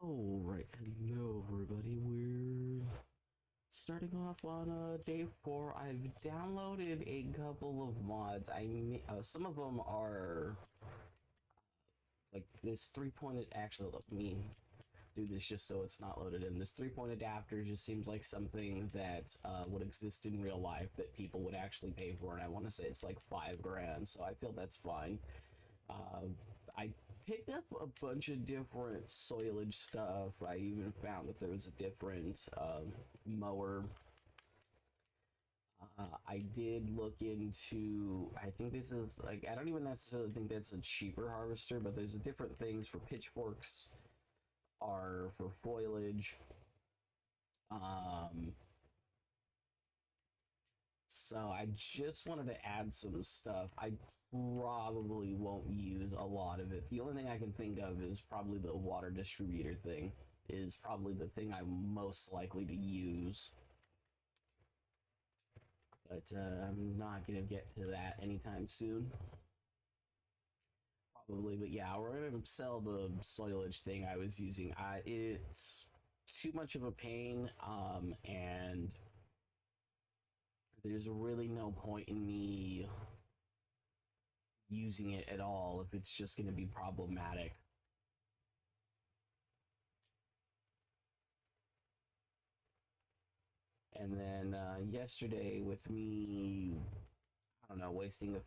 All right, hello everybody. We're starting off on day 4. I've downloaded a couple of mods. Some of them are like this three-pointed. Actually, let me do this just so it's not loaded in. This three-point adapter just seems like something that would exist in real life that people would actually pay for, and I want to say it's like 5 grand. So I feel that's fine. Uh, I picked up a bunch of different soilage stuff. I even found that there was a different mower. I did look into, I think this is like, I don't even necessarily think that's a cheaper harvester, but there's a different things for pitchforks are for foliage. Um, so I just wanted to add some stuff. I probably won't use a lot of it. The only thing I can think of is probably the water distributor thing is probably the thing I'm most likely to use. But I'm not going to get to that anytime soon. Probably, but yeah, we're going to sell the soilage thing I was using. It's too much of a pain, and there's really no point in me using it at all if it's just going to be problematic. And then yesterday with me, I don't know, wasting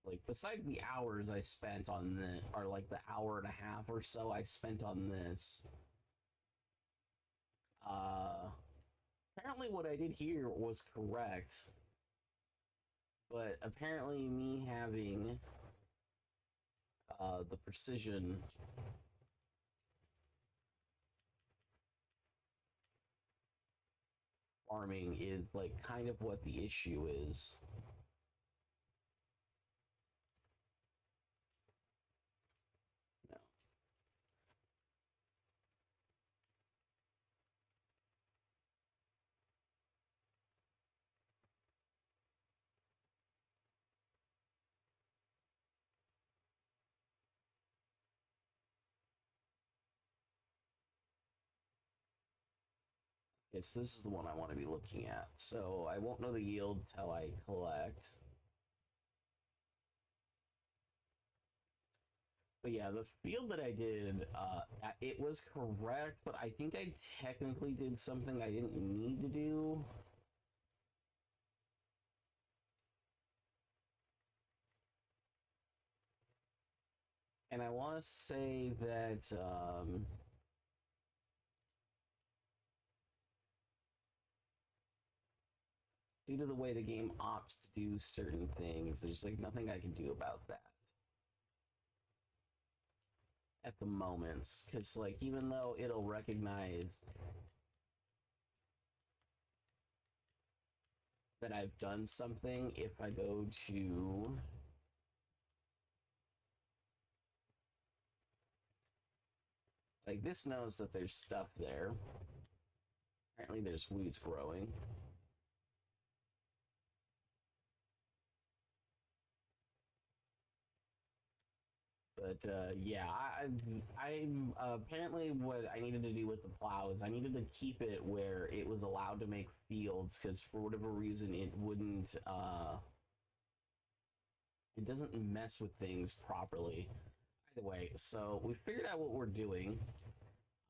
like besides the hours I spent on the, or like the hour and a half or so I spent on this, uh apparently what I did here was correct, but apparently me having the precision farming is like kind of what the issue is. No. Yes, this is the one I want to be looking at. So I won't know the yield till I collect. But yeah, the field that I did, it was correct, but I think I technically did something I didn't need to do. And I want to say that, due to the way the game opts to do certain things, there's like nothing I can do about that at the moment. Because like, even though it'll recognize that I've done something, if I go to like this knows that there's stuff there. Apparently there's weeds growing. But yeah, I apparently what I needed to do with the plow is I needed to keep it where it was allowed to make fields, because for whatever reason it wouldn't it doesn't mess with things properly. Either way, so we figured out what we're doing.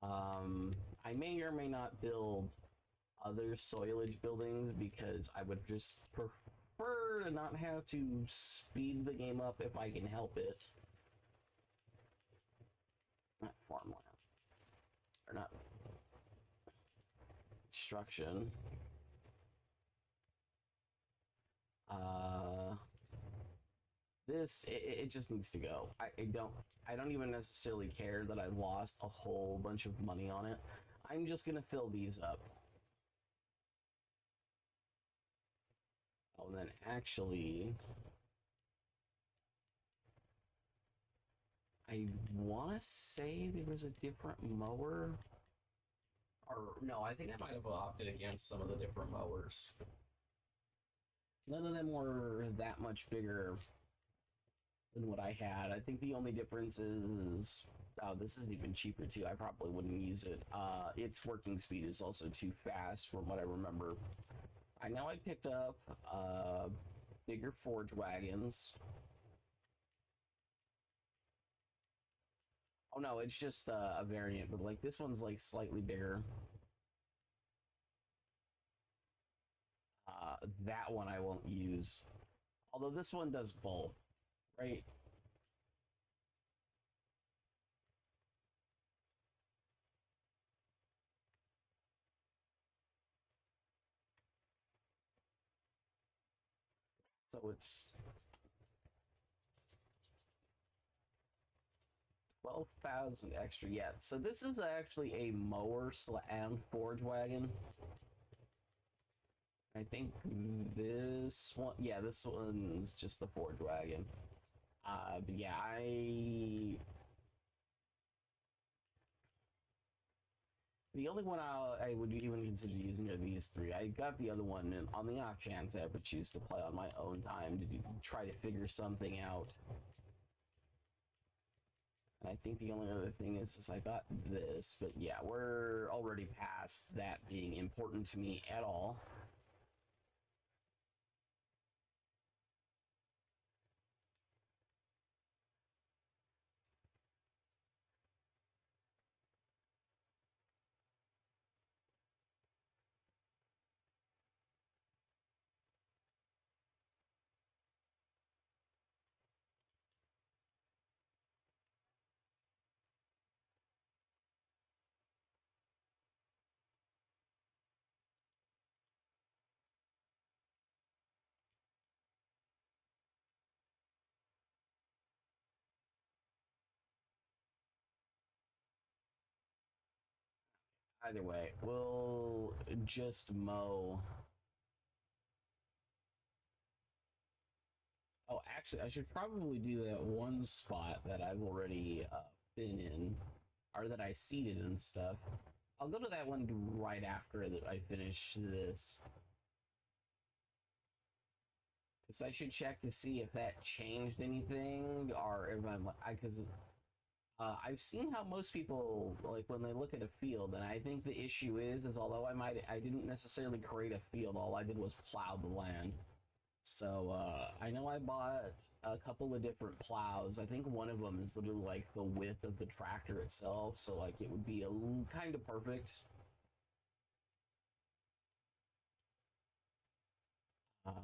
I may or may not build other soilage buildings because I would just prefer to not have to speed the game up if I can help it. Not farmland. Or not construction. This it just needs to go. I don't even necessarily care that I lost a whole bunch of money on it. I'm just gonna fill these up. Oh, and then actually I want to say there was a different mower. Or no, I think I might have opted against some of the different mowers. None of them were that much bigger than what I had. I think the only difference is Oh, this is even cheaper too. I probably wouldn't use it. Its working speed is also too fast from what I remember. I know I picked up bigger forge wagons. Oh no, it's just a variant, but like this one's like slightly bigger. That one I won't use. Although this one does both, right? So it's 12,000 extra yet. So this is actually a mower and forge wagon. I think this one, yeah, this one's just the forge wagon. But yeah, the only one I would even consider using are these three. I got the other one and on the off chance I ever choose to play on my own time to try to figure something out. And I think the only other thing is I got this, but yeah, we're already past that being important to me at all. Either way, we'll just mow. Oh, actually, I should probably do that one spot that I've already been in, or that I seeded and stuff. I'll go to that one right after that I finish this. Because I should check to see if that changed anything, or if I'm, because I've seen how most people like when they look at a field, and I think the issue is although I didn't necessarily create a field, all I did was plow the land. So I know I bought a couple of different plows. I think one of them is literally like the width of the tractor itself, so like it would be a kind of perfect.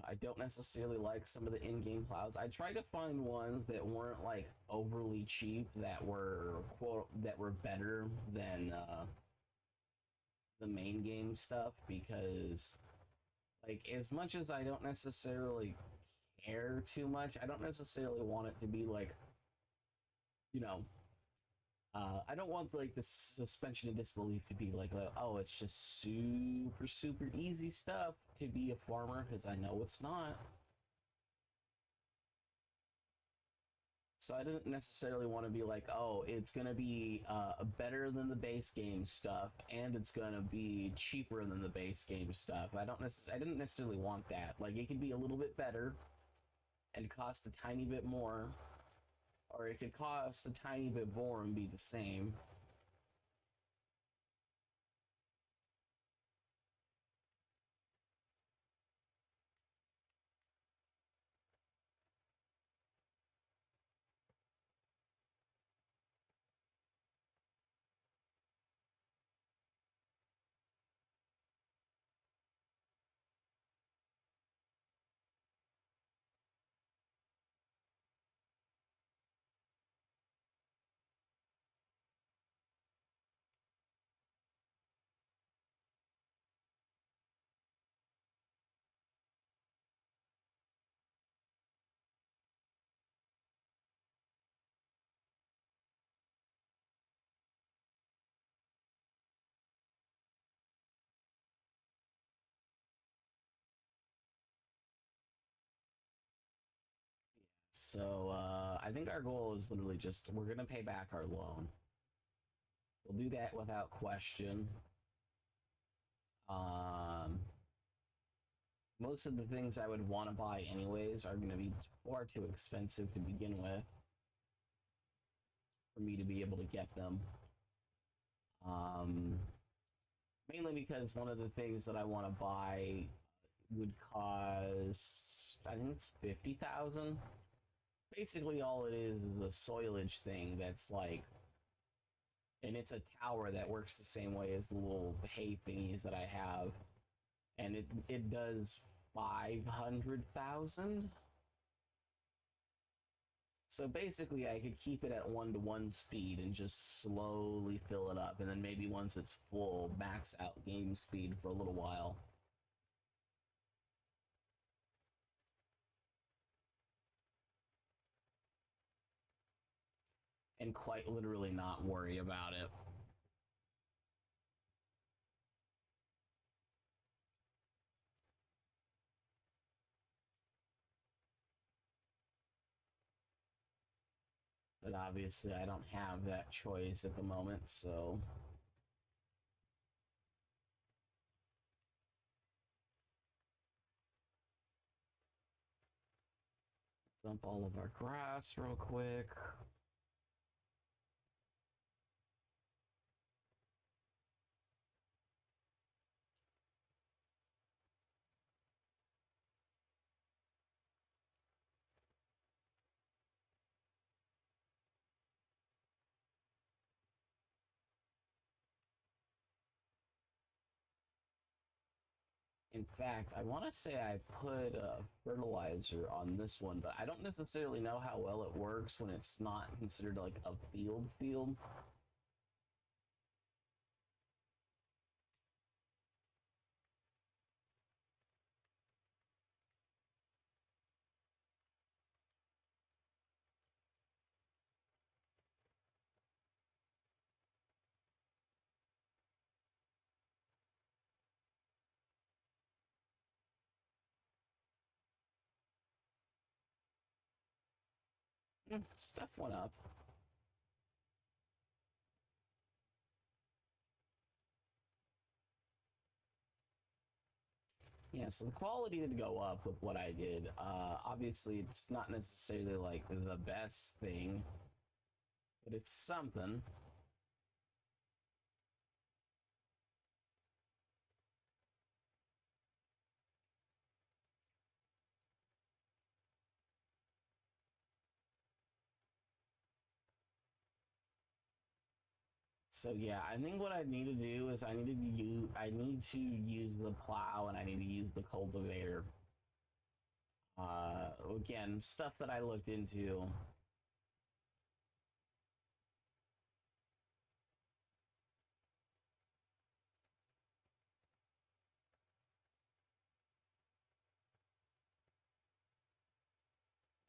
I don't necessarily like some of the in-game plows. I tried to find ones that weren't like overly cheap, that were quote that were better than the main game stuff, because like as much as I don't necessarily care too much, I don't necessarily want it to be like, you know, I don't want like the suspension of disbelief to be like, oh, it's just super easy stuff to be a farmer, because I know it's not. So I didn't necessarily want to be like, oh, it's gonna be better than the base game stuff, and it's gonna be cheaper than the base game stuff. I didn't necessarily want that. Like it could be a little bit better and cost a tiny bit more, or it could cost a tiny bit more and be the same. So I think our goal is literally just we're gonna pay back our loan. We'll do that without question. Um, Most of the things I would want to buy anyways are going to be far too expensive to begin with. for me to be able to get them. Um, Mainly because one of the things that I want to buy would cost, I think it's 50,000. Basically, all it is a soilage thing that's like, and it's a tower that works the same way as the little hay thingies that I have, and it does 500,000. So basically, I could keep it at 1-to-1 speed and just slowly fill it up, and then maybe once it's full, max out game speed for a little while. And quite literally not worry about it. But obviously, I don't have that choice at the moment, so. Dump all of our grass real quick. In fact, I want to say I put fertilizer on this one, but I don't necessarily know how well it works when it's not considered like a field. Stuff went up. Yeah, so the quality did go up with what I did. Obviously, it's not necessarily like the best thing, but it's something. So yeah, I think what I need to do is I need to use the plow and I need to use the cultivator. Again, stuff that I looked into.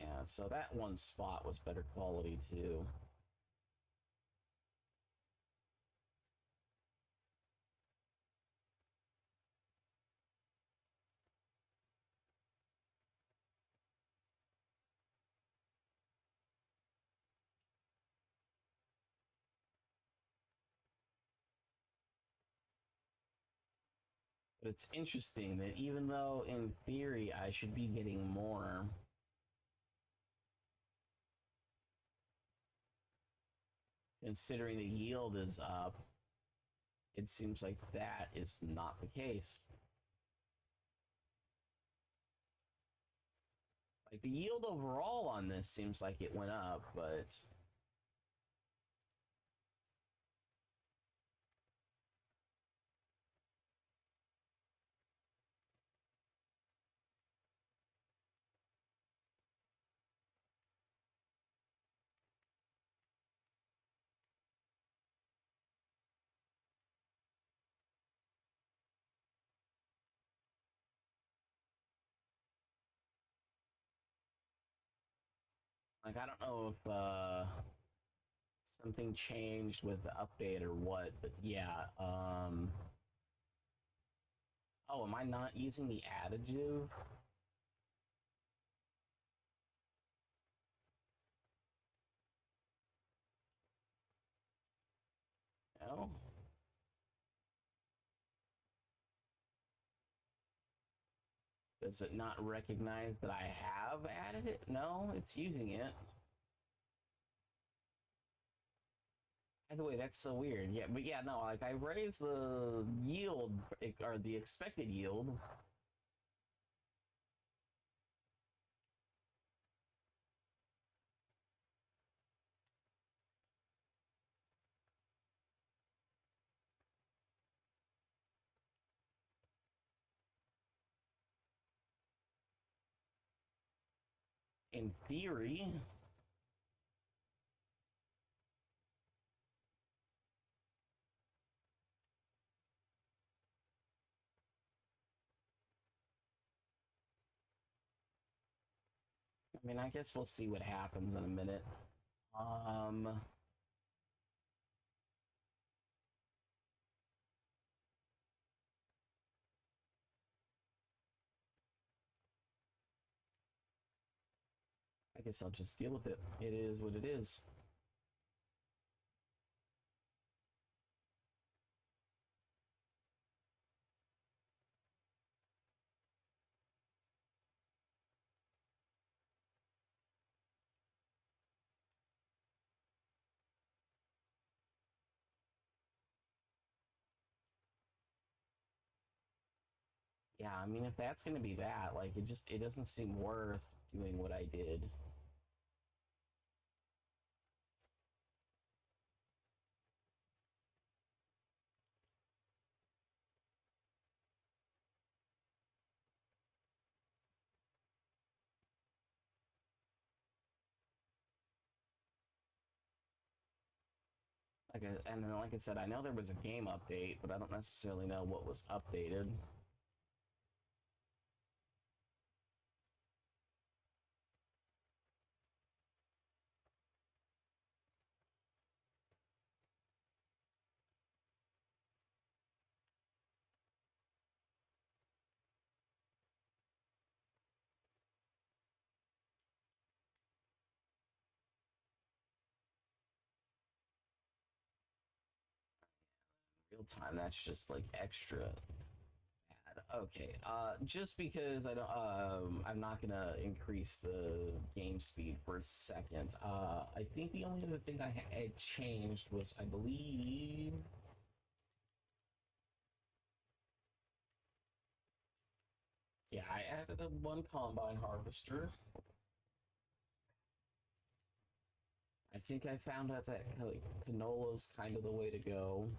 Yeah, so that one spot was better quality too. But it's interesting that even though in theory I should be getting more, considering the yield is up, it seems like that is not the case. Like the yield overall on this seems like it went up, but like I don't know if something changed with the update or what, but yeah. Oh, am I not using the additive? No. Does it not recognize that I have added it? No, it's using it. By the way, that's so weird. Yeah, but yeah, no, like I raised the yield or the expected yield. In theory, I mean, I guess we'll see what happens in a minute. Um, I guess I'll just deal with it. It is what it is. Yeah, I mean, if that's gonna be that, like, it doesn't seem worth doing what I did. And then, like I said, I know there was a game update, but I don't necessarily know what was updated. Real time, that's just like extra bad. Okay, just because I'm not gonna increase the game speed for a second. I think the only other thing I had changed was, I believe, yeah, I added a one combine harvester. I think I found out that canola's kind of the way to go.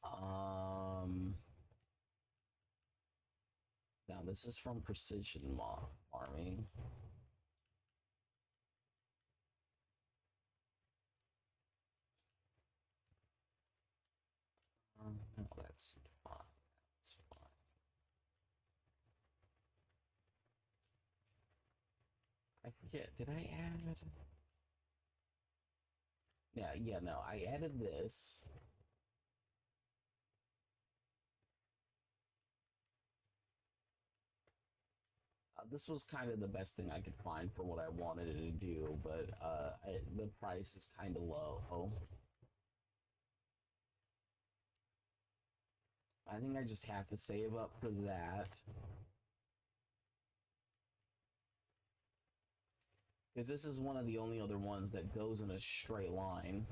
Um, Now this is from Precision Farming. No, that's fine. That's fine. I forget. Did I add? Yeah, yeah. No, I added this. This was kind of the best thing I could find for what I wanted it to do, but the price is kind of low. I think I just have to save up for that. Because this is one of the only other ones that goes in a straight line.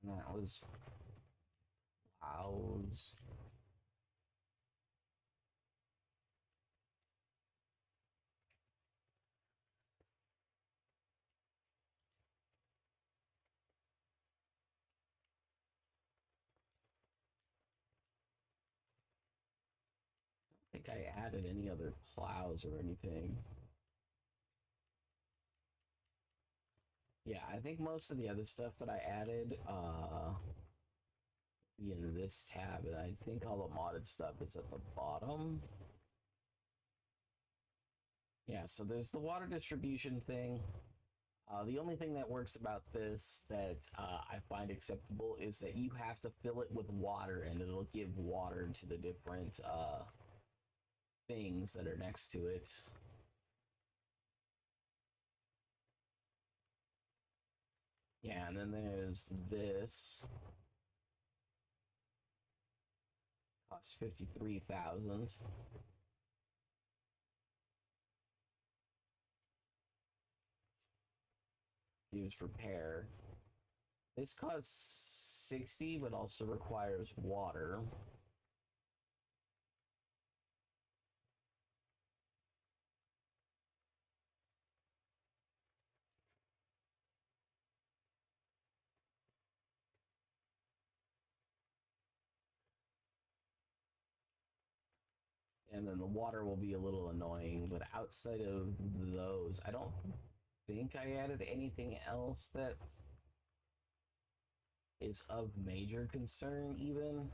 And that was Wow's. I think I added any other plows or anything. Yeah, I think most of the other stuff that I added be in this tab, and I think all the modded stuff is at the bottom. Yeah, so there's the water distribution thing. The only thing that works about this that I find acceptable is that you have to fill it with water, and it'll give water to the different things that are next to it. Yeah, and then there's this. Costs 53,000. use repair. This costs 60, but also requires water. And then the water will be a little annoying, but outside of those, I don't think I added anything else that is of major concern even.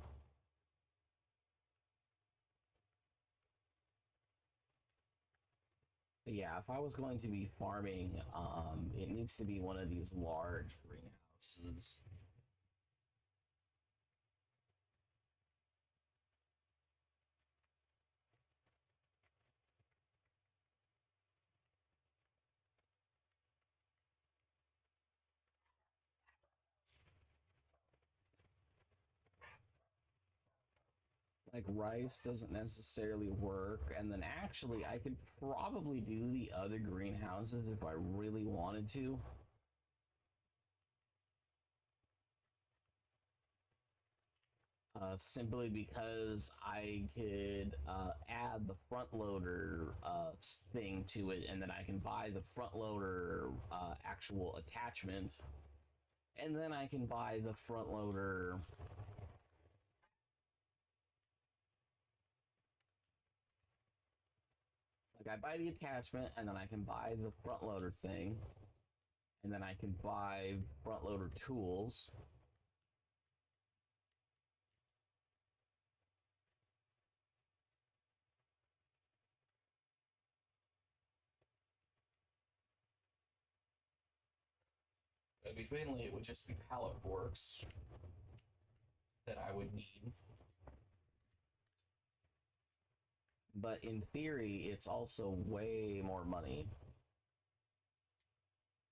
But yeah, if I was going to be farming, it needs to be one of these large greenhouses. Like rice doesn't necessarily work, and then actually I could probably do the other greenhouses if I really wanted to. Simply because I could add the front loader thing to it, and then I can buy the front loader actual attachment, and then I can buy the front loader. Like I buy the attachment, and then I can buy the front loader thing, and then I can buy front loader tools. Mainly, it would just be pallet forks that I would need. But in theory, it's also way more money.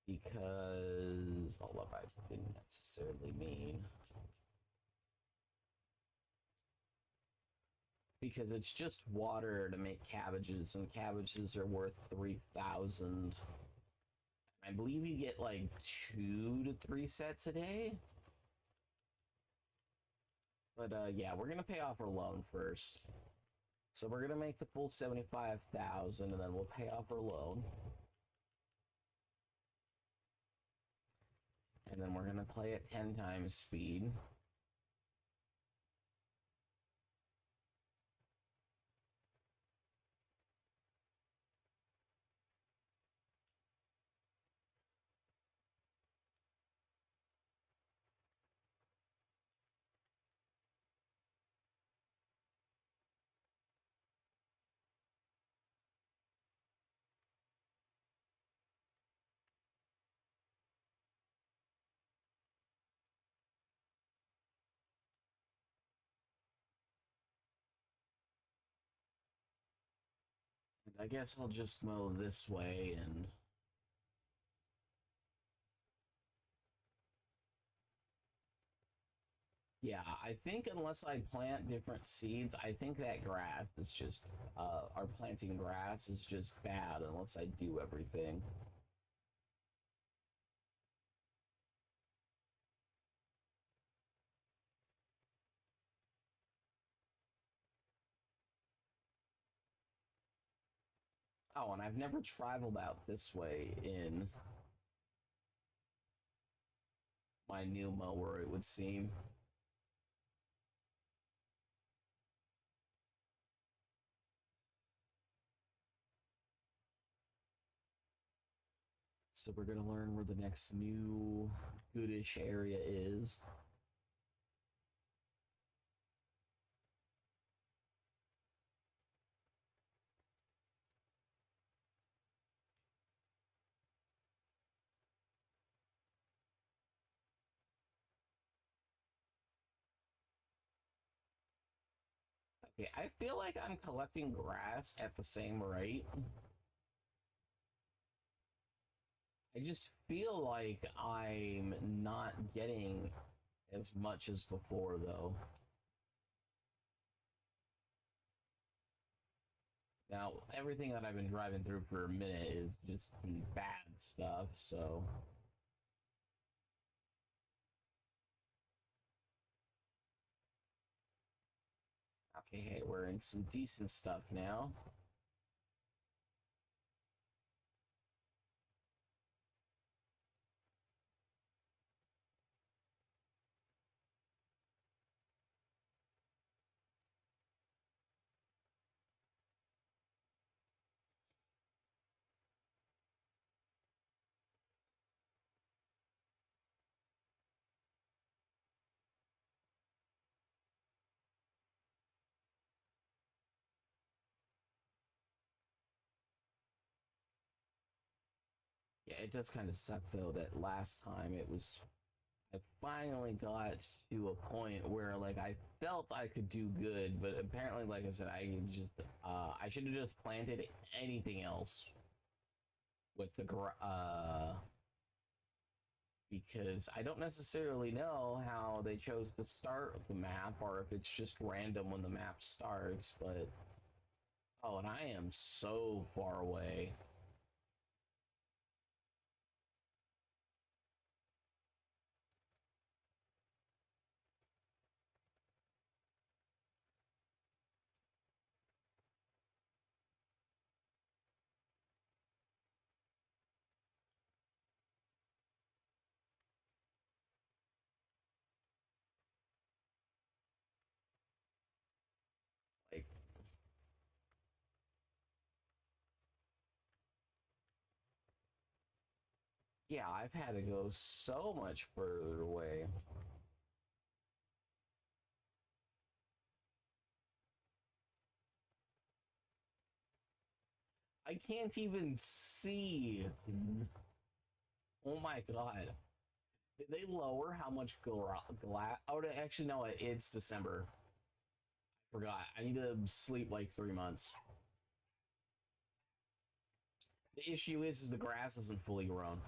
Because, hold up, I didn't necessarily mean. Because it's just water to make cabbages, and cabbages are worth 3,000. I believe you get like 2 to 3 sets a day. But yeah, we're gonna pay off our loan first. So we're gonna make the full 75,000, and then we'll pay off our loan. And then we're gonna play at 10 times speed. I guess I'll just mow this way and yeah, I think unless I plant different seeds, I think that grass is just our planting grass is just bad unless I do everything. Oh, and I've never traveled out this way in my new mower, it would seem. So we're gonna learn where the next new goodish area is. Okay, I feel like I'm collecting grass at the same rate. I just feel like I'm not getting as much as before, though. Now, everything that I've been driving through for a minute is just bad stuff, so... Okay, we're in some decent stuff now. Yeah, it does kind of suck though that last time it was I finally got to a point where like I felt I could do good, but apparently, like I said, I should have just planted anything else with the because I don't necessarily know how they chose to start the map or if it's just random when the map starts, but oh, and I am so far away. Like, yeah, I've had to go so much further away. I can't even see. Oh my god. Did they lower how much glass? Oh, actually, no, it's December. I forgot. I need to sleep like 3 months. The issue is the grass isn't fully grown.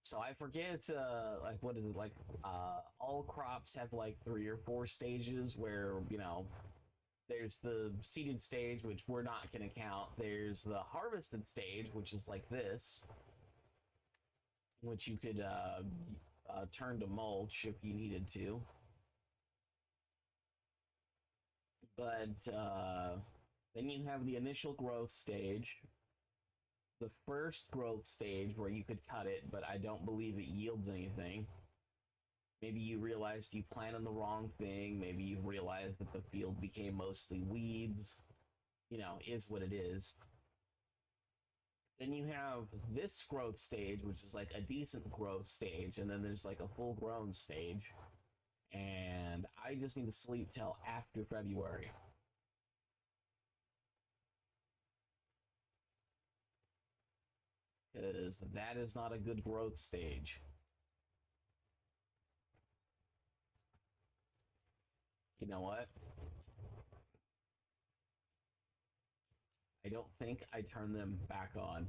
So I forget, like, what is it? Like, all crops have like 3 or 4 stages where, there's the seeded stage, which we're not going to count. There's the harvested stage, which is like this, which you could turn to mulch if you needed to. But then you have the initial growth stage, the first growth stage where you could cut it, but I don't believe it yields anything. Maybe you realized you planted the wrong thing. Maybe you realized that the field became mostly weeds. Is what it is. Then you have this growth stage, which is like a decent growth stage, and then there's like a full grown stage. And I just need to sleep till after February. Because that is not a good growth stage. You know what? I don't think I turn them back on.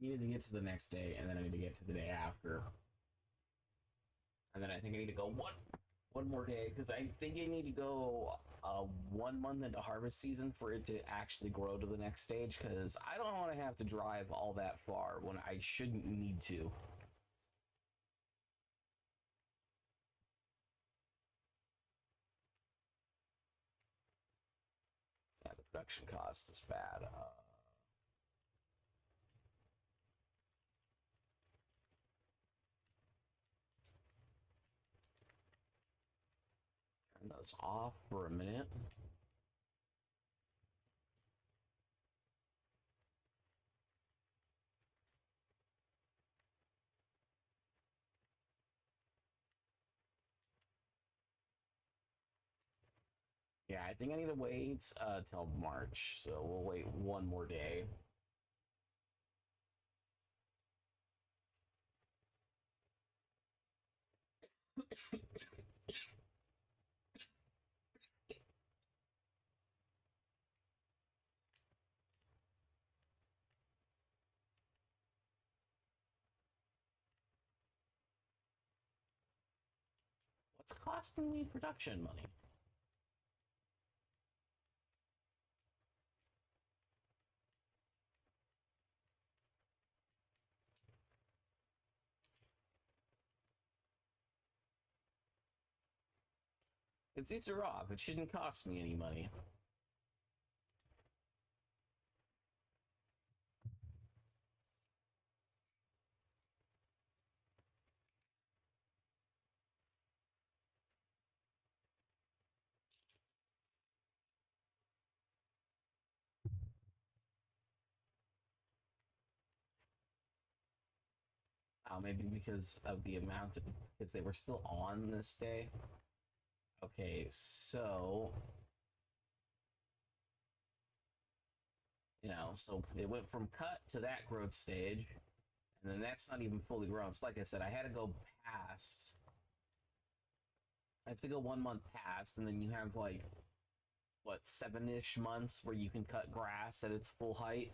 I needed to get to the next day, and then I need to get to the day after. And then I think I need to go one more day because I think I need to go 1 month into harvest season for it to actually grow to the next stage. Because I don't want to have to drive all that far when I shouldn't need to. Yeah, the production cost is bad. was off for a minute. Yeah, I think I need to wait till March, so we'll wait one more day. What's costing me production money? It's these are off. It shouldn't cost me any money. Maybe because of the amount of, because they were still on this day. Okay, so so it went from cut to that growth stage, and then that's not even fully grown. So like I said, I had to go past. I have to go 1 month past, and then you have like what 7-ish months where you can cut grass at its full height.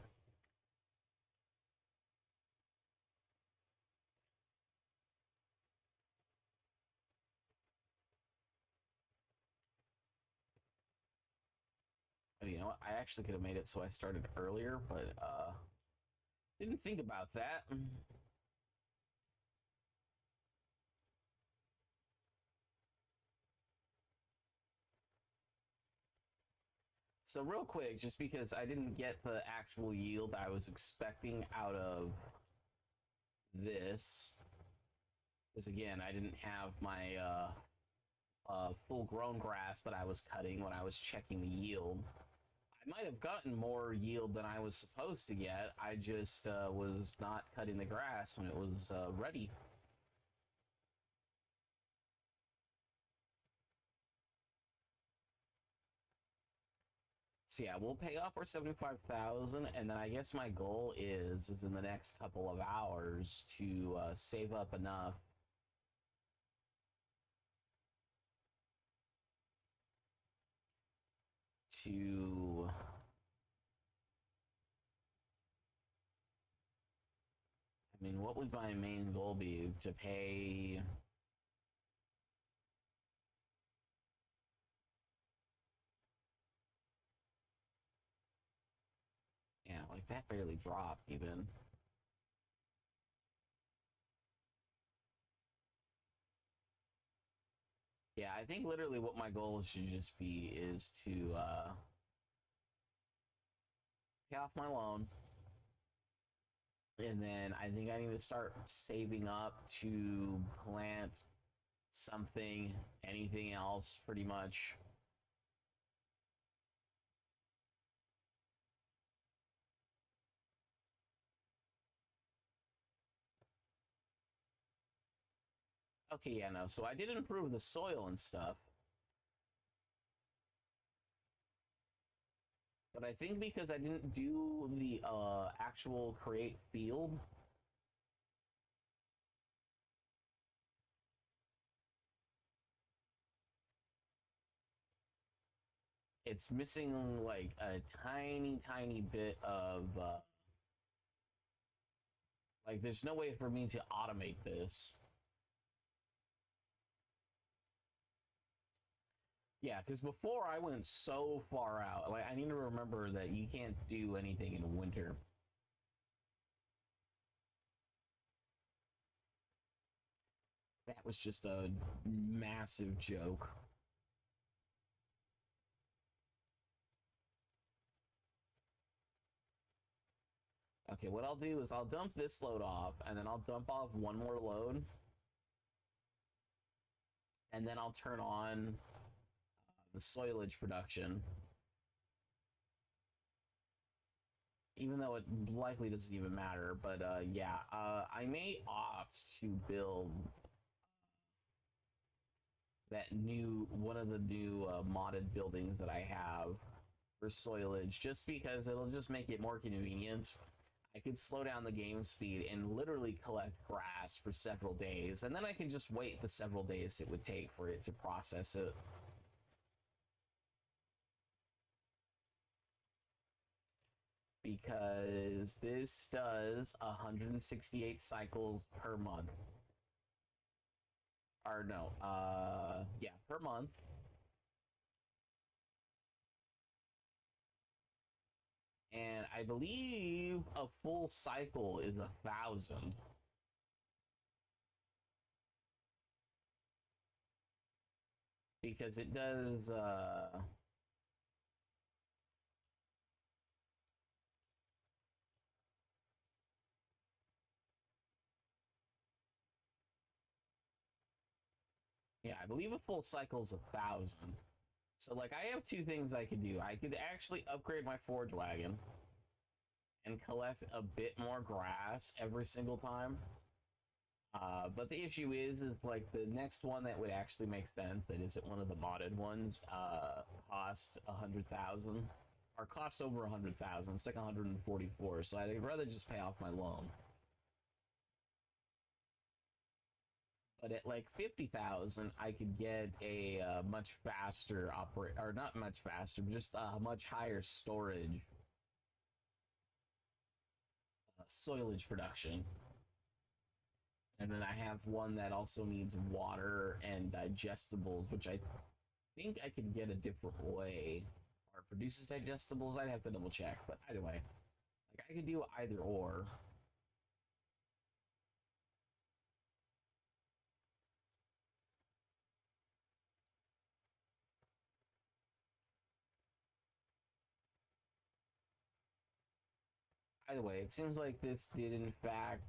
You know what? I actually could have made it so I started earlier, but didn't think about that. So real quick, just because I didn't get the actual yield I was expecting out of this, because again, I didn't have my full grown grass that I was cutting when I was checking the yield. I might have gotten more yield than I was supposed to get. I just was not cutting the grass when it was ready. So yeah, we'll pay off our 75,000, and then I guess my goal is in the next couple of hours to save up enough to I mean, what would my main goal be? To pay. Yeah, like that barely dropped even. Yeah, I think literally what my goal should just be is to pay off my loan. And then I think I need to start saving up to plant something, anything else, pretty much. Okay, yeah, no. So I did improve the soil and stuff. But I think because I didn't do the actual create field, it's missing like a tiny bit of like there's no way for me to automate this. Yeah, because before I went so far out, like I need to remember that you can't do anything in winter. That was just a massive joke. Okay, what I'll do is I'll dump this load off, and then I'll dump off one more load, and then I'll turn on the soilage production. Even though it likely doesn't even matter, but yeah, I may opt to build that one of the new modded buildings that I have for soilage, just because it'll just make it more convenient. I could slow down the game speed and literally collect grass for several days, and then I can just wait the several days it would take for it to process it. Because this does 168 cycles per month. Or no, yeah, per month. And I believe a full cycle is 1,000. Because it does, yeah, I believe a full cycle is 1,000. So, like, I have two things I could do. I could actually upgrade my Forge Wagon and collect a bit more grass every single time. But the issue is like the next one that would actually make sense that isn't one of the modded ones cost 100,000 or cost over 100,000. It's like 144. So I'd rather just pay off my loan. But at like 50,000, I could get a much faster operate, or not much faster, but just a much higher storage soilage production. And then I have one that also needs water and digestibles, which I think I could get a different way. Or produces digestibles. I'd have to double check, but either way, like I could do either or. Either way, it seems like this did in fact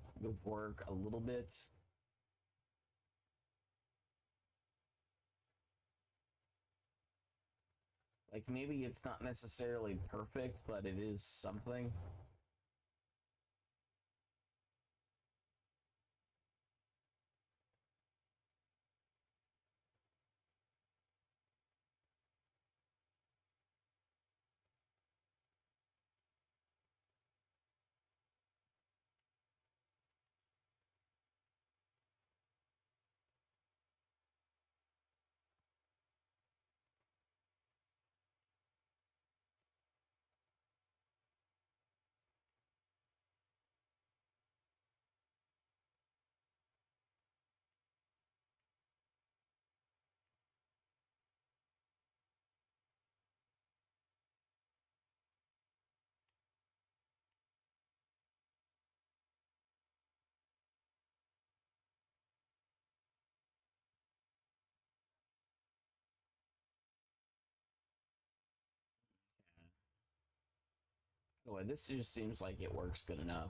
work a little bit. Like maybe it's not necessarily perfect, but it is something. Anyway, this just seems like it works good enough.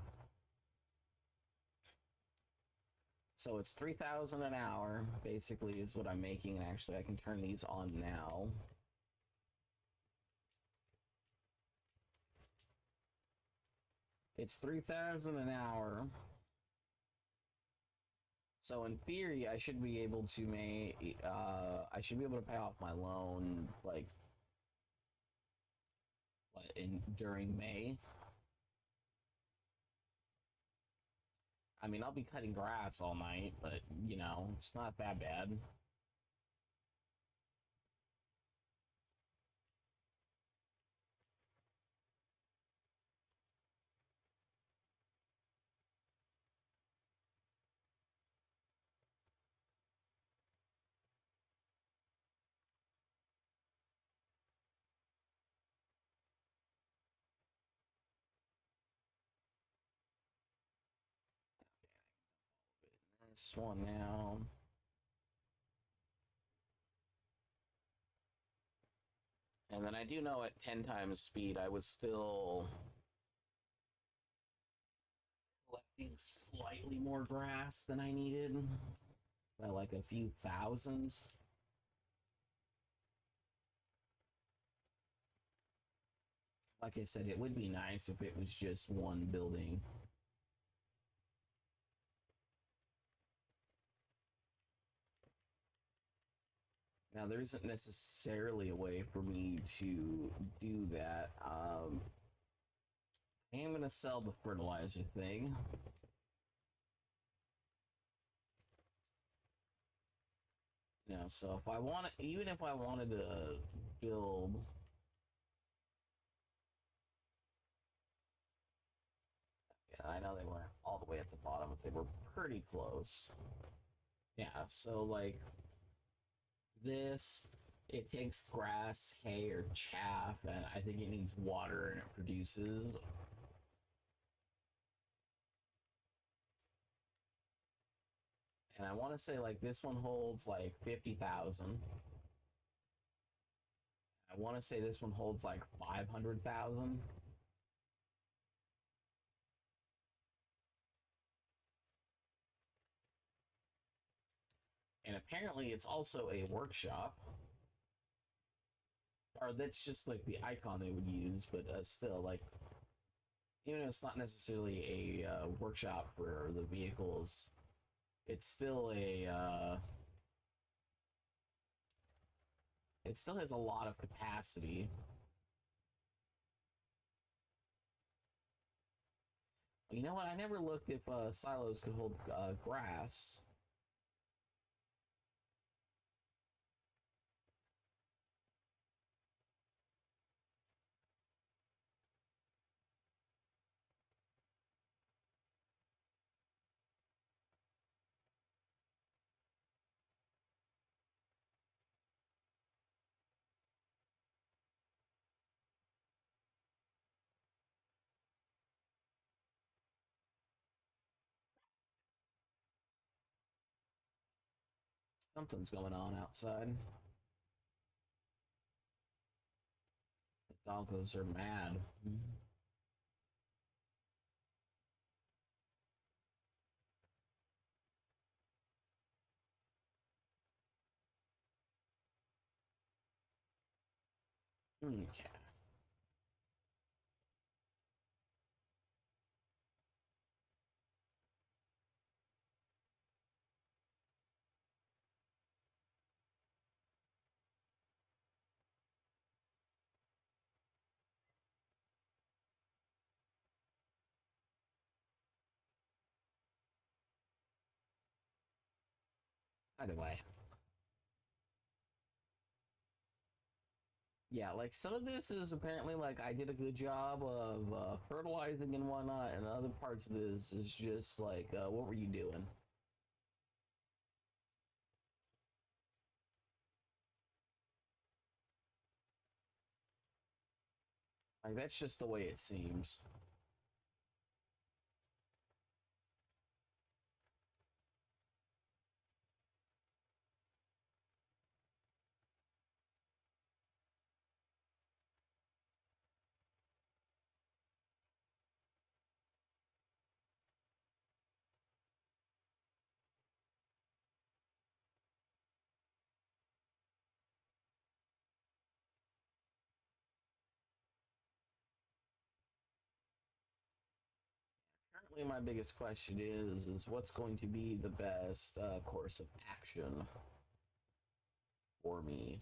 So it's 3,000 an hour, basically, is what I'm making. And actually, I can turn these on now. It's 3,000 an hour. So in theory, I should be able to I should be able to pay off my loan like during May. I mean, I'll be cutting grass all night, but you know, it's not that bad. This one now. And then I do know at 10 times speed, I was still collecting slightly more grass than I needed by like a few thousand. Like I said, it would be nice if it was just one building. Now, there isn't necessarily a way for me to do that. I am going to sell the fertilizer thing. You know, so if I want to, even if I wanted to build, yeah, I know they weren't all the way at the bottom, but they were pretty close. Yeah, so like this, it takes grass, hay, or chaff, and I think it needs water and it produces. And I want to say like this one holds like 50,000. I want to say this one holds like 500,000. And apparently it's also a workshop. Or that's just like the icon they would use, but still, like, even if it's not necessarily a workshop for the vehicles, it's still a it still has a lot of capacity. You know what? I never looked if silos could hold grass. Something's going on outside. The doggos are mad. Okay. Either way. Yeah, like some of this is apparently like I did a good job of fertilizing and whatnot, and other parts of this is just like, what were you doing? Like that's just the way it seems. Currently, my biggest question is what's going to be the best course of action for me?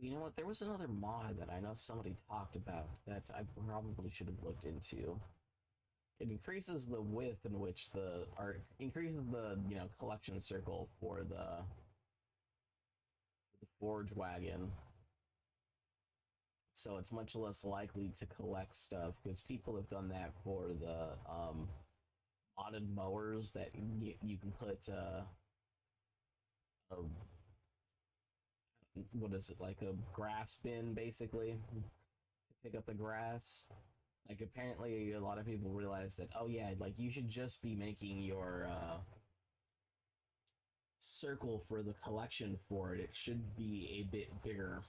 You know what? There was another mod that I know somebody talked about that I probably should have looked into. It increases the width in which the art increases the collection circle for the forge wagon, so it's much less likely to collect stuff because people have done that for the modded mowers that you can put a, what is it, like a grass bin basically to pick up the grass. Like apparently a lot of people realize that, oh yeah, like you should just be making your circle for the collection for it. It should be a bit bigger.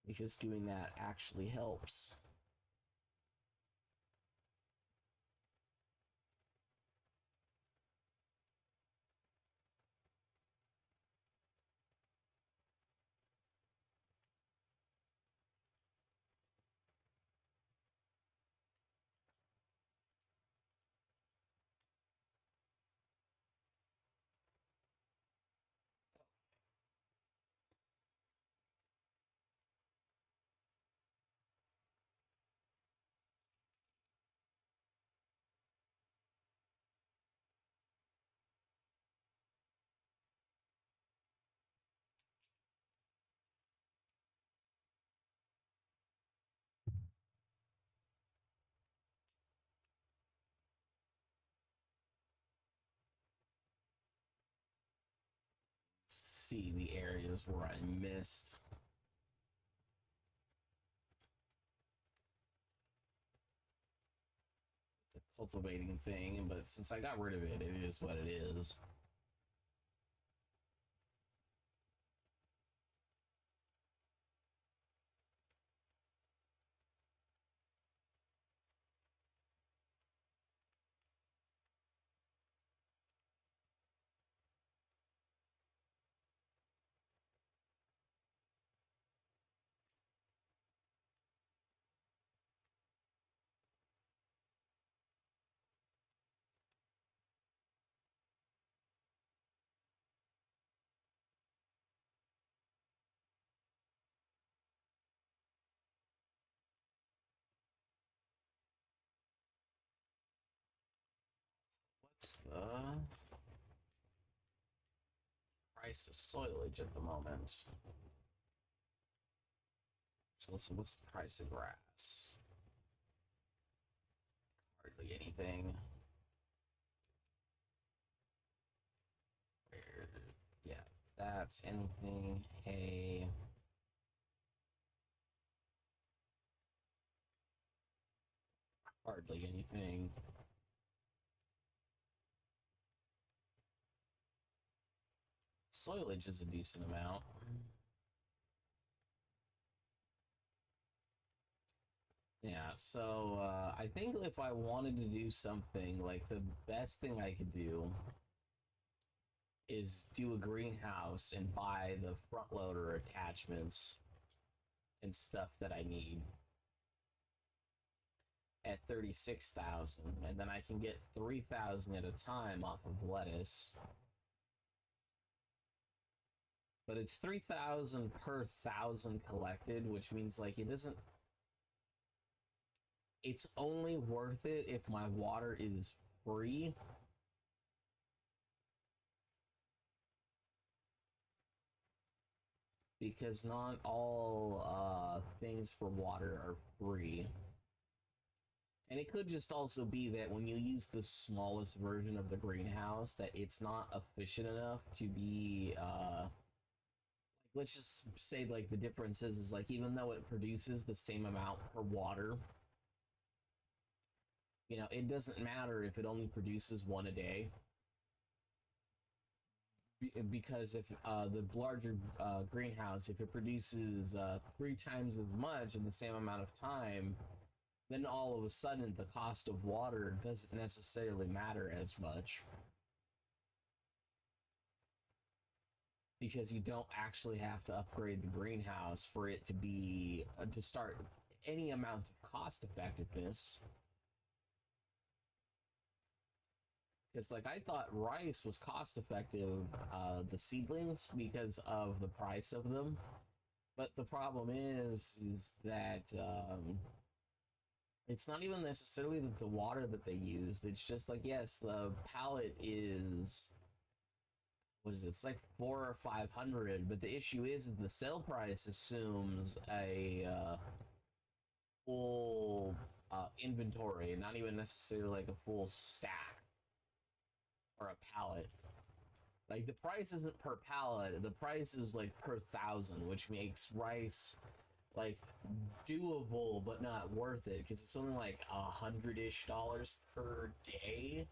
Because doing that actually helps. See the areas where I missed. The cultivating thing, but since I got rid of it, it is what it is. What's the price of soilage at the moment? So what's the price of grass? Hardly anything. Yeah, that's anything. Hay. Hardly anything. Soilage is a decent amount. Yeah, so I think if I wanted to do something, like the best thing I could do is do a greenhouse and buy the front loader attachments and stuff that I need at 36,000, and then I can get 3,000 at a time off of lettuce. But it's 3,000 per thousand collected, which means like it isn't. It's only worth it if my water is free. Because not all things for water are free. And it could just also be that when you use the smallest version of the greenhouse, that it's not efficient enough to be let's just say like the difference is like even though it produces the same amount per water, it doesn't matter if it only produces one a day. Because if the larger greenhouse, if it produces 3 times as much in the same amount of time, then all of a sudden the cost of water doesn't necessarily matter as much. Because you don't actually have to upgrade the greenhouse for it to be to start any amount of cost effectiveness. Because like I thought rice was cost effective, the seedlings because of the price of them. But the problem is that it's not even necessarily the water that they used. It's just like yes, the pallet is what is it? It's like 400 or 500. But the issue is the sale price assumes a full inventory, not even necessarily like a full stack or a pallet. Like the price isn't per pallet, the price is like per thousand, which makes rice like doable but not worth it because it's only like $100-ish per day.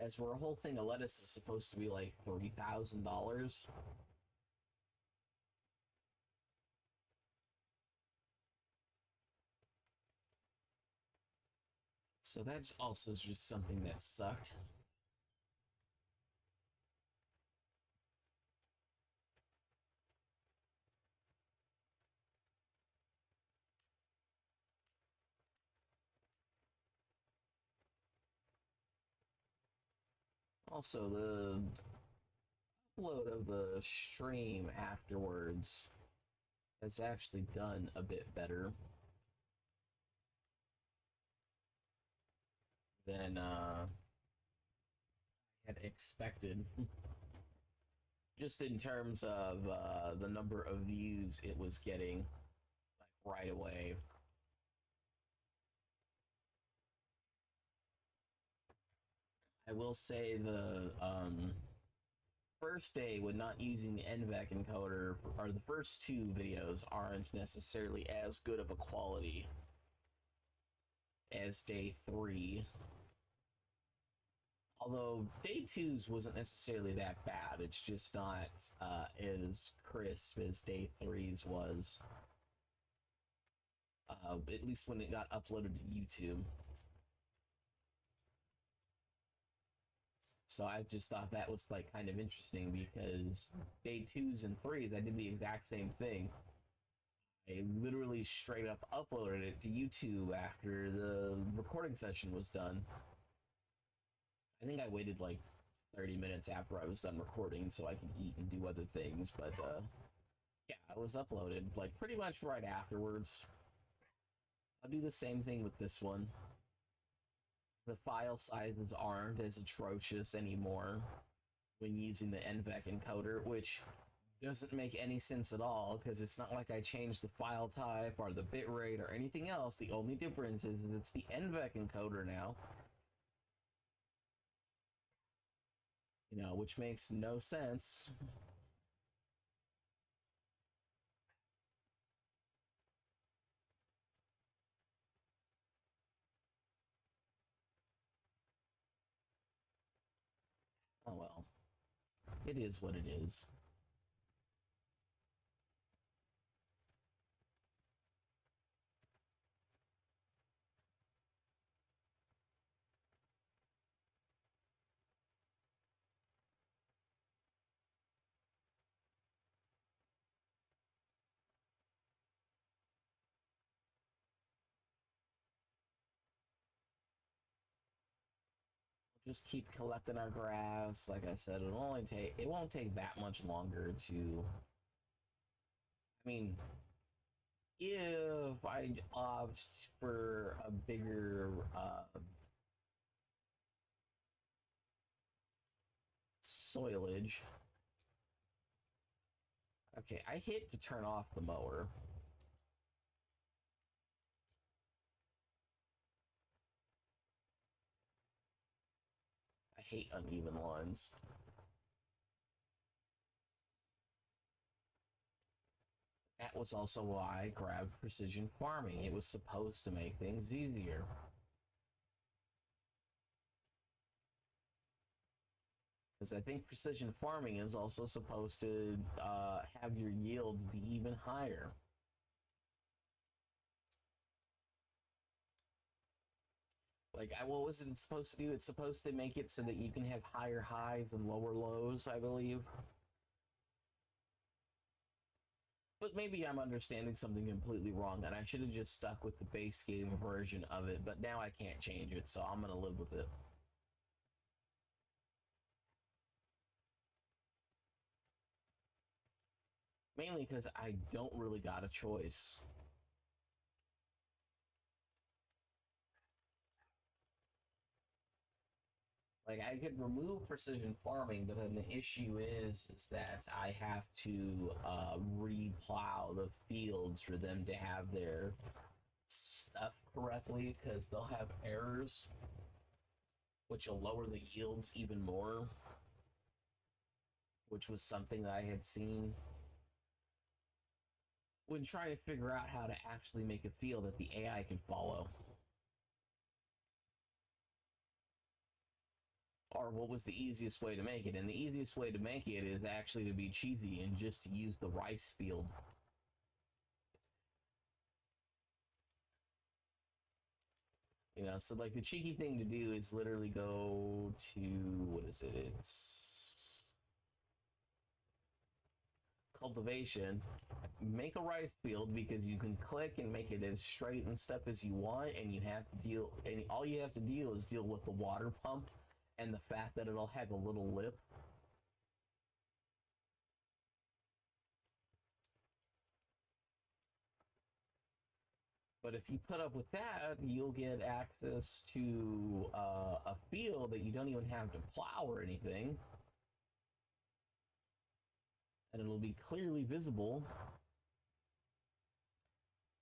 As for a whole thing of lettuce is supposed to be like $3,000. So that's also just something that sucked. Also, the upload of the stream afterwards has actually done a bit better than I had expected. Just in terms of the number of views it was getting like right away. I will say the first day when not using the NVEC encoder, or the first two videos, aren't necessarily as good of a quality as day 3. Although day 2's wasn't necessarily that bad, it's just not as crisp as day 3's was. At least when it got uploaded to YouTube. So I just thought that was like kind of interesting because day 2's and 3's I did the exact same thing. I literally straight up uploaded it to YouTube after the recording session was done. I think I waited like 30 minutes after I was done recording so I could eat and do other things, but yeah, it was uploaded like pretty much right afterwards. I'll do the same thing with this one. The file sizes aren't as atrocious anymore when using the NVEC encoder, which doesn't make any sense at all because it's not like I changed the file type or the bitrate or anything else. The only difference is it's the NVEC encoder now. You know, which makes no sense. Oh well. It is what it is. Just keep collecting our grass. Like I said, it won't take that much longer to. I mean, if I opt for a bigger soilage. Okay, I hit to turn off the mower. I hate uneven lines. That was also why I grabbed precision farming. It was supposed to make things easier. Because I think precision farming is also supposed to have your yields be even higher. Like, what was it supposed to do? It's supposed to make it so that you can have higher highs and lower lows, I believe. But maybe I'm understanding something completely wrong, and I should have just stuck with the base game version of it, but now I can't change it, so I'm gonna live with it. Mainly because I don't really got a choice. Like, I could remove precision farming, but then the issue is that I have to re-plow the fields for them to have their stuff correctly, because they'll have errors, which will lower the yields even more, which was something that I had seen when trying to figure out how to actually make a field that the AI could follow. Or what was the easiest way to make it? And the easiest way to make it is actually to be cheesy and just to use the rice field. You know, so like the cheeky thing to do is literally go to, what is it? It's cultivation, make a rice field, because you can click and make it as straight and stuff as you want, and you have to deal, and all you have to deal is deal with the water pump and the fact that it'll have a little lip. But if you put up with that, you'll get access to a field that you don't even have to plow or anything, and it'll be clearly visible.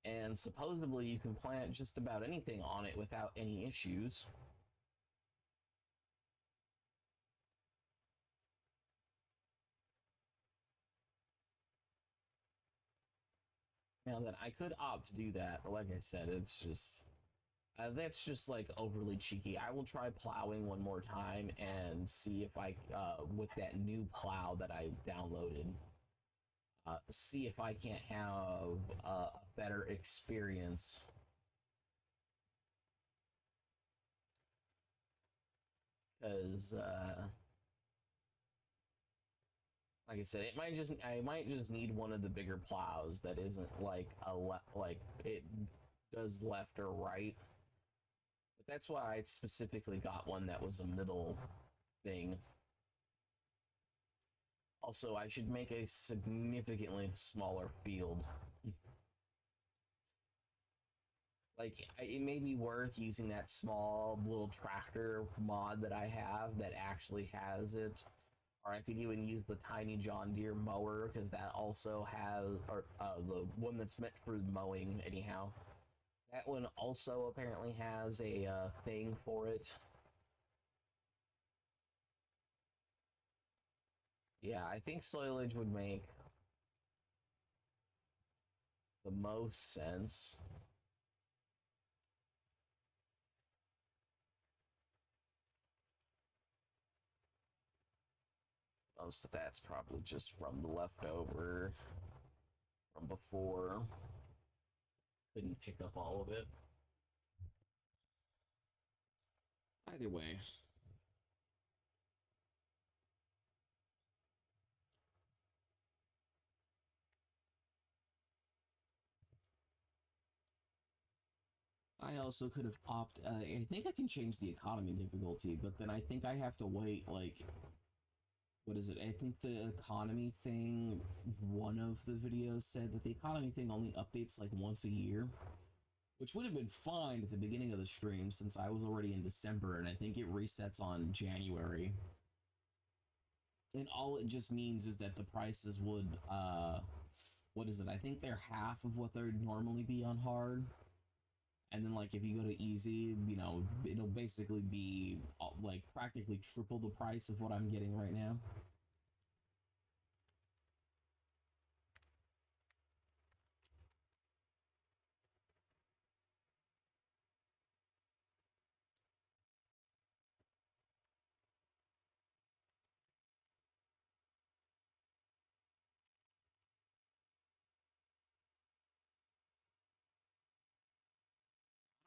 And supposedly you can plant just about anything on it without any issues. Now that I could opt to do that, but like I said, it's just that's just like overly cheeky. I will try plowing one more time and see if I with that new plow that I downloaded, see if I can't have a better experience. Because like I said, I might just need one of the bigger plows that isn't like like it does left or right. But that's why I specifically got one that was a middle thing. Also, I should make a significantly smaller field. Like, it may be worth using that small little tractor mod that I have that actually has it. Or I could even use the tiny John Deere mower, because that also has, or the one that's meant for mowing, anyhow. That one also apparently has a thing for it. Yeah, I think Soilage would make the most sense. Most of that's probably just from the leftover from before. Couldn't pick up all of it. Either way. I also could have opted. I think I can change the economy difficulty, but then I think I have to wait like, what is it? I think the economy thing, one of the videos said that the economy thing only updates like once a year, which would have been fine at the beginning of the stream since I was already in December, and I think it resets on January. And all it just means is that the prices would, what is it? I think they're half of what they'd normally be on hard. And then, like, if you go to easy, you know, it'll basically be like practically triple the price of what I'm getting right now.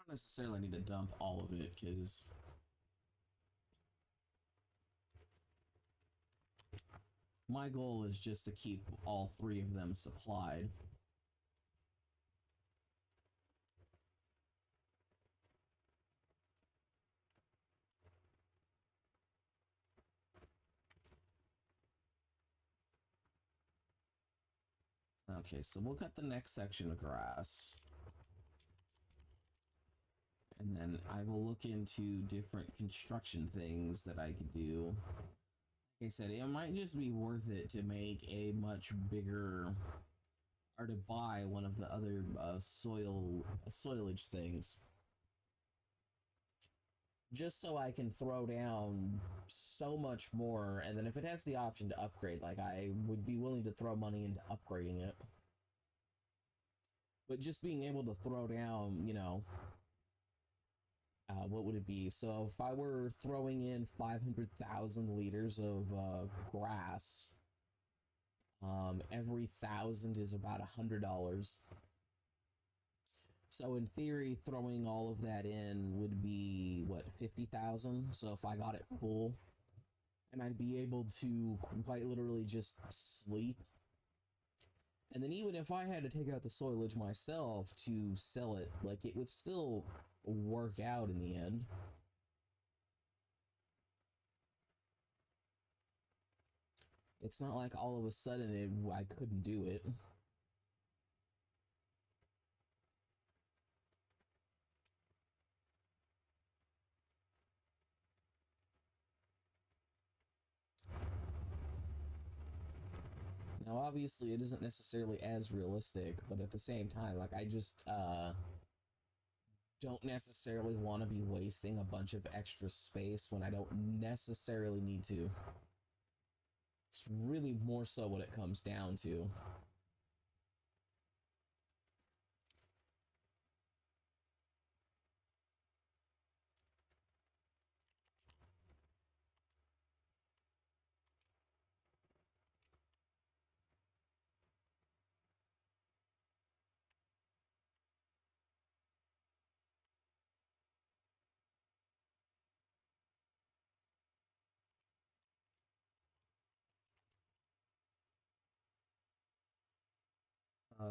I don't necessarily need to dump all of it because My goal is just to keep all three of them supplied. Okay, so we'll cut the next section of grass. And then I will look into different construction things that I could do. Like I said, it might just be worth it to make a much bigger, or to buy one of the other soilage things. Just so I can throw down so much more, and then if it has the option to upgrade, like, I would be willing to throw money into upgrading it. But just being able to throw down, you know, what would it be? So if I were throwing in 500,000 liters of grass, every 1,000 is about $100. So in theory, throwing all of that in would be, what, 50,000? So if I got it full, and I'd be able to quite literally just sleep. And then even if I had to take out the soilage myself to sell it, like, it would still work out in the end. It's not like all of a sudden I couldn't do it. Now, obviously, it isn't necessarily as realistic, but at the same time, like, I just don't necessarily want to be wasting a bunch of extra space when I don't necessarily need to. It's really more so what it comes down to.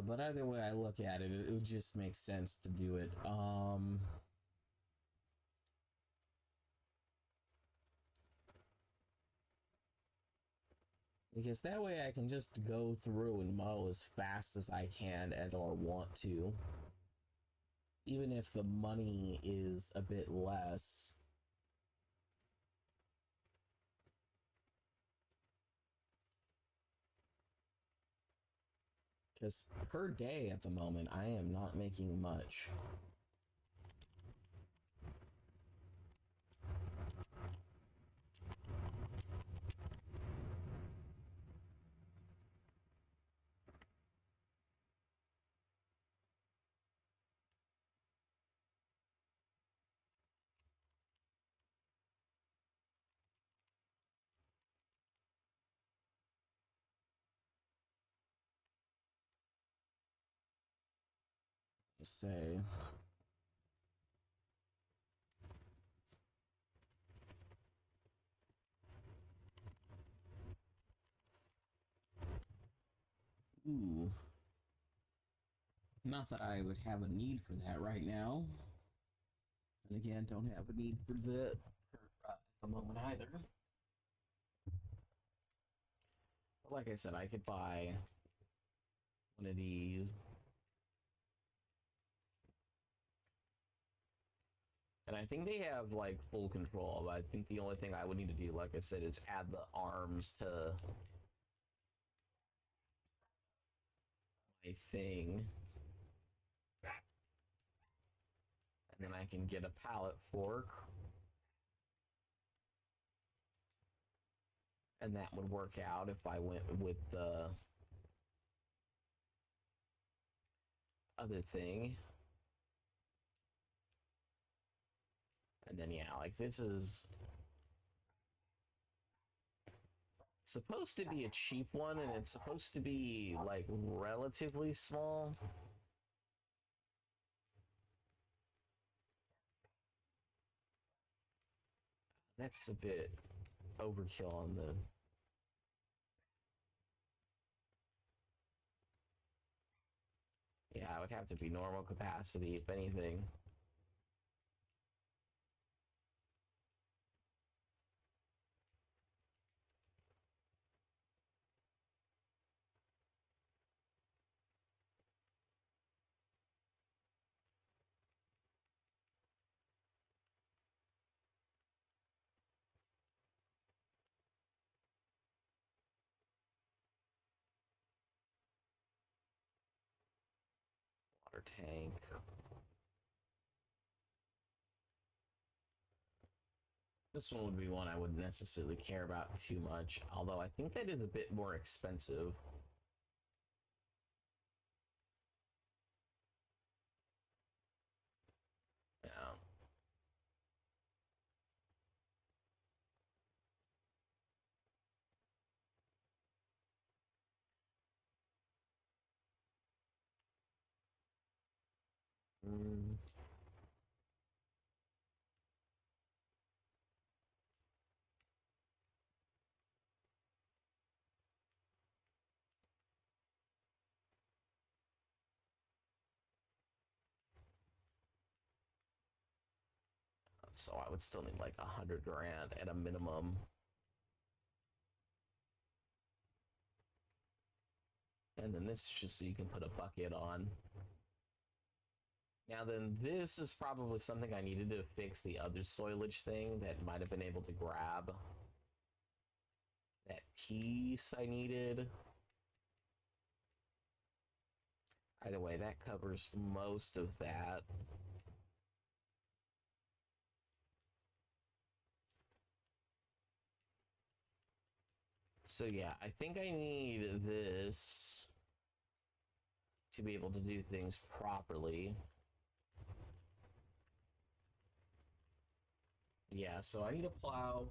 But either way I look at it, it just makes sense to do it. Because that way I can just go through and mow as fast as I can and or want to. Even if the money is a bit less. Because per day at the moment, I am not making much. Say. Ooh. Not that I would have a need for that right now. And again, don't have a need for that at the moment either. But like I said, I could buy one of these. And I think they have, like, full control, but I think the only thing I would need to do, like I said, is add the arms to my thing. And then I can get a pallet fork. And that would work out if I went with the other thing. And then, yeah, like, this is supposed to be a cheap one, and it's supposed to be, like, relatively small. That's a bit overkill on the it'd have to be normal capacity, if anything. Water tank. This one would be one I wouldn't necessarily care about too much, although I think that is a bit more expensive. Yeah. Mm. So I would still need like 100 grand at a minimum. And then this is just so you can put a bucket on. Now then, this is probably something I needed to fix the other soilage thing that might have been able to grab that piece I needed. Either way, that covers most of that. So yeah, I think I need this to be able to do things properly. Yeah, so I need a plow.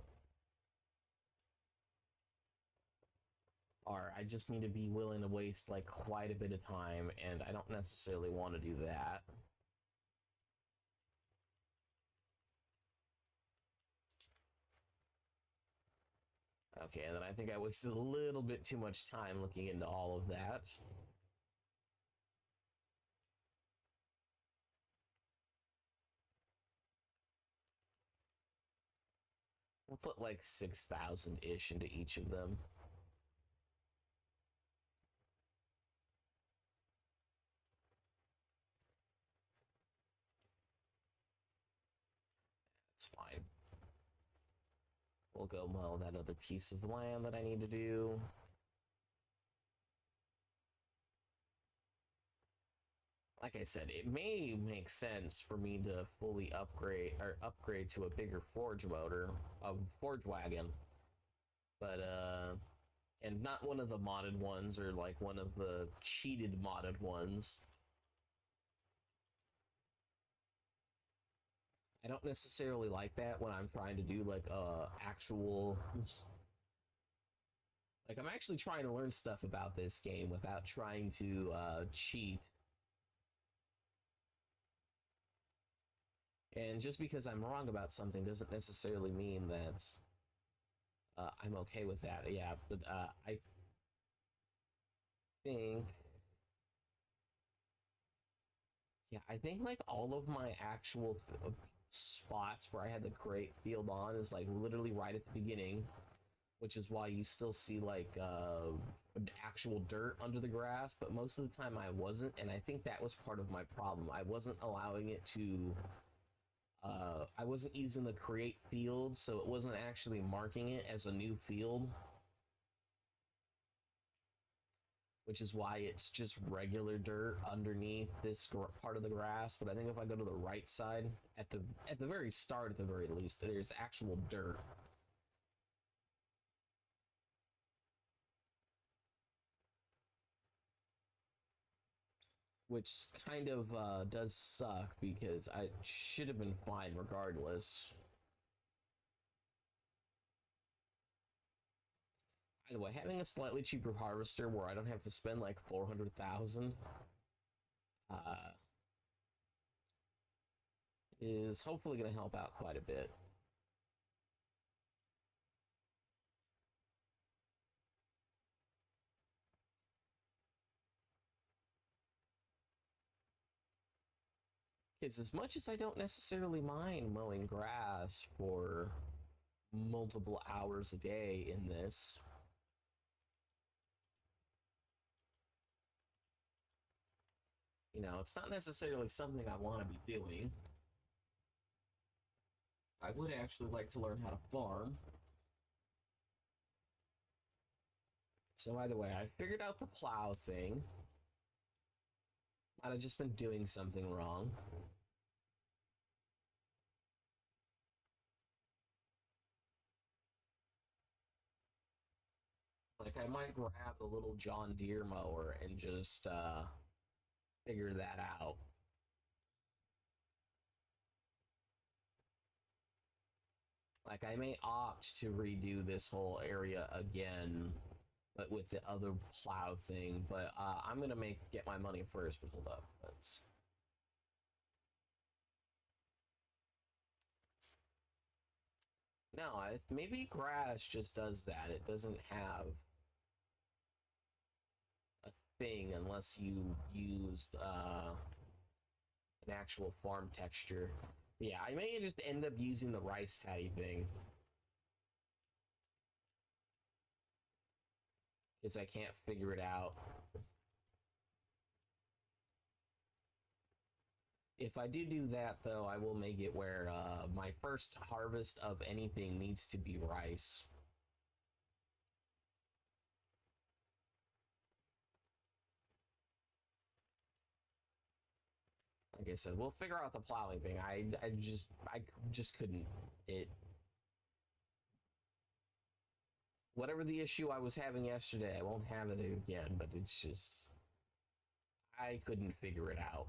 Or I just need to be willing to waste like quite a bit of time, and I don't necessarily want to do that. Okay, and then I think I wasted a little bit too much time looking into all of that. We'll put like 6,000-ish into each of them. That's fine. We'll go mow that other piece of land that I need to do. Like I said, it may make sense for me to fully upgrade to a bigger forge motor, a forge wagon. But and not one of the modded ones or like one of the cheated modded ones. I don't necessarily like that when I'm trying to do like actual like I'm actually trying to learn stuff about this game without trying to cheat. And just because I'm wrong about something doesn't necessarily mean that I'm okay with that. Yeah, but I think, yeah, I think like all of my actual spots where I had the crate field on is like literally right at the beginning, which is why you still see like actual dirt under the grass. But most of the time I wasn't, and I think that was part of my problem. I wasn't allowing it to. I wasn't using the create field, so it wasn't actually marking it as a new field, which is why it's just regular dirt underneath this part of the grass. But I think if I go to the right side at the very start, at the very least, there's actual dirt. Which kind of does suck because I should have been fine regardless. By the way, having a slightly cheaper harvester where I don't have to spend like 400,000 uh, is hopefully going to help out quite a bit. Because as much as I don't necessarily mind mowing grass for multiple hours a day in this, you know, it's not necessarily something I want to be doing. I would actually like to learn how to farm. So either way, I figured out the plow thing. Might have just been doing something wrong. Like, I might grab the little John Deere mower and just figure that out. Like, I may opt to redo this whole area again, but with the other plow thing. But I'm gonna get my money first. But hold up, let's. No, maybe grass just does that. It doesn't have a thing unless you use an actual farm texture. Yeah, I may just end up using the rice paddy thing. Because I can't figure it out. If I do that, though, I will make it where my first harvest of anything needs to be rice. Like I said, we'll figure out the plowing thing. I just couldn't. It whatever the issue I was having yesterday, I won't have it again. But it's just I couldn't figure it out.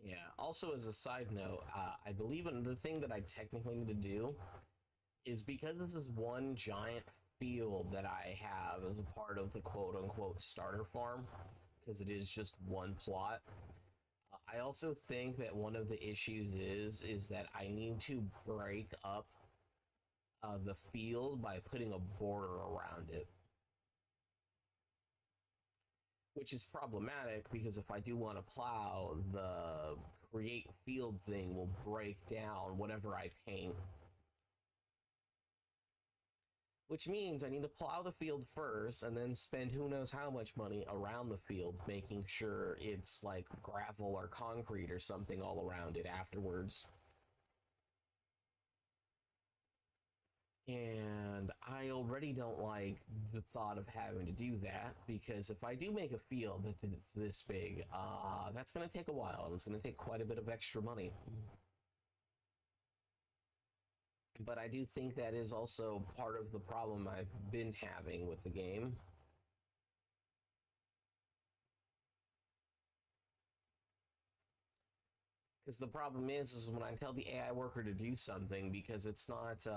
Yeah. Also, as a side note, I believe in the thing that I technically need to do is because this is one giant field that I have as a part of the quote unquote starter farm, because it is just one plot. I also think that one of the issues is that I need to break up the field by putting a border around it, which is problematic because if I do want to plow, the create field thing will break down whatever I paint. Which means I need to plow the field first and then spend who knows how much money around the field, making sure it's like gravel or concrete or something all around it afterwards. And I already don't like the thought of having to do that because if I do make a field that's this big, that's going to take a while and it's going to take quite a bit of extra money. But I do think that is also part of the problem I've been having with the game. Because the problem is when I tell the AI worker to do something because it's not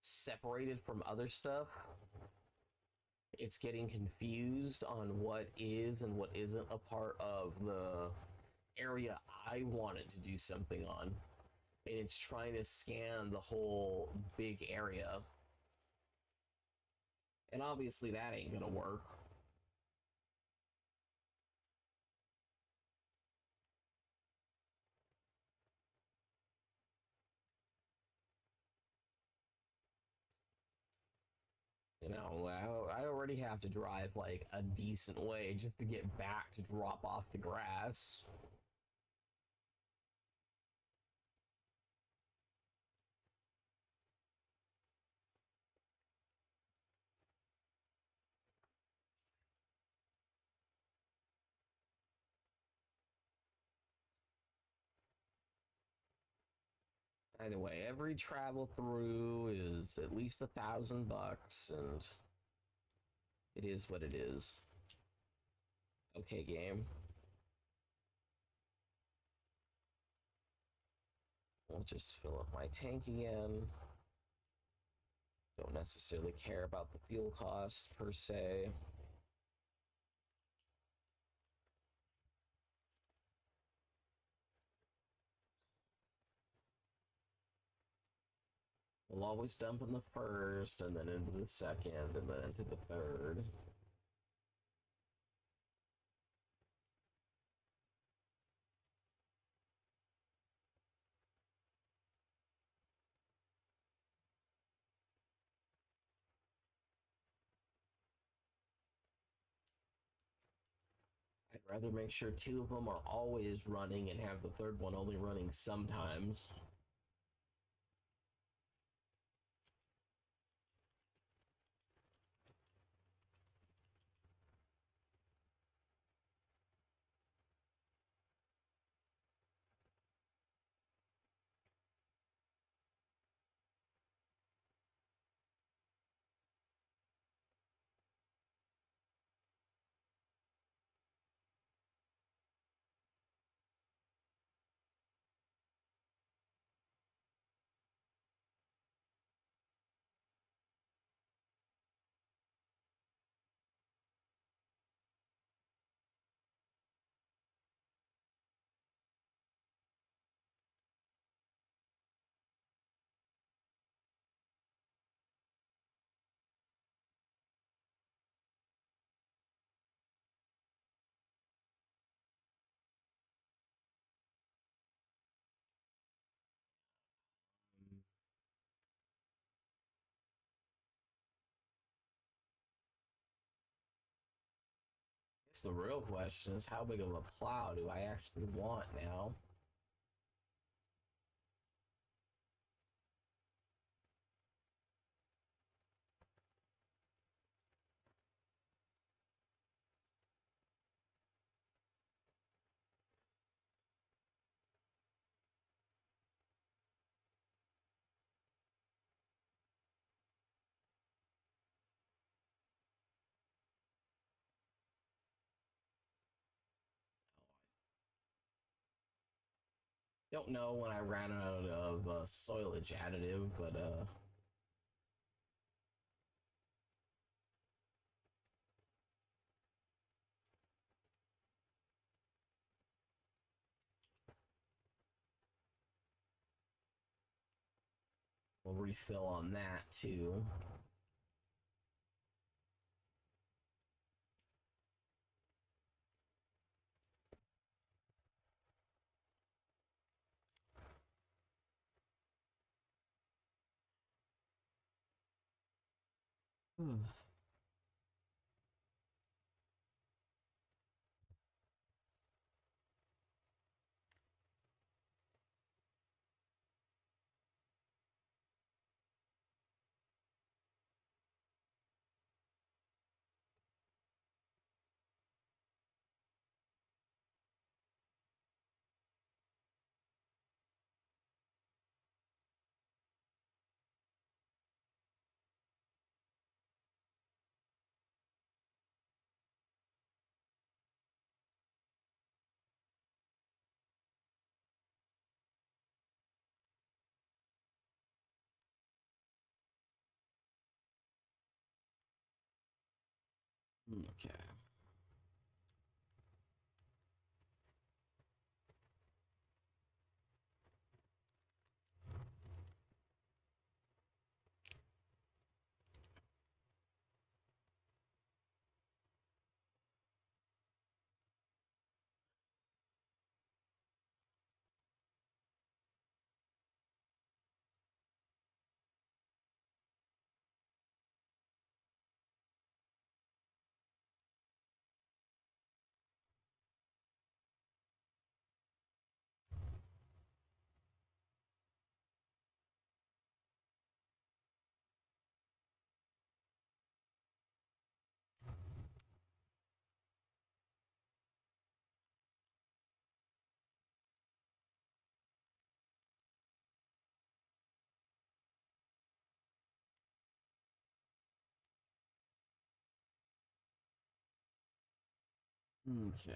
separated from other stuff, it's getting confused on what is and what isn't a part of the area I want it to do something on. And it's trying to scan the whole big area. And obviously that ain't gonna work. You know, I already have to drive like a decent way just to get back to drop off the grass. Either way, every travel through is at least $1,000, and it is what it is. Okay, game. We'll just fill up my tank again. Don't necessarily care about the fuel costs per se. We'll always dump in the first, and then into the second, and then into the third. I'd rather make sure two of them are always running and have the third one only running sometimes. I guess the real question is how big of a plow do I actually want now? Don't know when I ran out of soilage additive, but we'll refill on that too. Okay. Okay.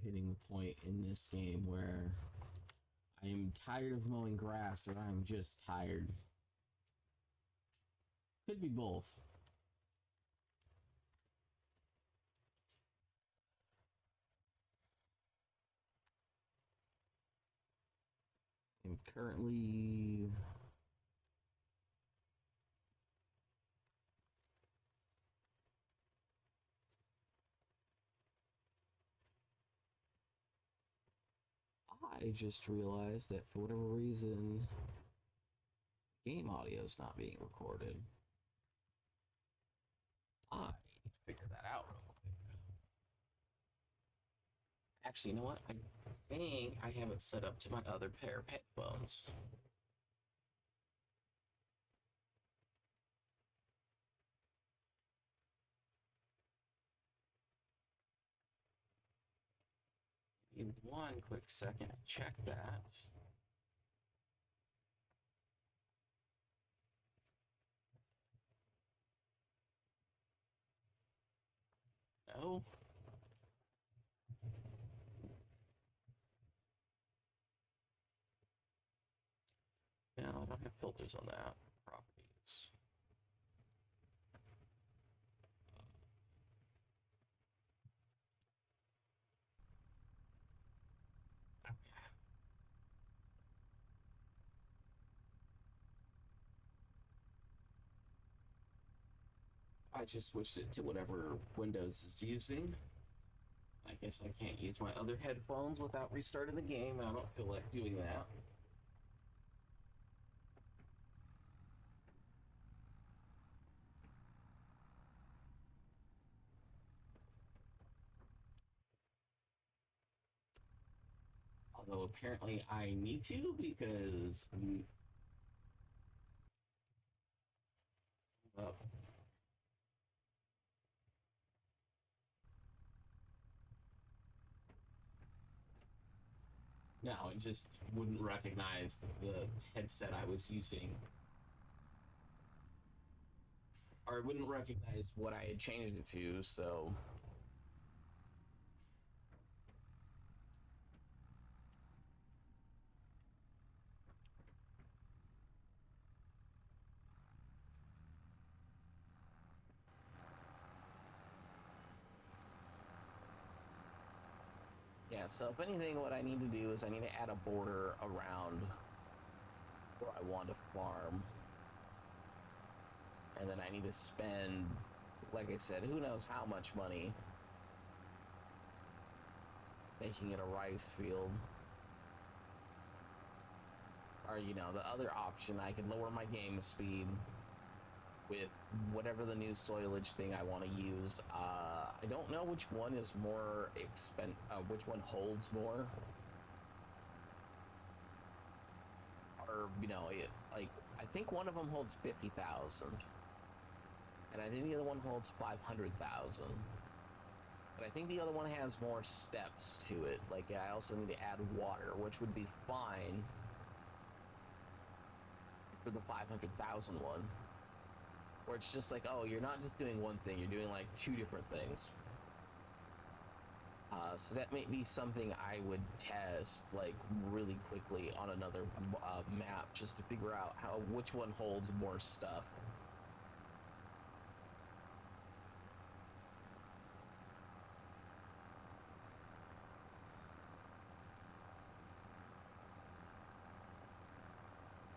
hitting the point in this game where I am tired of mowing grass or I'm just tired. Could be both. I'm currently I just realized that for whatever reason, game audio is not being recorded. I need to figure that out real quick. Actually, you know what? I think I have it set up to my other pair of headphones. Give me one quick second to check that. No. No, I don't have filters on that. Properties. Okay. I just switched it to whatever Windows is using. I guess I can't use my other headphones without restarting the game, and I don't feel like doing that. Although apparently I need to because uh, no, it just wouldn't recognize the headset I was using. Or it wouldn't recognize what I had changed it to, so. Yeah, so if anything, what I need to do is I need to add a border around where I want to farm. And then I need to spend, like I said, who knows how much money making it a rice field. Or, you know, the other option, I can lower my game speed with whatever the new soilage thing I want to use. I don't know which one is more which one holds more. Or, you know, I think one of them holds 50,000. And I think the other one holds 500,000. But I think the other one has more steps to it. Like, I also need to add water, which would be fine for the 500,000 one. Where it's just like, oh, you're not just doing one thing, you're doing like two different things. So that may be something I would test like really quickly on another map, just to figure out which one holds more stuff.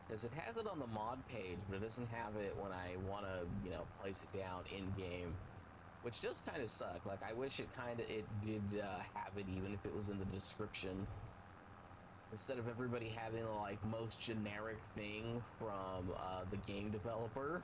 Because it has it on the mod page, but it doesn't have it when I want to, you know, place it down in game, which does kind of suck. Like, I wish it did have it, even if it was in the description, instead of everybody having the like most generic thing from the game developer.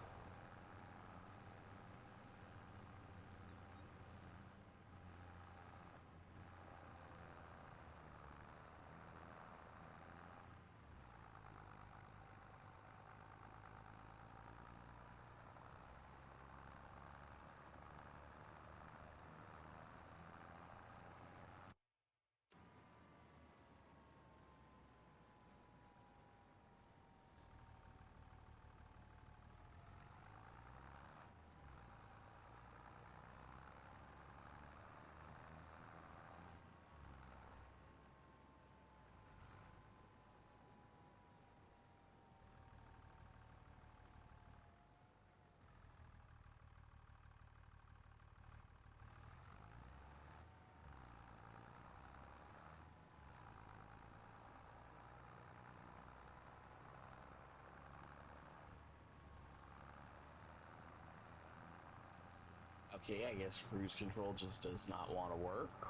Okay, I guess cruise control just does not want to work.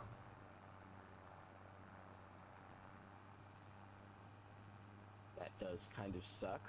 That does kind of suck.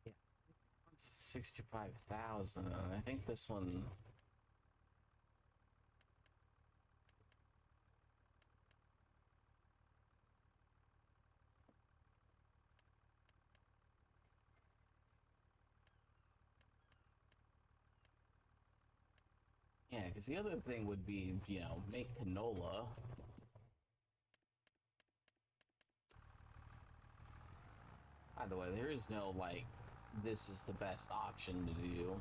Yeah, 65,000. I think this one. Yeah, because the other thing would be, make canola. By the way, there is no, like, this is the best option to do.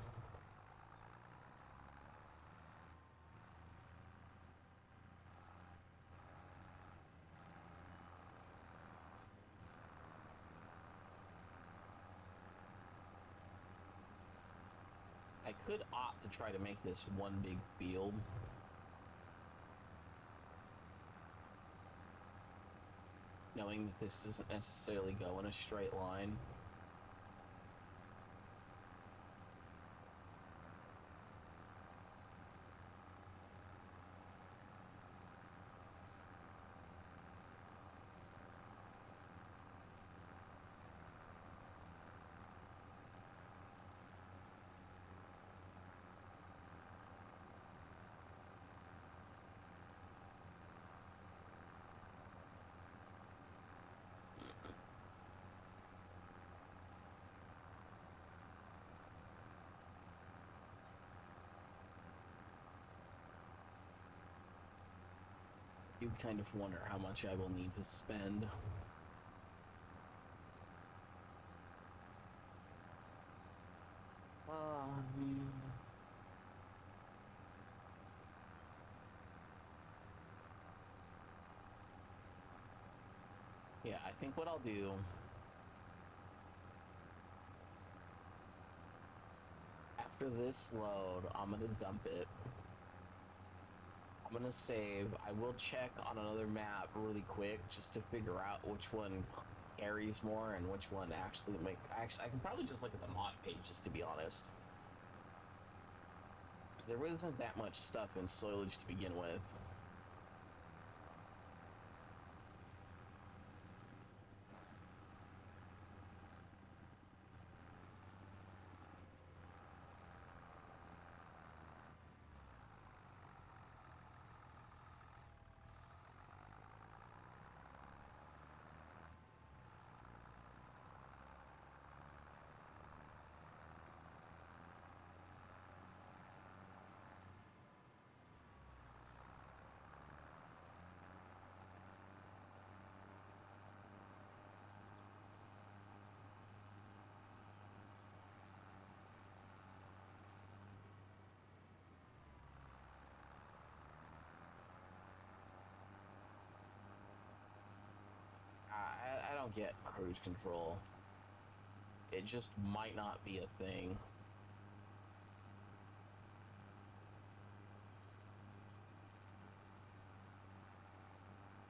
I could opt to try to make this one big field. Knowing that this doesn't necessarily go in a straight line. You kind of wonder how much I will need to spend. Um, yeah, I think what I'll do after this load, I'm gonna dump it. I'm gonna save. I will check on another map really quick just to figure out which one carries more and which one actually I can probably just look at the mod pages, to be honest. There isn't that much stuff in Soilage to begin with. I don't get cruise control. It just might not be a thing.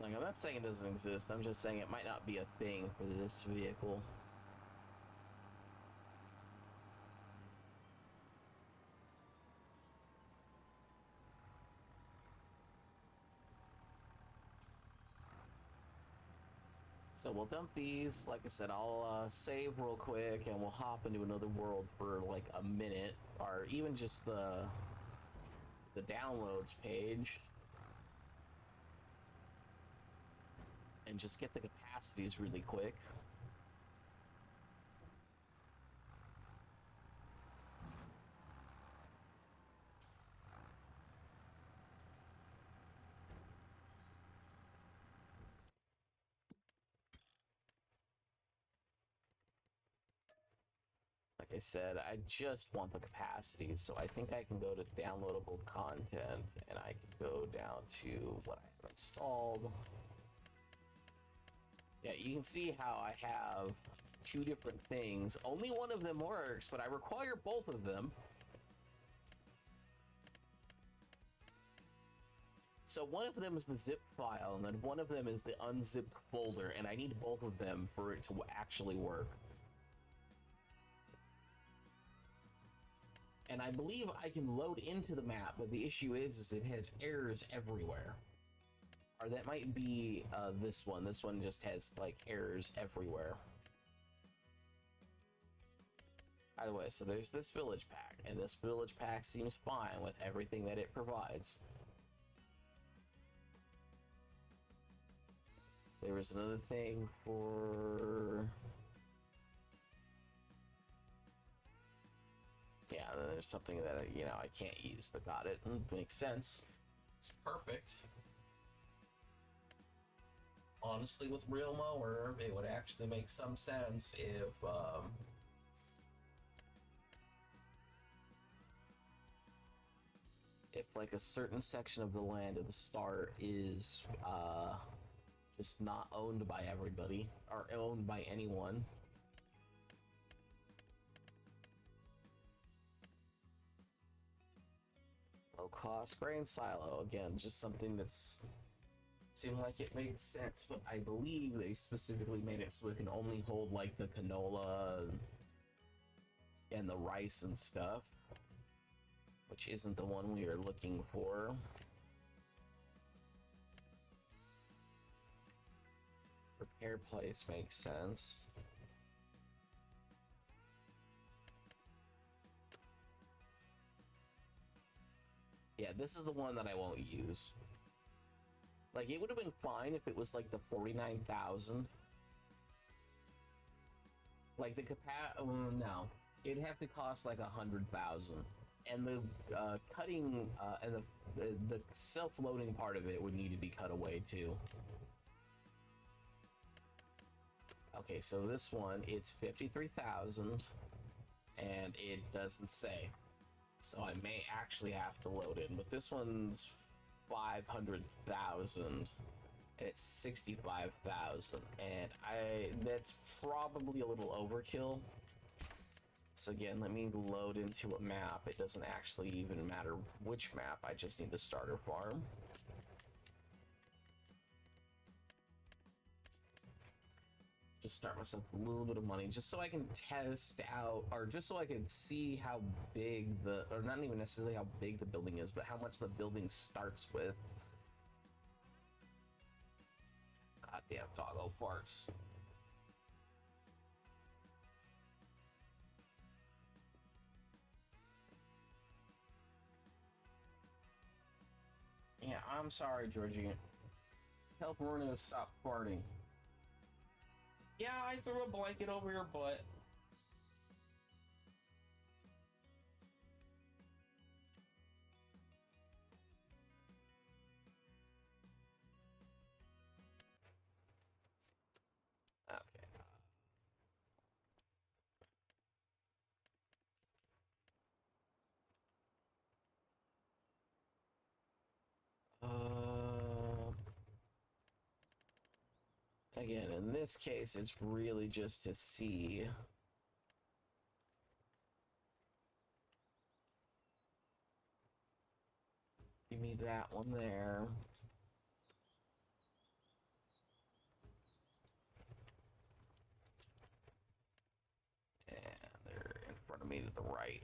Like, I'm not saying it doesn't exist, I'm just saying it might not be a thing for this vehicle. So we'll dump these. Like I said, I'll save real quick and we'll hop into another world for like a minute, or even just the downloads page, and just get the capacities really quick. Like I said, I just want the capacities, so I think I can go to downloadable content and I can go down to what I have installed. Yeah, you can see how I have two different things. Only one of them works, but I require both of them. So one of them is the zip file, and then one of them is the unzipped folder, and I need both of them for it to actually work. And I believe I can load into the map, but the issue is it has errors everywhere. Or that might be this one. This one just has like errors everywhere. By the way, so there's this village pack, and this village pack seems fine with everything that it provides. There was another thing for... Yeah, there's something that, you know, I can't use. That got it. Makes sense. It's perfect. Honestly, with Real Mower, it would actually make some sense if like a certain section of the land at the start is just not owned by everybody or owned by anyone. Low cost grain silo, again, just something that's seemed like it made sense, but I believe they specifically made it so it can only hold like the canola and the rice and stuff, which isn't the one we are looking for. Repair place makes sense. Yeah, this is the one that I won't use. Like, it would have been fine if it was like the 49,000. Like the no, it'd have to cost like 100,000, and the cutting and the self-loading part of it would need to be cut away too. Okay, so this one, it's 53,000, and it doesn't say, so I may actually have to load in. But this one's 500,000, and it's 65,000, and that's probably a little overkill. So again, let me load into a map. It doesn't actually even matter which map, I just need the starter farm. Just start myself a little bit of money, just so I can test out, or just so I can see how big or not even necessarily how big the building is, but how much the building starts with. Goddamn doggo farts. Yeah, I'm sorry, Georgie. Help Marina stop farting. Yeah, I threw a blanket over your butt. Okay. Again, in this case, it's really just to see. Give me that one there. the right.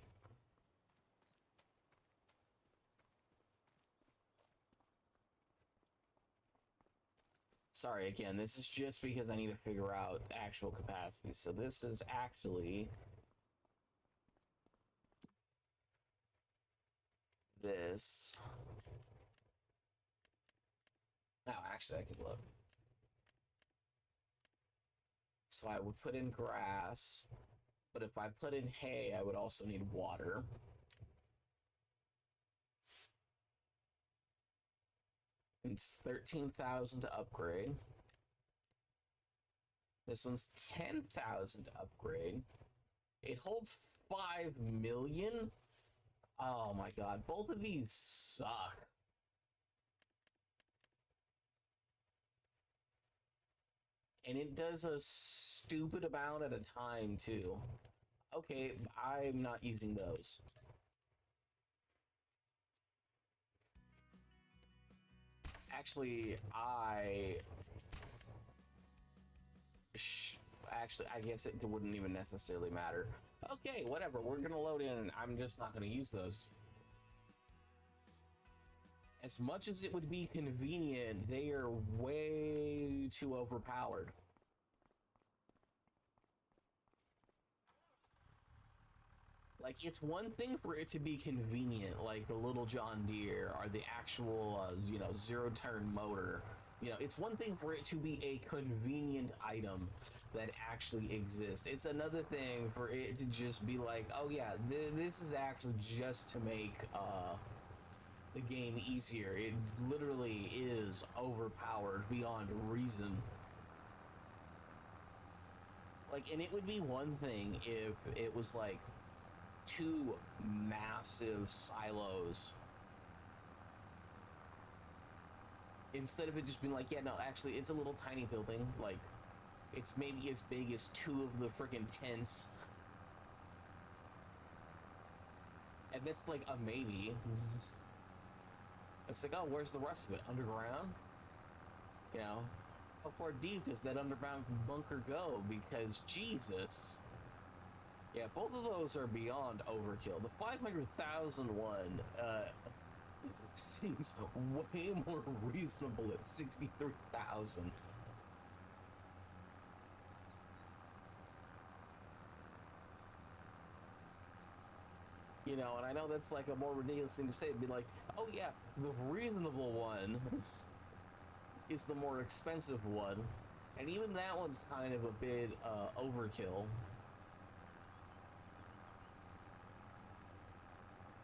Sorry, again, this is just because I need to figure out actual capacity. So this is actually this. Oh, actually, I could look. So I would put in grass, but if I put in hay, I would also need water. It's 13,000 to upgrade. This one's 10,000 to upgrade. It holds 5 million. Oh my god, both of these suck. And it does a stupid amount at a time, too. Okay, I'm not using those. Actually, actually, I guess it wouldn't even necessarily matter. Okay, whatever. We're gonna load in. I'm just not gonna use those. As much as it would be convenient, they are way too overpowered. Like, it's one thing for it to be convenient, like the little John Deere or the actual, zero-turn motor. It's one thing for it to be a convenient item that actually exists. It's another thing for it to just be like, oh yeah, this is actually just to make the game easier. It literally is overpowered beyond reason. Like, and it would be one thing if it was like 2 massive silos instead of it just being like, yeah, no, actually it's a little tiny building, like it's maybe as big as 2 of the freaking tents, and that's like a maybe. It's like, oh, where's the rest of it? Underground? How far deep does that underground bunker go? Because Jesus. Yeah, both of those are beyond overkill. The 500,000 one seems way more reasonable at 63,000. And I know that's like a more ridiculous thing to say. It'd be like, oh yeah, the reasonable one is the more expensive one. And even that one's kind of a bit overkill.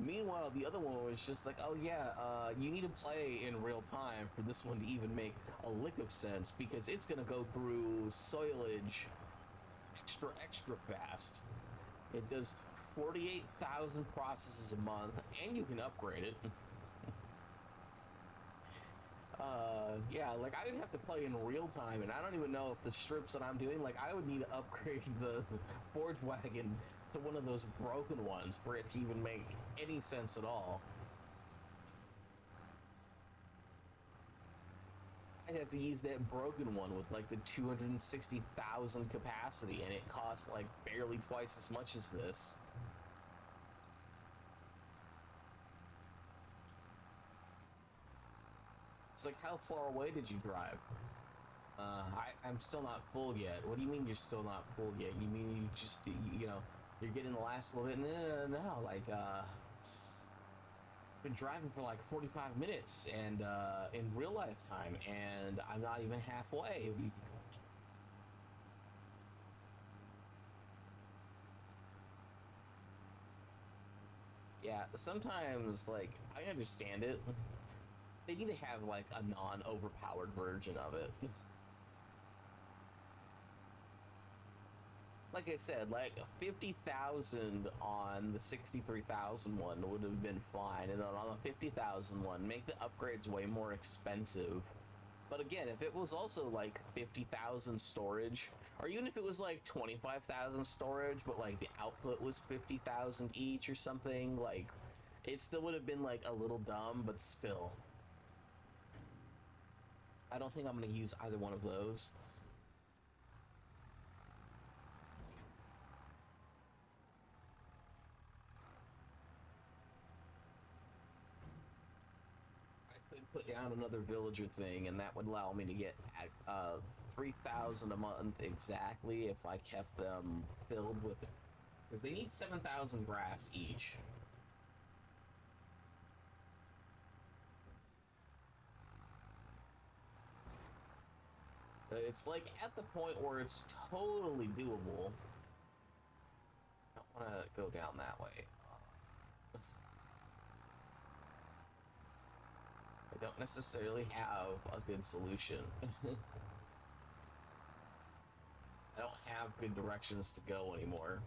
Meanwhile, the other one was just like, oh yeah, you need to play in real time for this one to even make a lick of sense, because it's gonna go through soilage extra fast. It does 48,000 processes a month, and you can upgrade it. Yeah, like I would have to play in real time, and I don't even know if the strips that I'm doing, like I would need to upgrade the Forge Wagon to one of those broken ones for it to even make any sense at all. I'd have to use that broken one with like the 260,000 capacity, and it costs like barely twice as much as this. It's like, how far away did you drive? I'm still not full yet. What do you mean you're still not full yet? You mean you just, you're getting the last little bit? No, like, been driving for like 45 minutes and in real life time, and I'm not even halfway. Yeah, sometimes, like, I understand it. They need to have like a non-overpowered version of it. Like I said, like 50,000 on the 63,000 one would have been fine, and then on the 50,000 one, make the upgrades way more expensive. But again, if it was also like 50,000 storage, or even if it was like 25,000 storage, but like the output was 50,000 each or something, like it still would have been like a little dumb, but still. I don't think I'm going to use either one of those. found another villager thing, and that would allow me to get 3,000 a month exactly if I kept them filled with it. Because they need 7,000 grass each. It's like at the point where it's totally doable. I don't want to go down that way. I don't necessarily have a good solution. I don't have good directions to go anymore.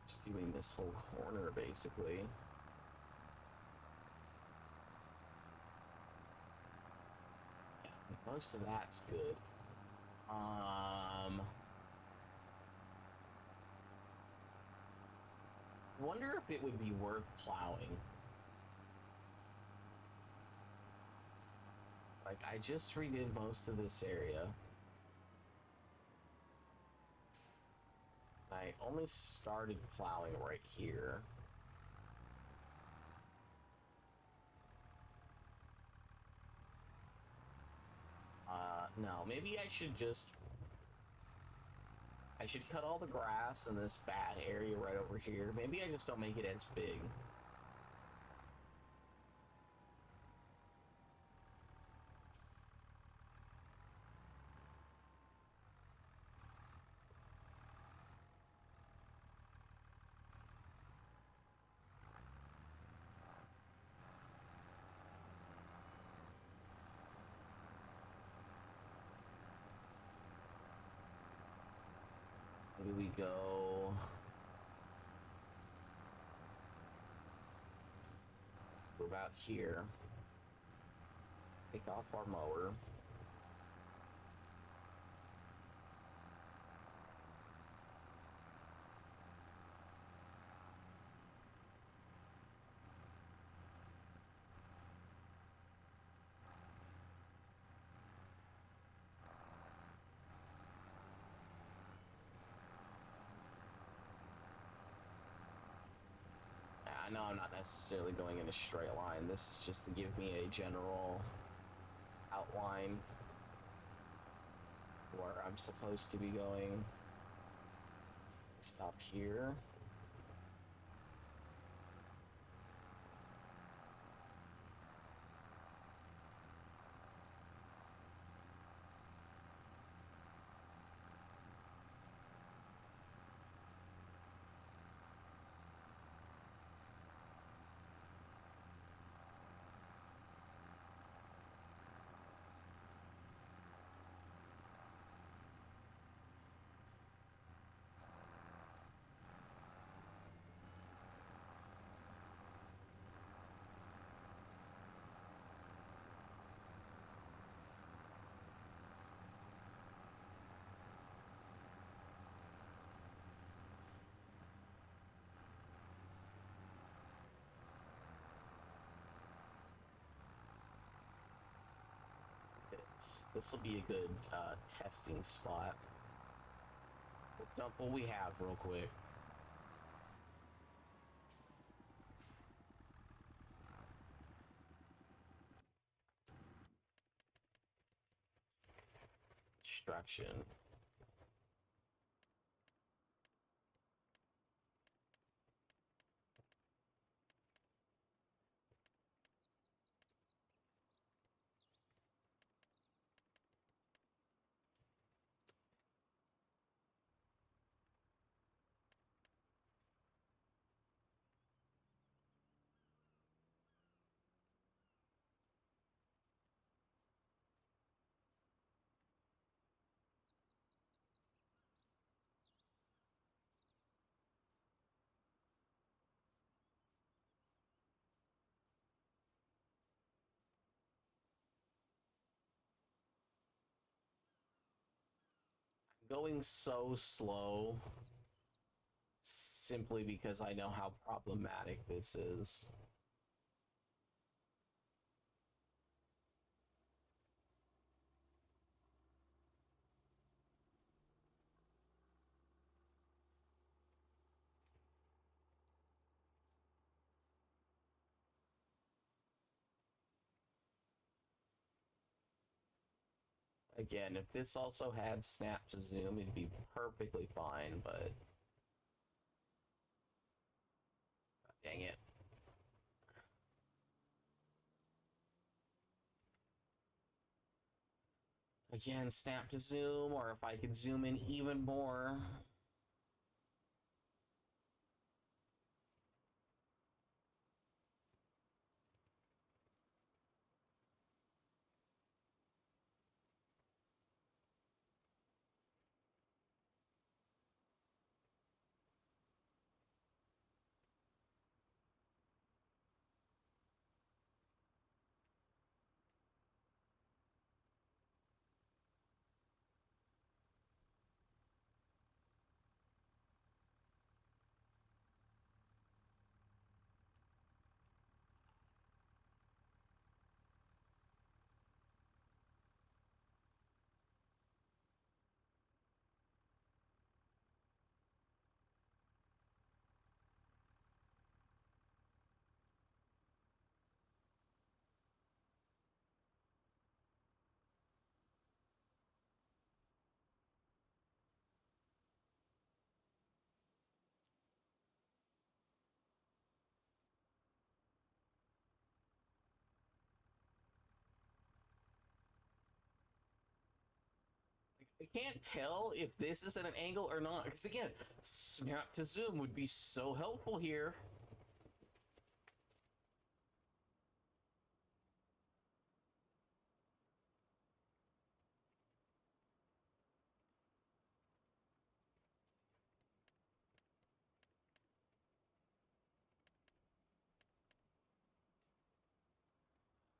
Just doing this whole corner basically. Yeah, most of that's good. Wonder if it would be worth plowing. Like, I just redid most of this area. I only started plowing right here. No, maybe I should cut all the grass in this bad area right over here. Maybe I just don't make it as big. Maybe we go about here. Take off our mower. I know I'm not necessarily going in a straight line. This is just to give me a general outline where I'm supposed to be going. Stop here. This will be a good testing spot. We'll dump what we have real quick. Destruction. going so slow simply because I know how problematic this is. Again, if this also had snap to zoom, it'd be perfectly fine, but dang it. Again, snap to zoom, or if I could zoom in even more. I can't tell if this is at an angle or not, because again, snap to zoom would be so helpful here.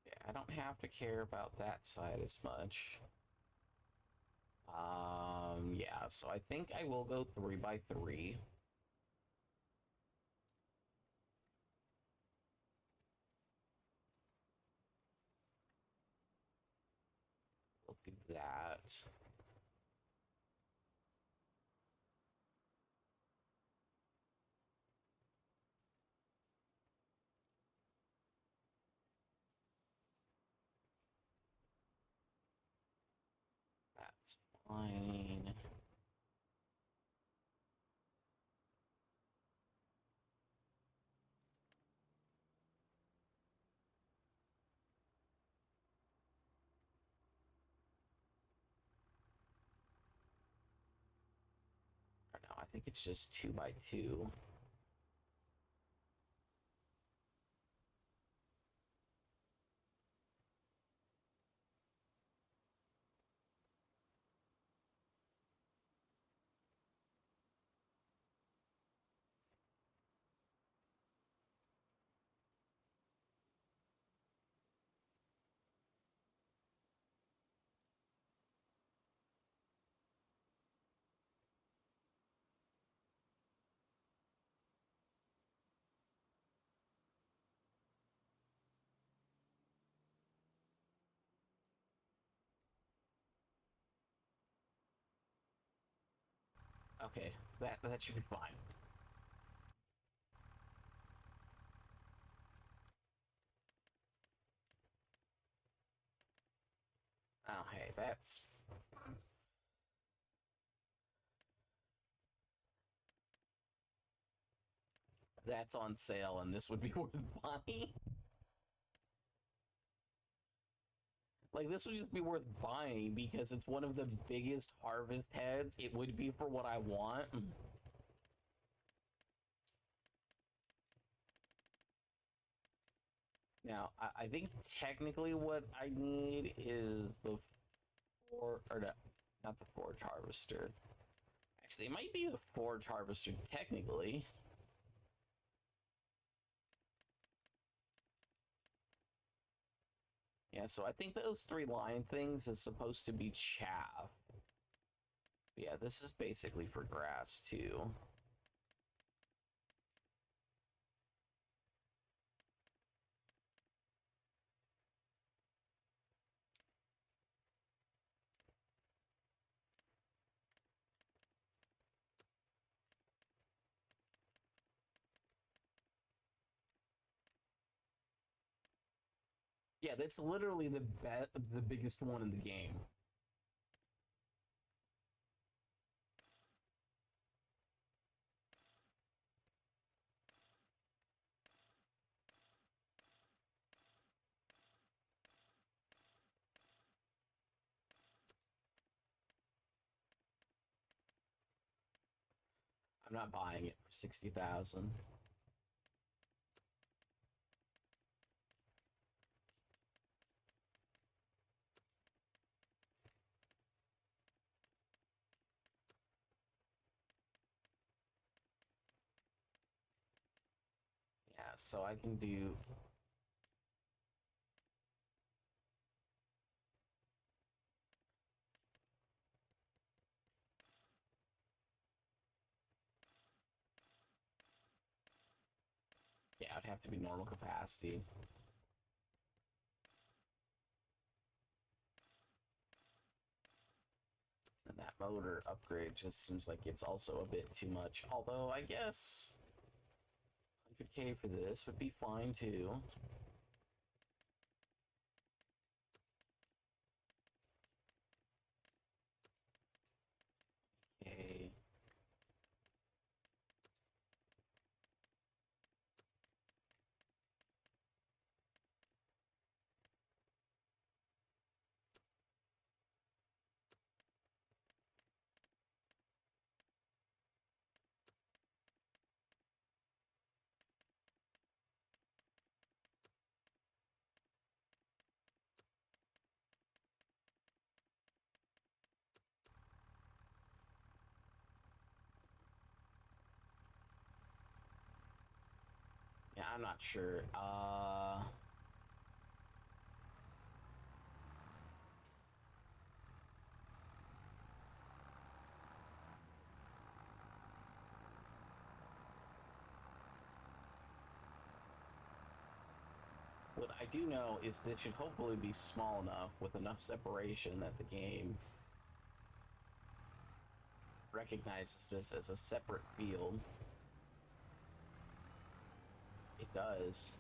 Yeah, I don't have to care about that side as much. Yeah, so I think I will go 3x3. We'll do that. That's fine. Or no, I think it's just 2x2. Okay, that should be fine. Oh, hey, that's on sale, and this would be worth buying. Like, this would just be worth buying because it's one of the biggest harvest heads. It would be for what I want. Now, I think technically what I need is the or no, not the forge harvester. Actually, it might be the forge harvester technically. Yeah, so I think those three line things is supposed to be chaff. Yeah, this is basically for grass too. Yeah, that's literally the biggest one in the game. I'm not buying it for 60,000. Yeah, so I can do. Yeah, it'd have to be normal capacity. And that motor upgrade just seems like it's also a bit too much. Although, I guess 100K for this would be fine too. Okay. Yeah, I'm not sure. What I do know is that it should hopefully be small enough with enough separation that the game recognizes this as a separate field. It does.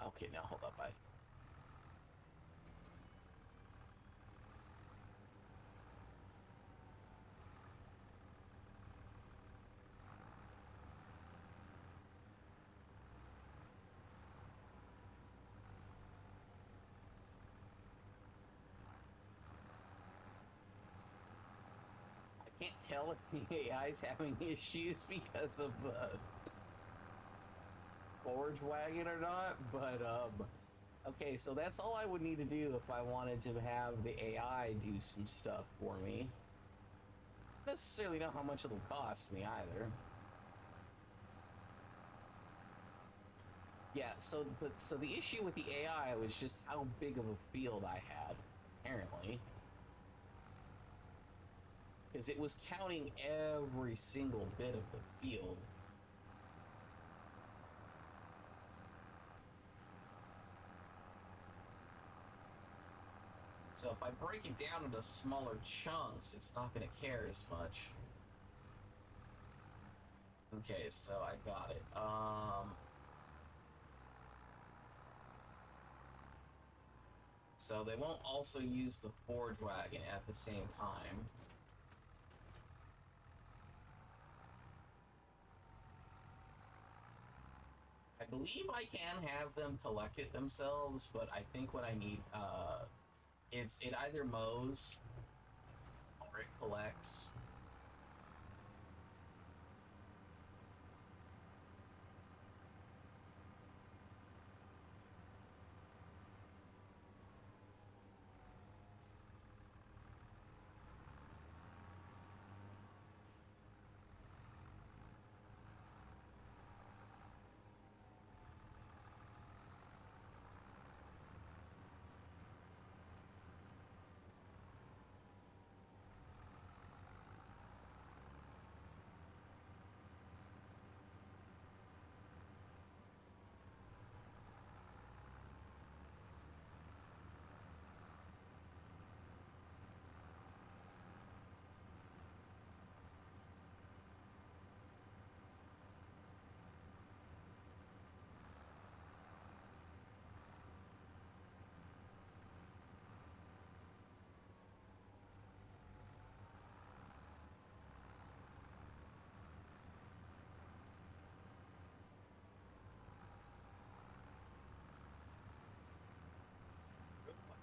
Okay, now hold up. I can't tell if the AI is having issues because of the forge wagon or not, but okay, so that's all I would need to do if I wanted to have the AI do some stuff for me. Not necessarily know how much it'll cost me either. Yeah, so the issue with the AI was just how big of a field I had, apparently. Because it was counting every single bit of the field. So if I break it down into smaller chunks, it's not going to care as much. Okay, so I got it. So they won't also use the forge wagon at the same time. I believe I can have them collect it themselves, but I think what I need, it either mows or it collects.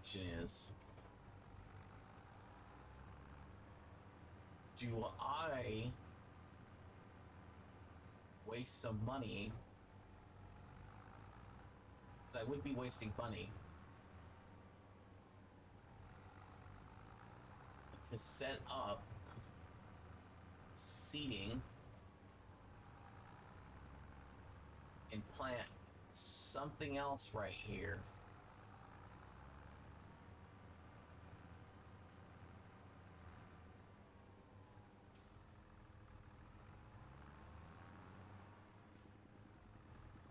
question is, do I waste some money? Because I would be wasting money to set up seating and plant something else right here.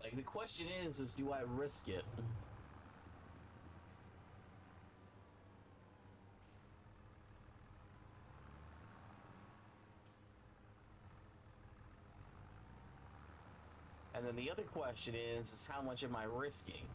Like, the question is do I risk it? And then the other question is how much am I risking?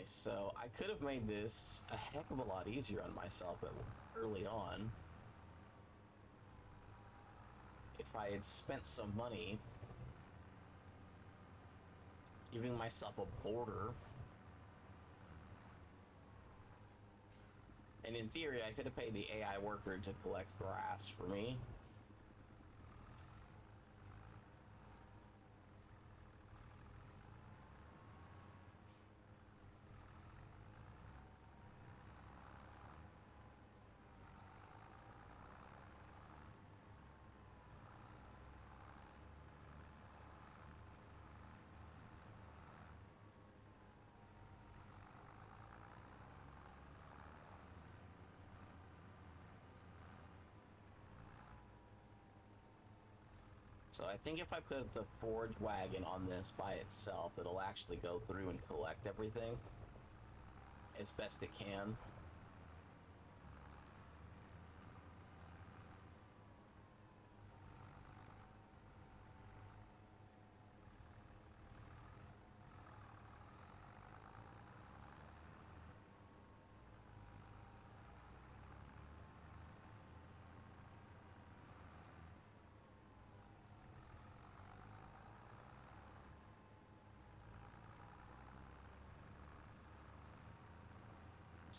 Okay, so I could have made this a heck of a lot easier on myself early on if I had spent some money giving myself a border. And in theory, I could have paid the AI worker to collect grass for me. So I think if I put the forage wagon on this by itself, it'll actually go through and collect everything as best it can.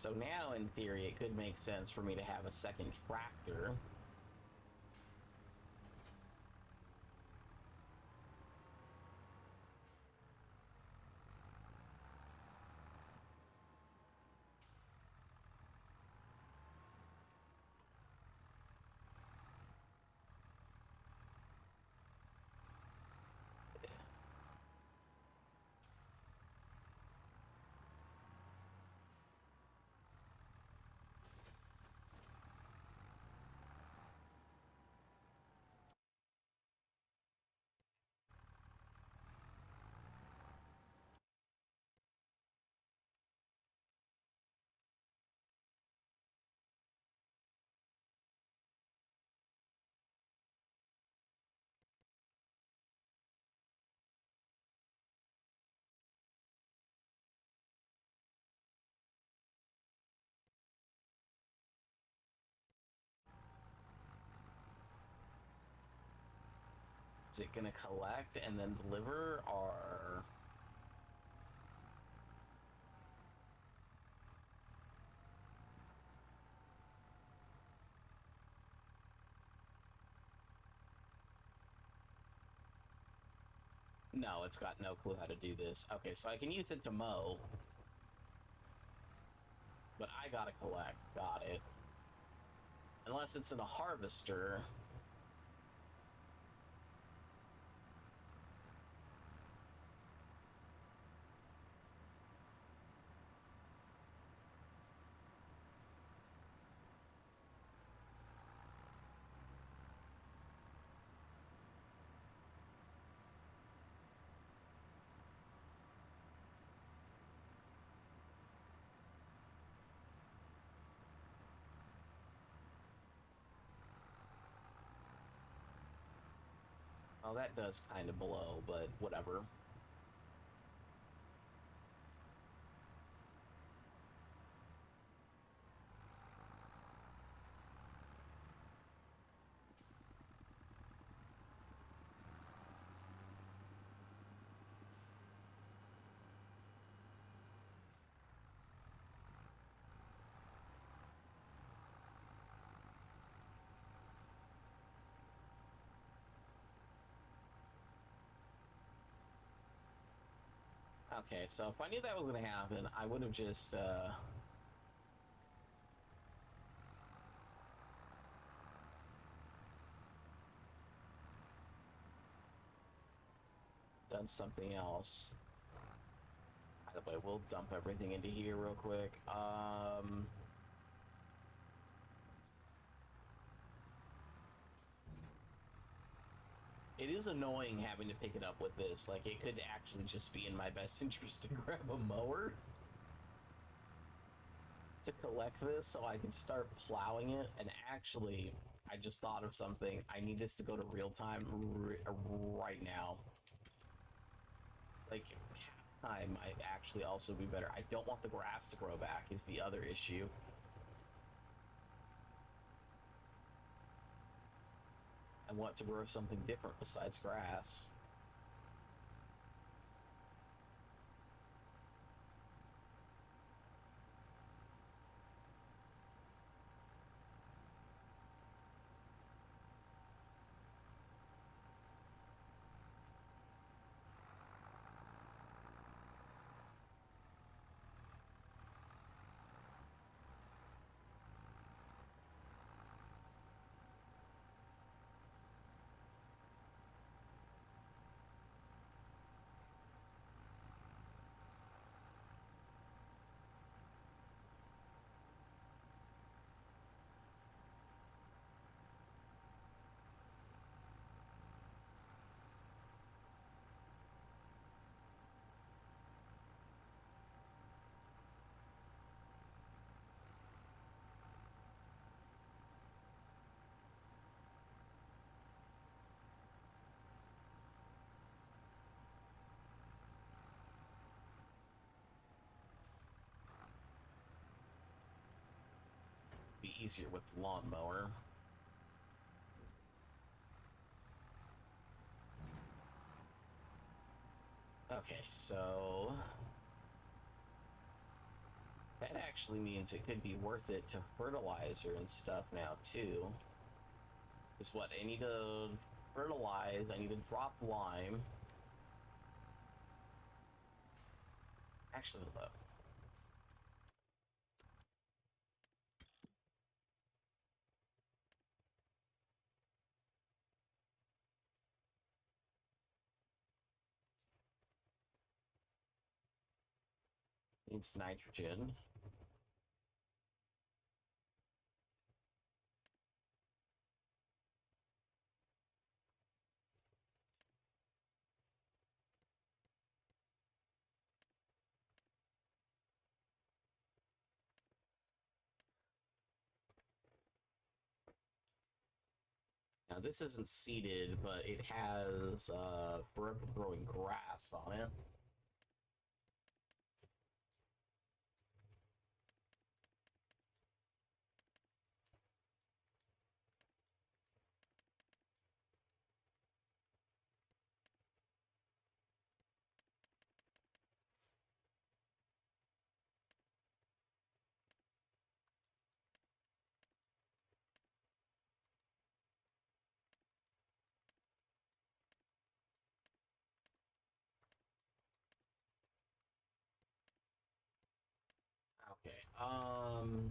So now, in theory, it could make sense for me to have a second tractor. Is it gonna collect and then deliver, or... No, it's got no clue how to do this. Okay, so I can use it to mow. But I gotta collect. Got it. Unless it's in a harvester. Oh, that does kind of blow, but whatever. Okay, so if I knew that was going to happen, I would have just, done something else. By the way, we'll dump everything into here real quick. It is annoying having to pick it up with this. Like, it could actually just be in my best interest to grab a mower to collect this so I can start plowing it. And actually, I just thought of something. I need this to go to real time right now. Like, half time might actually also be better. I don't want the grass to grow back is the other issue. I want to grow something different besides grass. Be easier with the lawnmower. Okay, so that actually means it could be worth it to fertilizer and stuff now too. Is what I need to fertilize, I need to drop lime. Actually, look. Needs nitrogen. Now this isn't seeded, but it has forever growing grass on it. Um,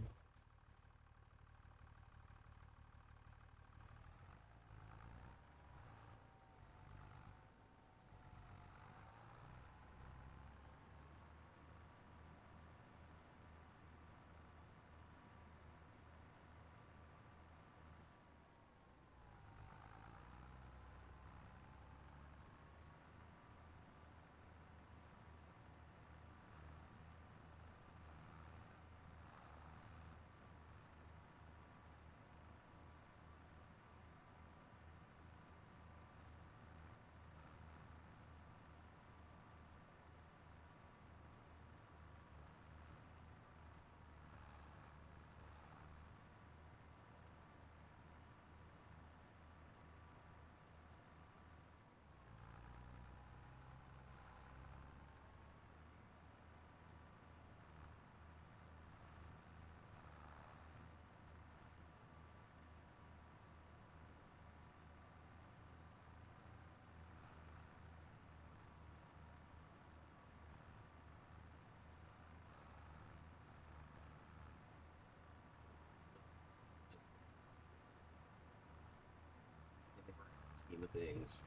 in the grand scheme of things.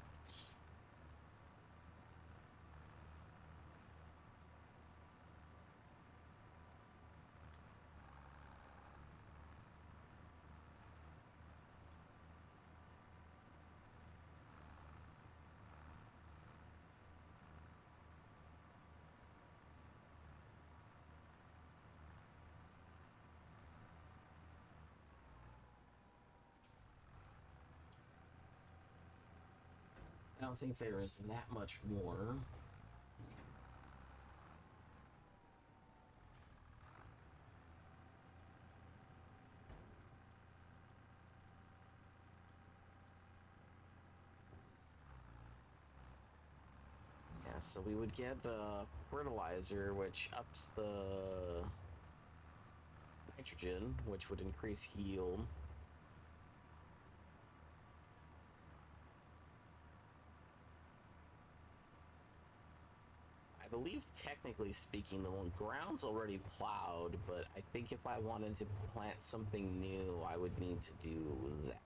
I don't think there is that much more. Yeah, so we would get fertilizer, which ups the nitrogen, which would increase yield. I believe, technically speaking, the ground's already plowed, but I think if I wanted to plant something new, I would need to do that.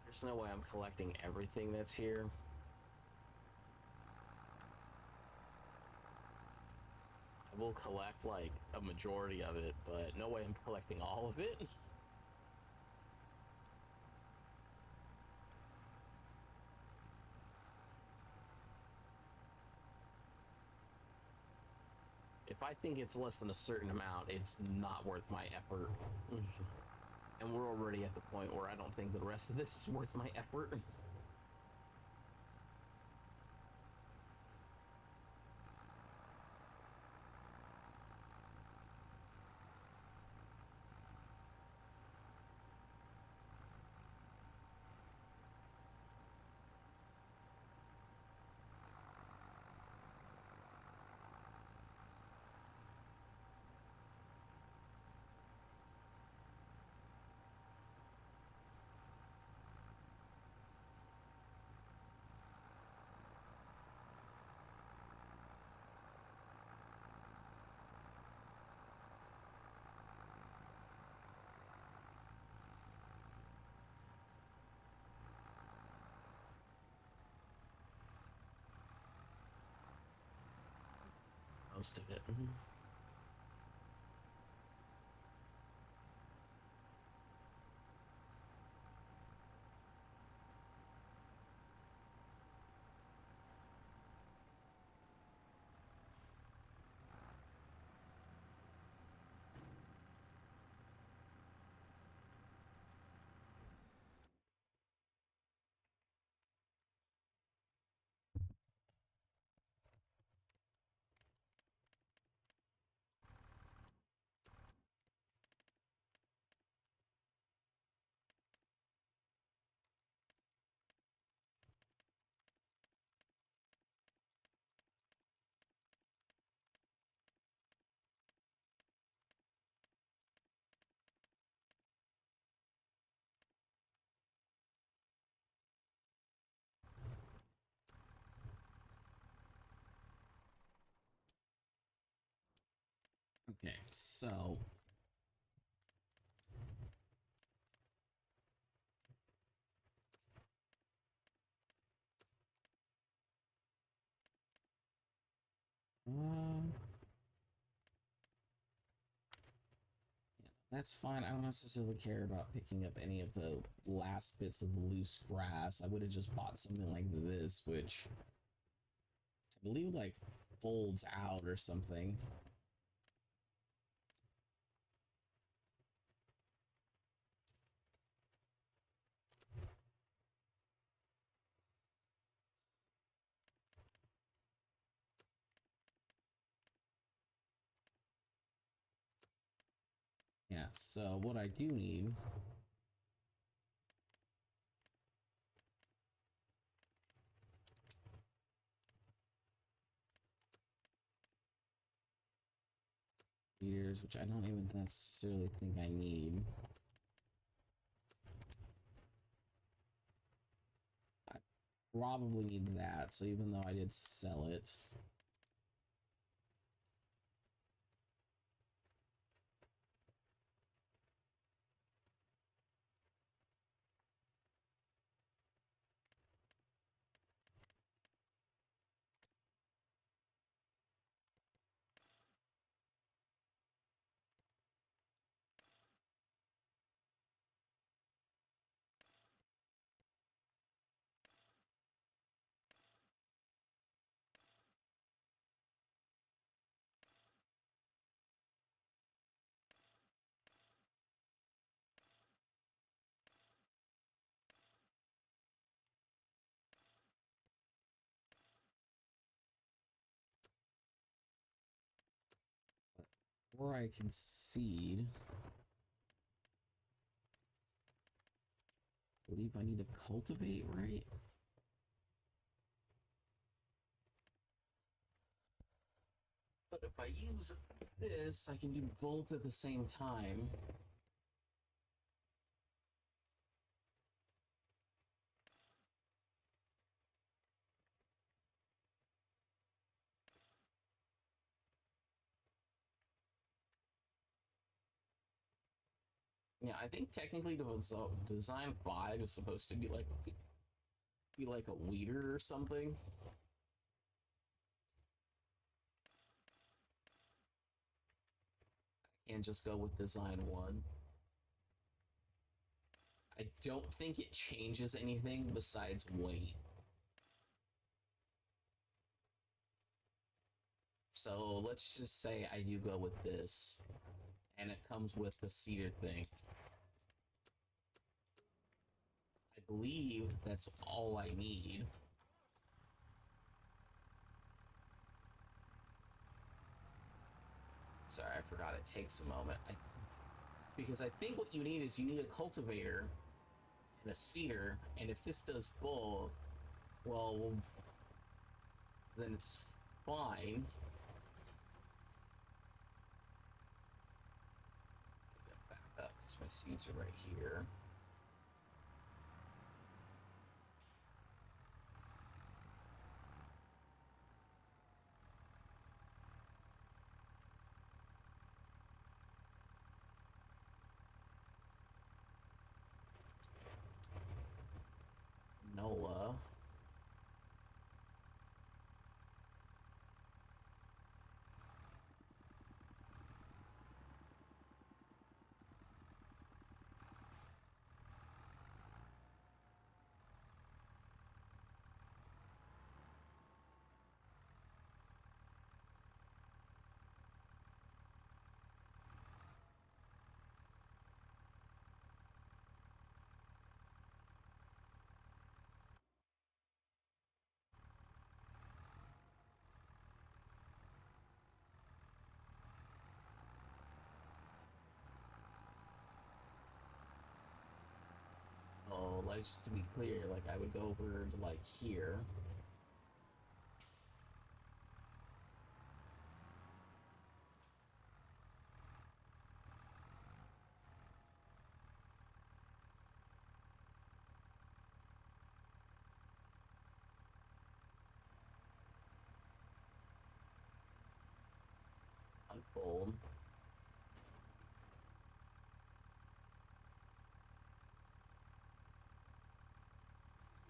There's no way I'm collecting everything that's here. I will collect like a majority of it, but no way I'm collecting all of it. If I think it's less than a certain amount, it's not worth my effort. And we're already at the point where I don't think the rest of this is worth my effort. most of it. Okay, so yeah, that's fine. I don't necessarily care about picking up any of the last bits of loose grass. I would have just bought something like this, which I believe like folds out or something. Yeah, so what I do need meters, which I don't even necessarily think I need. I probably need that, so even though I did sell it. Or I can seed. I believe I need to cultivate, right? But if I use this, I can do both at the same time. Yeah, I think technically the design 5 is supposed to be like a weeder or something. I can't just go with design 1. I don't think it changes anything besides weight. So let's just say I do go with this, and it comes with the cedar thing. I believe that's all I need. Sorry, I forgot it takes a moment. Because I think what you need is you need a cultivator and a seeder, and if this does both, well, then it's fine. Back up because my seeds are right here. NOLA. like, just to be clear, like, I would go over to, like, here. Unfold.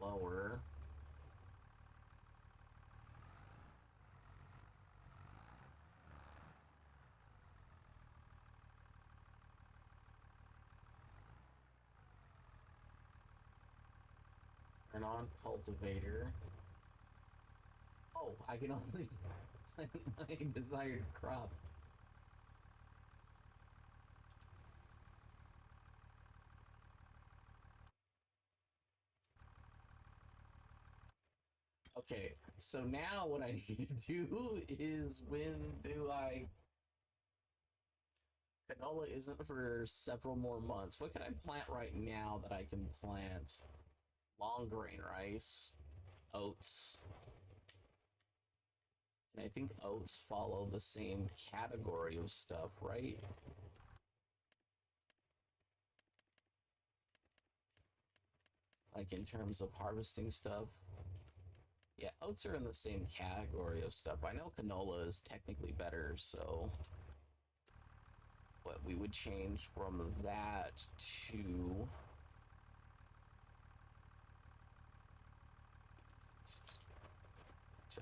Lower. Turn on cultivator. Oh, I can only plant my desired crop. Okay, so now what I need to do is when do I... Canola isn't for several more months. What can I plant right now that I can plant? Long grain rice, oats. And I think oats follow the same category of stuff, right? Like in terms of harvesting stuff. Yeah, oats are in the same category of stuff. I know canola is technically better, so what we would change from that to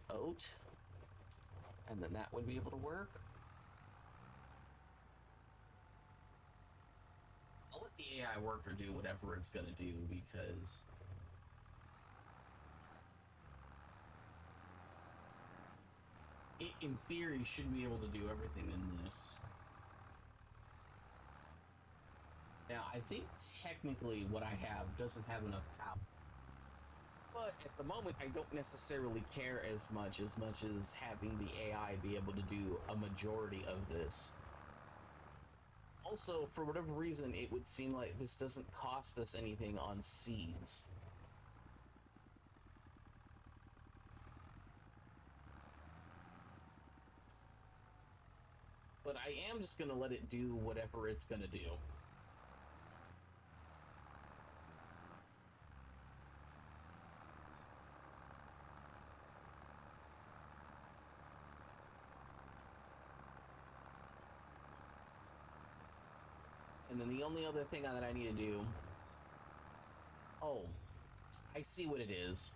oat, and then that would be able to work. I'll let the AI worker do whatever it's gonna do because it, in theory, should be able to do everything in this. Now, I think technically what I have doesn't have enough power. But at the moment, I don't necessarily care as much as having the AI be able to do a majority of this. Also, for whatever reason, it would seem like this doesn't cost us anything on seeds. But I am just going to let it do whatever it's going to do. And then the only other thing that I need to do... Oh, I see what it is.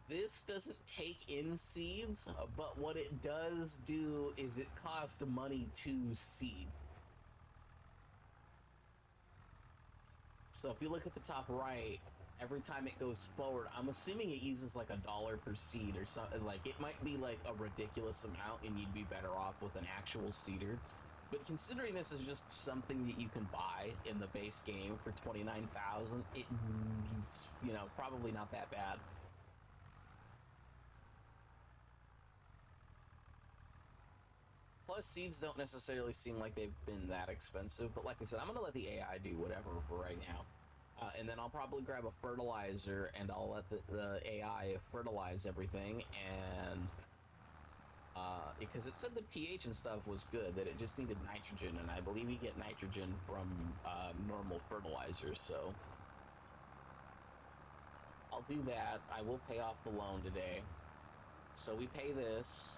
This doesn't take in seeds, but what it does do is it costs money to seed. So if you look at the top right, every time it goes forward, I'm assuming it uses like $1 per seed or something. Like, it might be like a ridiculous amount and you'd be better off with an actual seeder. But considering this is just something that you can buy in the base game for 29,000, it's, you know, probably not that bad. Plus, seeds don't necessarily seem like they've been that expensive, but like I said, I'm going to let the AI do whatever for right now. And then I'll probably grab a fertilizer and I'll let the AI fertilize everything, and because it said the pH and stuff was good, that it just needed nitrogen, and I believe you get nitrogen from normal fertilizers, so I'll do that. I will pay off the loan today. So we pay this,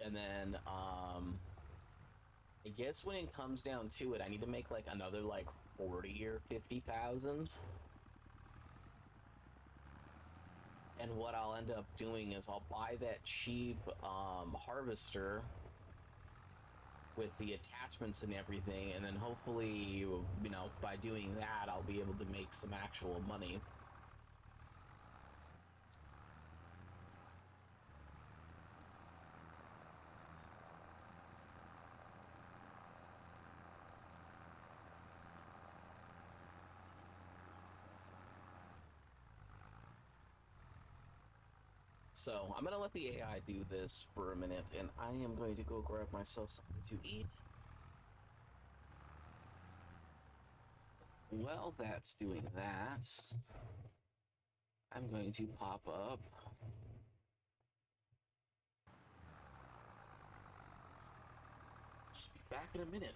and then I guess when it comes down to it, I need to make like another like 40 or 50,000. And what I'll end up doing is I'll buy that cheap harvester with the attachments and everything, and then hopefully, you know, by doing that, I'll be able to make some actual money. So I'm gonna let the AI do this for a minute, and I am going to go grab myself something to eat. While that's doing that, I'm going to pop up. Just be back in a minute.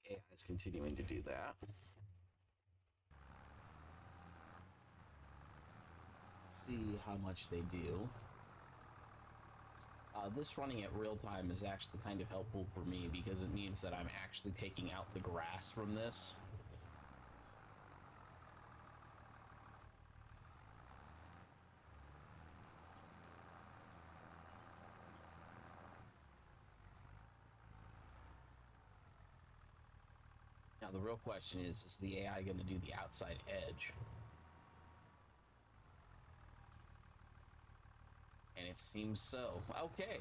The AI is continuing to do that. See how much they do. This running at real time is actually kind of helpful for me because it means that I'm actually taking out the grass from this. Now the real question is the AI going to do the outside edge? And it seems so. Okay.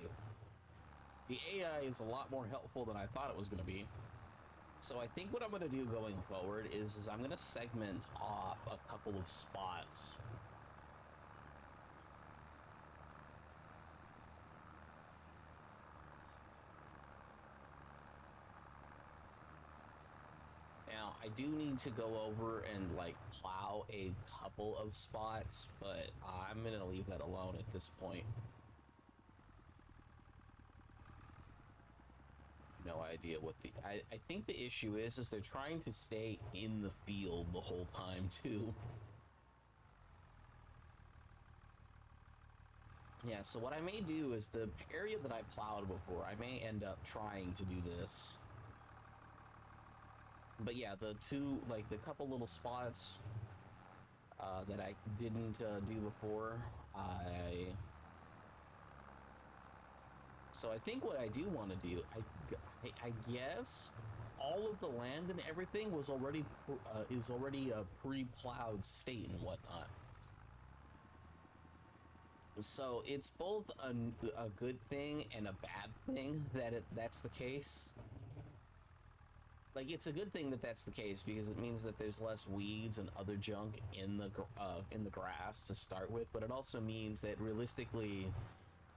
The AI is a lot more helpful than I thought it was going to be. So I think what I'm going to do going forward is I'm going to segment off a couple of spots. Now, I do need to go over and like plow a couple of spots, but I'm going to leave that alone at this point. No idea what the I think the issue is they're trying to stay in the field the whole time too. Yeah, so what I may do is the area that I plowed before, I may end up trying to do this. But yeah, the couple little spots that I didn't do before, so I think what I do want to do, I guess all of the land and everything was already is already a pre-plowed state and whatnot. So it's both a good thing and a bad thing that that's the case. Like, it's a good thing that that's the case because it means that there's less weeds and other junk in the grass to start with, but it also means that realistically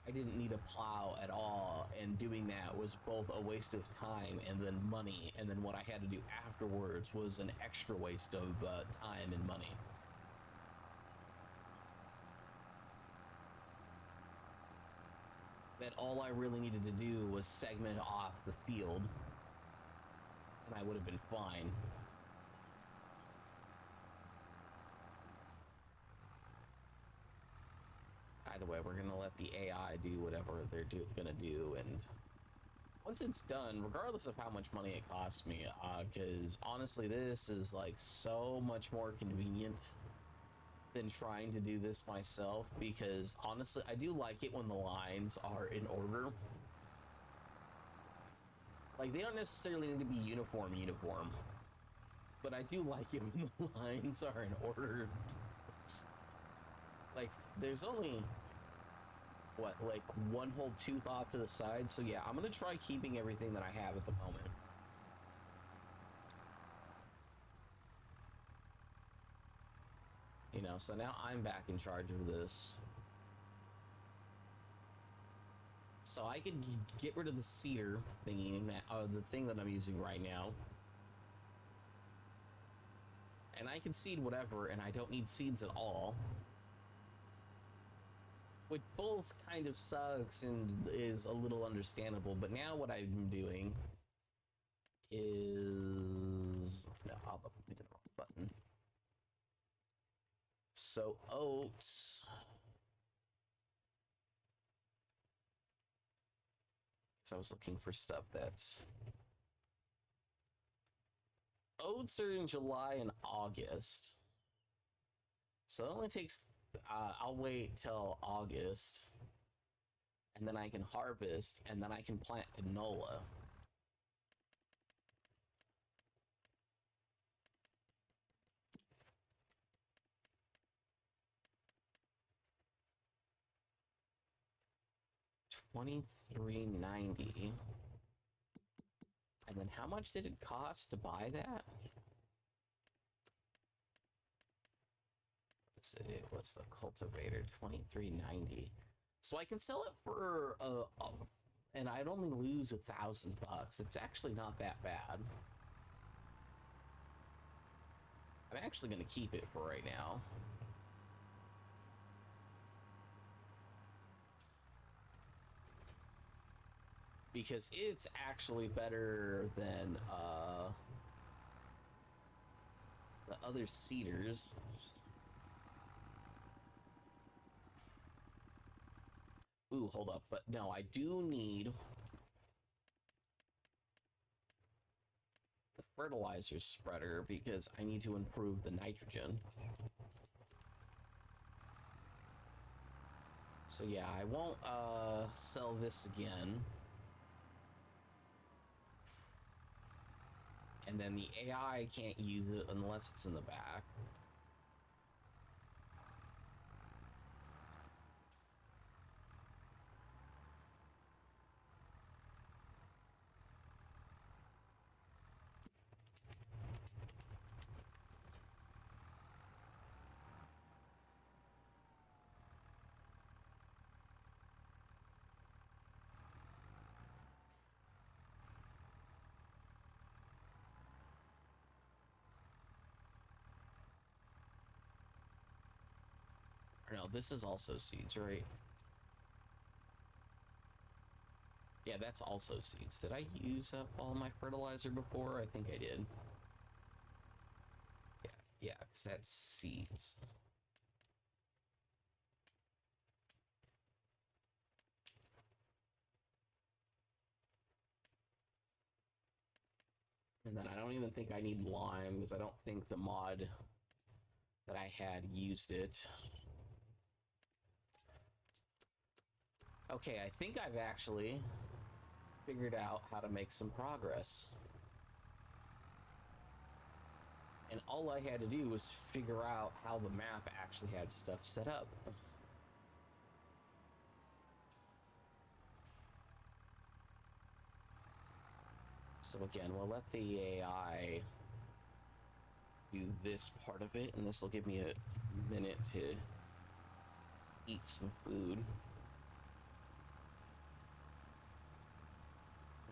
I didn't need a plow at all, and doing that was both a waste of time and then money, and then what I had to do afterwards was an extra waste of time and money. That that all I really needed to do was segment off the field, and I would have been fine. Either way, we're gonna let the AI do whatever they're gonna do, and once it's done, regardless of how much money it costs me, because honestly, this is like so much more convenient than trying to do this myself, because honestly, I do like it when the lines are in order. Like, they don't necessarily need to be uniform, but I do like it when the lines are in order. Like, there's only, what, like one whole tooth off to the side, so yeah, I'm gonna try keeping everything that I have at the moment. You know, so now I'm back in charge of this. So I could get rid of the seeder thingy, the thing that I'm using right now. And I can seed whatever, and I don't need seeds at all. Which both kind of sucks and is a little understandable, but now what I'm doing is... No, I'll hit the wrong button. So oats... So I was looking for stuff that's... Oats are in July and August. So it only takes... I'll wait till August. And then I can harvest, and then I can plant canola. $23.90. And then how much did it cost to buy that? Let's see, what's the cultivator? $23.90. So I can sell it for and I'd only lose $1,000. It's actually not that bad. I'm actually gonna keep it for right now. Because it's actually better than the other seeders. Ooh, hold up, but no, I do need the fertilizer spreader because I need to improve the nitrogen. So yeah, I won't sell this again. And then the AI can't use it unless it's in the back. Or no, this is also seeds, right? Yeah, that's also seeds. Did I use up all my fertilizer before? I think I did. Yeah, because that's seeds. And then I don't even think I need lime because I don't think the mod that I had used it. Okay, I think I've actually figured out how to make some progress. And all I had to do was figure out how the map actually had stuff set up. So again, we'll let the AI do this part of it, and this will give me a minute to eat some food.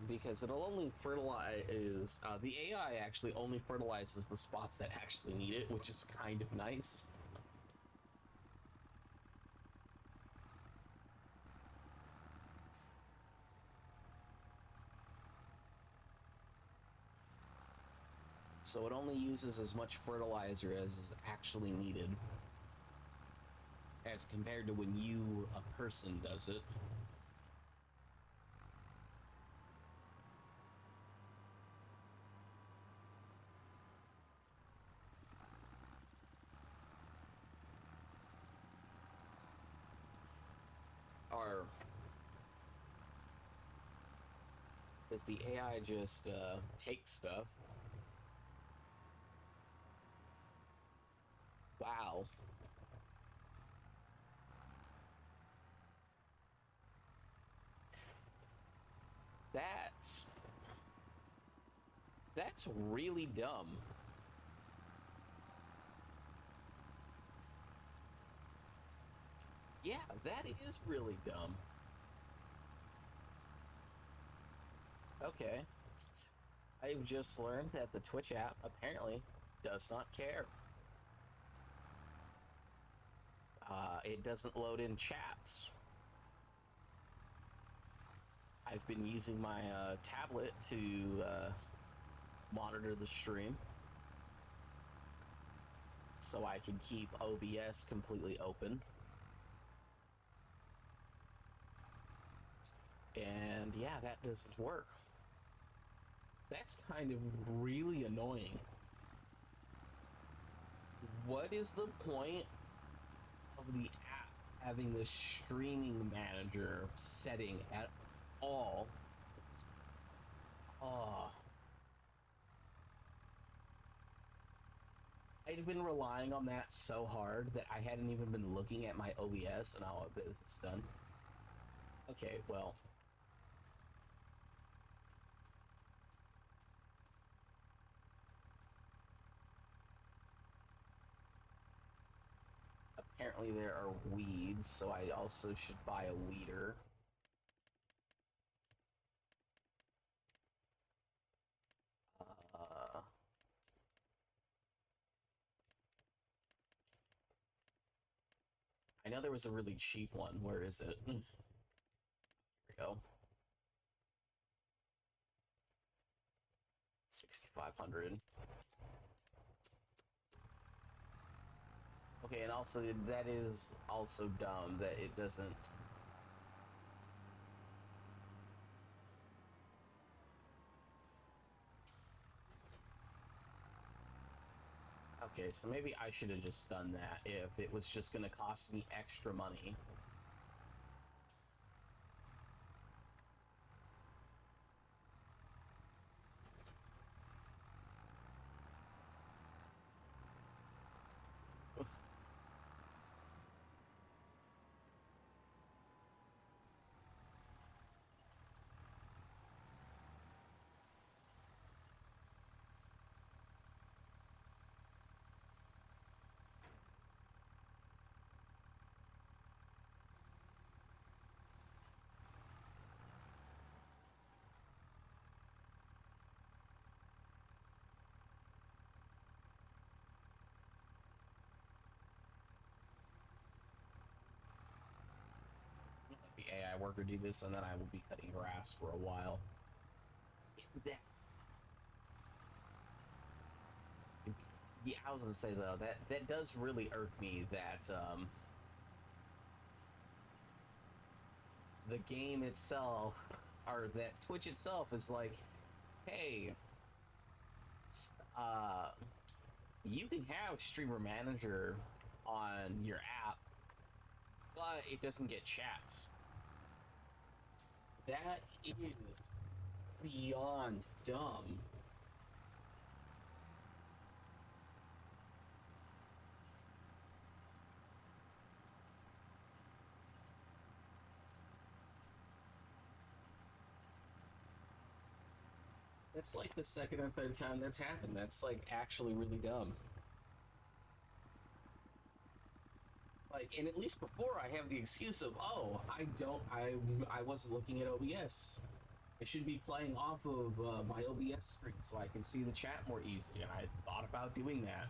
Because it'll only fertilize, the AI actually only fertilizes the spots that actually need it, which is kind of nice. So it only uses as much fertilizer as is actually needed, as compared to when you, a person, does it. Or does the AI just take stuff? Wow. That's really dumb. Yeah, that is really dumb. Okay. I've just learned that the Twitch app apparently does not care. It doesn't load in chats. I've been using my tablet to monitor the stream so I can keep OBS completely open. And yeah, that doesn't work. That's kind of really annoying. What is the point of the app having the streaming manager setting at all? I'd been relying on that so hard that I hadn't even been looking at my OBS, and now it's done. Okay, well. Apparently there are weeds, so I also should buy a weeder. I know there was a really cheap one. Where is it? Here we go. 6,500. Okay, and also that is also dumb that it doesn't. Okay, so maybe I should have just done that if it was just going to cost me extra money. The AI worker do this, and then I will be cutting grass for a while. Yeah, I was gonna say though that does really irk me that the game itself, or that Twitch itself, is like, hey, you can have Streamer Manager on your app, but it doesn't get chats. That is beyond dumb. That's like the second or third time that's happened. That's like actually really dumb. Like, and at least before I have the excuse of, oh, I wasn't looking at OBS. I should be playing off of my OBS screen so I can see the chat more easily, and I thought about doing that.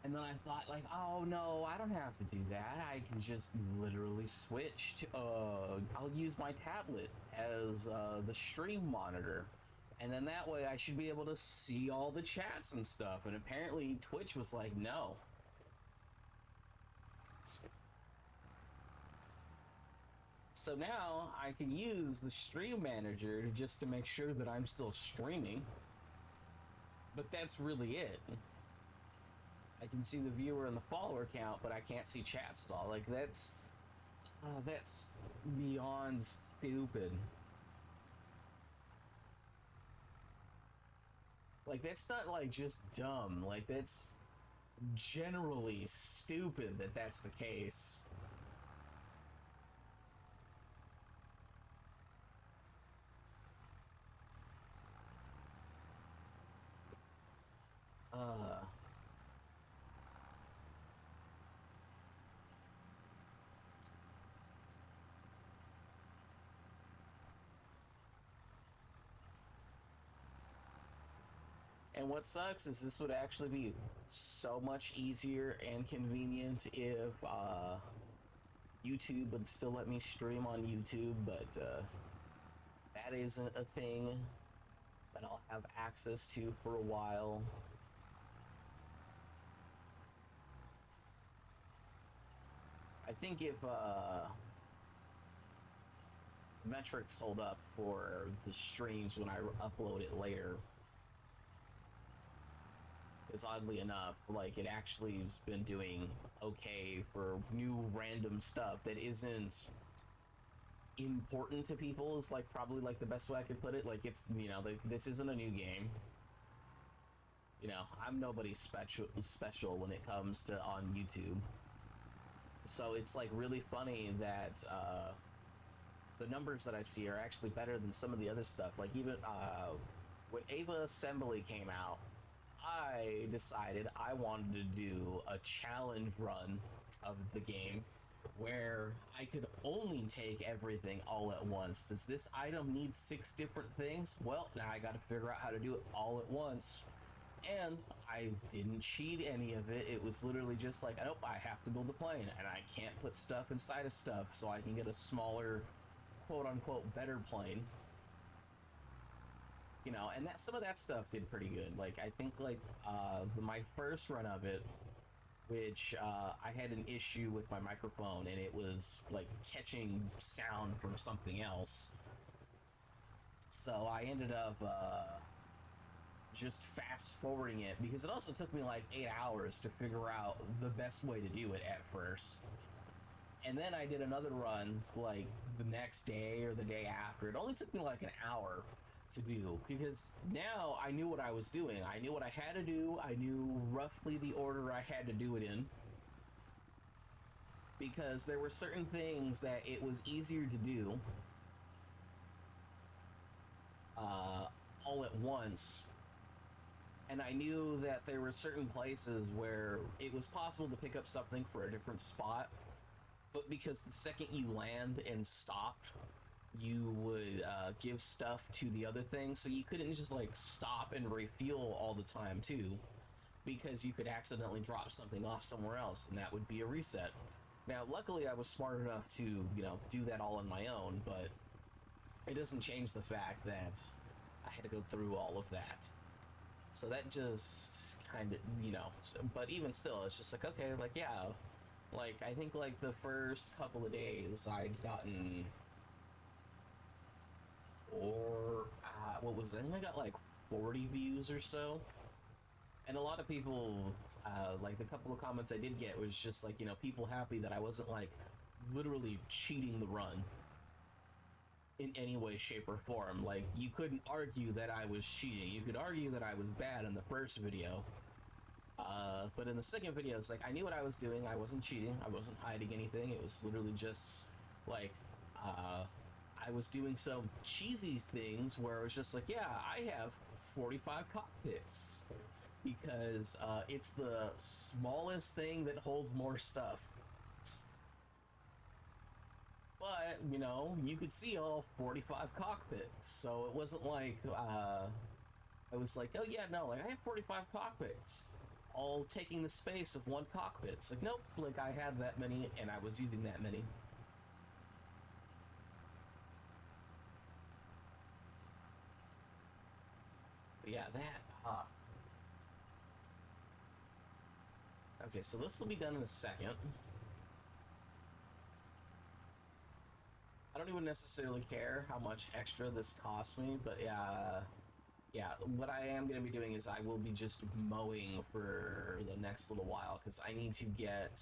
And then I thought, like, oh no, I don't have to do that. I can just literally switch to, I'll use my tablet as the stream monitor. And then that way I should be able to see all the chats and stuff. And apparently Twitch was like, no. So now I can use the stream manager just to make sure that I'm still streaming. But that's really it. I can see the viewer and the follower count, but I can't see chats at all. Like that's beyond stupid. Like that's not like just dumb. Like that's generally stupid that that's the case. And what sucks is this would actually be so much easier and convenient if YouTube would still let me stream on YouTube, but that isn't a thing that I'll have access to for a while. I think if metrics hold up for the streams when I upload it later, is oddly enough, like it actually has been doing okay for new random stuff that isn't important to people is like probably like the best way I could put it. Like it's, you know, like, this isn't a new game. You know, I'm nobody special when it comes to on YouTube. So it's like really funny that the numbers that I see are actually better than some of the other stuff. Like even when Ava Assembly came out, I decided I wanted to do a challenge run of the game where I could only take everything all at once. Does this item need 6 different things? Well, now I got to figure out how to do it all at once. And I didn't cheat any of it. It was literally just like, nope, I have to build a plane and I can't put stuff inside of stuff, so I can get a smaller, quote unquote, better plane. You know, and that some of that stuff did pretty good. Like I think like my first run of it, which I had an issue with my microphone and it was like catching sound from something else. So I ended up just fast forwarding it because it also took me like 8 hours to figure out the best way to do it at first. And then I did another run like the next day or the day after. It only took me like an hour to do because now I knew what I was doing. I knew what I had to do. I knew roughly the order I had to do it in, because there were certain things that it was easier to do all at once, and I knew that there were certain places where it was possible to pick up something for a different spot, but because the second you land and stopped, you would give stuff to the other thing, so you couldn't just like stop and refuel all the time too, because you could accidentally drop something off somewhere else and that would be a reset. Now luckily I was smart enough to, you know, do that all on my own, but it doesn't change the fact that I had to go through all of that. So that just kind of, you know, but even still it's just like, okay, like yeah, like I think like the first couple of days I'd gotten, or what was it? I think I got like 40 views or so. And a lot of people, like the couple of comments I did get was just like, you know, people happy that I wasn't like literally cheating the run in any way, shape, or form. Like you couldn't argue that I was cheating. You could argue that I was bad in the first video. But in the second video, it's like I knew what I was doing. I wasn't cheating. I wasn't hiding anything. It was literally just like, I was doing some cheesy things where it was just like, yeah, I have 45 cockpits because it's the smallest thing that holds more stuff. But, you know, you could see all 45 cockpits, so it wasn't like, I was like, oh yeah, no, like I have 45 cockpits, all taking the space of one cockpit. It's like, nope, like I had that many and I was using that many. yeah, that. Okay, so this will be done in a second. I don't even necessarily care how much extra this costs me, but yeah, what I am going to be doing is I will be just mowing for the next little while because I need to get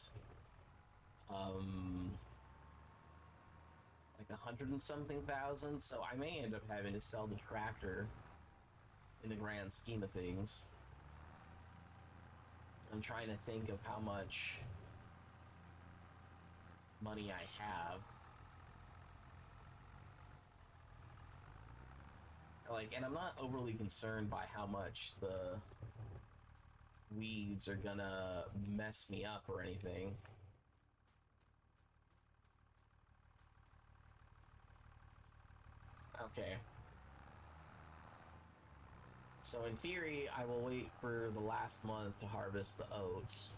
like 100 and something thousand, so I may end up having to sell the tractor in the grand scheme of things. I'm trying to think of how much money I have. Like, and I'm not overly concerned by how much the weeds are gonna mess me up or anything. Okay. So in theory, I will wait for the last month to harvest the oats.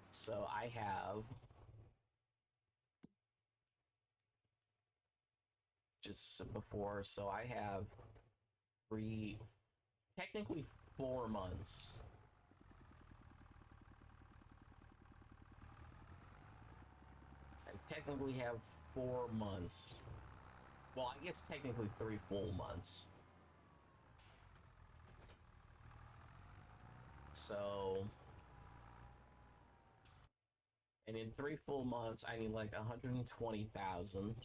So I have just before, so I have technically 4 months. I technically have 4 months. Well, I guess technically 3 full months. So, and in 3 full months, I need like 120,000.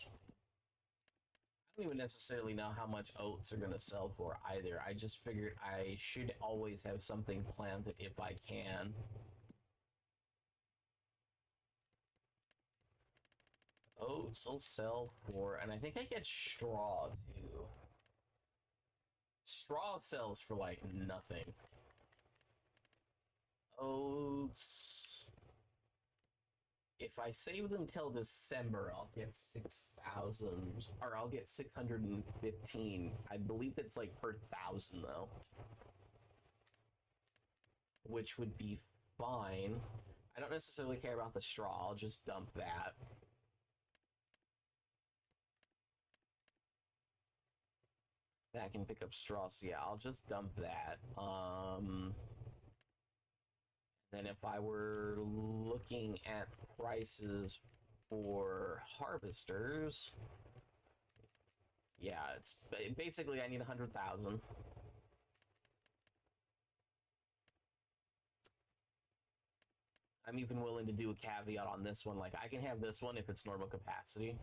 I don't even necessarily know how much oats are going to sell for either. I just figured I should always have something planted if I can. Oats will sell for, and I think I get straw too. Straw sells for like nothing. Oats. If I save them till December, I'll get 6,000, or I'll get 615. I believe that's like per thousand though, which would be fine. I don't necessarily care about the straw. I'll just dump that. That can pick up straw, so yeah, I'll just dump that. Then if I were looking at prices for harvesters, yeah, it's basically I need 100,000. I'm even willing to do a caveat on this one. Like, I can have this one if it's normal capacity.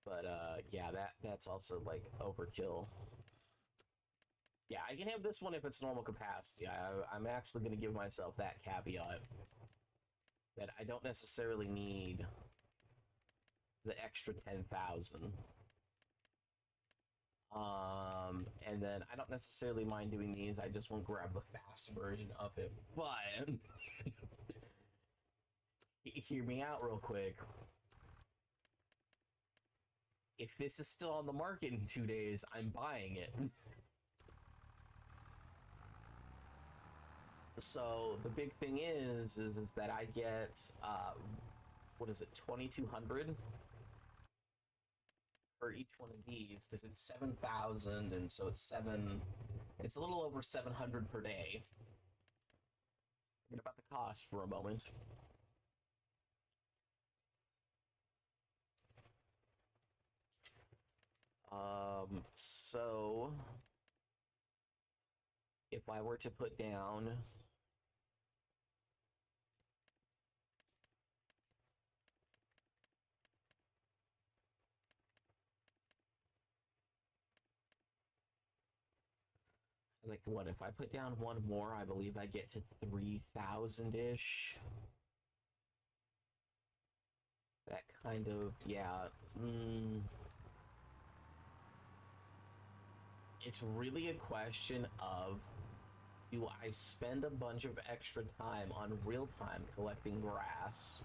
But, yeah, that's also, like, overkill. Yeah, I can have this one if it's normal capacity. I'm actually going to give myself that caveat. That I don't necessarily need the extra 10,000. And then I don't necessarily mind doing these. I just won't grab the fast version of it. But hear me out real quick. If this is still on the market in 2 days, I'm buying it. So the big thing is that I get what is it, 2,200 for each one of these because it's 7,000, and so it's a little over 700 per day. Forget about the cost for a moment. So if I were to put down like what if I put down one more, I believe I get to 3,000-ish. That kind of, yeah. It's really a question of, do I spend a bunch of extra time on real-time collecting grass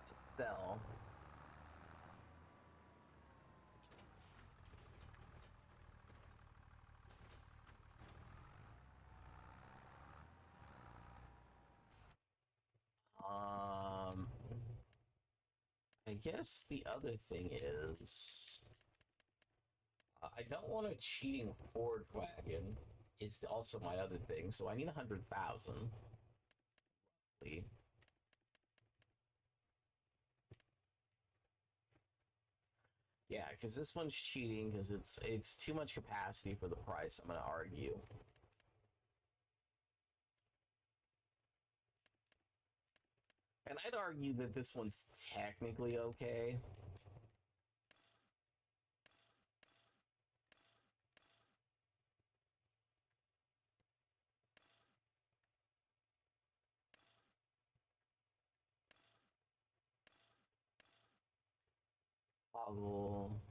to sell? I guess the other thing is, I don't want a cheating Ford wagon. Is also my other thing, so I need 100,000. Yeah, because this one's cheating because it's too much capacity for the price. I'm gonna argue. And I'd argue that this one's technically okay. Toggle.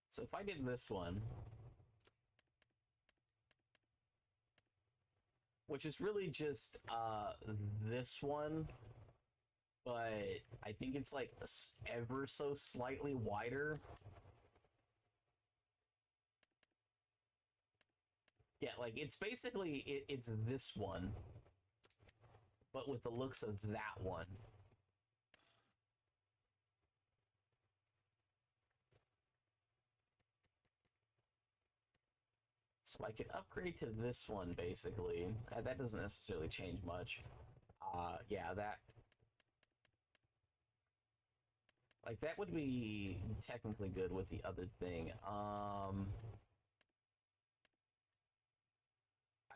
So if I did this one, which is really just this one, but I think it's like ever so slightly wider. Yeah, like it's basically it's this one, but with the looks of that one. So I could upgrade to this one basically. That doesn't necessarily change much. Yeah, that like that would be technically good with the other thing. I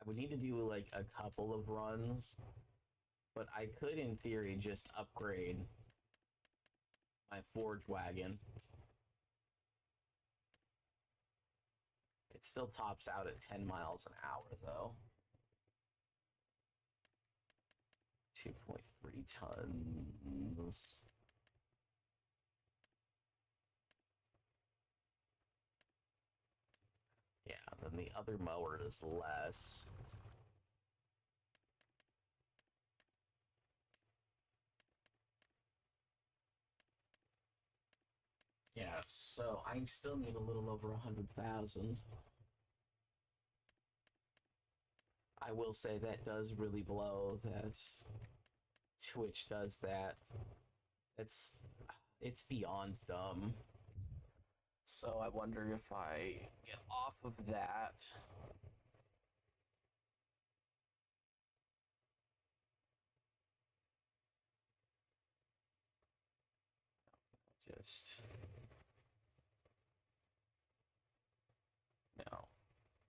would need to do like a couple of runs, but I could in theory just upgrade my forge wagon. It still tops out at 10 miles an hour though. 2.3 tons. Yeah, then the other mower is less. Yeah, so I still need a little over 100,000. I will say that does really blow that Twitch does that. It's beyond dumb. So I wonder if I get off of that. Just no.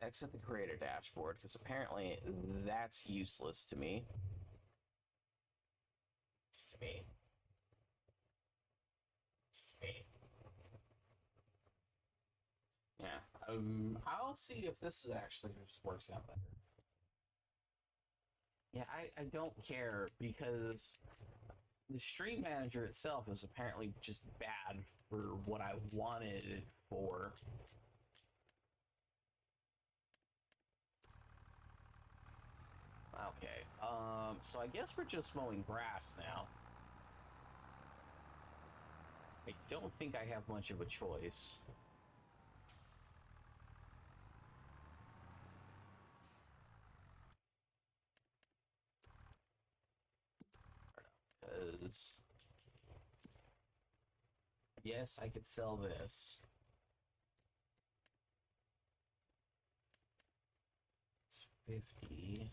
Exit the creator dashboard because apparently that's useless to me. To me. To me. Yeah. I'll see if this is actually just works out better. Yeah, I don't care because the stream manager itself is apparently just bad for what I wanted it for. Okay, so I guess we're just mowing grass now. I don't think I have much of a choice. Because yes, I could sell this. It's 50.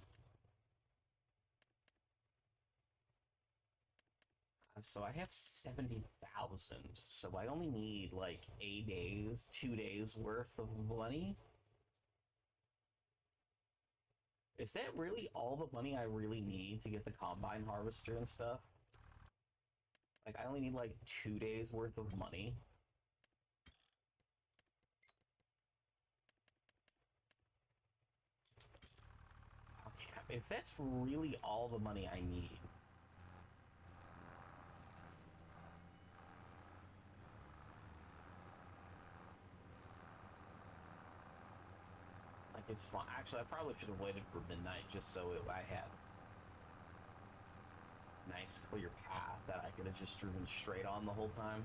So I have 70,000. So I only need like 2 days worth of money. Is that really all the money I really need to get the combine harvester and stuff? Like I only need like 2 days worth of money. Okay, if that's really all the money I need. Like it's fine. Actually, I probably should have waited for midnight just so I had nice clear path that I could have just driven straight on the whole time.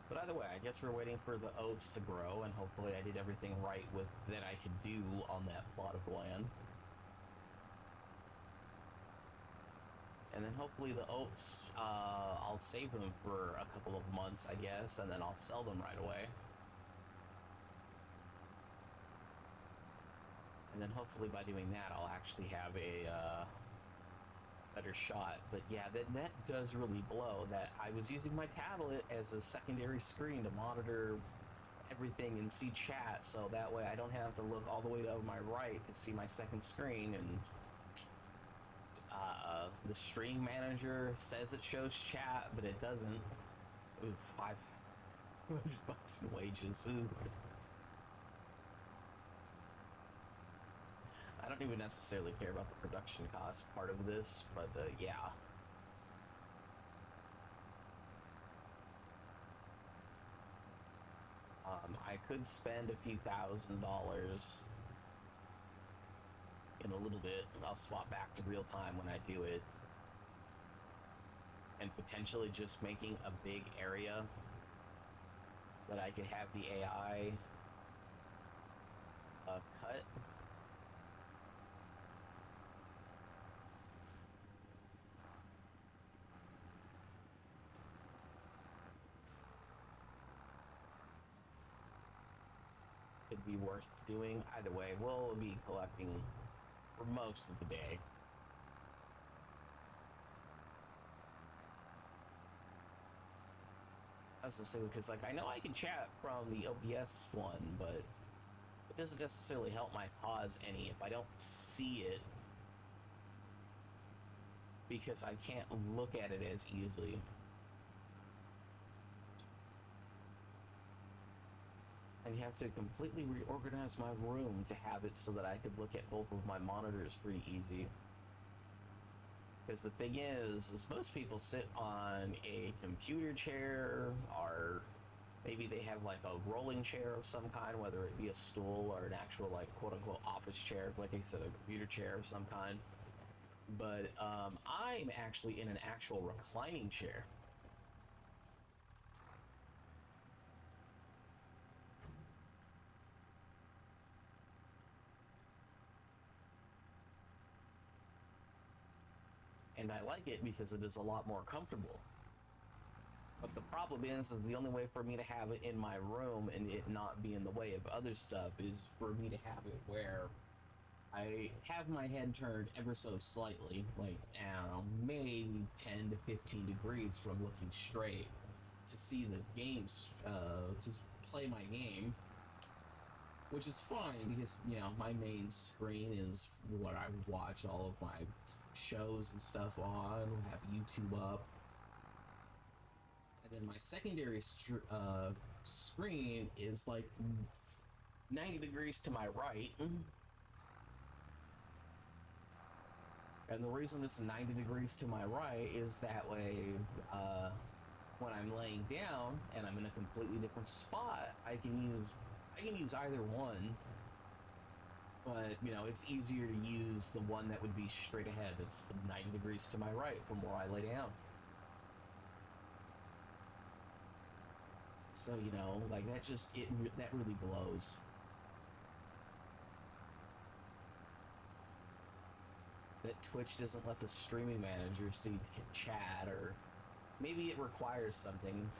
But either way, I guess we're waiting for the oats to grow, and hopefully I did everything right with that I could do on that plot of land. And then hopefully the oats, I'll save them for a couple of months, I guess, and then I'll sell them right away. And then hopefully by doing that, I'll actually have a better shot. But yeah, that does really blow. That I was using my tablet as a secondary screen to monitor everything and see chat, so that way I don't have to look all the way to my right to see my second screen. And the stream manager says it shows chat, but it doesn't. Ooh, $500 in wages. Ooh. I don't even necessarily care about the production cost part of this, but yeah. I could spend a few $1,000s in a little bit, and I'll swap back to real time when I do it. And potentially just making a big area that I could have the AI cut. Could be worth doing. Either way, we'll be collecting for most of the day. I was gonna say, because like I know I can chat from the OBS one, but it doesn't necessarily help my cause any if I don't see it, because I can't look at it as easily. I have to completely reorganize my room to have it so that I could look at both of my monitors pretty easy. Because the thing is most people sit on a computer chair, or maybe they have like a rolling chair of some kind, whether it be a stool or an actual like quote-unquote office chair, like I said, a computer chair of some kind. But I'm actually in an actual reclining chair. And I like it because it is a lot more comfortable. But the problem is the only way for me to have it in my room and it not be in the way of other stuff is for me to have it where I have my head turned ever so slightly, like, I don't know, maybe 10 to 15 degrees from looking straight to see the games, to play my game. Which is fine because, you know, my main screen is what I watch all of my shows and stuff on, have YouTube up. And then my secondary screen is like 90 degrees to my right. And the reason it's 90 degrees to my right is that way, when I'm laying down and I'm in a completely different spot, I can use either one, but you know, it's easier to use the one that would be straight ahead. It's 90 degrees to my right from where I lay down. So, you know, like that really blows. That Twitch doesn't let the streaming manager see chat, or maybe it requires something.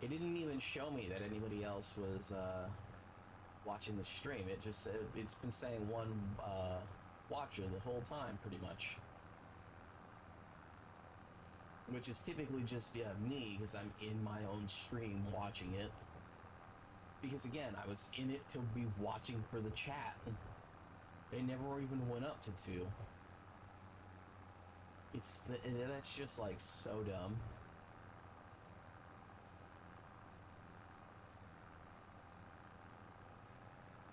It didn't even show me that anybody else was watching the stream. It just it's been saying one watcher the whole time, pretty much. Which is typically just me, because I'm in my own stream watching it. Because again, I was in it to be watching for the chat. They never even went up to 2. That's just like so dumb.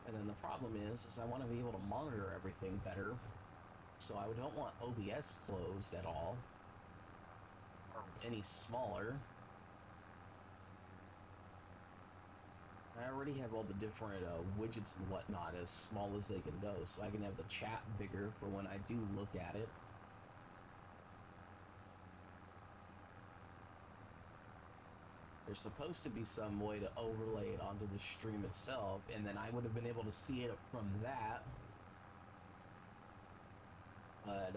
And then the problem is I want to be able to monitor everything better. So I don't want OBS closed at all, or any smaller. I already have all the different widgets and whatnot as small as they can go, so I can have the chat bigger for when I do look at it. There's supposed to be some way to overlay it onto the stream itself, and then I would have been able to see it from that. But,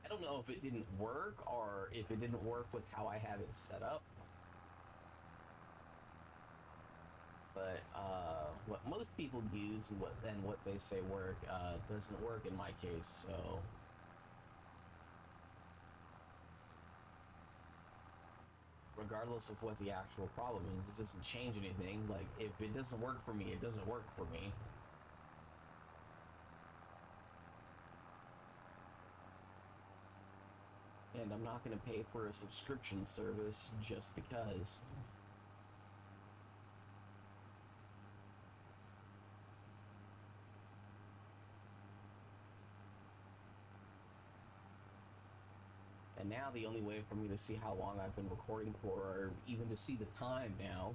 I don't know if it didn't work or if it didn't work with how I have it set up. But, what most people use and what they say work, doesn't work in my case, so... Regardless of what the actual problem is, it doesn't change anything. Like, if it doesn't work for me, it doesn't work for me. And I'm not going to pay for a subscription service just because. And now the only way for me to see how long I've been recording for, or even to see the time now,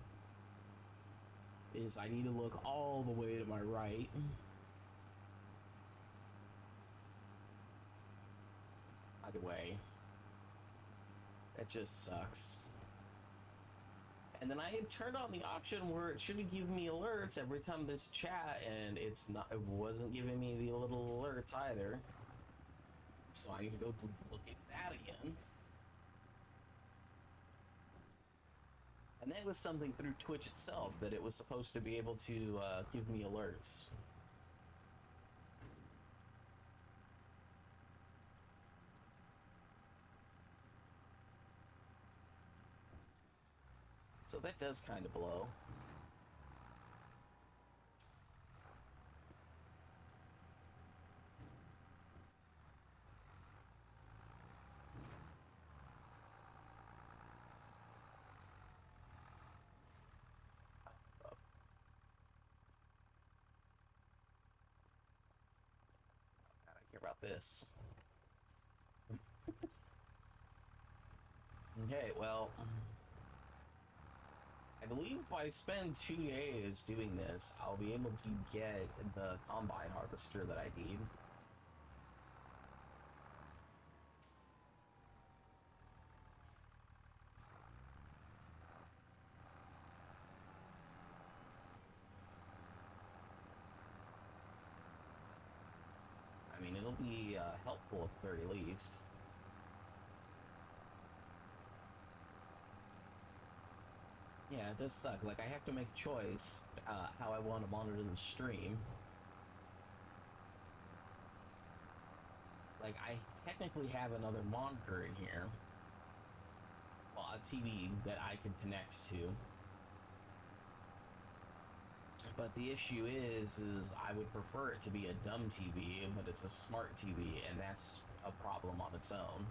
is I need to look all the way to my right. Either way, that just sucks. And then I had turned on the option where it should give me alerts every time there's a chat, and it wasn't giving me the little alerts either. So I need to go to look at that again. And that was something through Twitch itself, that it was supposed to be able to give me alerts. So that does kind of blow. About this. Okay, well, I believe if I spend 2 days doing this, I'll be able to get the combine harvester that I need. I mean, it'll be helpful at the very least. Yeah, it does suck. Like, I have to make a choice how I want to monitor the stream. Like, I technically have another monitor in here. Well, a TV that I can connect to. But the issue is I would prefer it to be a dumb TV, but it's a smart TV, and that's a problem on its own.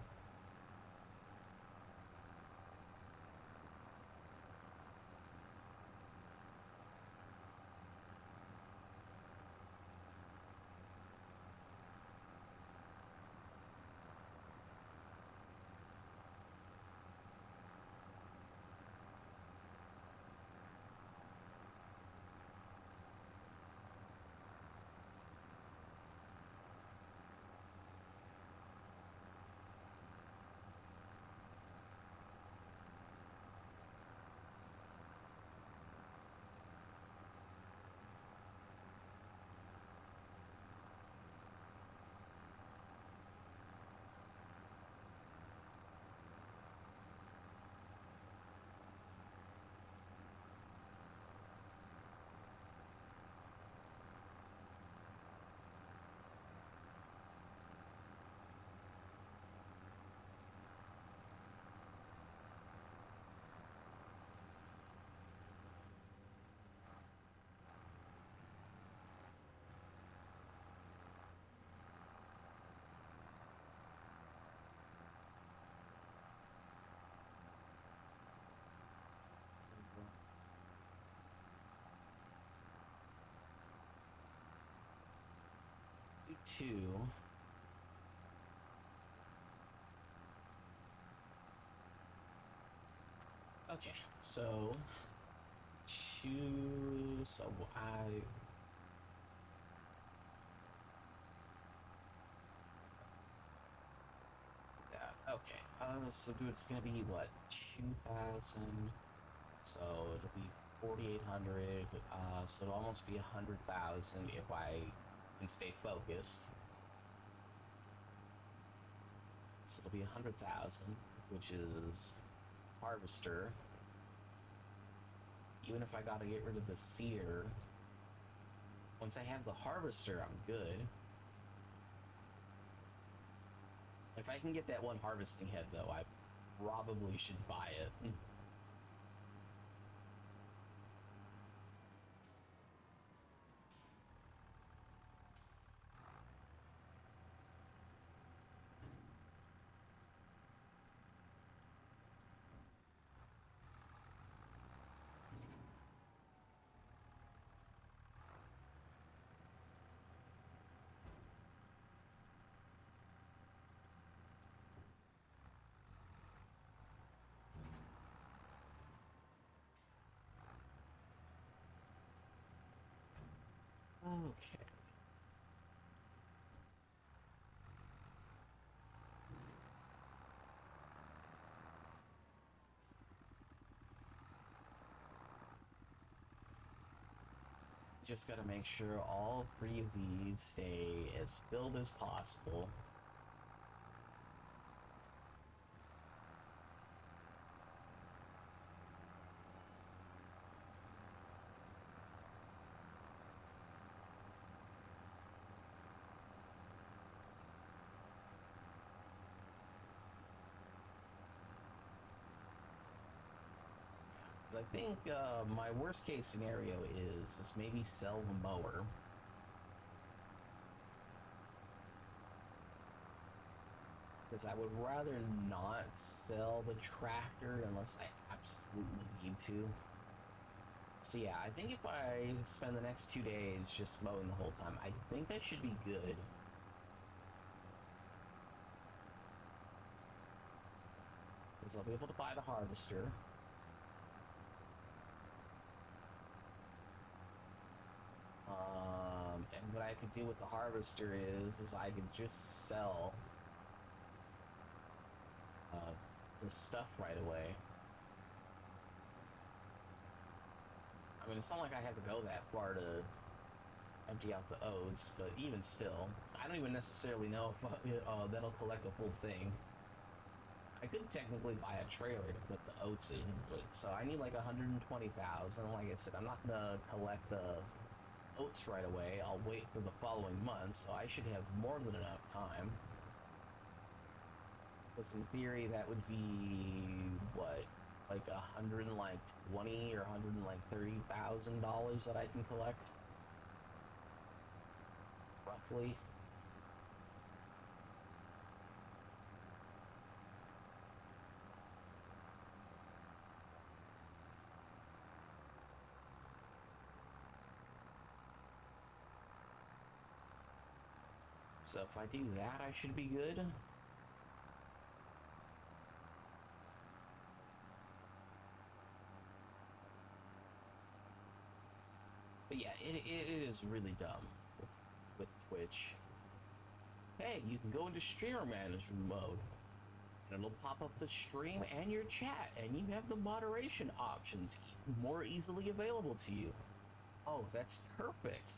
Two. Okay, so choose. So I. Yeah, okay. So dude, it's gonna be what 2,000. So it'll be 4,800. So it'll almost be 100,000 if I can stay focused. So it'll be 100,000, which is harvester. Even if I gotta get rid of the seeder, once I have the harvester, I'm good. If I can get that one harvesting head, though, I probably should buy it. Okay. Just gotta make sure all 3 of these stay as filled as possible. I think my worst case scenario is maybe sell the mower. Because I would rather not sell the tractor unless I absolutely need to. So yeah, I think if I spend the next 2 days just mowing the whole time, I think I should be good. Because I'll be able to buy the harvester. And what I could do with the harvester is I could just sell the stuff right away. I mean, it's not like I have to go that far to empty out the oats, but even still, I don't even necessarily know if that'll collect a full thing. I could technically buy a trailer to put the oats in, but so I need like 120,000. Like I said, I'm not gonna collect the oats right away. I'll wait for the following month, so I should have more than enough time. Because in theory, that would be what, like $120 or $130,000 that I can collect, roughly. So if I do that, I should be good. But yeah, it is really dumb with Twitch. Hey, you can go into streamer management mode, and it'll pop up the stream and your chat, and you have the moderation options more easily available to you. Oh, that's perfect.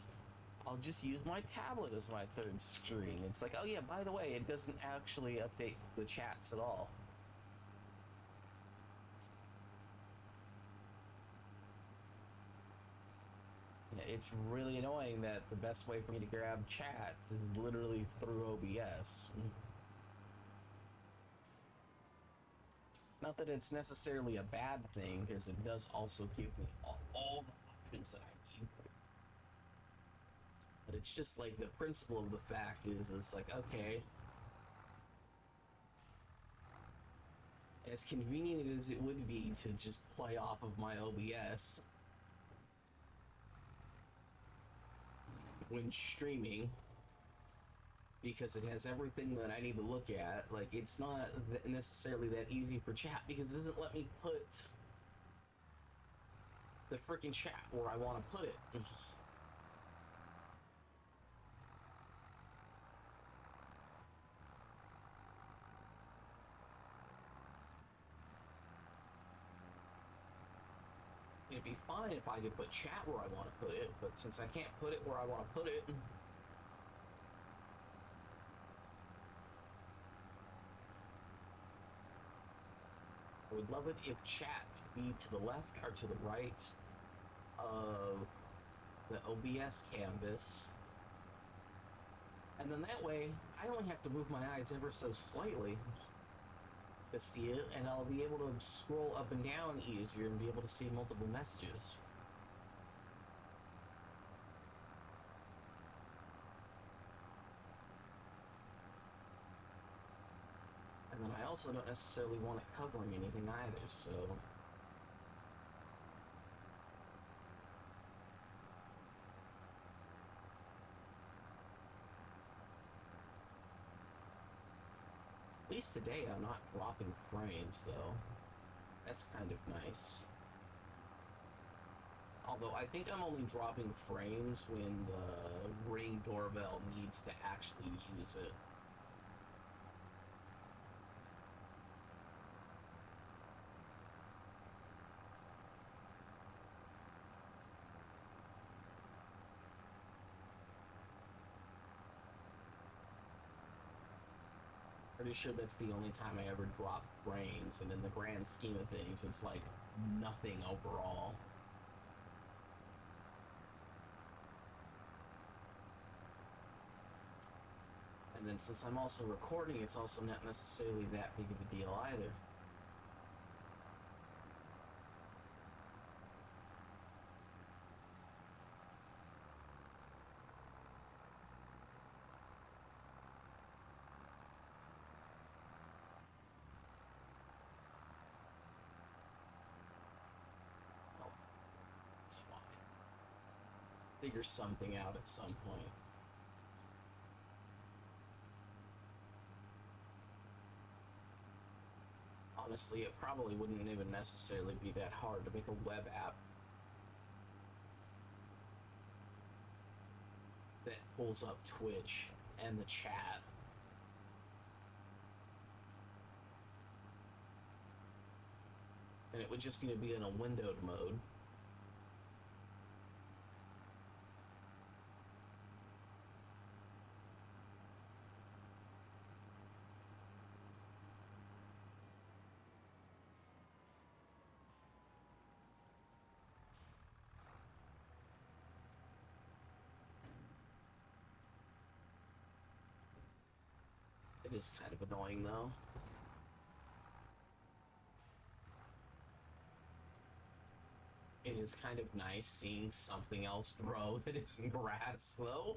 I'll just use my tablet as my third screen. It's like, oh yeah, by the way, it doesn't actually update the chats at all. Yeah, it's really annoying that the best way for me to grab chats is literally through OBS. Not that it's necessarily a bad thing, because it does also give me all the options that I need. But it's just like the principle of the fact is, it's like, okay, as convenient as it would be to just play off of my OBS when streaming, because it has everything that I need to look at, like, it's not necessarily that easy for chat, because it doesn't let me put the freaking chat where I want to put it. It'd be fine if I could put chat where I want to put it, but since I can't put it where I want to put it, I would love it if chat could be to the left or to the right of the OBS canvas. And then that way, I only have to move my eyes ever so slightly to see it, and I'll be able to scroll up and down easier and be able to see multiple messages. And then I also don't necessarily want it covering anything either, so... At least today I'm not dropping frames, though. That's kind of nice. Although I think I'm only dropping frames when the Ring doorbell needs to actually use it. Pretty sure that's the only time I ever drop frames, and in the grand scheme of things, it's like nothing overall. And then since I'm also recording, it's also not necessarily that big of a deal either. Figure something out at some point. Honestly, it probably wouldn't even necessarily be that hard to make a web app that pulls up Twitch and the chat. And it would just need to be in a windowed mode. It is kind of annoying, though. It is kind of nice seeing something else grow that isn't grass, though.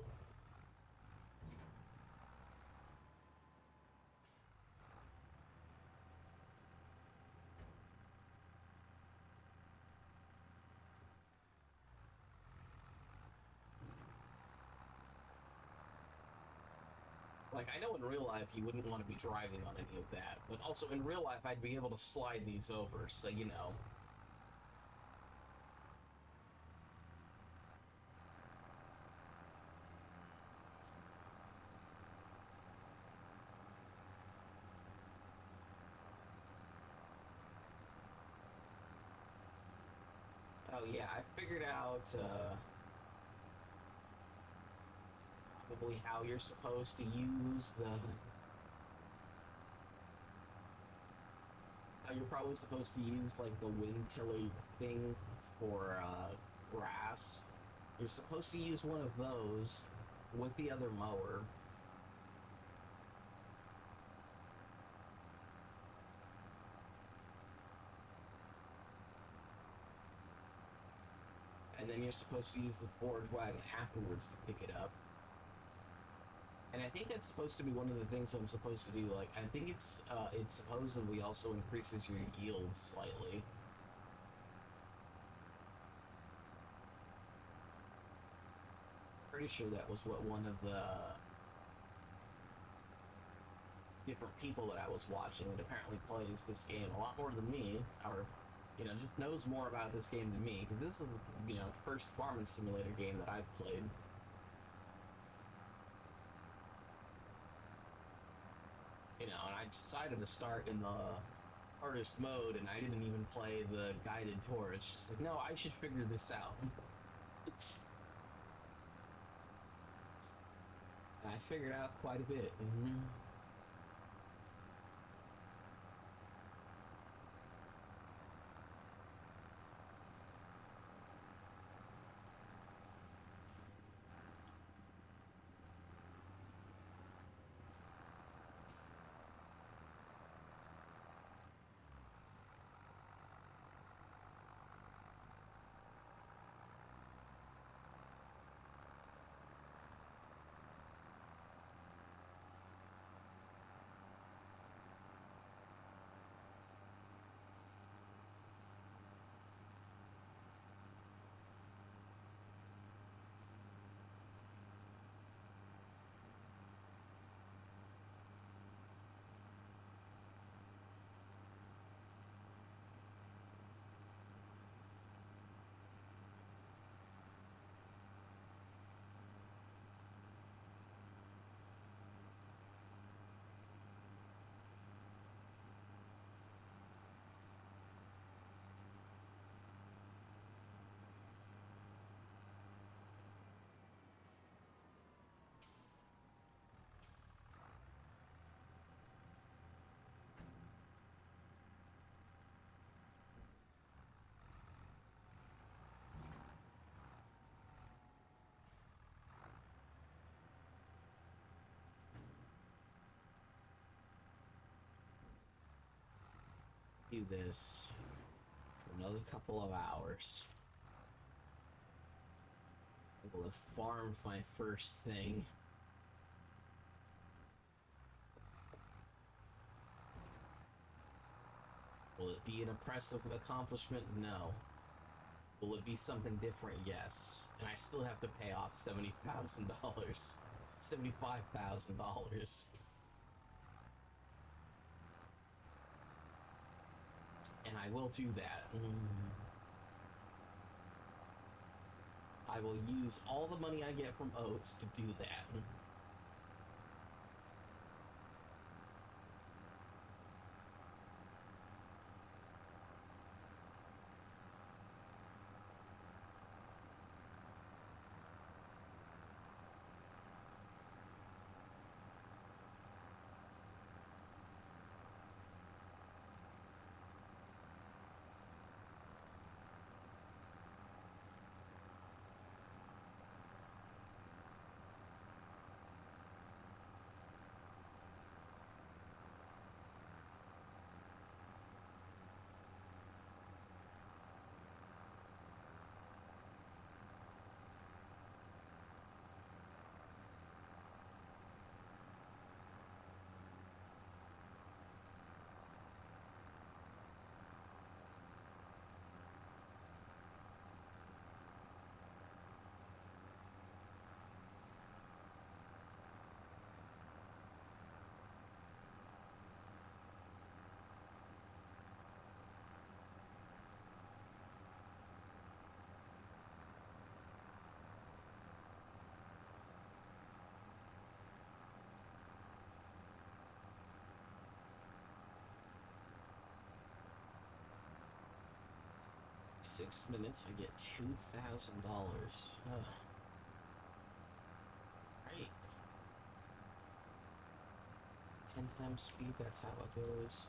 Like, I know in real life you wouldn't want to be driving on any of that, but also in real life I'd be able to slide these over, so you know. Oh yeah, I figured out, probably how you're supposed to use the... How you're probably supposed to use, like, the wind tiller thing for, grass. You're supposed to use one of those with the other mower. And then you're supposed to use the forage wagon afterwards to pick it up. And I think that's supposed to be one of the things I'm supposed to do. Like, I think it's it supposedly also increases your yield slightly. Pretty sure that was what one of the different people that I was watching that apparently plays this game a lot more than me, or just knows more about this game than me, because this is, first farming simulator game that I've played. And I decided to start in the hardest mode, and I didn't even play the guided tour. It's just like, no, I should figure this out. And I figured out quite a bit. Do this for another couple of hours. I will have farmed my first thing. Will it be an impressive accomplishment? No. Will it be something different? Yes. And I still have to pay off $70,000. $75,000. And I will do that. I will use all the money I get from Oats to do that. Six minutes, I get $2,000. Right. 10 times speed, that's how it goes.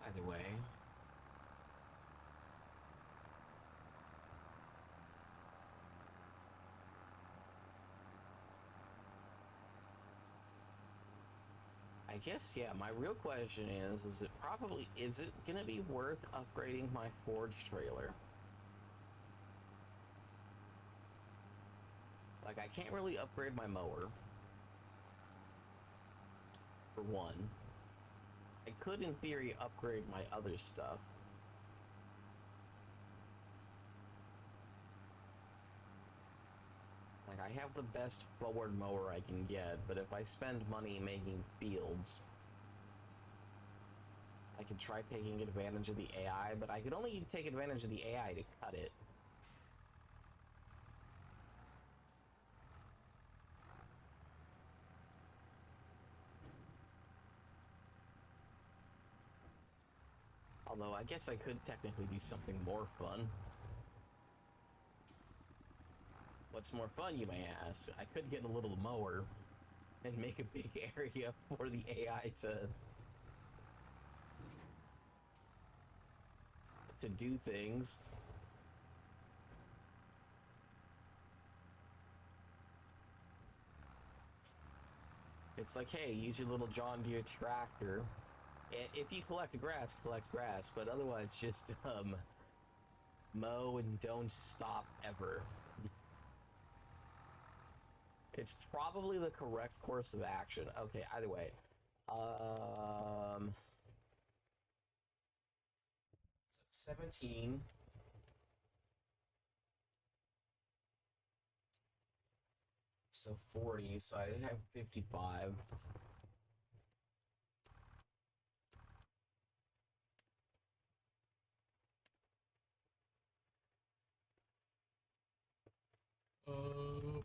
Either way. I guess, yeah, my real question is it gonna be worth upgrading my Forge trailer? Like, I can't really upgrade my mower, for one. I could, in theory, upgrade my other stuff. Like, I I have the best forward mower I can get, but if I spend money making fields, I could try taking advantage of the AI, but I could only take advantage of the AI to cut it. Although, I guess I could technically do something more fun. What's more fun, you may ask? I could get a little mower and make a big area for the AI to do things. It's like, hey, use your little John Deere tractor. And if you collect grass, but otherwise just mow and don't stop ever. It's probably the correct course of action. Okay, either way. 17. So 40, so I have 55. Um,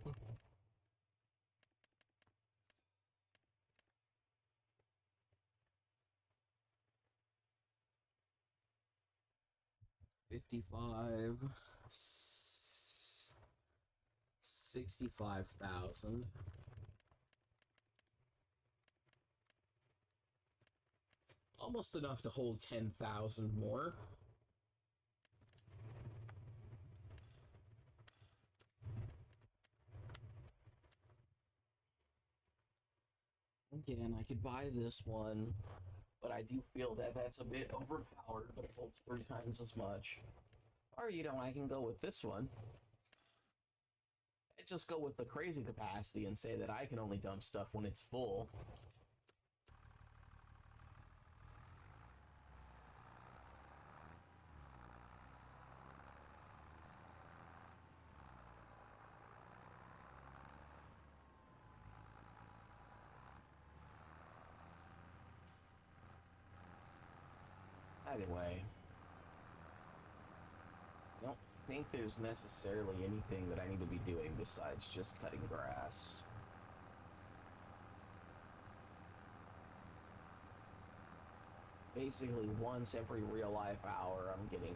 55, 65,000. Almost enough to hold 10,000 more. Again, I could buy this one, but I do feel that that's a bit overpowered, but it holds 3 times as much. Or, you know, I can go with this one. I just go with the crazy capacity and say that I can only dump stuff when it's full. Either way, I don't think there's necessarily anything that I need to be doing besides just cutting grass. Basically, once every real life hour, I'm getting,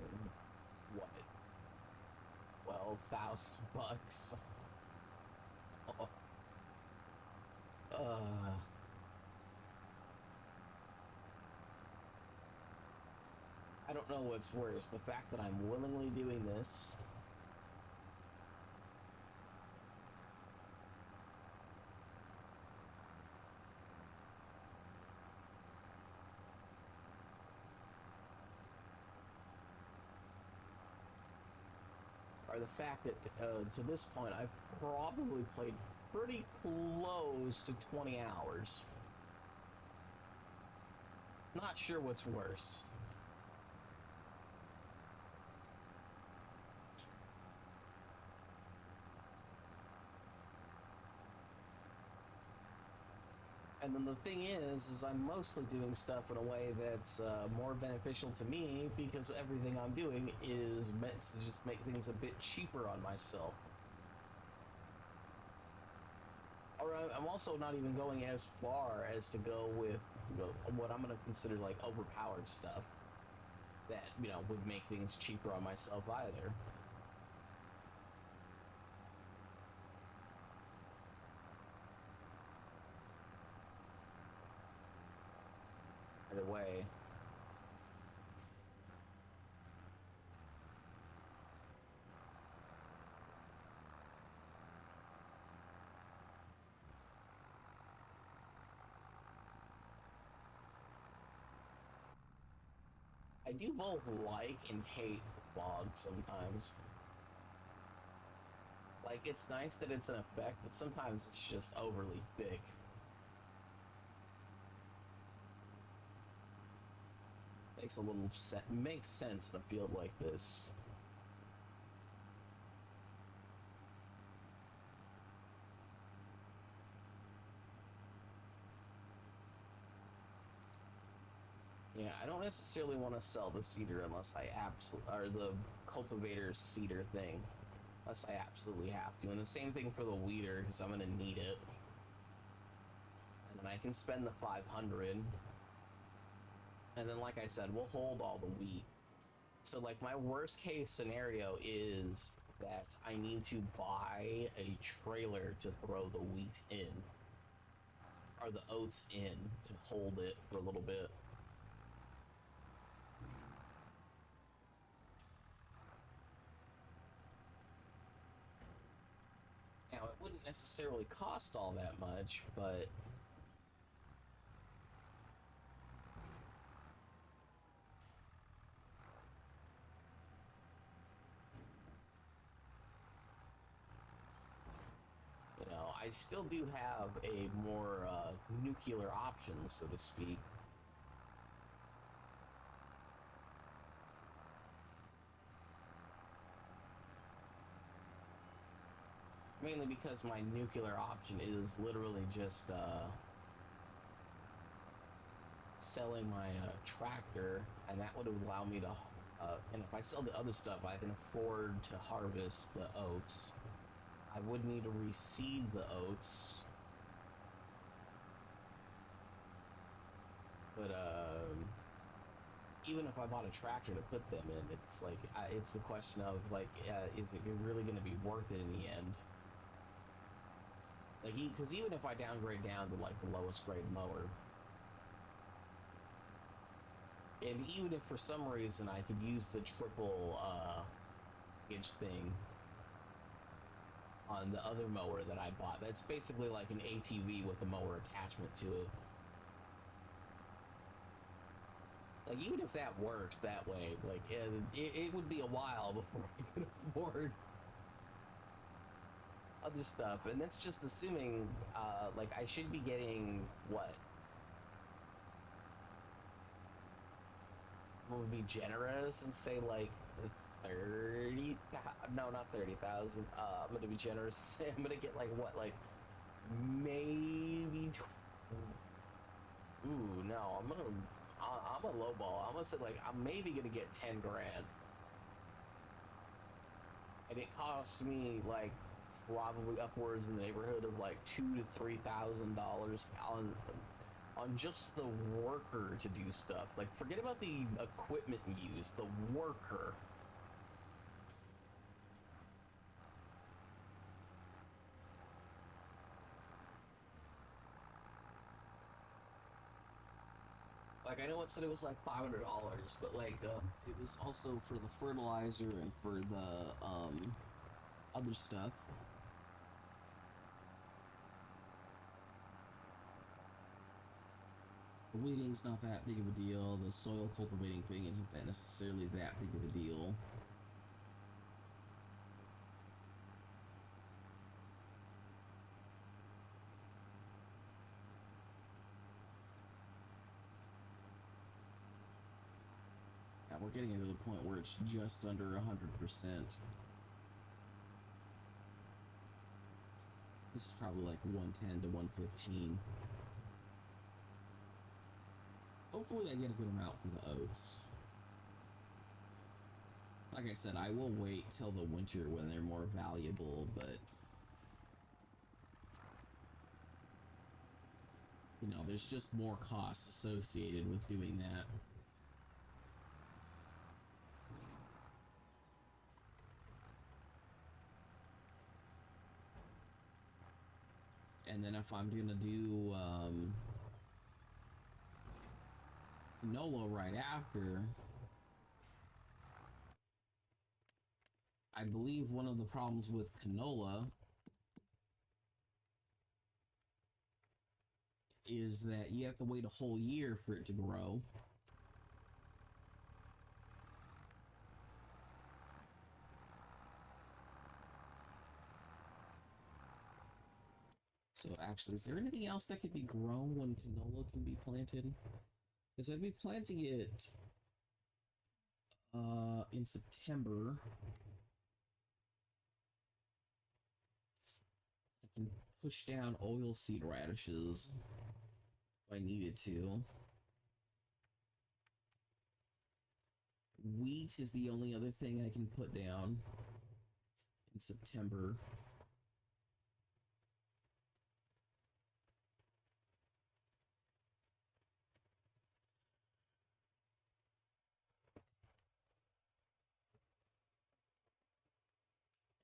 what, 12,000 bucks? Oh. I don't know what's worse, the fact that I'm willingly doing this, or the fact that to this point I've probably played pretty close to 20 hours. Not sure what's worse. And then the thing is I'm mostly doing stuff in a way that's more beneficial to me because everything I'm doing is meant to just make things a bit cheaper on myself. Or I'm also not even going as far as to go with what I'm going to consider like overpowered stuff that, you know, would make things cheaper on myself either. Either way. I do both like and hate fog sometimes. Like, it's nice that it's an effect, but sometimes it's just overly thick. Makes sense in a field like this. don't necessarily want to sell the cedar unless I absolutely, or the cultivator's cedar thing, unless I absolutely have to. And the same thing for the weeder, because I'm gonna need it. And then I can spend the 500. And then, like I said, we'll hold all the wheat. So, like, my worst case scenario is that I need to buy a trailer to throw the wheat in, or the oats in, to hold it for a little bit. Now, it wouldn't necessarily cost all that much, but you know, I still do have a more nuclear option, so to speak. Mainly because my nuclear option is literally just selling my tractor, and that would allow me to, and if I sell the other stuff, I can afford to harvest the oats. I would need to reseed the oats, but even if I bought a tractor to put them in, it's like it's the question of like, is it really going to be worth it in the end? Like, because even if I downgrade down to like the lowest grade mower, and even if for some reason I could use the triple gauge thing on the other mower that I bought, that's basically like an ATV with a mower attachment to it. Like, even if that works that way, like, it would be a while before I could afford other stuff, and that's just assuming, like, I should be getting, what? I'm gonna be generous and say, like, 30, no, not 30,000, I'm gonna be generous and say I'm gonna get, like, what, like, maybe, ooh, no, I'm a lowball. I'm gonna say, like, I'm maybe gonna get 10 grand. And it costs me, like, probably upwards in the neighborhood of like $2,000 to $3,000 on just the worker to do stuff. Like, forget about the equipment used, the worker. Like, I know it said it was like $500, but like it was also for the fertilizer and for the other stuff. The weeding's not that big of a deal. The soil cultivating thing isn't that necessarily that big of a deal. Yeah, we're getting to the point where it's just under 100%. This is probably like 110 to 115. Hopefully I get a good amount for the oats. Like I said, I will wait till the winter when they're more valuable, but you know, there's just more costs associated with doing that. And then if I'm gonna do canola right after, I believe one of the problems with canola is that you have to wait a whole year for it to grow. So actually, is there anything else that could be grown when canola can be planted? Because I'd be planting it in September. I can push down oilseed radishes if I needed to. Wheat is the only other thing I can put down in September.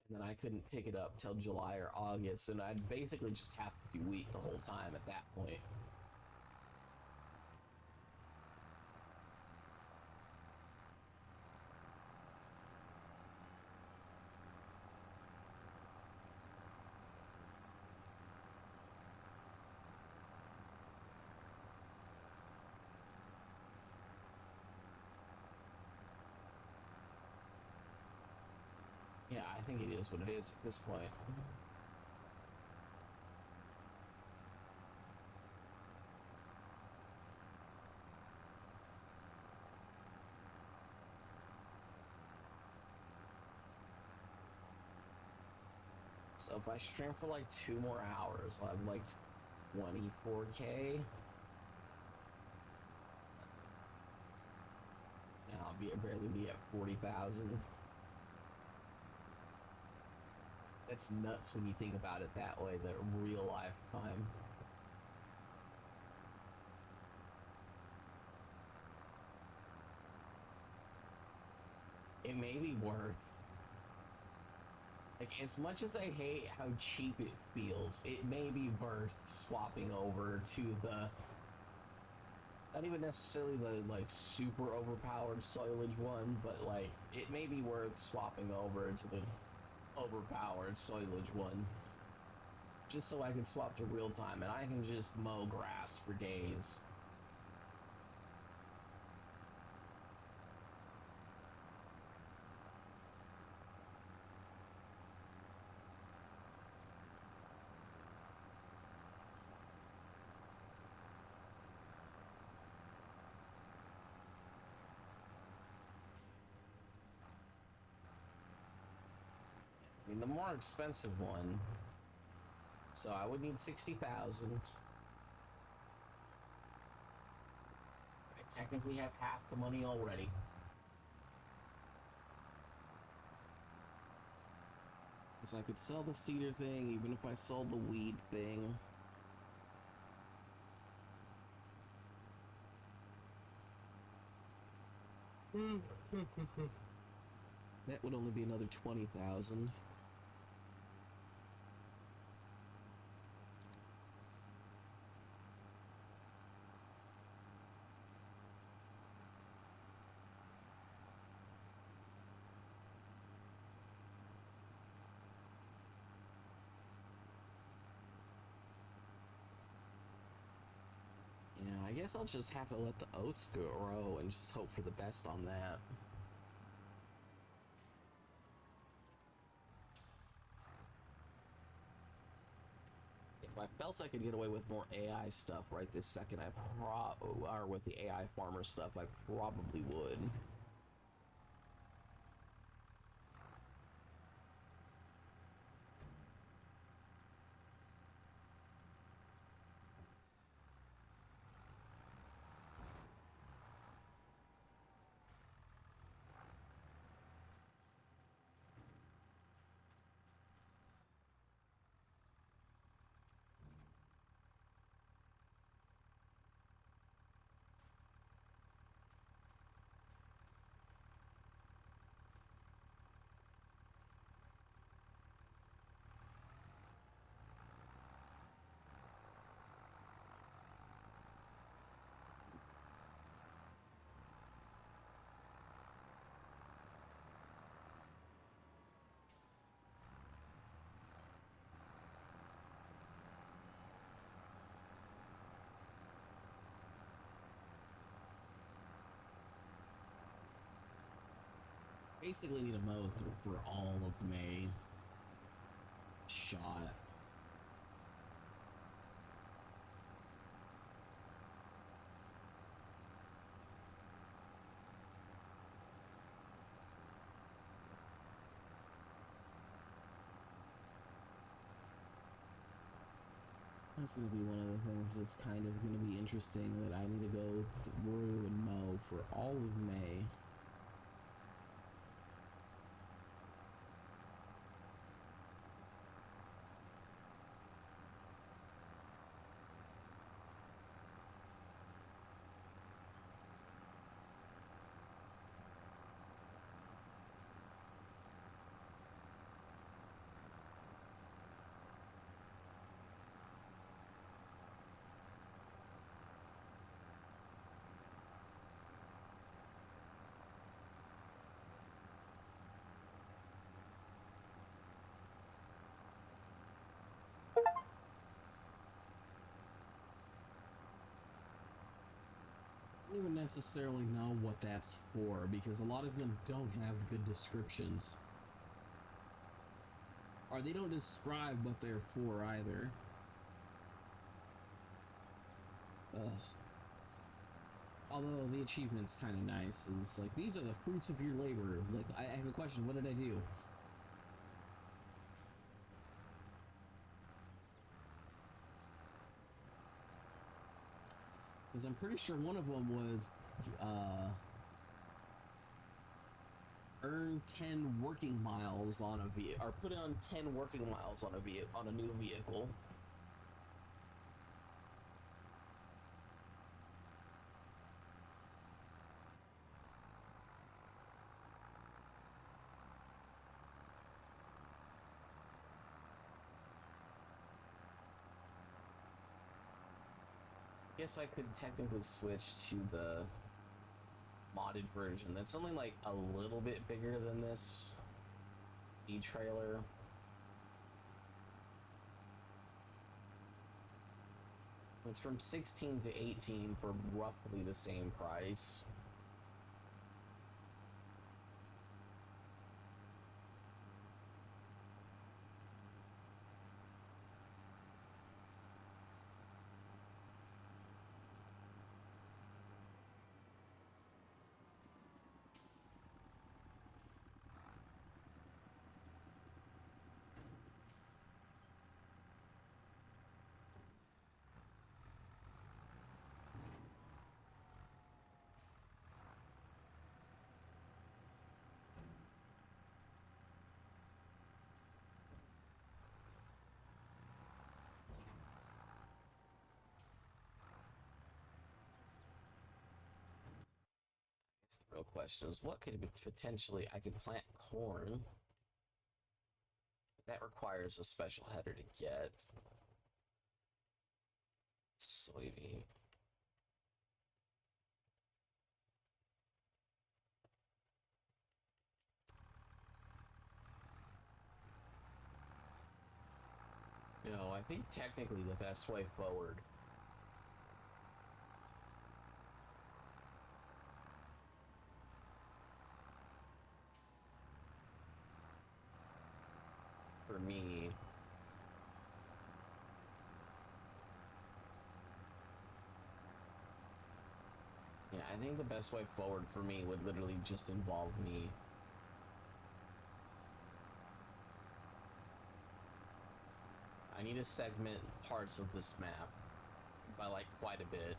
And then I couldn't pick it up till July or August, and I'd basically just have to do wheat the whole time at that point. Yeah, I think it is what it is at this point. So if I stream for like 2 more hours, I'll have like 24K. Now I'll barely be at 40,000. That's nuts when you think about it that way, the real life time. It may be worth, like, as much as I hate how cheap it feels, it may be worth swapping over to the, not even necessarily the, like, super overpowered Soilage one, but, like, it may be worth swapping over to the overpowered Soilage one. Just so I can swap to real time and I can just mow grass for days. I mean, the more expensive one, so I would need 60,000. I technically have half the money already. So I could sell the cedar thing, even if I sold the weed thing. That would only be another 20,000. I guess I'll just have to let the oats grow and just hope for the best on that. If I felt I could get away with more AI stuff right this second, or with the AI farmer stuff, I probably would. Basically need a mow for all of May. Shot. That's going to be one of the things that's kind of going to be interesting, that I need to go through and mow for all of May. don't even necessarily know what that's for because a lot of them don't have good descriptions. Or they don't describe what they're for either. Ugh. Although the achievement's kind of nice. Is like, these are the fruits of your labor. Like, I have a question. What did I do? Because I'm pretty sure one of them was earn 10 working miles on a vehicle, or put on 10 working miles on a new vehicle. Guess I could technically switch to the modded version. That's only like a little bit bigger than this e-trailer. It's from 16 to 18 for roughly the same price. The real question is, what could potentially I could plant corn? That requires a special header to get. Soybean. No, I think technically the best way forward for me I think the best way forward for me would literally just involve me I need to segment parts of this map by like quite a bit.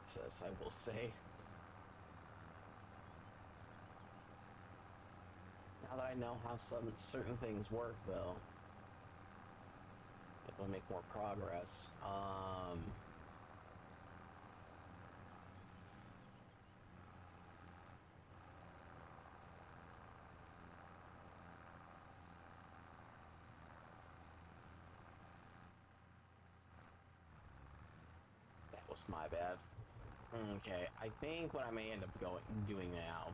Process, I will say. Now that I know how some certain things work, though, it will make more progress. That was my bad. Okay, I think what I may end up doing now.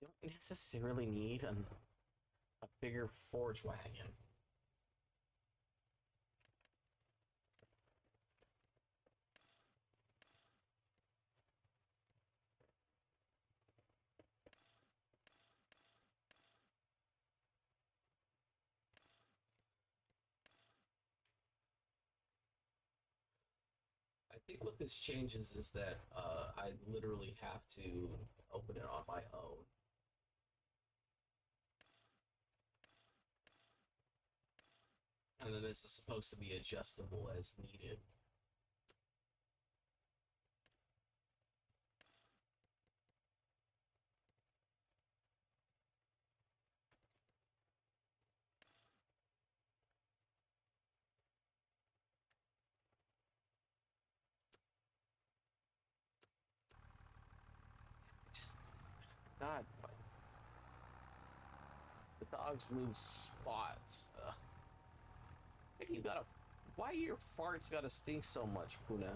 You don't necessarily need a bigger forge wagon. I think what this changes is that I literally have to open it on my own. And then this is supposed to be adjustable as needed. Just, God, the dogs move spots. Ugh. You gotta. Why your farts gotta stink so much, Puna?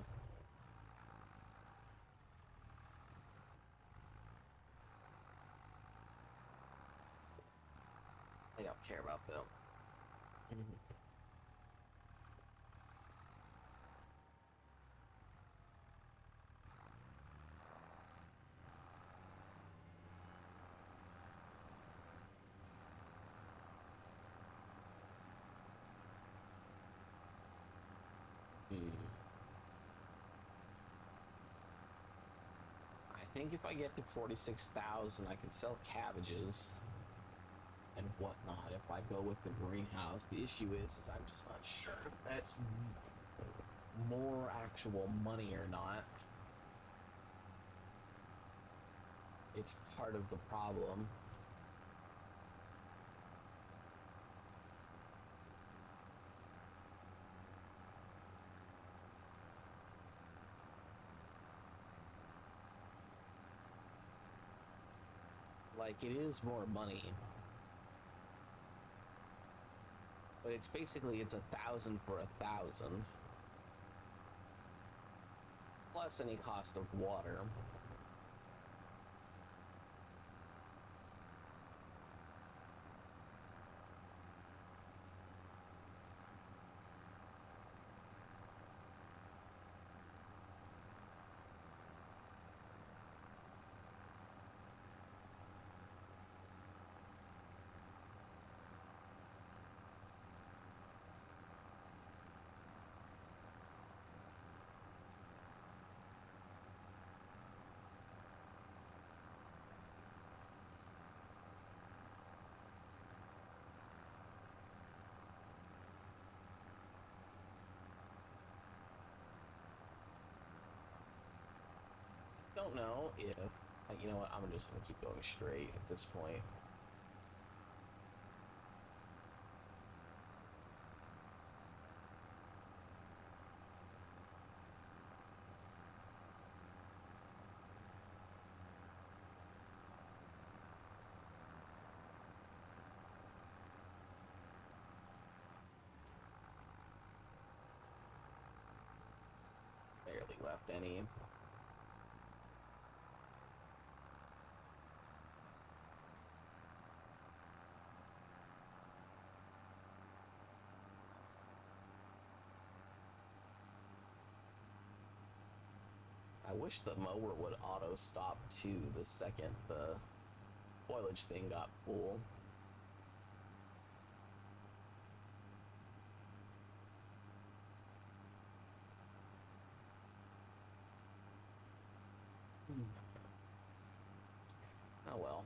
I don't care about them. I think if I get to 46,000, I can sell cabbages and whatnot if I go with the greenhouse. The issue is I'm just not sure if that's more actual money or not. It's part of the problem. Like, it is more money. But it's basically, it's 1,000 for 1,000. Plus any cost of water. Don't know if, you know what, I'm just gonna keep going straight at this point. Barely left any. I wish the mower would auto stop too the second the foliage thing got full. Oh well.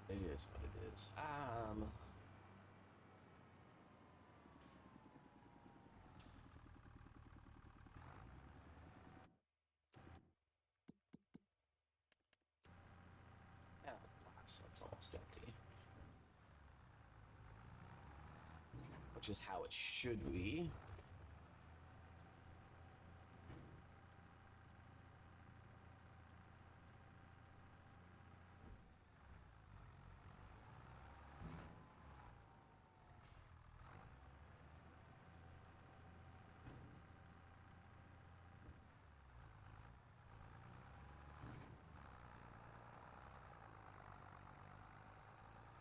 It is what it is. Yeah, so it's almost empty. Which is how it should be.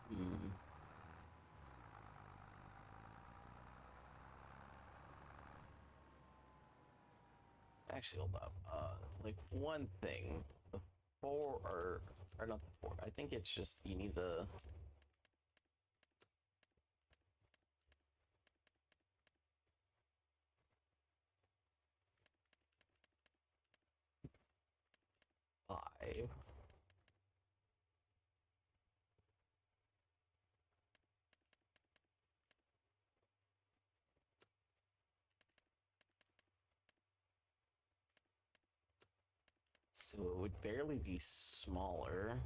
Hmm. Actually, hold up. Like one thing, the four or not the four. I think it's just you need the. Five. So it would barely be smaller.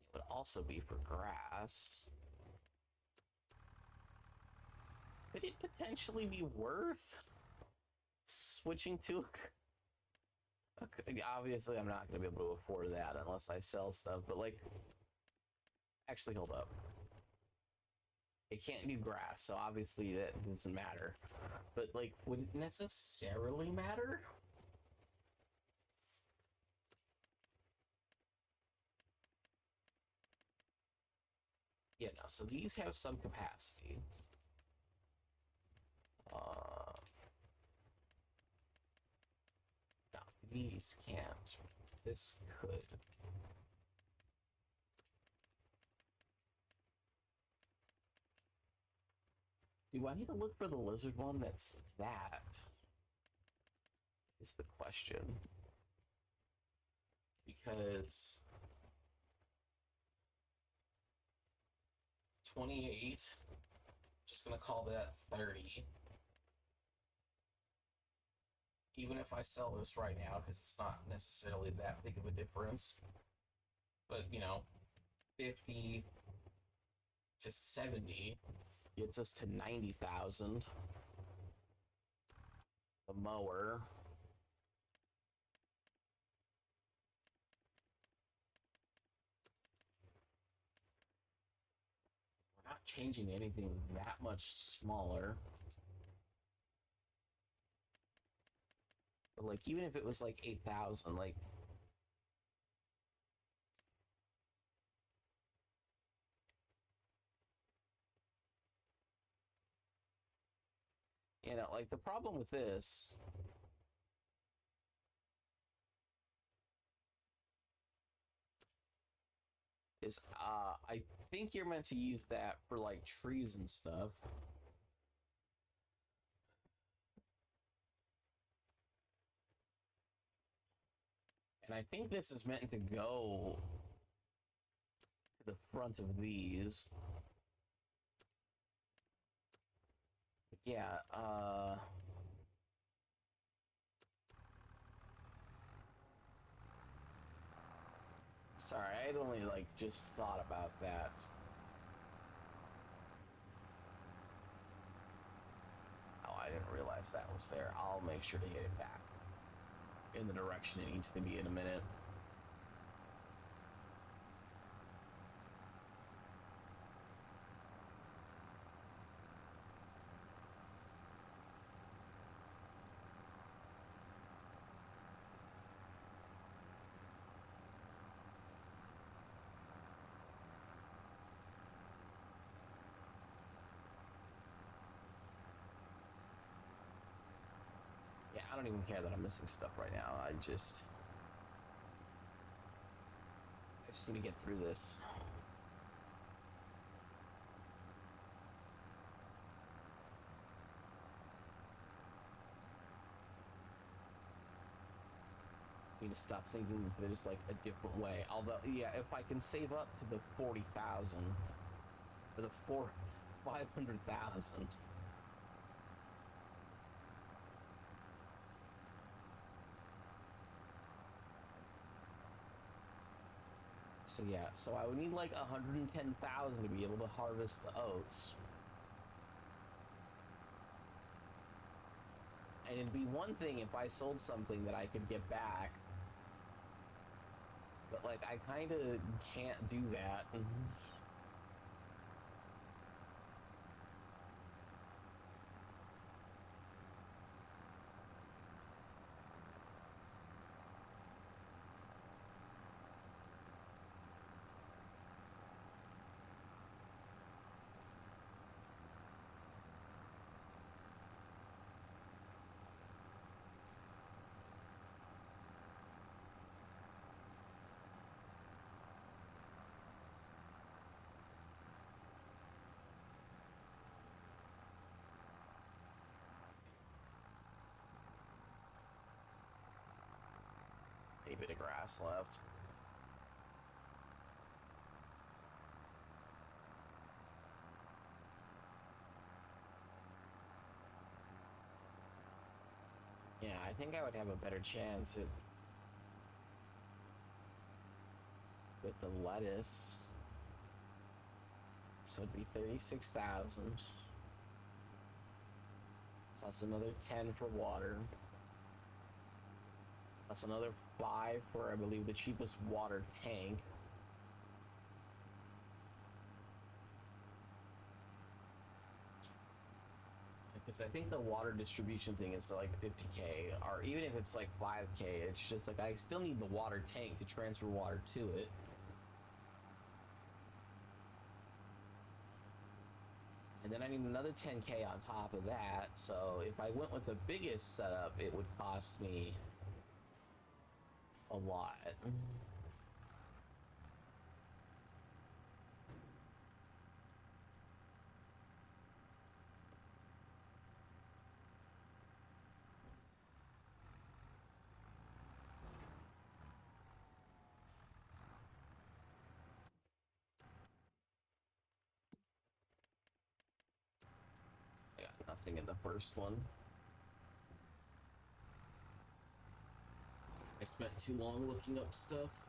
It would also be for grass. Could it potentially be worth switching to obviously I'm not going to be able to afford that unless I sell stuff, but like actually hold up. It can't do grass, so obviously that doesn't matter. But like would it necessarily matter? Yeah, no, so these have some capacity. Uh no, these can't. This could. Do I need to look for the lizard one that's that? Is the question. Because 28, just gonna call that 30. Even if I sell this right now, because it's not necessarily that big of a difference. But, you know, 50 to 70 gets us to 90,000. The mower. We're not changing anything that much smaller. But, like, even if it was like 8,000, like, you know, like the problem with this is I think you're meant to use that for like trees and stuff. And I think this is meant to go to the front of these. But yeah, sorry, I'd only like just thought about that. Oh, I didn't realize that was there. I'll make sure to get it back in the direction it needs to be in a minute. Yeah, I don't even care that I'm missing stuff right now. I just need to get through this. I need to stop thinking that there's like a different way. Although, yeah, if I can save up to the 40,000 or the 500,000. So yeah, so I would need like 110,000 to be able to harvest the oats. And it'd be one thing if I sold something that I could get back. But like I kind of can't do that. tiny bit of grass left. Yeah, I think I would have a better chance with the lettuce. So it'd be 36,000. Plus another 10 for water. Plus another 5 for, I believe, the cheapest water tank. Because I think the water distribution thing is like 50K, or even if it's like 5K, it's just like I still need the water tank to transfer water to it. And then I need another 10K on top of that, so if I went with the biggest setup, it would cost me a lot. I got nothing in the first one. I spent too long looking up stuff.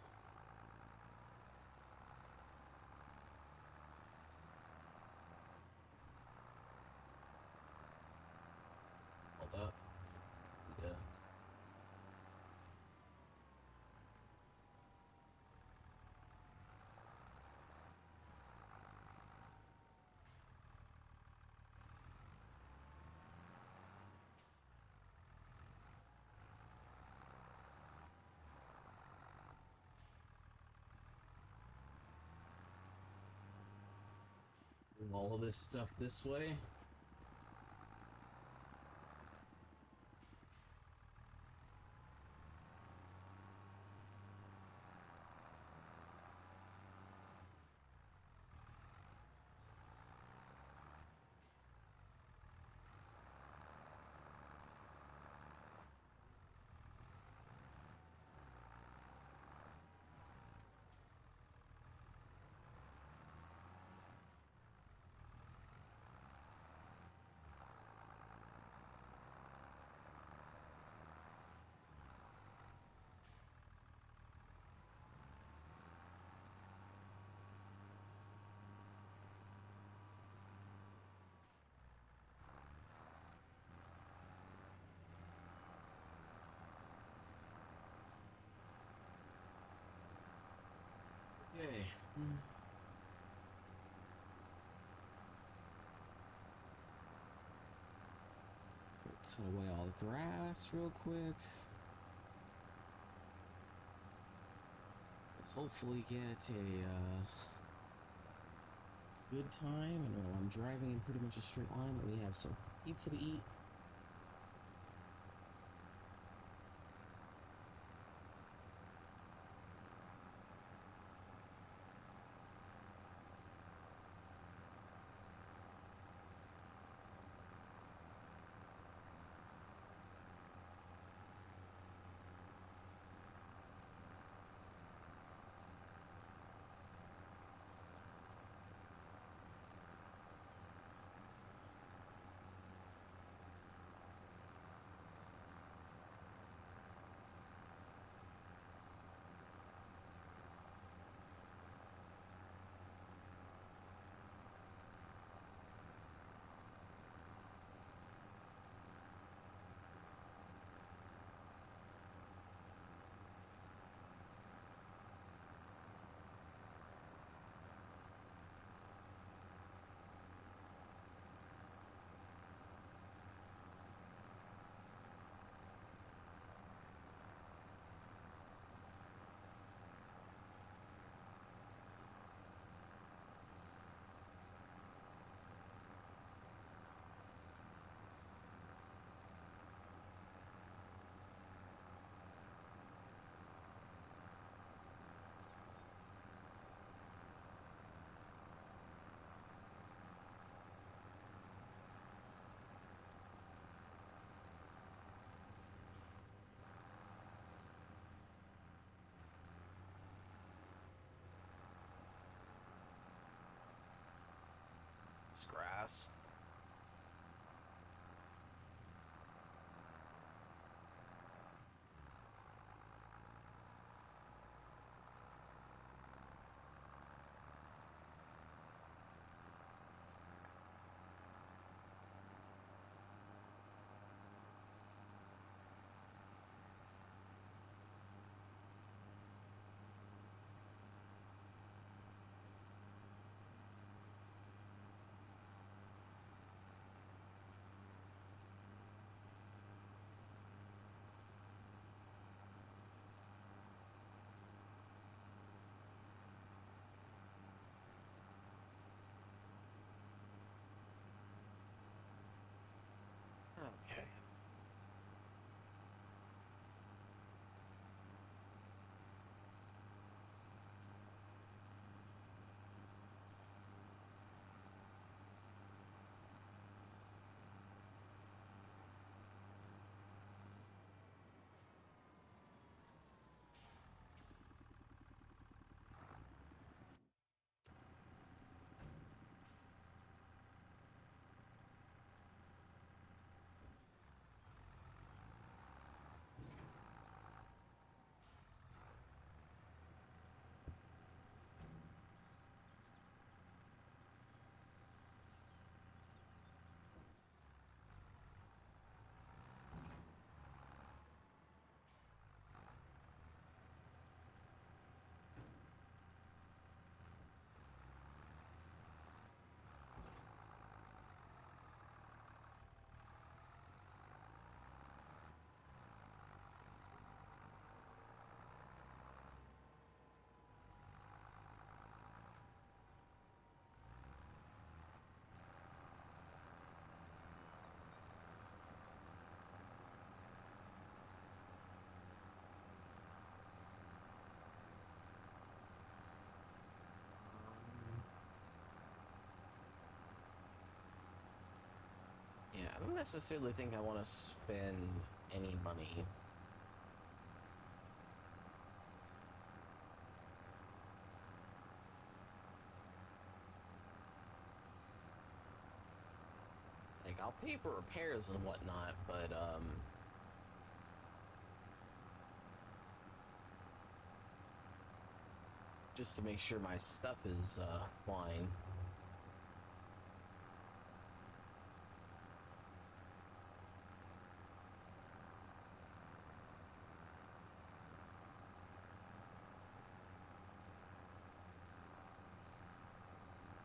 Hold up. Yeah. All of this stuff this way. Okay. Cut away all the grass real quick. Hopefully get a good time, and while I'm driving in pretty much a straight line, we have some pizza to eat. grass. Okay. Yeah, I don't necessarily think I want to spend any money. Like, I'll pay for repairs and whatnot, but, just to make sure my stuff is, fine.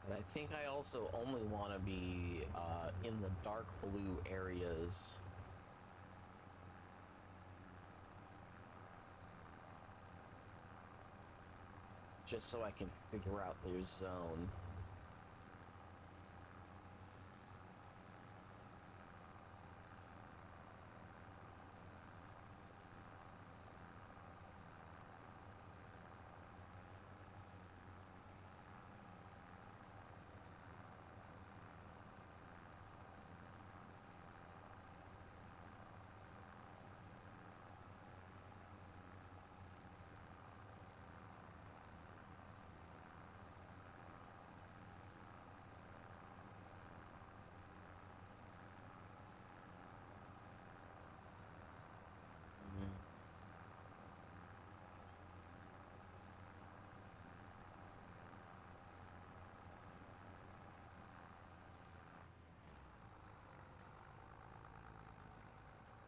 But I think I also only want to be, in the dark blue areas. Just so I can figure out their zone.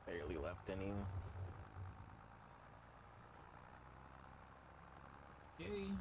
Barely left any. Okay.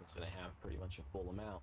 It's going to have pretty much a full amount.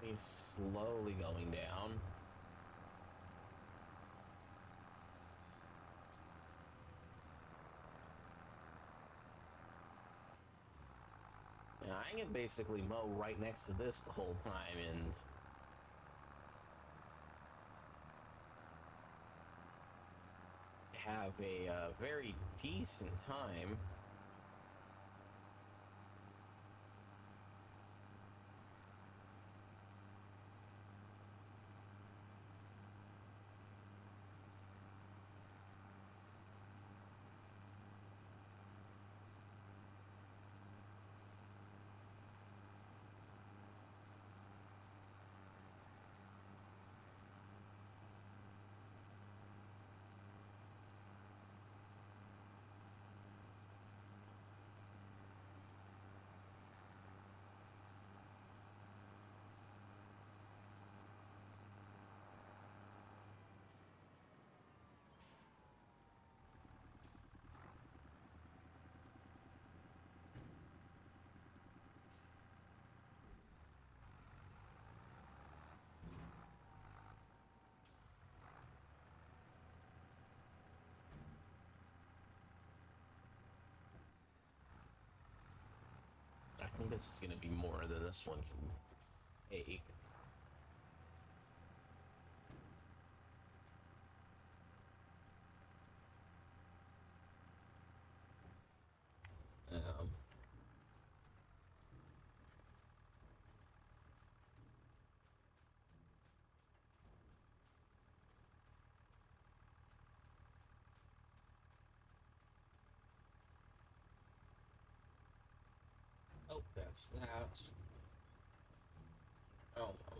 He's slowly going down. Yeah, I can basically mow right next to this the whole time and have a very decent time. I think this is going to be more than this one can take. Um, oh, that's that. Oh, no.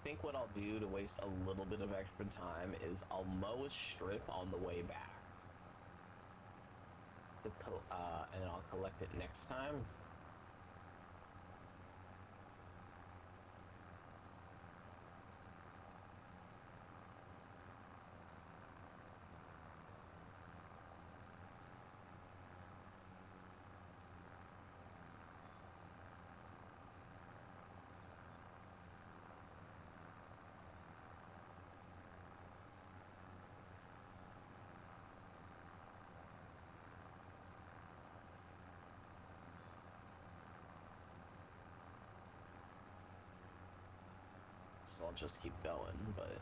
think what I'll do to waste a little bit of extra time is I'll mow a strip on the way back. And I'll collect it next time. So I'll just keep going, but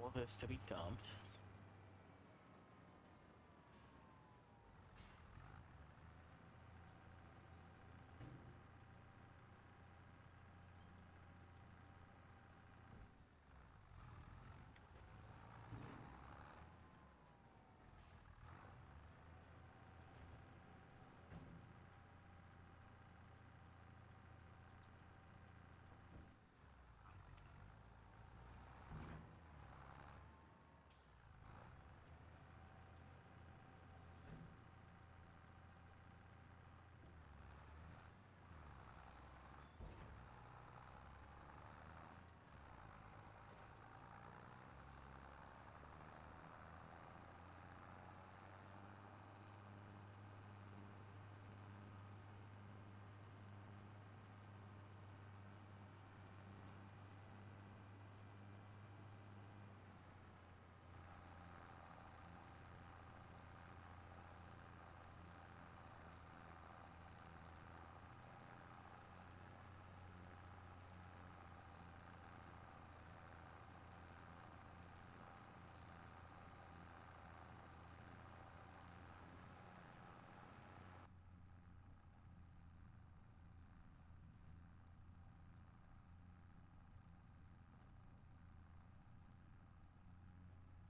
all of this to be dumped.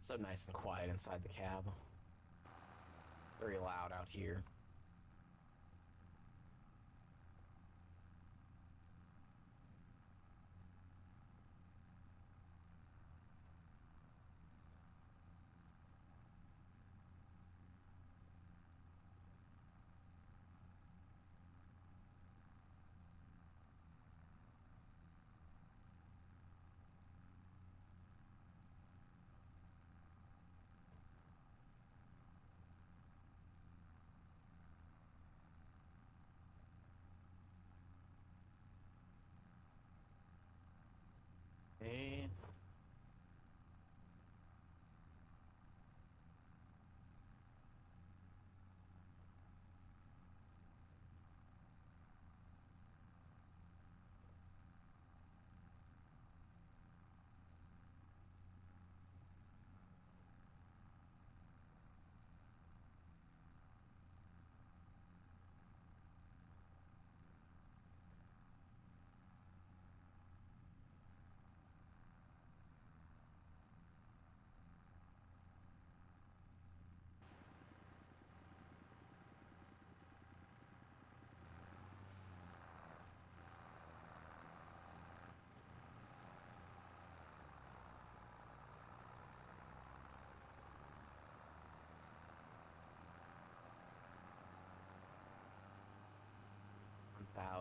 So nice and quiet inside the cab. Very loud out here.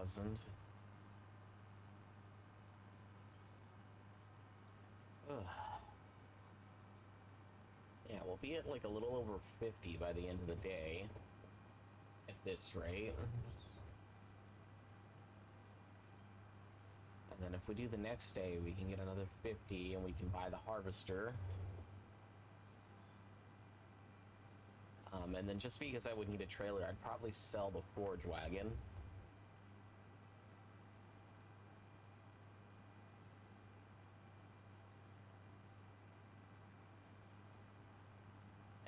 1,000. Ugh. Yeah, we'll be at like a little over 50 by the end of the day. At this rate. And then if we do the next day, we can get another 50 and we can buy the harvester. And then just because I would need a trailer, I'd probably sell the forge wagon.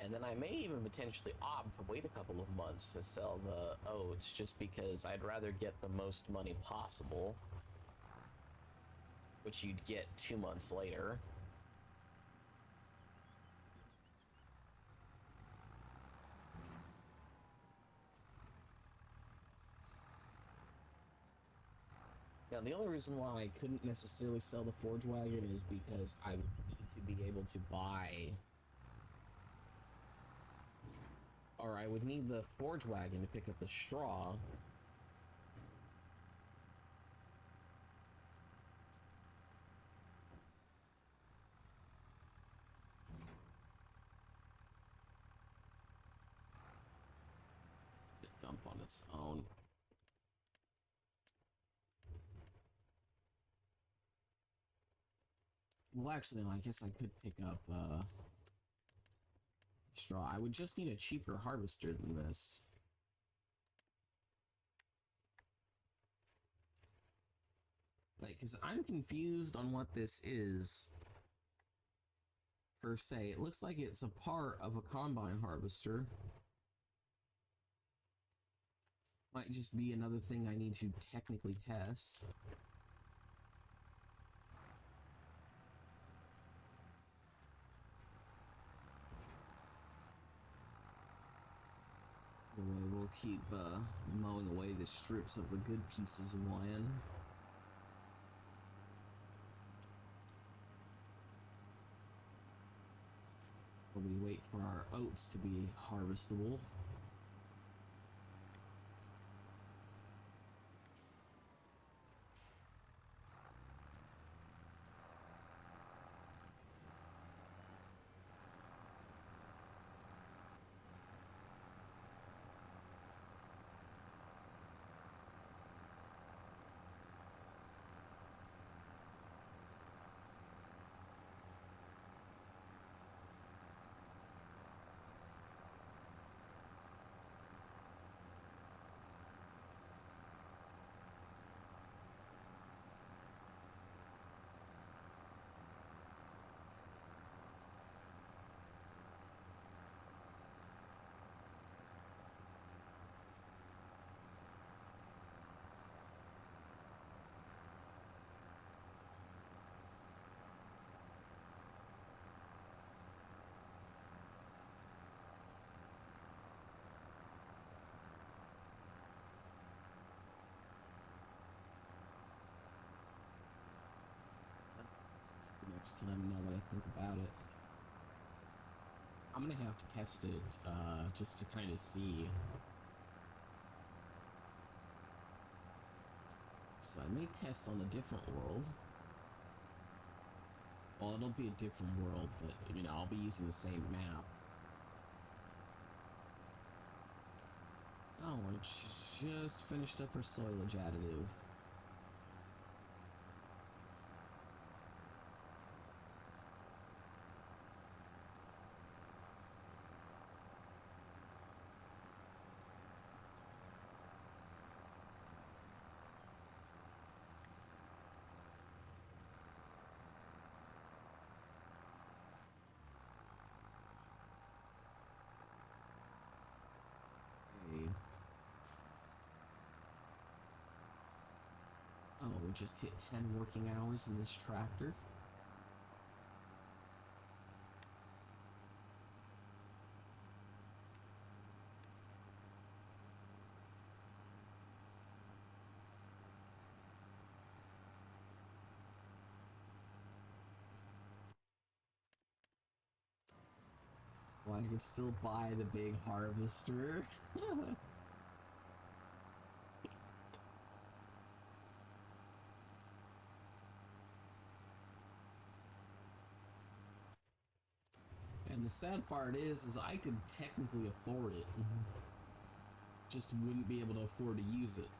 And then I may even potentially opt to wait a couple of months to sell the oats, just because I'd rather get the most money possible, which you'd get 2 months later. Now, the only reason why I couldn't necessarily sell the forge wagon is because I would need to be able to buy, or I would need the forge wagon to pick up the straw. Dump on its own. Well, actually, no, I guess I could pick up straw. I would just need a cheaper harvester than this. Like, because I'm confused on what this is. Per se, it looks like it's a part of a combine harvester. Might just be another thing I need to technically test. Anyway, we'll keep mowing away the strips of the good pieces of land. While we wait for our oats to be harvestable. Next time, now that I think about it, I'm gonna have to test it just to kind of see. So I may test on a different world. Well, it'll be a different world, but you know, I'll be using the same map. Oh, I just finished up her soilage additive. Oh, we just hit 10 working hours in this tractor. Well, I can still buy the big harvester. And the sad part is I could technically afford it. Just wouldn't be able to afford to use it.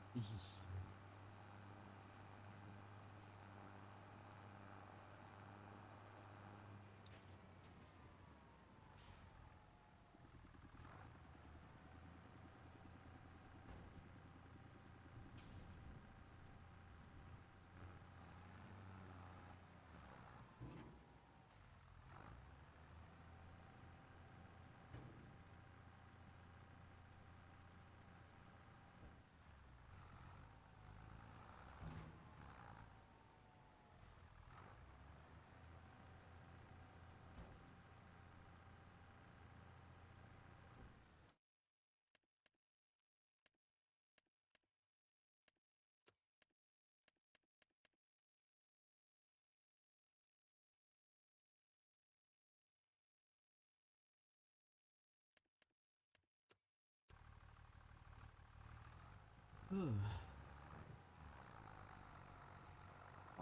Oh,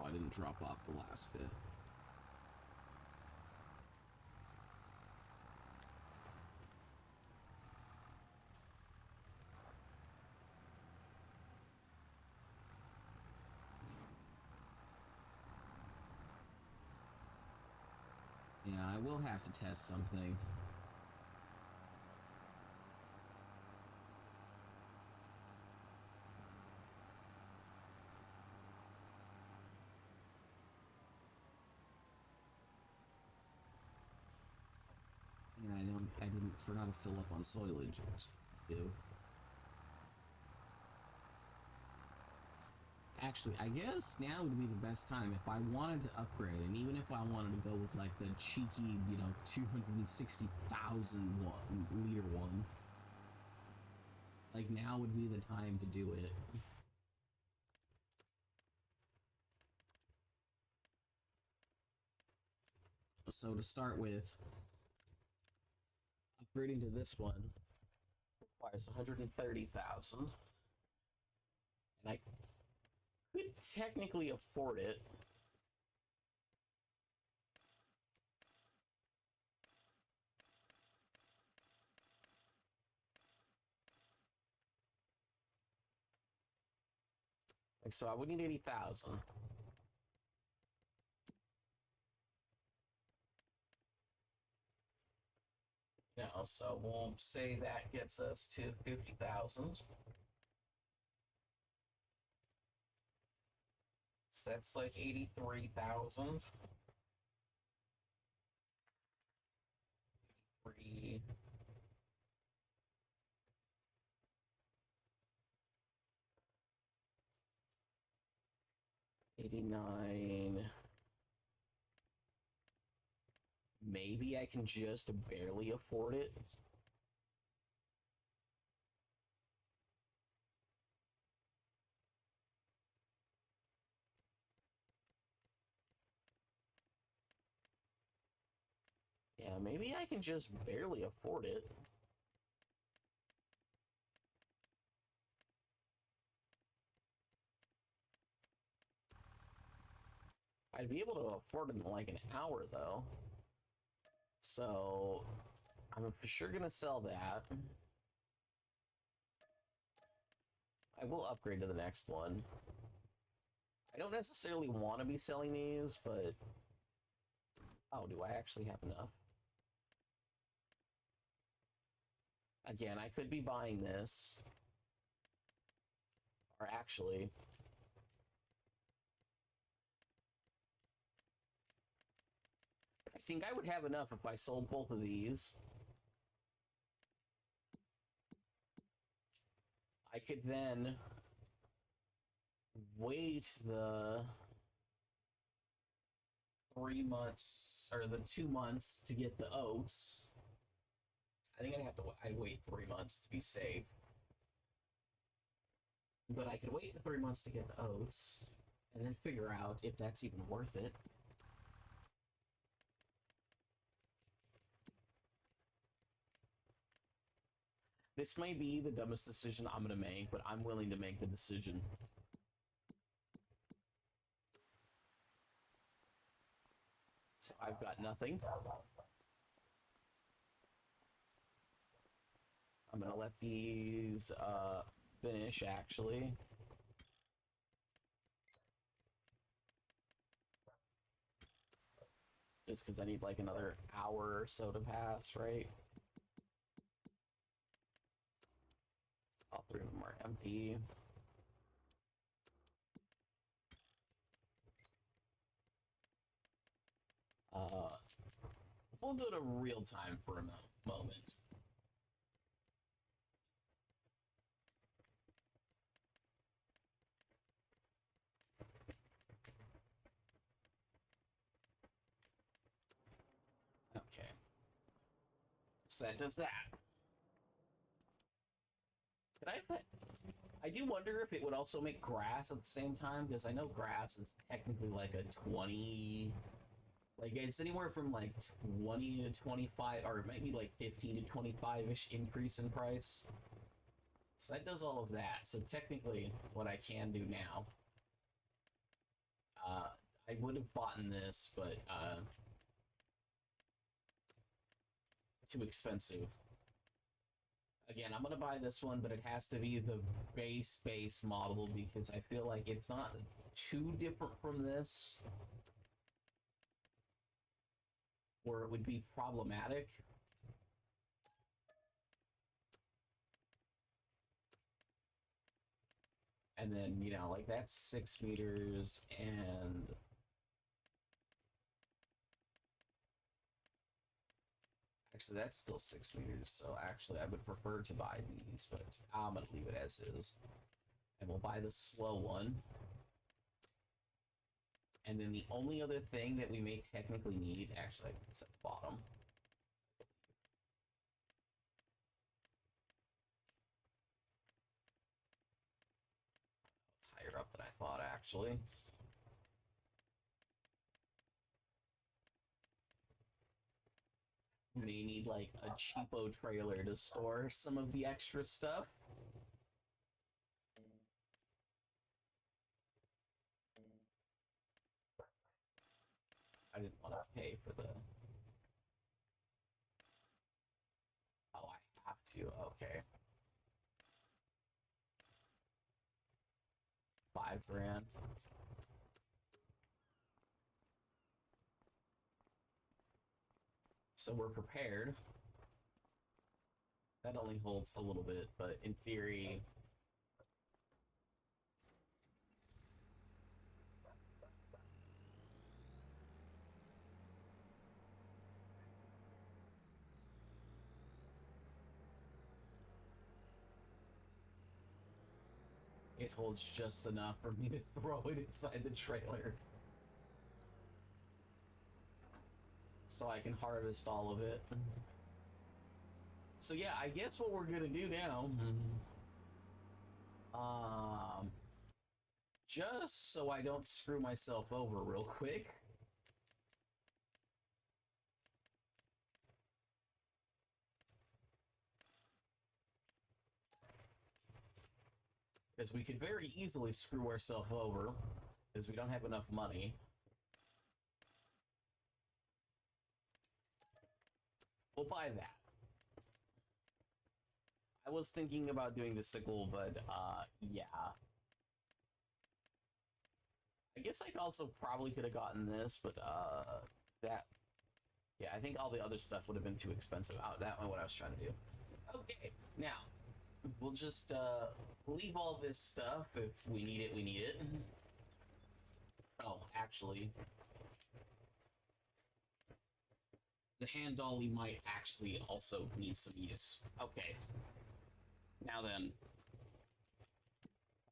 I didn't drop off the last bit. Yeah, I will have to test something. And I didn't forgot to fill up on soilage. Do. Actually, I guess now would be the best time if I wanted to upgrade, and even if I wanted to go with like the cheeky, 260,000 liter one. Like now would be the time to do it. So to start with, upgrading to this one requires 130,000, and I could technically afford it. Like, so I would need 80,000. So we'll say that gets us to 50,000. So that's like 83,000. 3. 89. Maybe I can just barely afford it. Yeah, maybe I can just barely afford it. I'd be able to afford it in like an hour though. So I'm for sure gonna sell that. I will upgrade to the next one. I don't necessarily want to be selling these, but oh, do I actually have enough? Again, I could be buying this. Or actually, I think I would have enough if I sold both of these. I could then wait the 3 months or the 2 months to get the oats. I think I'd wait 3 months to be safe. But I could wait the 3 months to get the oats and then figure out if that's even worth it. This may be the dumbest decision I'm going to make, but I'm willing to make the decision. So I've got nothing. I'm gonna let these finish actually. Just because I need like another hour or so to pass, right? All three of them are empty. We'll go to real time for a moment. Okay. So that does that. Could I do wonder if it would also make grass at the same time, because I know grass is technically like a 20, like it's anywhere from like 20 to 25, or maybe like 15 to 25-ish increase in price. So that does all of that. So technically, what I can do now, I would have bought this, but too expensive. Again, I'm gonna buy this one, but it has to be the base model because I feel like it's not too different from this, where it would be problematic. And then, you know, like that's 6 meters, and actually that's still 6 meters, so actually I would prefer to buy these, but I'm gonna leave it as is. And we'll buy the slow one. And then the only other thing that we may technically need, actually it's at the bottom. It's higher up than I thought, actually. May need like a cheapo trailer to store some of the extra stuff. I didn't want to pay for the... Oh, I have to. Okay. 5 grand. So we're prepared. That only holds a little bit, but in theory... it holds just enough for me to throw it inside the trailer. So I can harvest all of it. So yeah, I guess what we're gonna do now, just so I don't screw myself over real quick, because we could very easily screw ourselves over, because we don't have enough money. We'll buy that. I was thinking about doing the sickle, but yeah. I guess I also probably could have gotten this, but that, yeah, I think all the other stuff would have been too expensive. Oh, that was what I was trying to do. Okay, now we'll just leave all this stuff. If we need it, we need it. Oh, actually, the hand dolly might actually also need some use. Okay. Now then,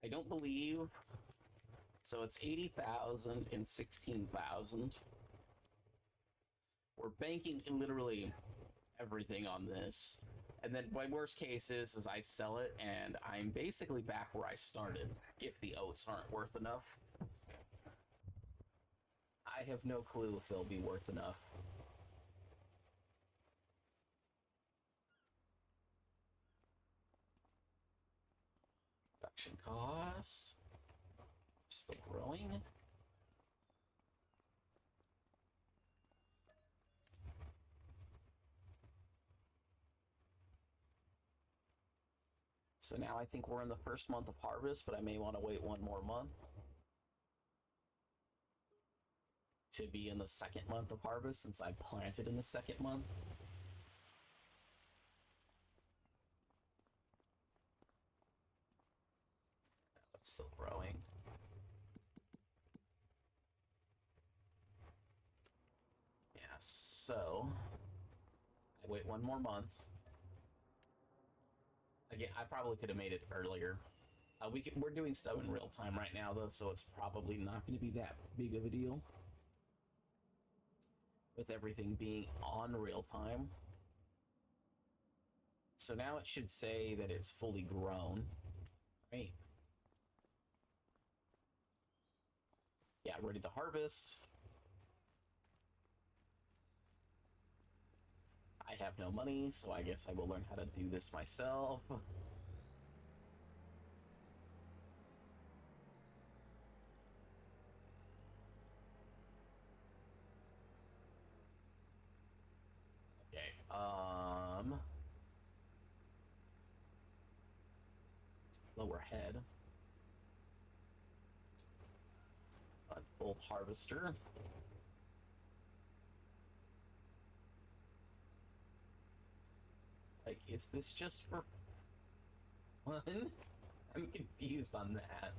I don't believe... So it's 80,000 and 16,000. We're banking literally everything on this. And then my worst case is I sell it and I'm basically back where I started if the oats aren't worth enough. I have no clue if they'll be worth enough. Production cost. Still growing. So now I think we're in the first month of harvest, but I may want to wait one more month to be in the second month of harvest since I planted in the second month. It's still growing. Yeah, so I wait one more month. Again, I probably could have made it earlier. We're doing stuff in real time right now, though, so it's probably not going to be that big of a deal. With everything being on real time. So now it should say that it's fully grown. Right? Yeah, ready to harvest. I have no money, so I guess I will learn how to do this myself. Okay, lower head. Unfold harvester. Like, is this just for fun? I'm confused on that.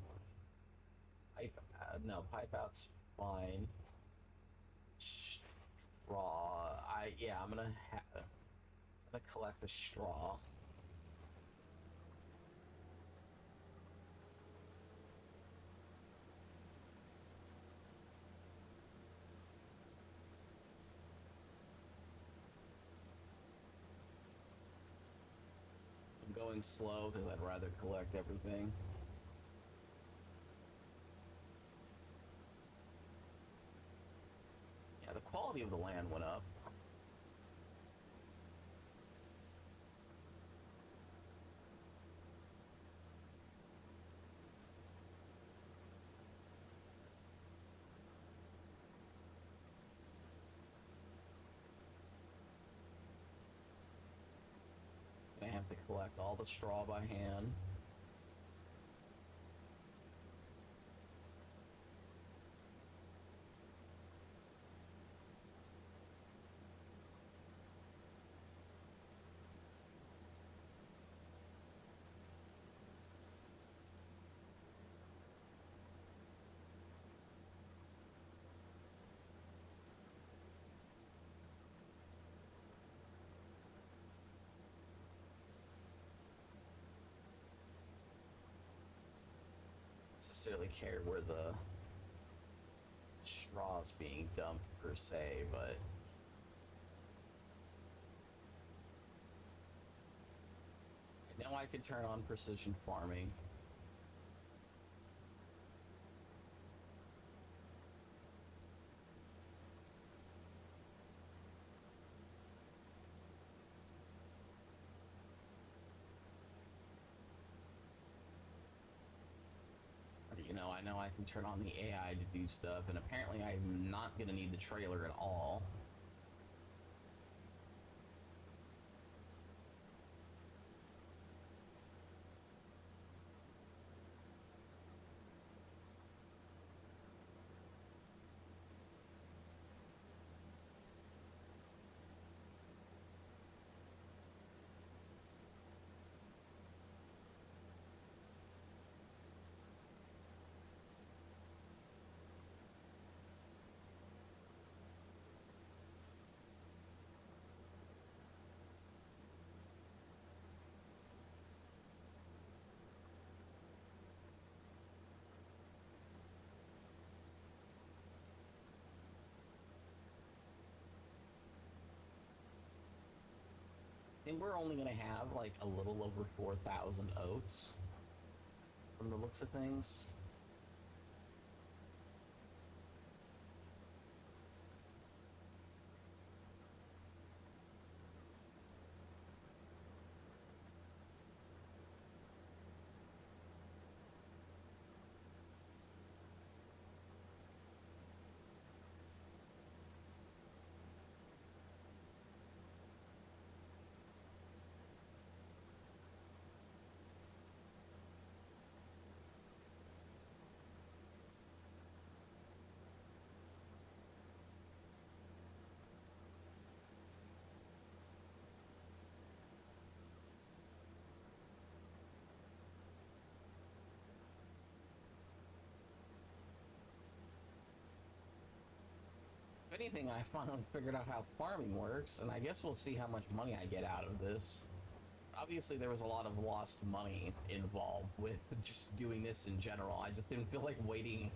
Pipe, no, pipe out's fine. Straw. Yeah, I'm gonna collect the straw. I'm going slow because I'd rather collect everything. Yeah, the quality of the land went up. I have to collect all the straw by hand. Necessarily care where the straw is being dumped per se, but I know I could turn on precision farming. You know, I know I can turn on the AI to do stuff, and apparently I'm not going to need the trailer at all. I think we're only going to have like a little over 4,000 oats from the looks of things. anything, I finally figured out how farming works, and I guess we'll see how much money I get out of this. Obviously, there was a lot of lost money involved with just doing this in general. I just didn't feel like waiting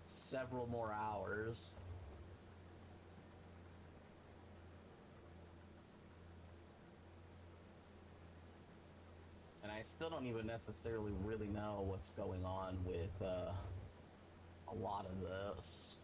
several more hours. And I still don't even necessarily really know what's going on with a lot of this.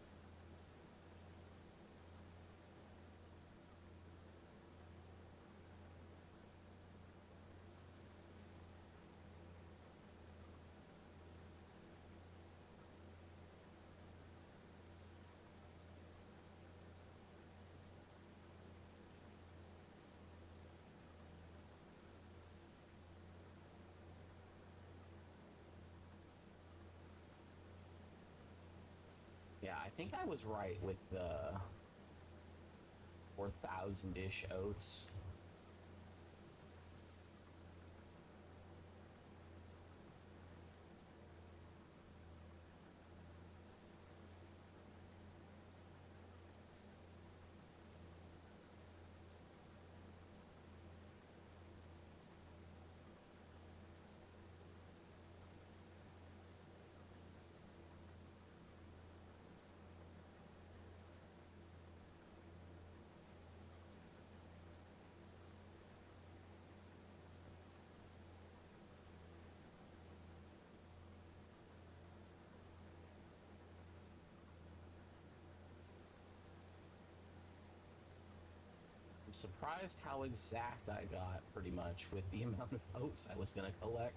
Yeah, I think I was right with the 4,000-ish oats. I'm surprised how exact I got, pretty much, with the amount of oats I was gonna collect.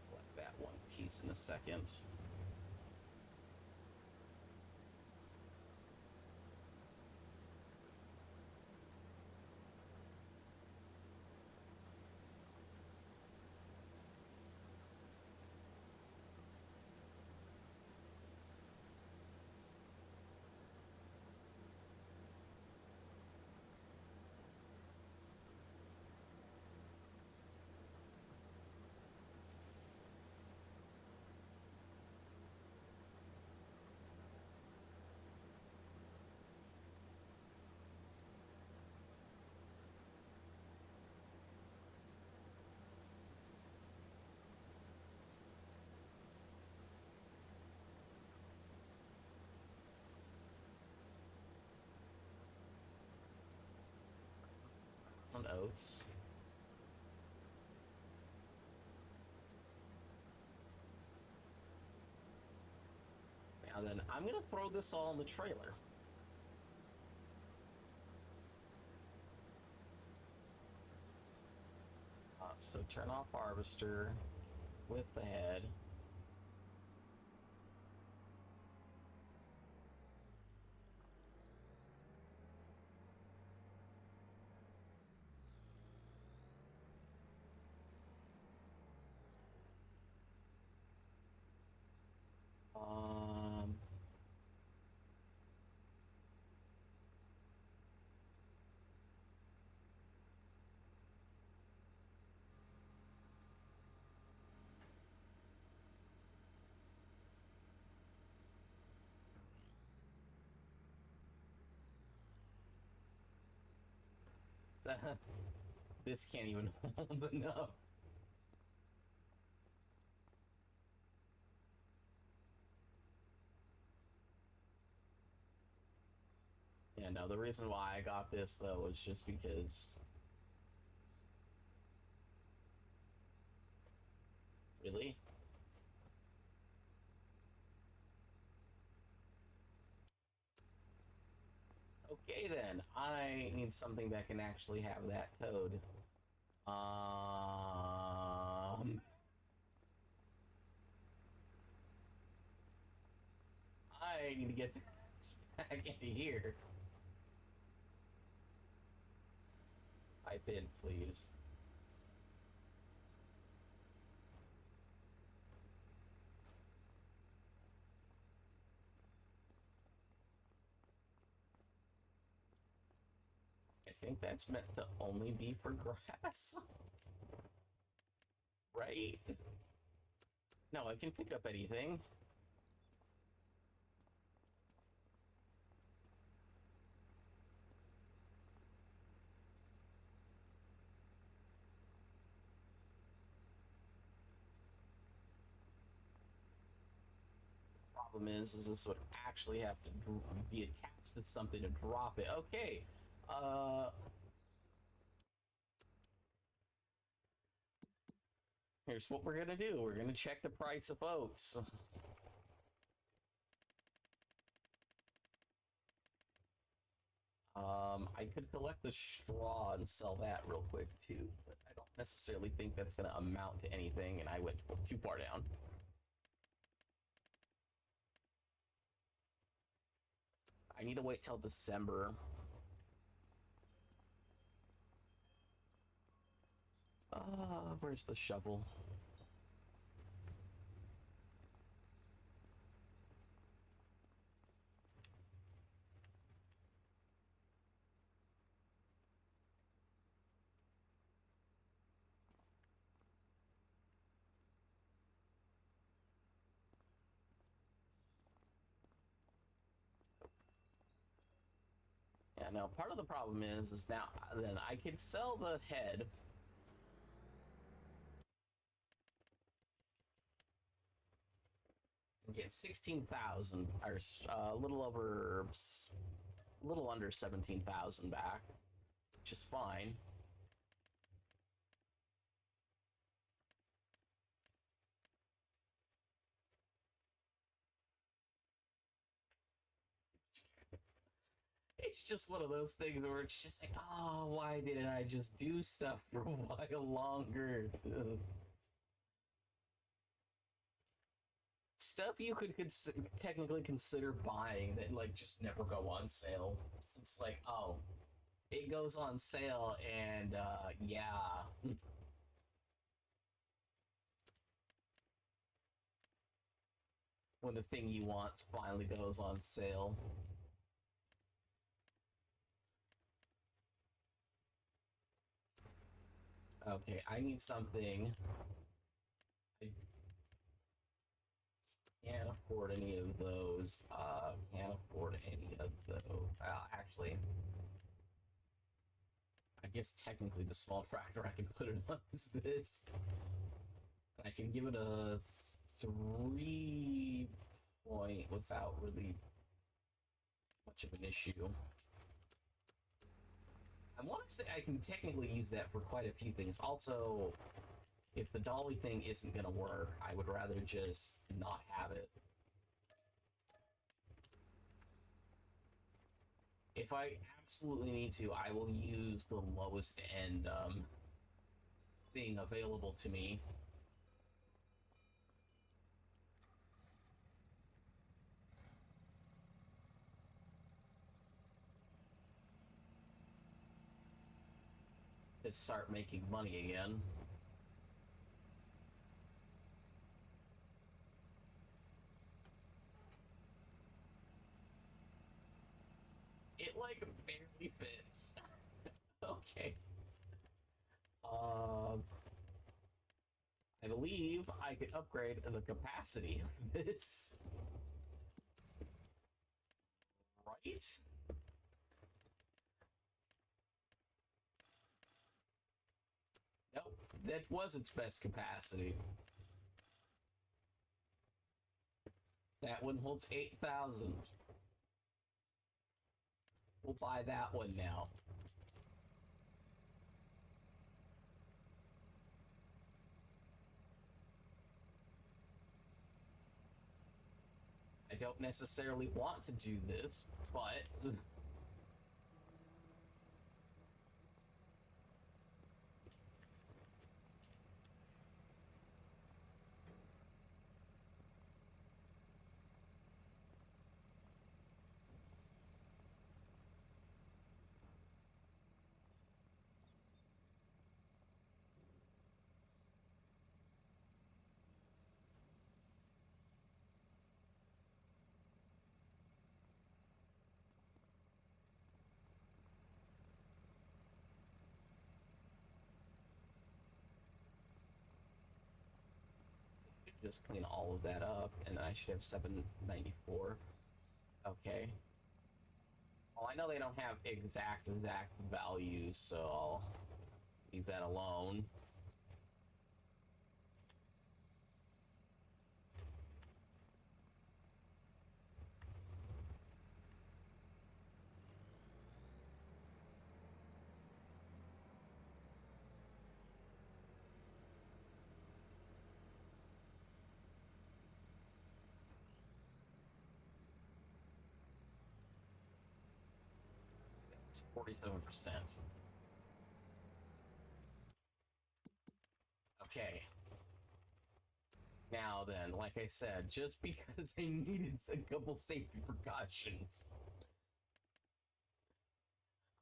Collect that one piece in a second. Some oats. Now then, I'm gonna throw this all in the trailer. So turn off harvester with the head. Um, this can't even hold enough. Yeah, no, the reason why I got this though was just because. Really? Okay then, I need something that can actually have that toad. I need to get this back into here. Pipe in, please. think that's meant to only be for grass. Right? No, I can pick up anything. Problem is this would actually have to be attached to something to drop it. Okay. Here's what we're gonna do. We're gonna check the price of oats. I could collect the straw and sell that real quick too, but I don't necessarily think that's gonna amount to anything, and I went too far down. I need to wait till December. Where's the shovel? Yeah, now part of the problem is now then I could sell the head. And get 16,000 or a little over, a little under 17,000 back, which is fine. It's just one of those things where it's just like, oh, why didn't I just do stuff for a while longer? Stuff you could technically consider buying that like just never go on sale. It's like, oh, it goes on sale and yeah. When the thing you want finally goes on sale. Okay, I need something. I can't afford any of those. Can't afford any of those. Actually, I guess technically the small tractor I can put it on is this. And I can give it a 3 point without really much of an issue. I want to say I can technically use that for quite a few things. Also, if the dolly thing isn't going to work, I would rather just not have it. If I absolutely need to, I will use the lowest end thing available to me. To start making money again. It like barely fits. Okay. I believe I could upgrade the capacity of this. Right? Nope, that was its best capacity. That one holds 8,000. We'll buy that one now. I don't necessarily want to do this, but just clean all of that up, and then I should have 794. Okay. Well, I know they don't have exact values, so I'll leave that alone. It's 47%. Okay. Now then, like I said, just because I needed a couple safety precautions,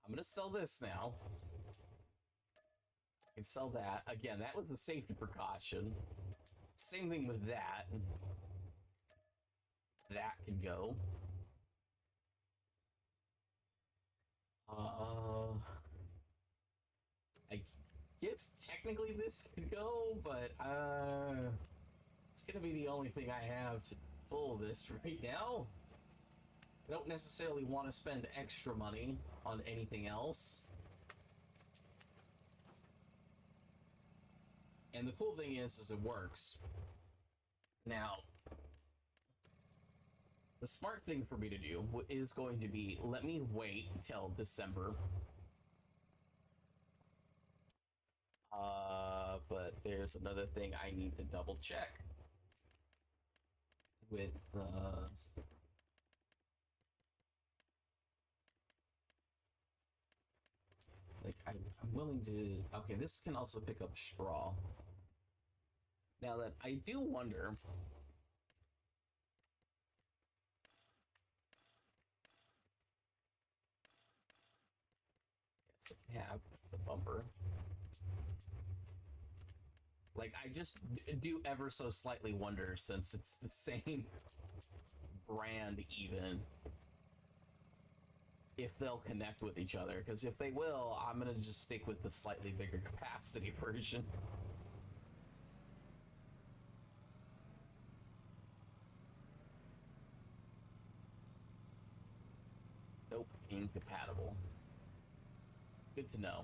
I'm gonna sell this now. I can sell that. Again, that was a safety precaution. Same thing with that. That can go. I guess technically this could go, but it's gonna be the only thing I have to pull this right now. I don't necessarily want to spend extra money on anything else. And the cool thing is it works. Now, the smart thing for me to do is going to be, let me wait till December. But there's another thing I need to double check with, like, I'm willing to, okay, this can also pick up straw. Now that I do wonder, yes, I have the bumper. Like, I just do ever so slightly wonder, since it's the same brand even, if they'll connect with each other. Because if they will, I'm going to just stick with the slightly bigger capacity version. Nope, incompatible. Good to know.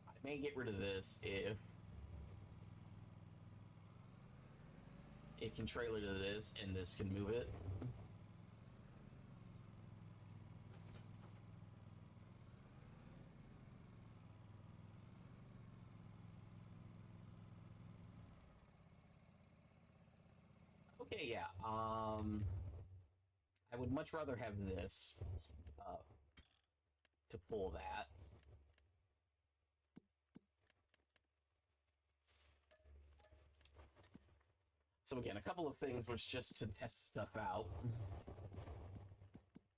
I may get rid of this if it can trailer to this and this can move it. Okay, yeah. I would much rather have this to pull that. So again, a couple of things was just to test stuff out.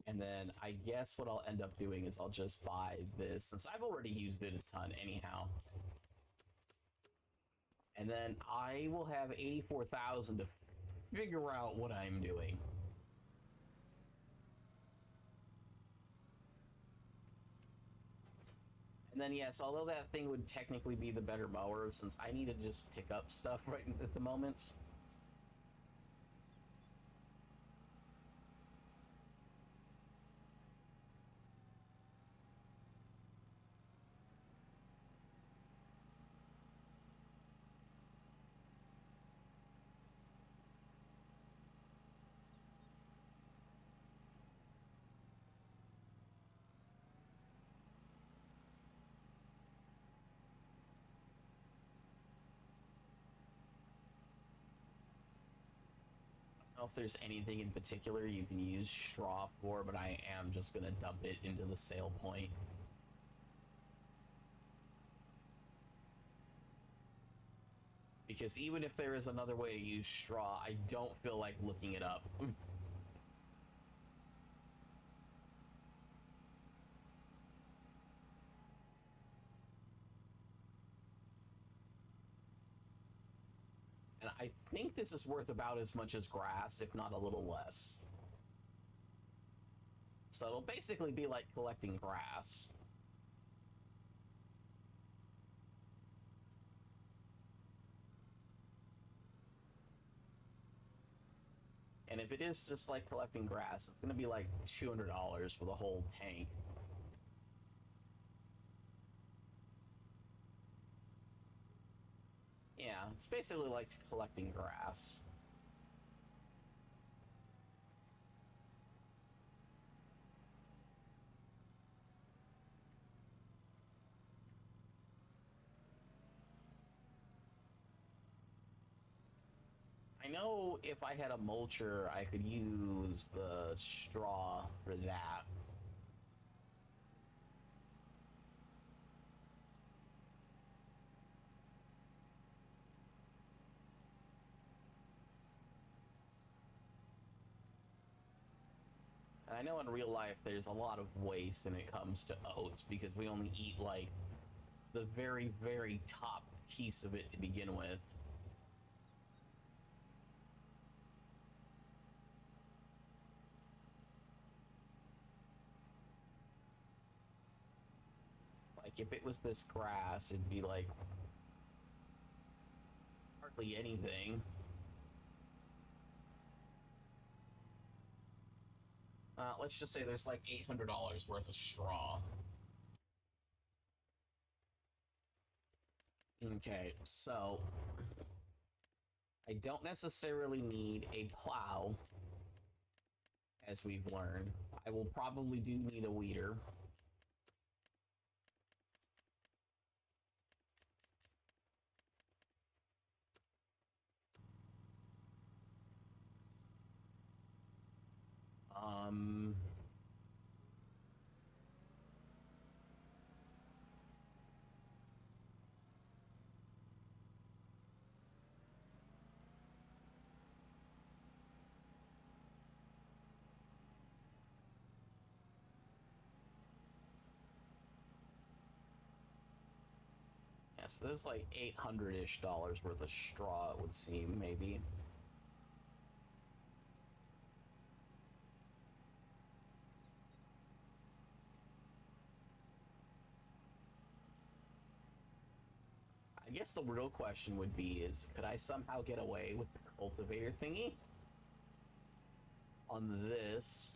And then I guess what I'll end up doing is I'll just buy this, since I've already used it a ton anyhow. And then I will have 84,000 to figure out what I'm doing. And then yes, although that thing would technically be the better mower, since I need to just pick up stuff right at the moment. I don't know if there's anything in particular you can use straw for, but I am just gonna dump it into the sale point. Because even if there is another way to use straw, I don't feel like looking it up. And I think this is worth about as much as grass, if not a little less. So it'll basically be like collecting grass. And if it is just like collecting grass, it's gonna be like $200 for the whole tank. Yeah, it's basically like collecting grass. I know if I had a mulcher, I could use the straw for that. And I know in real life there's a lot of waste when it comes to oats because we only eat like the very, very top piece of it to begin with. Like if it was this grass, it'd be like hardly anything. Let's just say there's like $800 worth of straw. Okay, so I don't necessarily need a plow, as we've learned. I will probably do need a weeder. Um... Yeah, so there's like $800-ish worth of straw, it would seem, maybe. I guess the real question would be is, could I somehow get away with the cultivator thingy on this?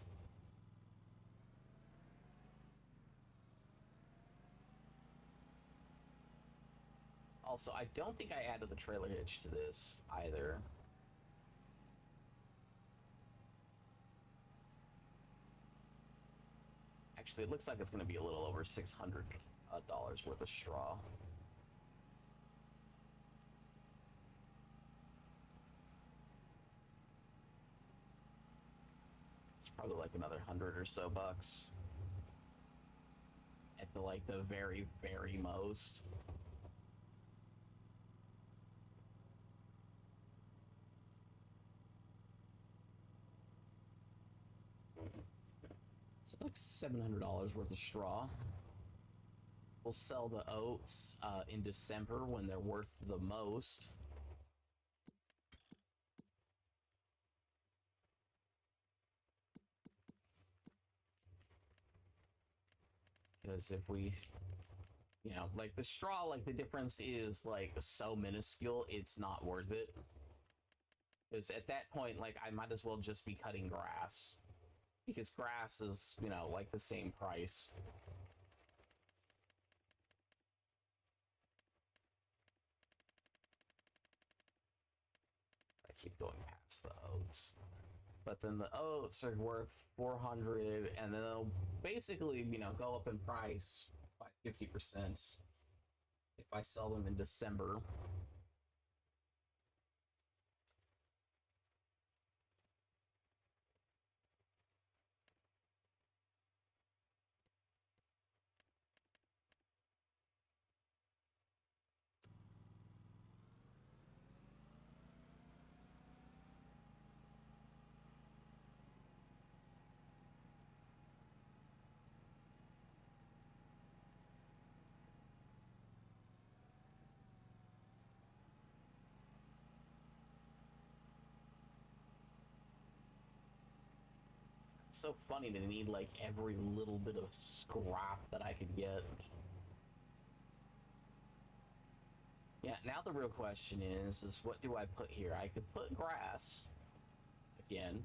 Also, I don't think I added the trailer hitch to this either. Actually, it looks like it's going to be a little over $600 worth of straw. It's probably like another 100 or so bucks at the like the very, very most. So like $700 worth of straw. We'll sell the oats in December when they're worth the most. Because if we, you know, like the straw, like the difference is like so minuscule, it's not worth it. Because at that point, like I might as well just be cutting grass. Because grass is, you know, like the same price. I keep going past the oats. But then the oats are worth 400 and then they'll basically, you know, go up in price by 50% if I sell them in December. It's so funny to need like every little bit of scrap that I could get. Yeah, now the real question is what do I put here? I could put grass. I again.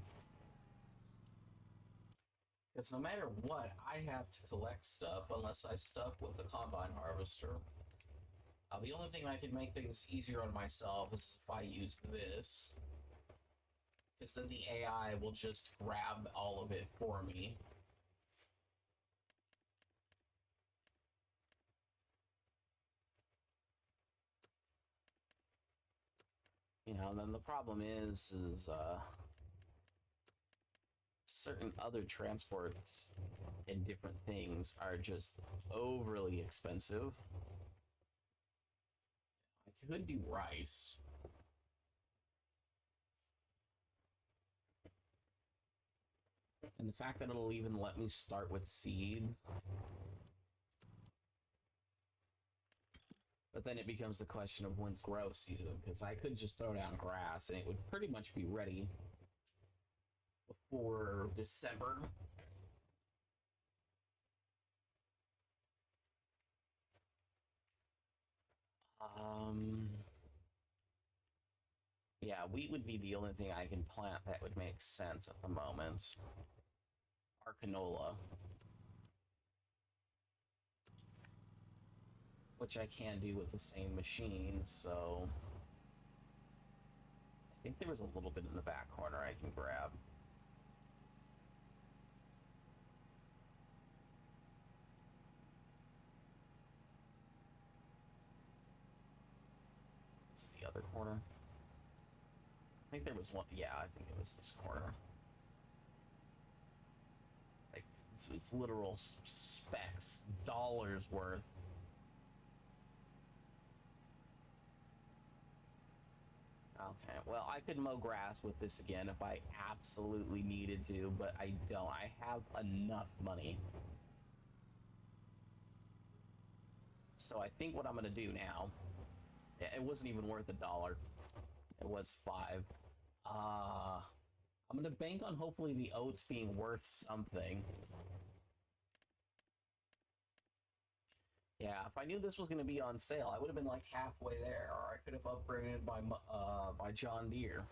Because no matter what, I have to collect stuff unless I stuck with the combine harvester. The only thing I can make things easier on myself is if I use this. Because then the AI will just grab all of it for me. You know, and then the problem is certain other transports and different things are just overly expensive. I could do rice. And the fact that it'll even let me start with seeds. But then it becomes the question of when's grow season, because I could just throw down grass and it would pretty much be ready before December. Yeah, wheat would be the only thing I can plant that would make sense at the moment. Or canola. Which I can do with the same machine, so... I think there was a little bit in the back corner I can grab. Is it the other corner? I think there was one. Yeah, I think it was this corner. Like, this was literal specs, dollars worth. Okay, well, I could mow grass with this again if I absolutely needed to, but I don't. I have enough money. So I think what I'm going to do now, it wasn't even worth $1. It was 5. I'm going to bank on hopefully the oats being worth something. Yeah, if I knew this was going to be on sale, I would have been like halfway there, or I could have upgraded by John Deere.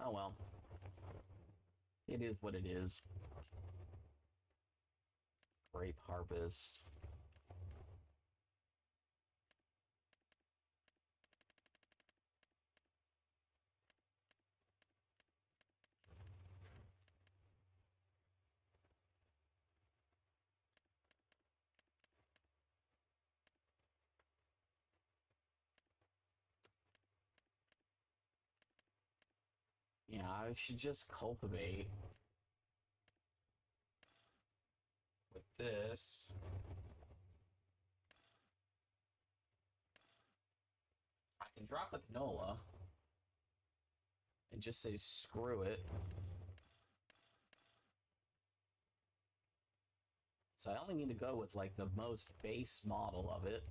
Oh well. It is what it is. Grape harvest. Yeah, I should just cultivate with this. I can drop the canola and just say screw it. So I only need to go with like the most base model of it.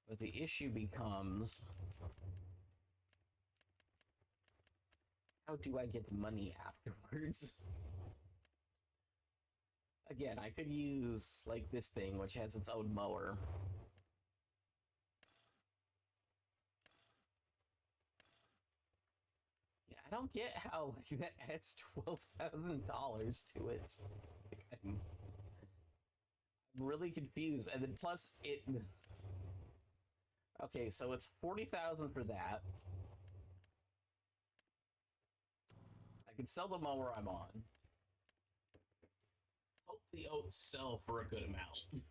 But the issue becomes, how do I get money afterwards? Again, I could use like this thing, which has its own mower. Yeah, I don't get how like, that adds $12,000 to it. Like, I'm really confused. And then plus it... Okay, so it's 40,000 for that. I can sell the mower I'm on. the oats sell for a good amount.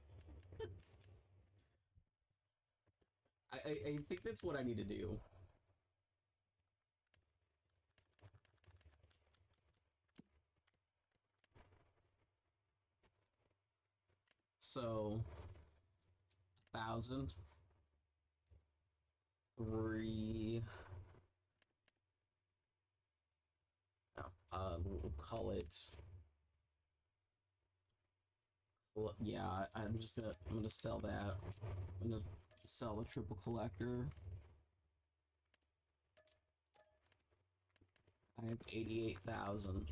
I think that's what I need to do. So 1,000, 3. No, we'll call it. Well, yeah, I'm gonna sell that. I'm gonna sell the triple collector. I have 88,000.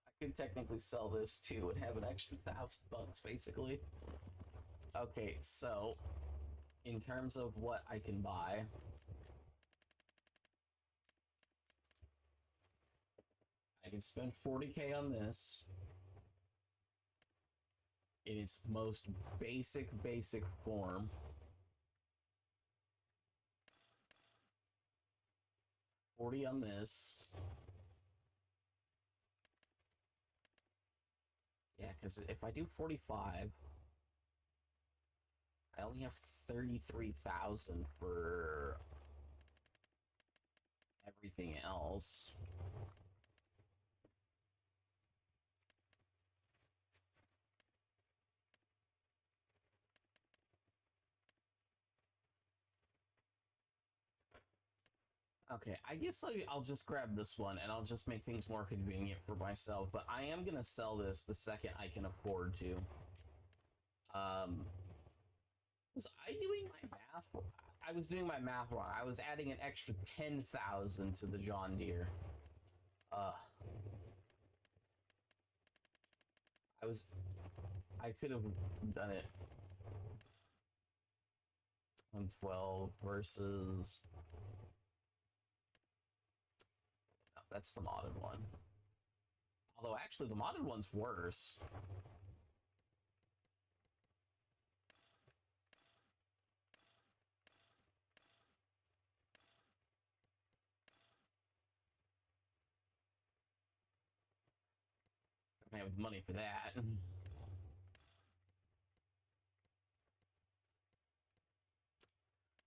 I can technically sell this too and have an extra $1,000 basically. Okay, so in terms of what I can buy, I can spend 40k on this in its most basic form. $40 on this. Yeah, because if I do 45, I only have 33,000 for everything else. Okay, I guess I'll just grab this one and I'll just make things more convenient for myself, but I am gonna sell this the second I can afford to. Was I doing my math? I was doing my math wrong. I was adding an extra 10,000 to the John Deere. I could have done it on 12 versus. No, that's the modded one. Although actually the modded one's worse. I have money for that.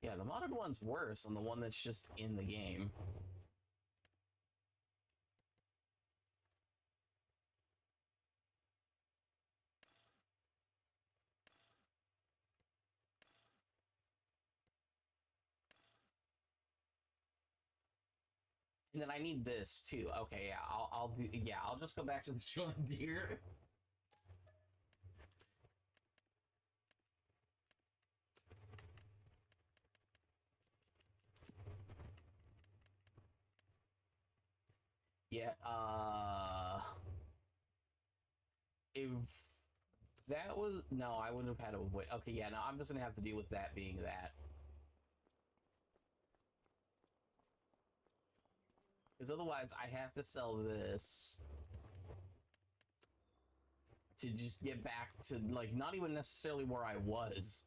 Yeah, the modded one's worse than the one that's just in the game. And then I need this too. Okay, yeah, I'll just go back to the John Deere. Yeah, if that was no, I wouldn't have had to wait. Okay, yeah, no, I'm just gonna have to deal with that being that. Because otherwise I have to sell this to just get back to, like, not even necessarily where I was.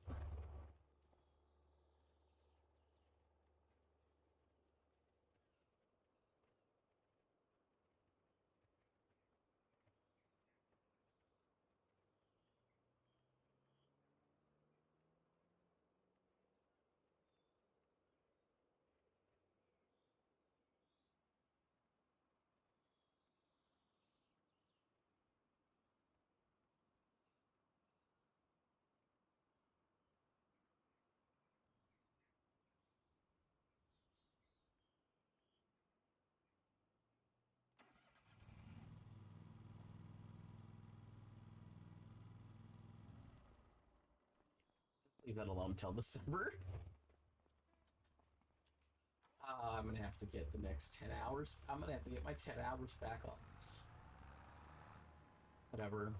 Leave that alone till December. I'm gonna have to get the next 10 hours. I'm gonna have to get my 10 hours back on this. Whatever.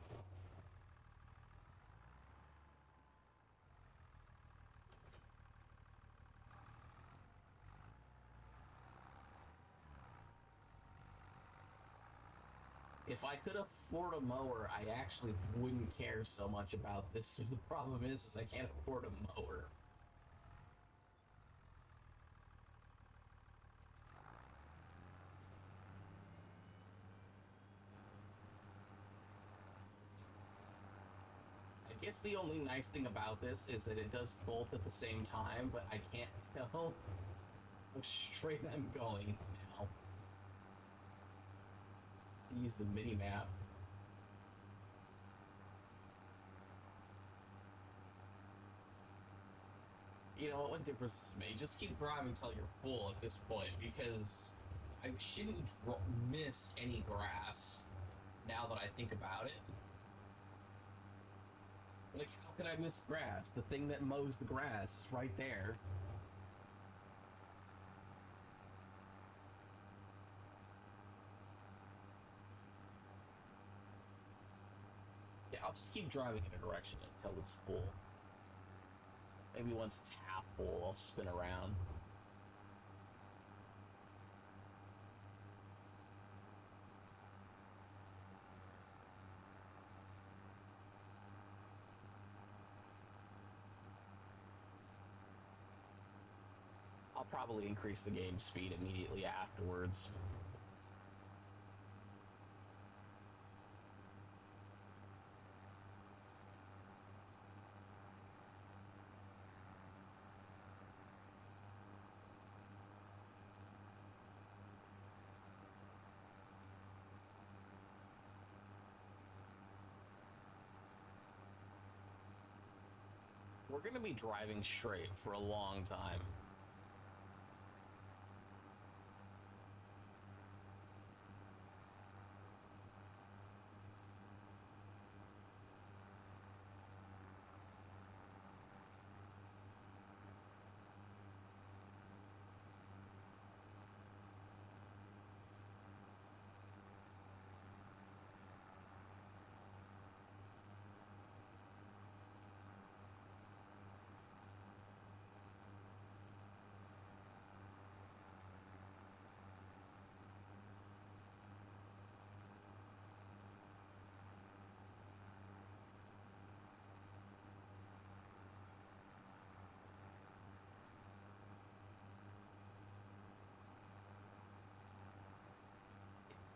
If I could afford a mower, I actually wouldn't care so much about this. The problem is I can't afford a mower. guess the only nice thing about this is that it does both at the same time, but I can't tell how straight I'm going now. To use the mini map. You know what difference does it make? Just keep driving until you're full at this point, because I shouldn't miss any grass now that I think about it. Like, how could I miss grass? The thing that mows the grass is right there. Yeah, I'll just keep driving in a direction until it's full. Maybe once it's half full, I'll spin around. I'll probably increase the game speed immediately afterwards. We're going to be driving straight for a long time.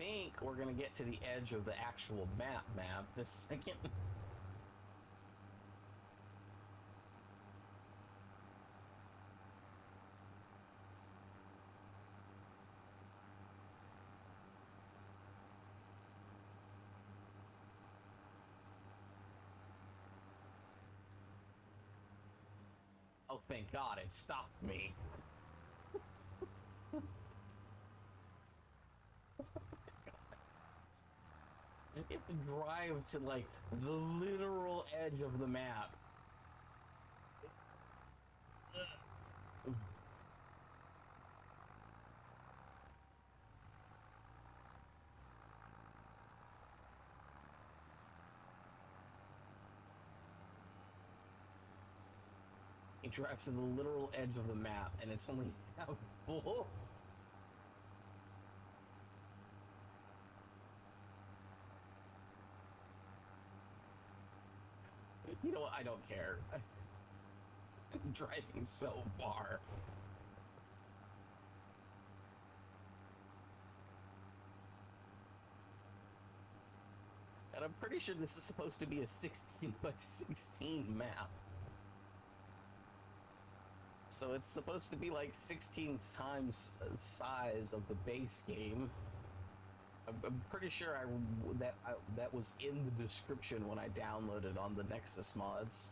I think we're gonna get to the edge of the actual map this second. Oh, thank God it stopped me. I have to drive to, like, the literal edge of the map. It drives to the literal edge of the map, and it's only half full. You know what? I don't care. I'm driving so far. And I'm pretty sure this is supposed to be a 16 by 16 map. So it's supposed to be like 16 times the size of the base game. I'm pretty sure that was in the description when I downloaded on the Nexus mods.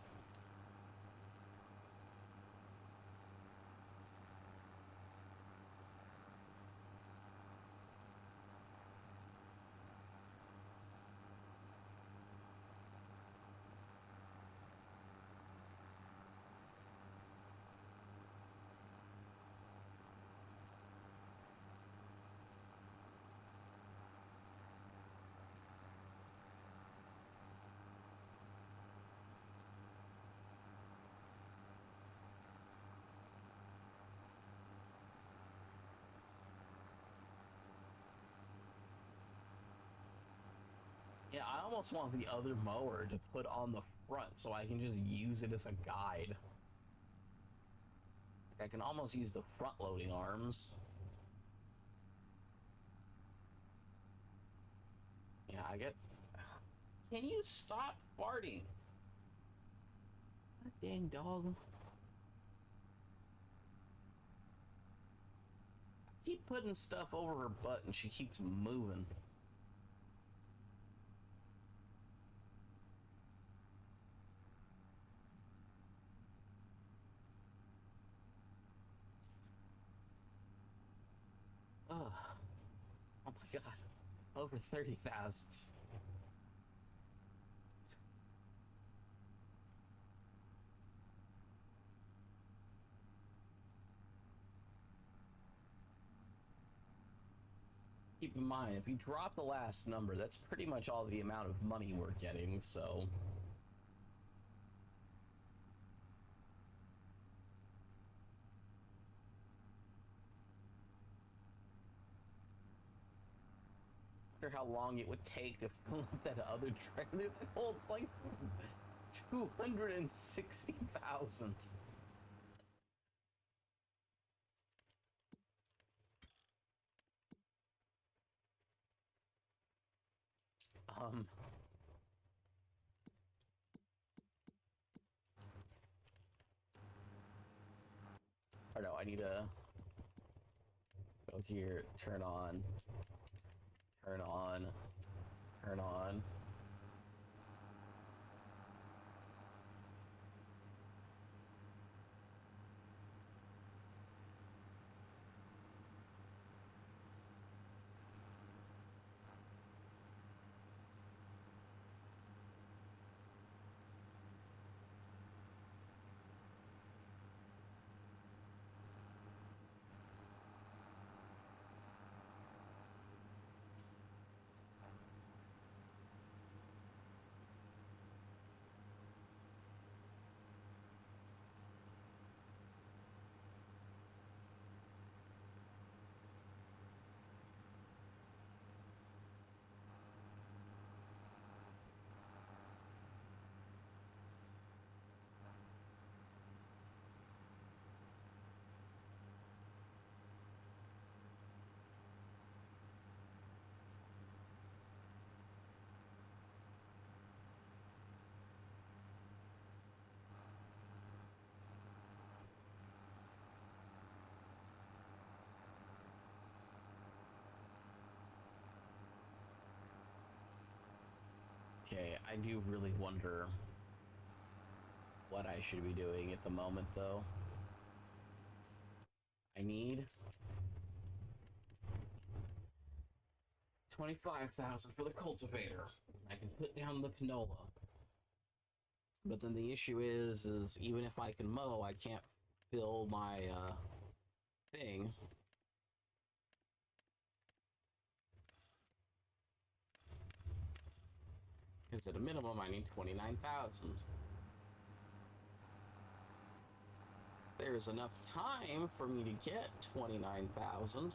Yeah, I almost want the other mower to put on the front so I can just use it as a guide. Like, I can almost use the front loading arms. Yeah, I get... Can you stop farting? Dang dog. I keep putting stuff over her butt and she keeps moving. Oh, oh my god. Over 30,000. Keep in mind, if you drop the last number, that's pretty much all the amount of money we're getting, so. I wonder how long it would take to fill up that other trailer that holds like 260,000. Or no, I need to go here, turn on, turn on, turn on. Okay, I do really wonder what I should be doing at the moment, though. I need 25,000 for the cultivator. I can put down the canola. But then the issue is even if I can mow, I can't fill my thing. Because at a minimum, I need 29,000. There's enough time for me to get 29,000.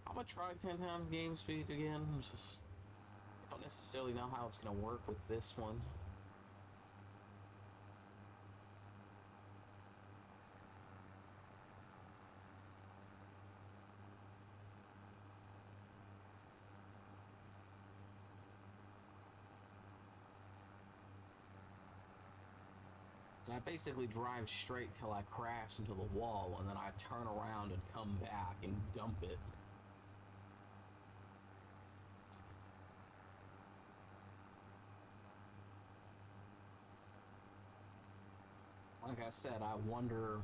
I'm gonna try 10 times game speed again. I don't necessarily know how it's gonna work with this one. So I basically drive straight till I crash into the wall, and then I turn around and come back and dump it. Like I said, I wonder.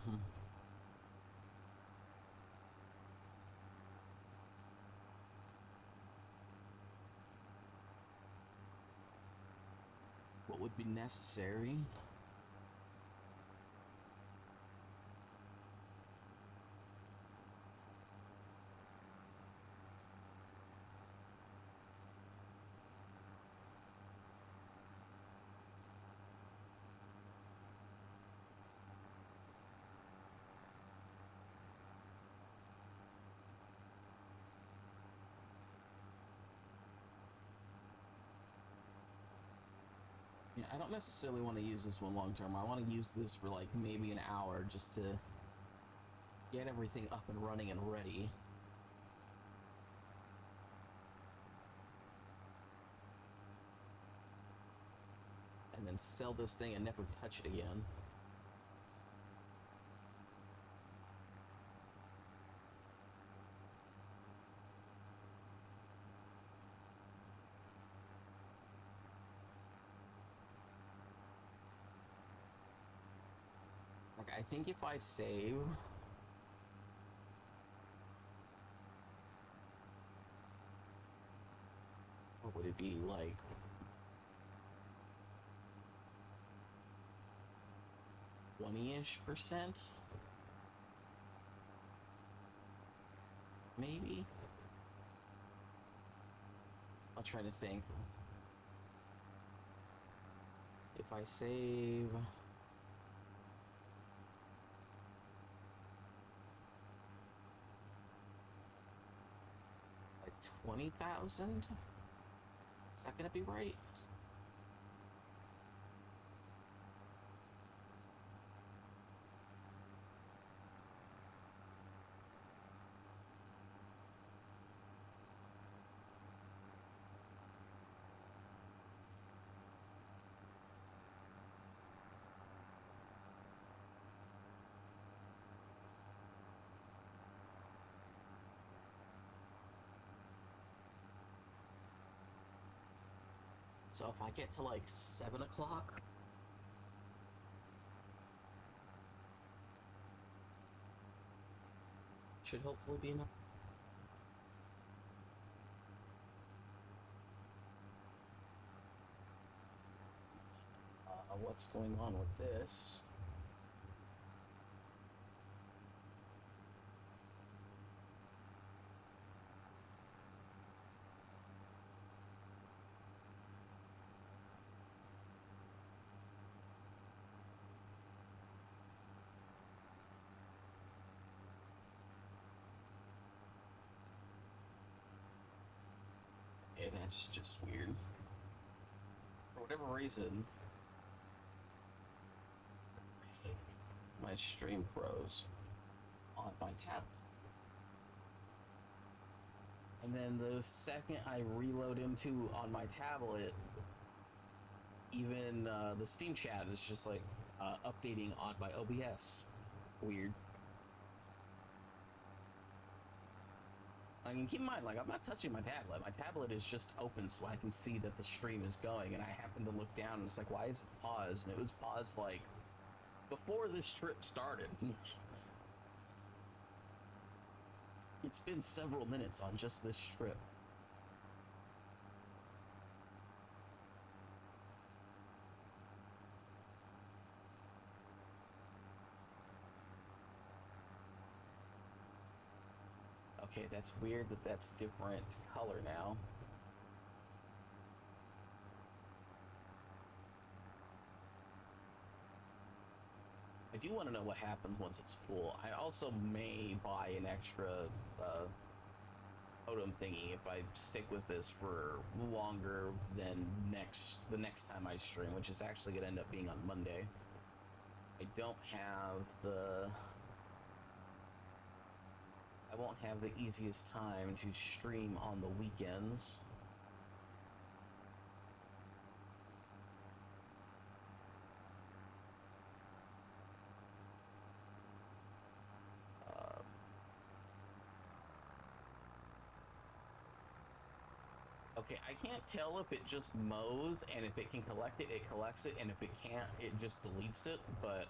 What would be necessary? Yeah, I don't necessarily want to use this one long term. I want to use this for like maybe an hour just to get everything up and running and ready. And then sell this thing and never touch it again. Like, I think if I save... What would it be, like... 20-ish%? Maybe? I'll try to think. If I save... like 20,000? Is that gonna be right? So if I get to like 7 o'clock, should hopefully be enough. What's going on with this? Yeah, that's just weird. For whatever reason, my stream froze on my tablet. And then the second I reload into on my tablet, even the Steam chat is just like updating on my OBS. Weird. I mean, keep in mind, like, I'm not touching my tablet. My tablet is just open so I can see that the stream is going, and I happen to look down and it's like, why is it paused? And it was paused like before this trip started. It's been several minutes on just this trip. Okay, that's weird that that's different color now. I do want to know what happens once it's full. I also may buy an extra totem thingy if I stick with this for longer than the next time I stream, which is actually going to end up being on Monday. I won't have the easiest time to stream on the weekends. Okay, I can't tell if it just mows, and if it can collect it, it collects it, and if it can't, it just deletes it, but,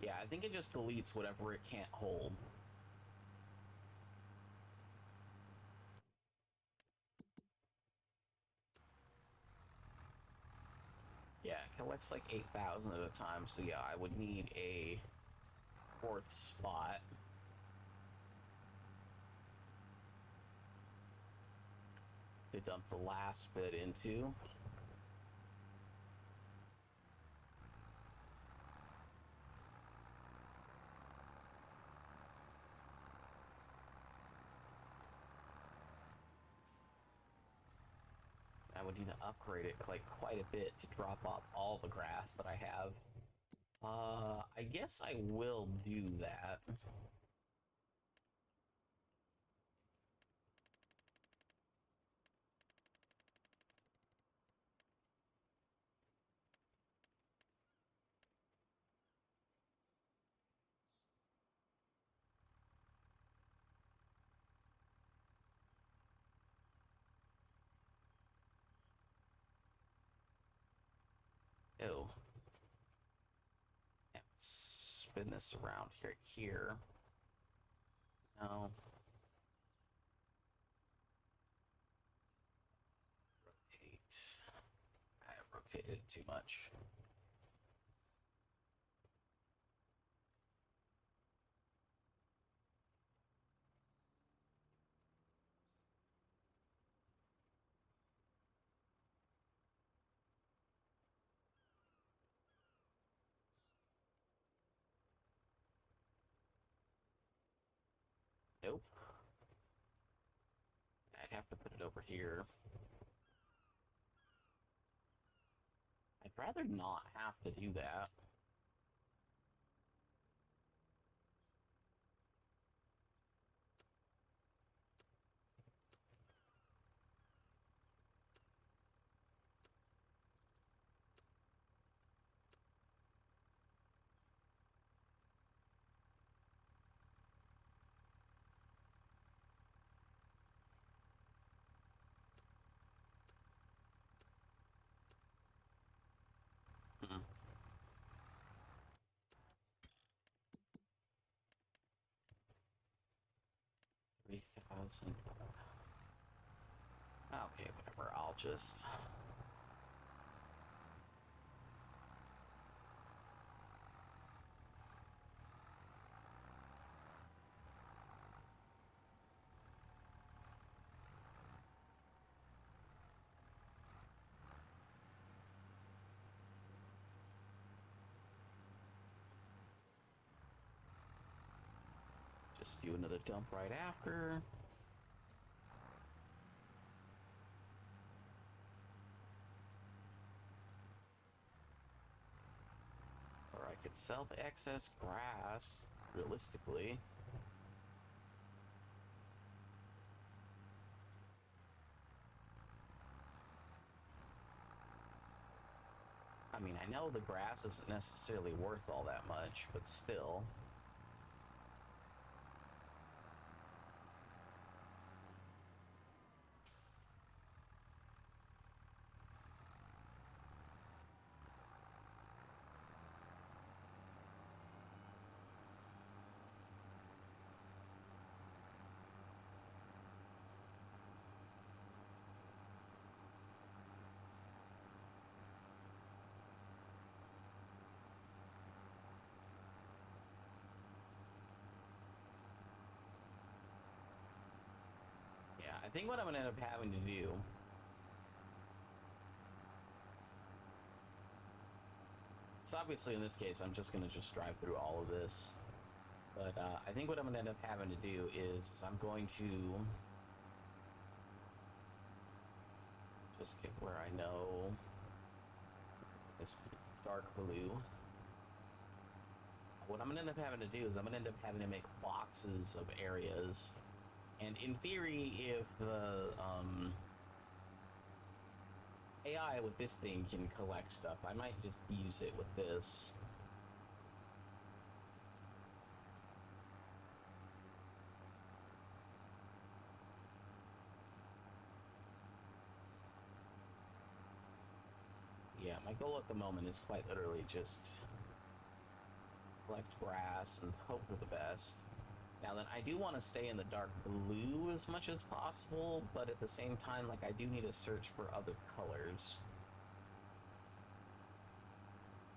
yeah, I think it just deletes whatever it can't hold. Yeah, it collects like 8,000 at a time, so yeah, I would need a fourth spot. to dump the last bit into. I would need to upgrade it like quite a bit to drop off all the grass that I have. I guess I will do that. Ew. Yeah, spin this around here. No. Rotate. I rotated it too much. Nope. I'd have to put it over here. I'd rather not have to do that. Hmm. 3,000. Okay, whatever. I'll just. Just do another dump right after. Or I could sell the excess grass, realistically. I mean, I know the grass isn't necessarily worth all that much, but still. Yeah, I think what I'm gonna end up having to do. So obviously in this case, I'm just gonna drive through all of this. But I think what I'm gonna end up having to do is I'm going to just get where I know this dark blue. What I'm gonna end up having to do is I'm gonna end up having to make boxes of areas. And in theory, if the AI with this thing can collect stuff, I might just use it with this. Yeah, my goal at the moment is quite literally just collect grass and hope for the best. Now then, I do want to stay in the dark blue as much as possible, but at the same time, like, I do need to search for other colors.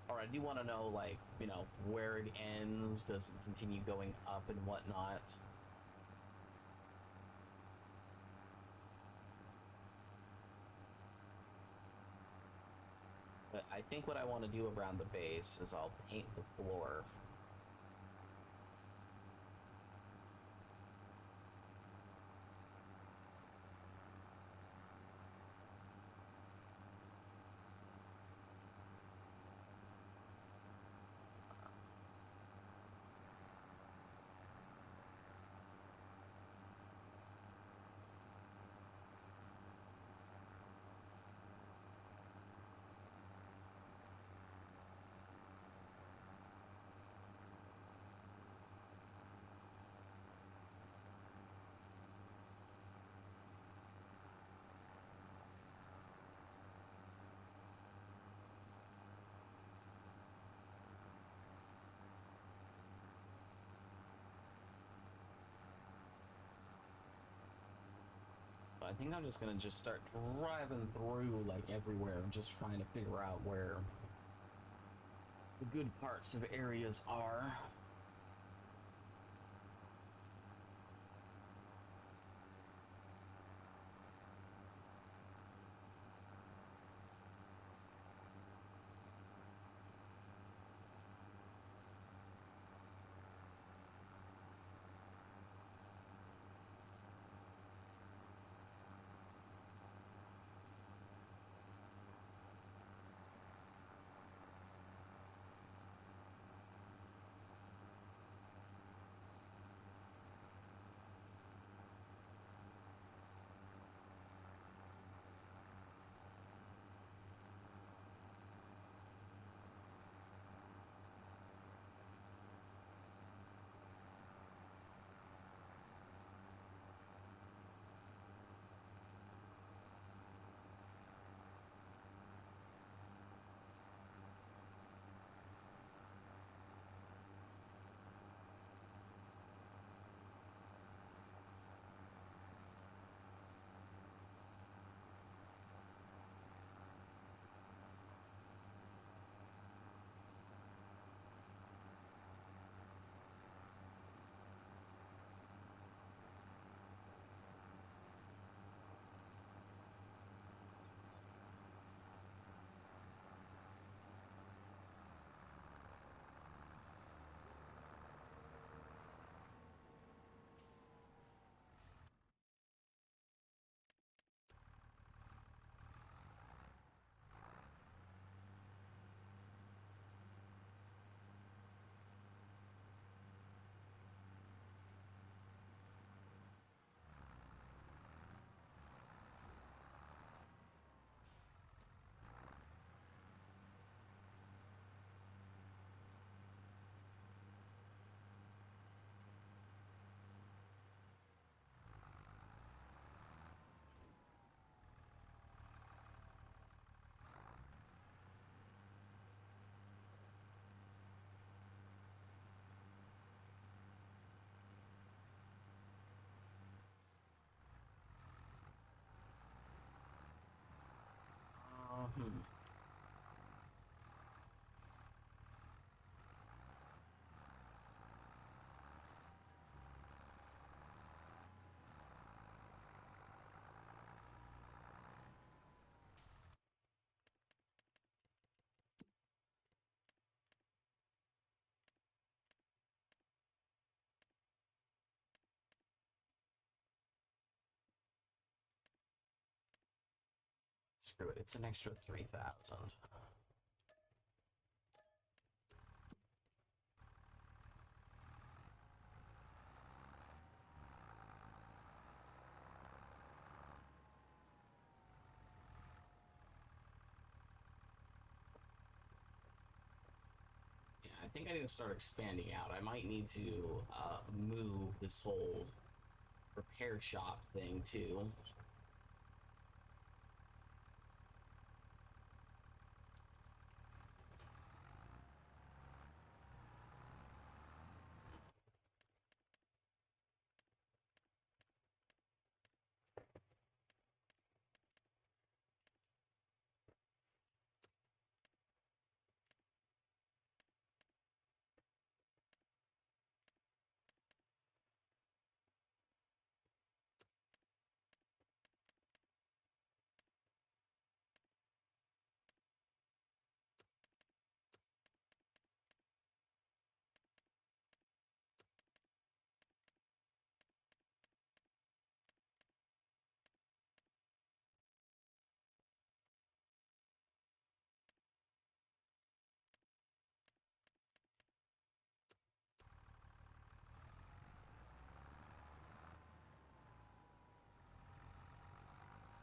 Or I do want to know, like, you know, where it ends, does it continue going up and whatnot. But I think what I want to do around the base is I'll paint the floor. I think I'm just gonna start driving through like everywhere, just trying to figure out where the good parts of areas are. Hmm. Screw it, it's an extra 3,000. Yeah, I think I need to start expanding out. I might need to move this whole repair shop thing too.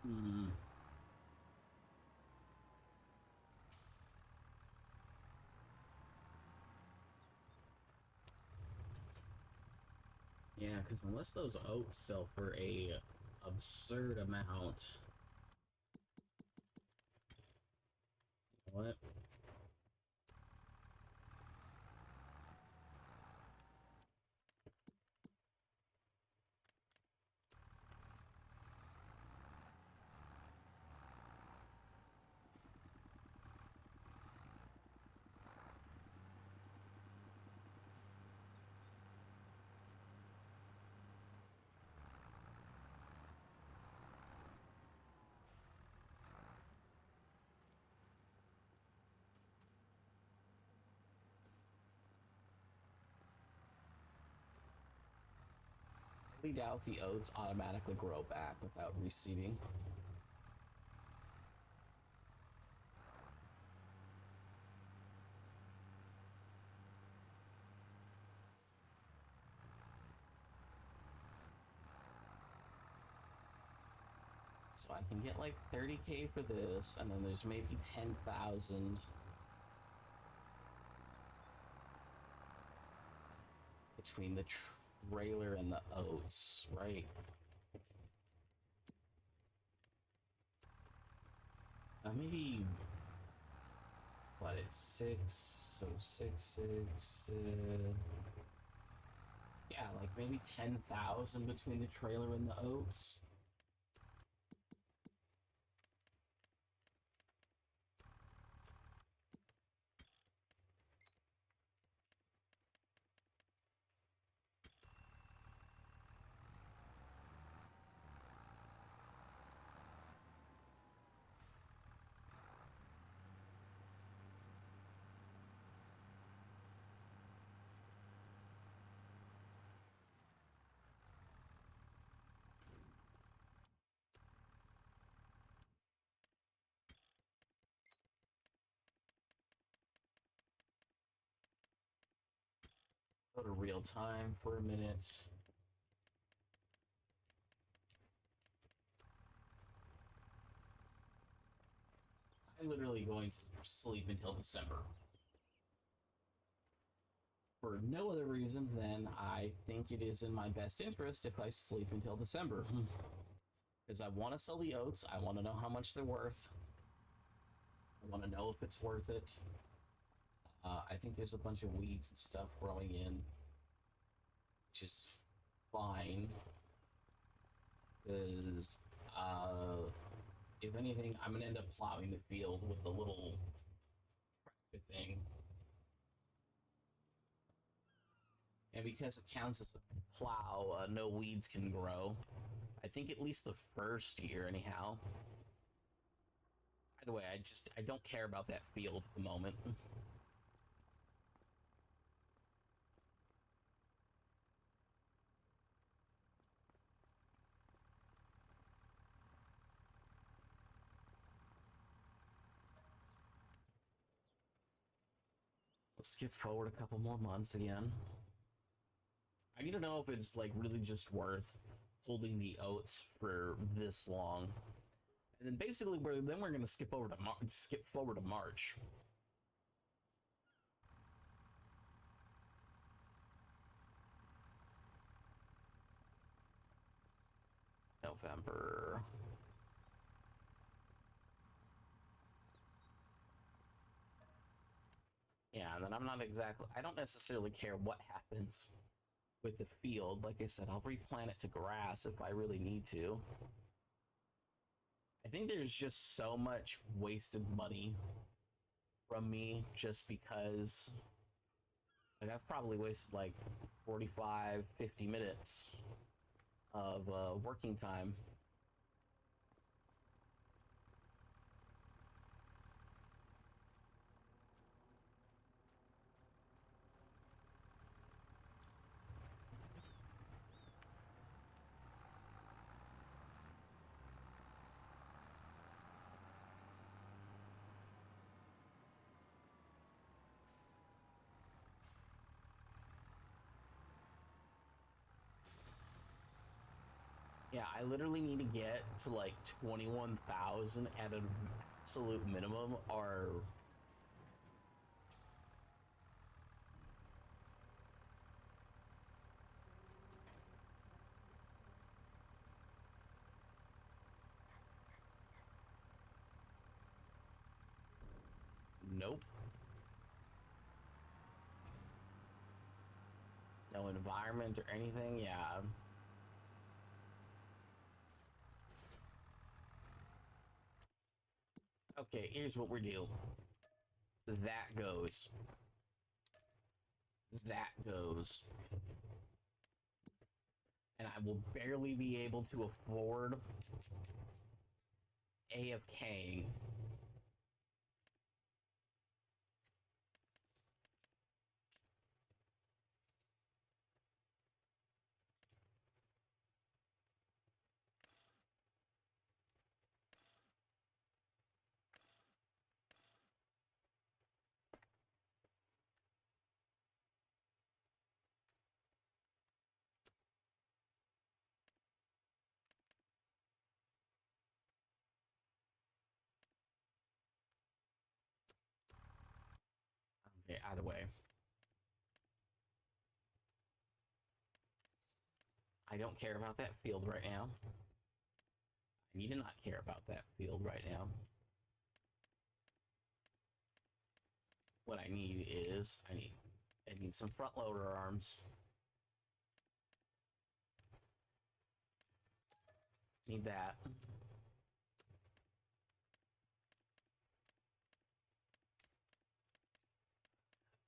Hmm. Yeah, because unless those oats sell for a absurd amount, what? I doubt the oats automatically grow back without reseeding. So I can get like 30K for this, and then there's maybe 10,000 between the trailer and the oats, right? Maybe what, it's 6, so 6. Yeah, like maybe 10,000 between the trailer and the oats. Go to real time for a minute. I'm literally going to sleep until December. For no other reason than I think it is in my best interest if I sleep until December. Because I want to sell the oats. I want to know how much they're worth. I want to know if it's worth it. I think there's a bunch of weeds and stuff growing in, which is fine. Because if anything, I'm gonna end up plowing the field with the little tractor thing. And because it counts as a plow, no weeds can grow. I think at least the first year, anyhow. By the way, I don't care about that field at the moment. Let's skip forward a couple more months again. I need to know if it's like really just worth holding the oats for this long. And then basically we're gonna skip forward to March. November. Yeah, and then I don't necessarily care what happens with the field. Like I said, I'll replant it to grass if I really need to. I think there's just so much wasted money from me just because like I've probably wasted like 45, 50 minutes of working time. Yeah, I literally need to get to like 21,000 at an absolute minimum, or nope. No environment or anything. Yeah. Okay, here's what we're doing. That goes. That goes. And I will barely be able to afford AFKing. Okay, either way. I don't care about that field right now. I need to not care about that field right now. What I need is I need some front loader arms. Need that.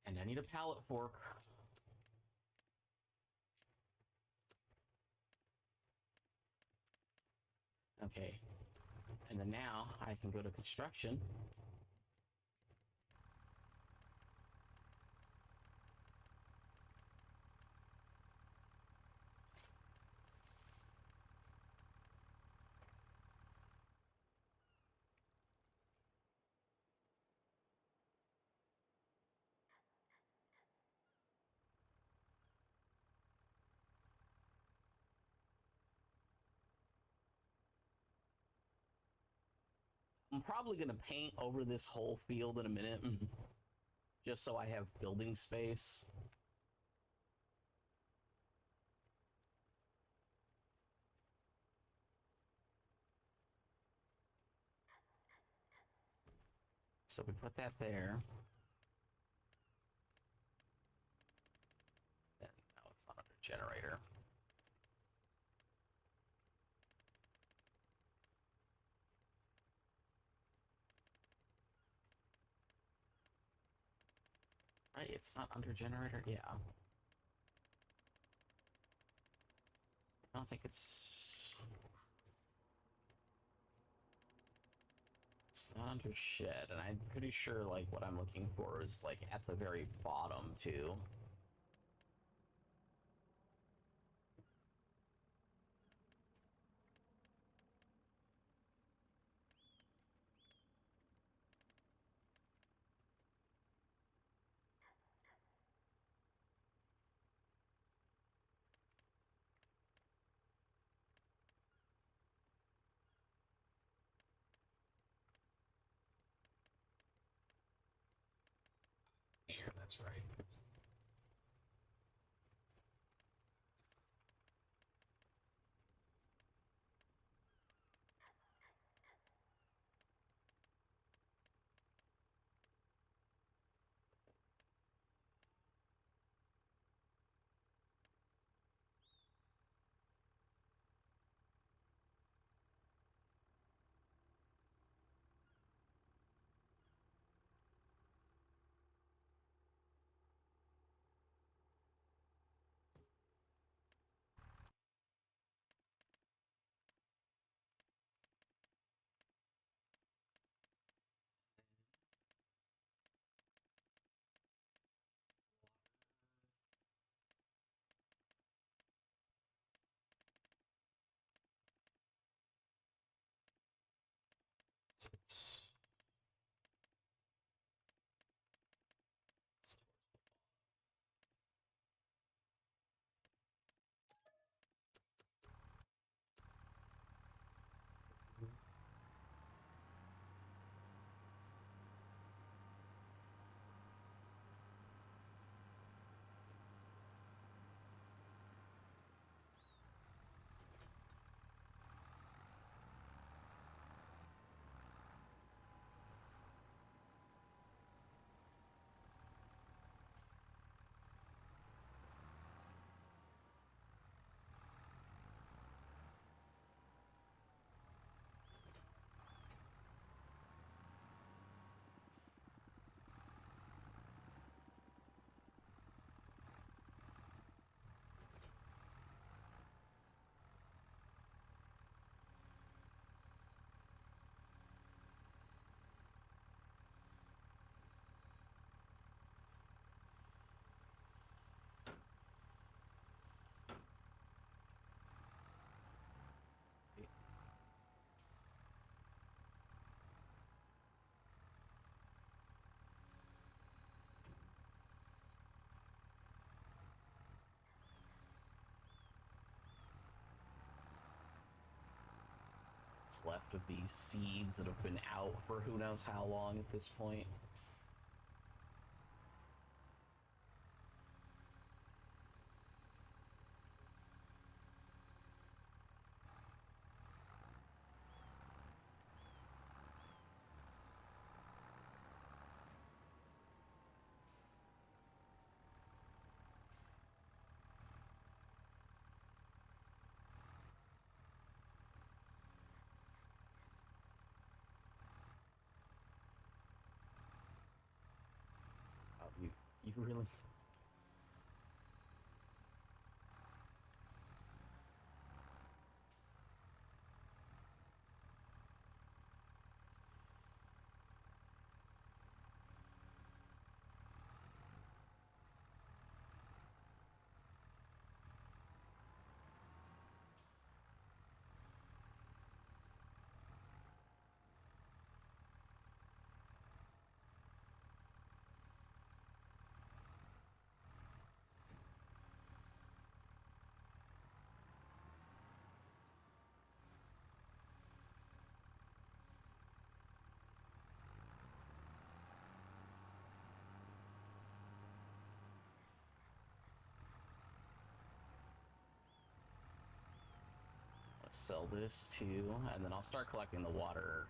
And I need a pallet fork. Okay. And then now I can go to construction. I'm probably going to paint over this whole field in a minute, just so I have building space. So we put that there. And no, it's not under generator. Right, it's not under generator. Yeah. I don't think it's not under shed, and I'm pretty sure like what I'm looking for is like at the very bottom too. Here, that's right. what's left of these seeds that have been out for who knows how long at this point. You really... Let's sell this too, and then I'll start collecting the water.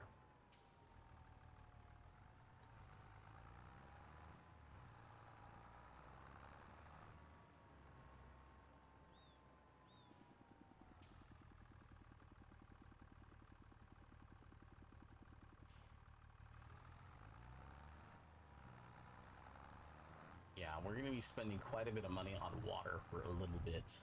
Yeah, we're going to be spending quite a bit of money on water for a little bit.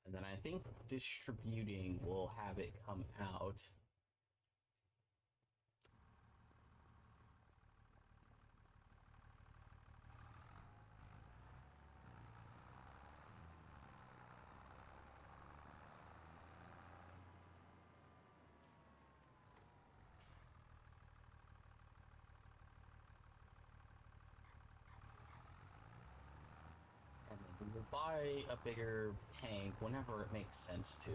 And then I think distributing will have it come out. And then we will buy a bigger tank whenever it makes sense to.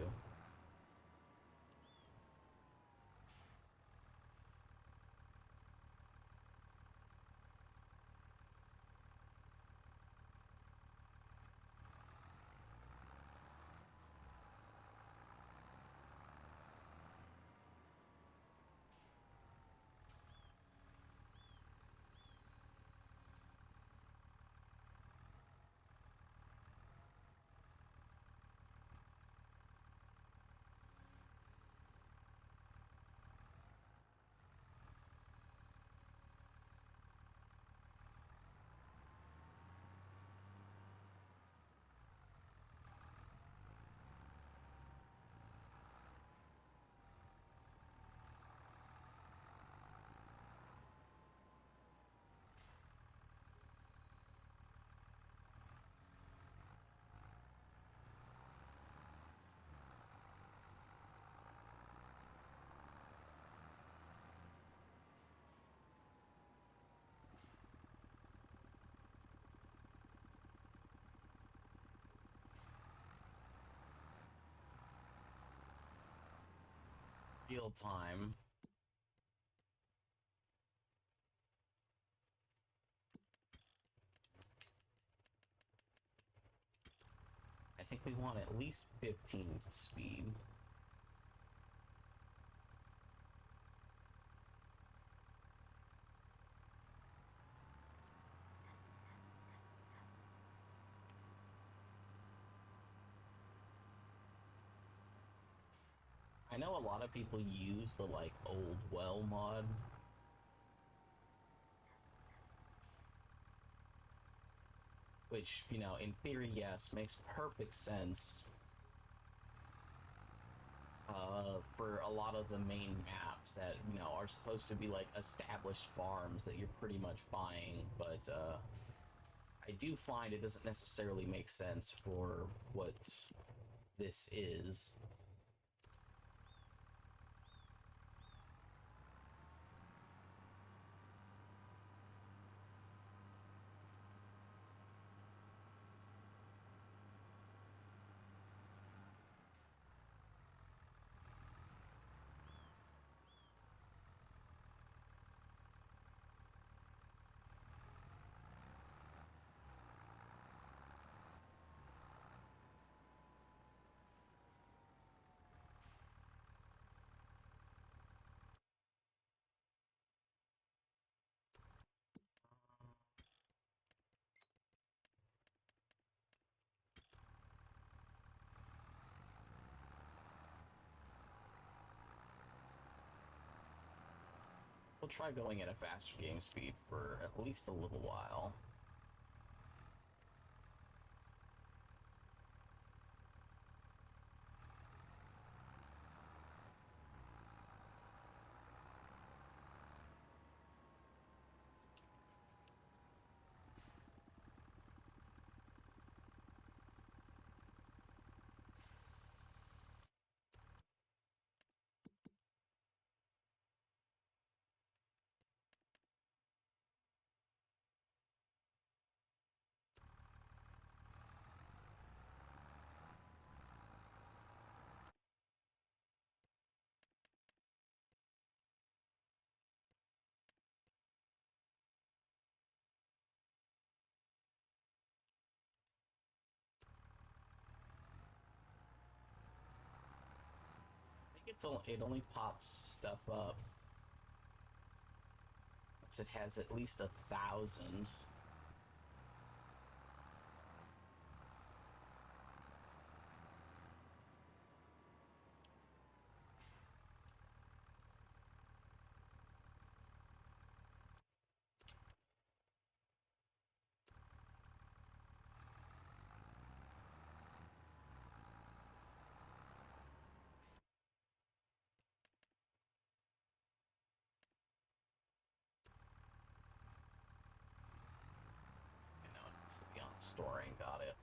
Real time. I think we want at least 15 speed. I know a lot of people use the like old well mod. Which, you know, in theory, yes, makes perfect sense. For a lot of the main maps that, you know, are supposed to be like established farms that you're pretty much buying, but I do find it doesn't necessarily make sense for what this is. We'll try going at a faster game speed for at least a little while. It only pops stuff up once it has at least 1,000. I know it needs to be on storing. Got it.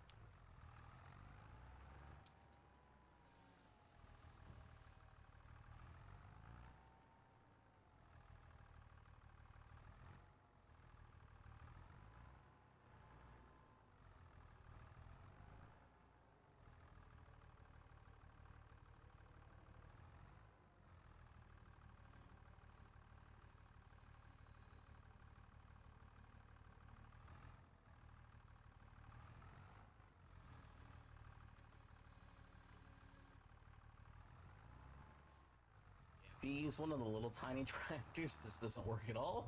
If you use one of the little tiny tractors, this doesn't work at all.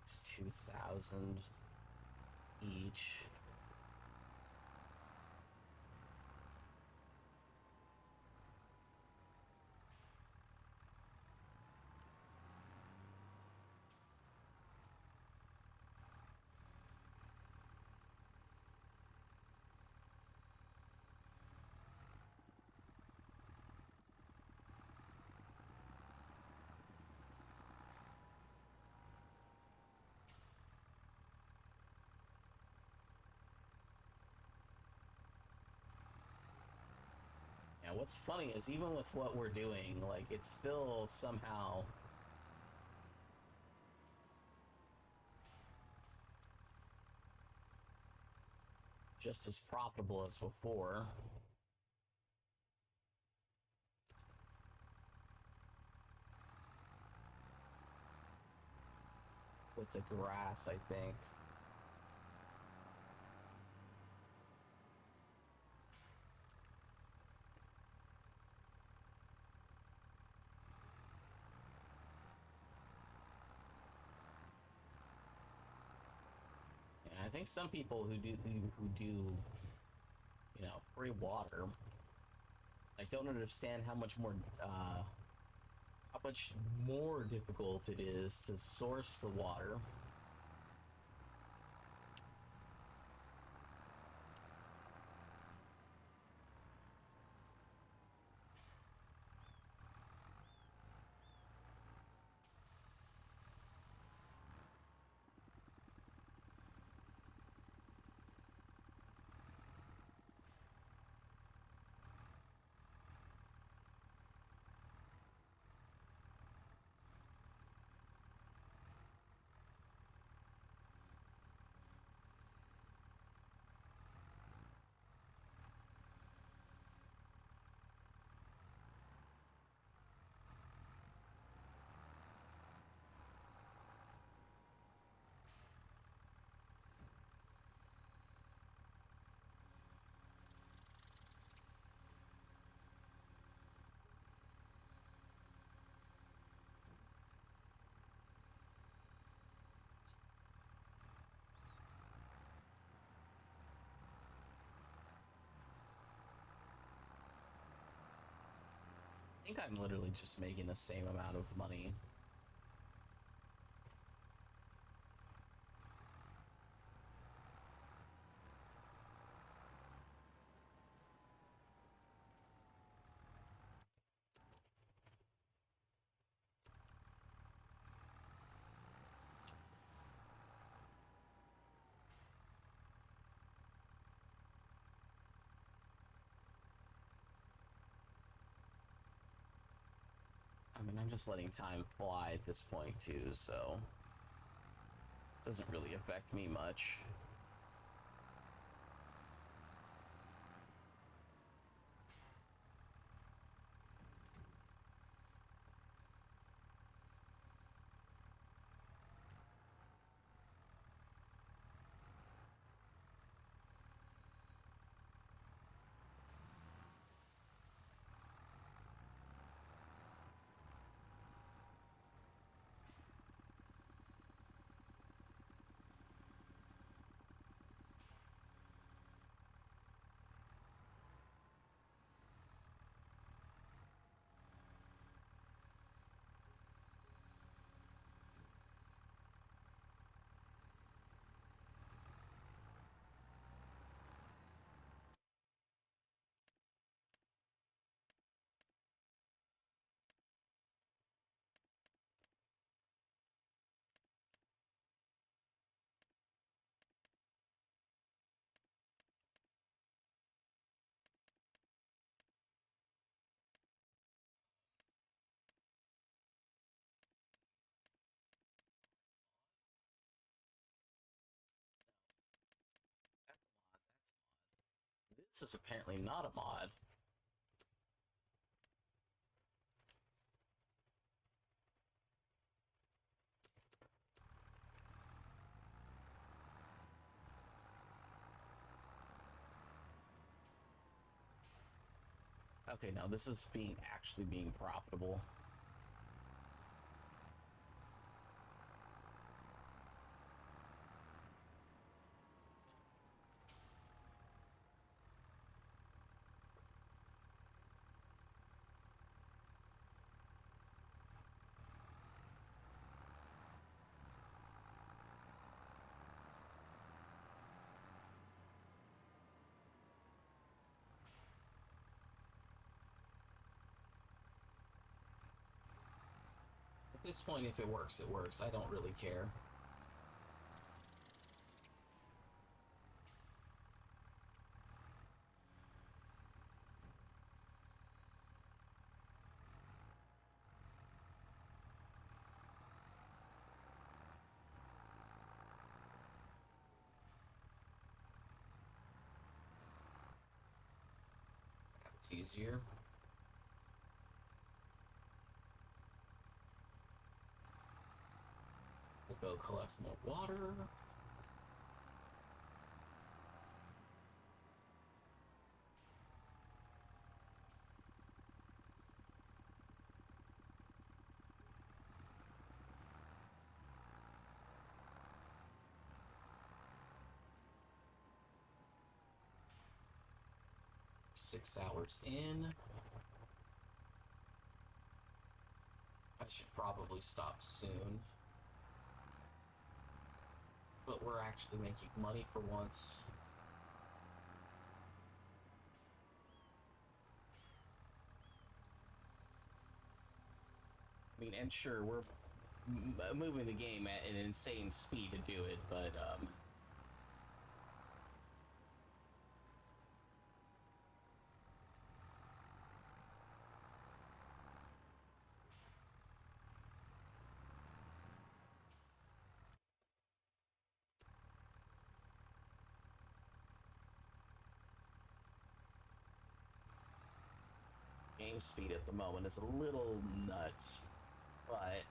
It's 2,000 each. Yeah, what's funny is even with what we're doing, like, it's still somehow just as profitable as before. With the grass, I think. And I think some people who do, you know, free water, I don't understand how much more difficult it is to source the water. I think I'm literally just making the same amount of money. I mean, I'm just letting time fly at this point too, so it doesn't really affect me much. This is apparently not a mod. Okay, now this is actually being profitable. At this point, if it works, it works. I don't really care. It's easier. We'll go collect more water. 6 hours in. I should probably stop soon. But we're actually making money for once. I mean, and sure, we're moving the game at an insane speed to do it, but game speed at the moment is a little nuts, but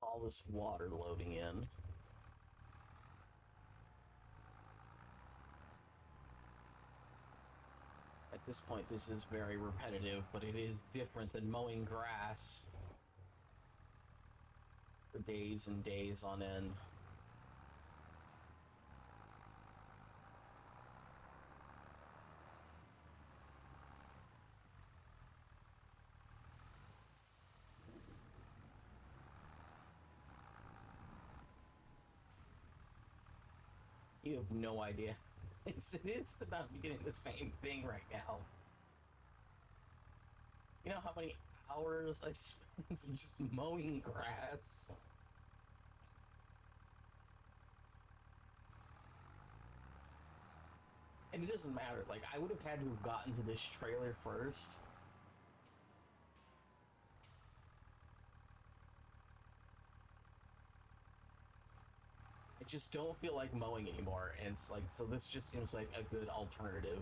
all this water loading in. this point, this is very repetitive, but it is different than mowing grass for days and days on end. You have no idea. It is about getting the same thing right now. You know how many hours I spent just mowing grass? And it doesn't matter. Like, I would have had to have gotten to this trailer first. I just don't feel like mowing anymore. And it's like, so this just seems like a good alternative.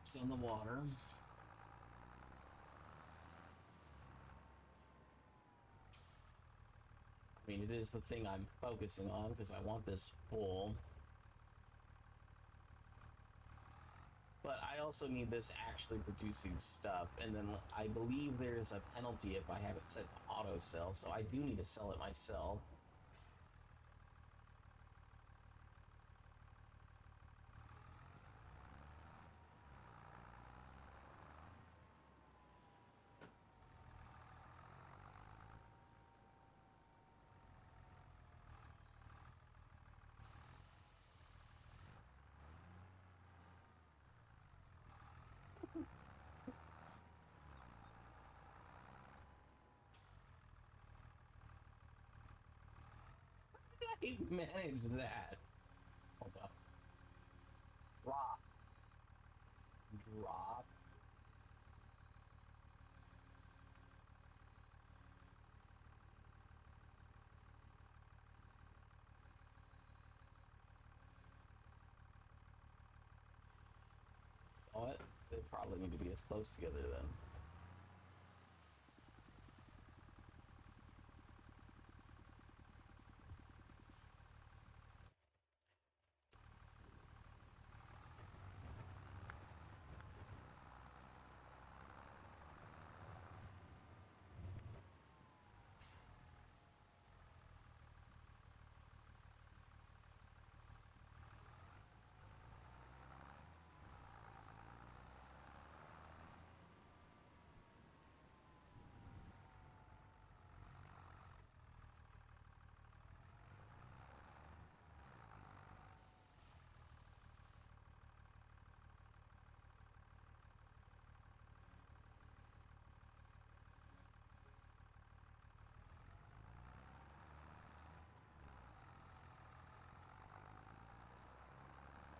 It's on the water. I mean, it is the thing I'm focusing on because I want this full. But I also need this actually producing stuff, and then I believe there's a penalty if I have it set to auto sell, so I do need to sell it myself. I manage that. Hold up. Drop. Drop. What? They probably need to be as close together then.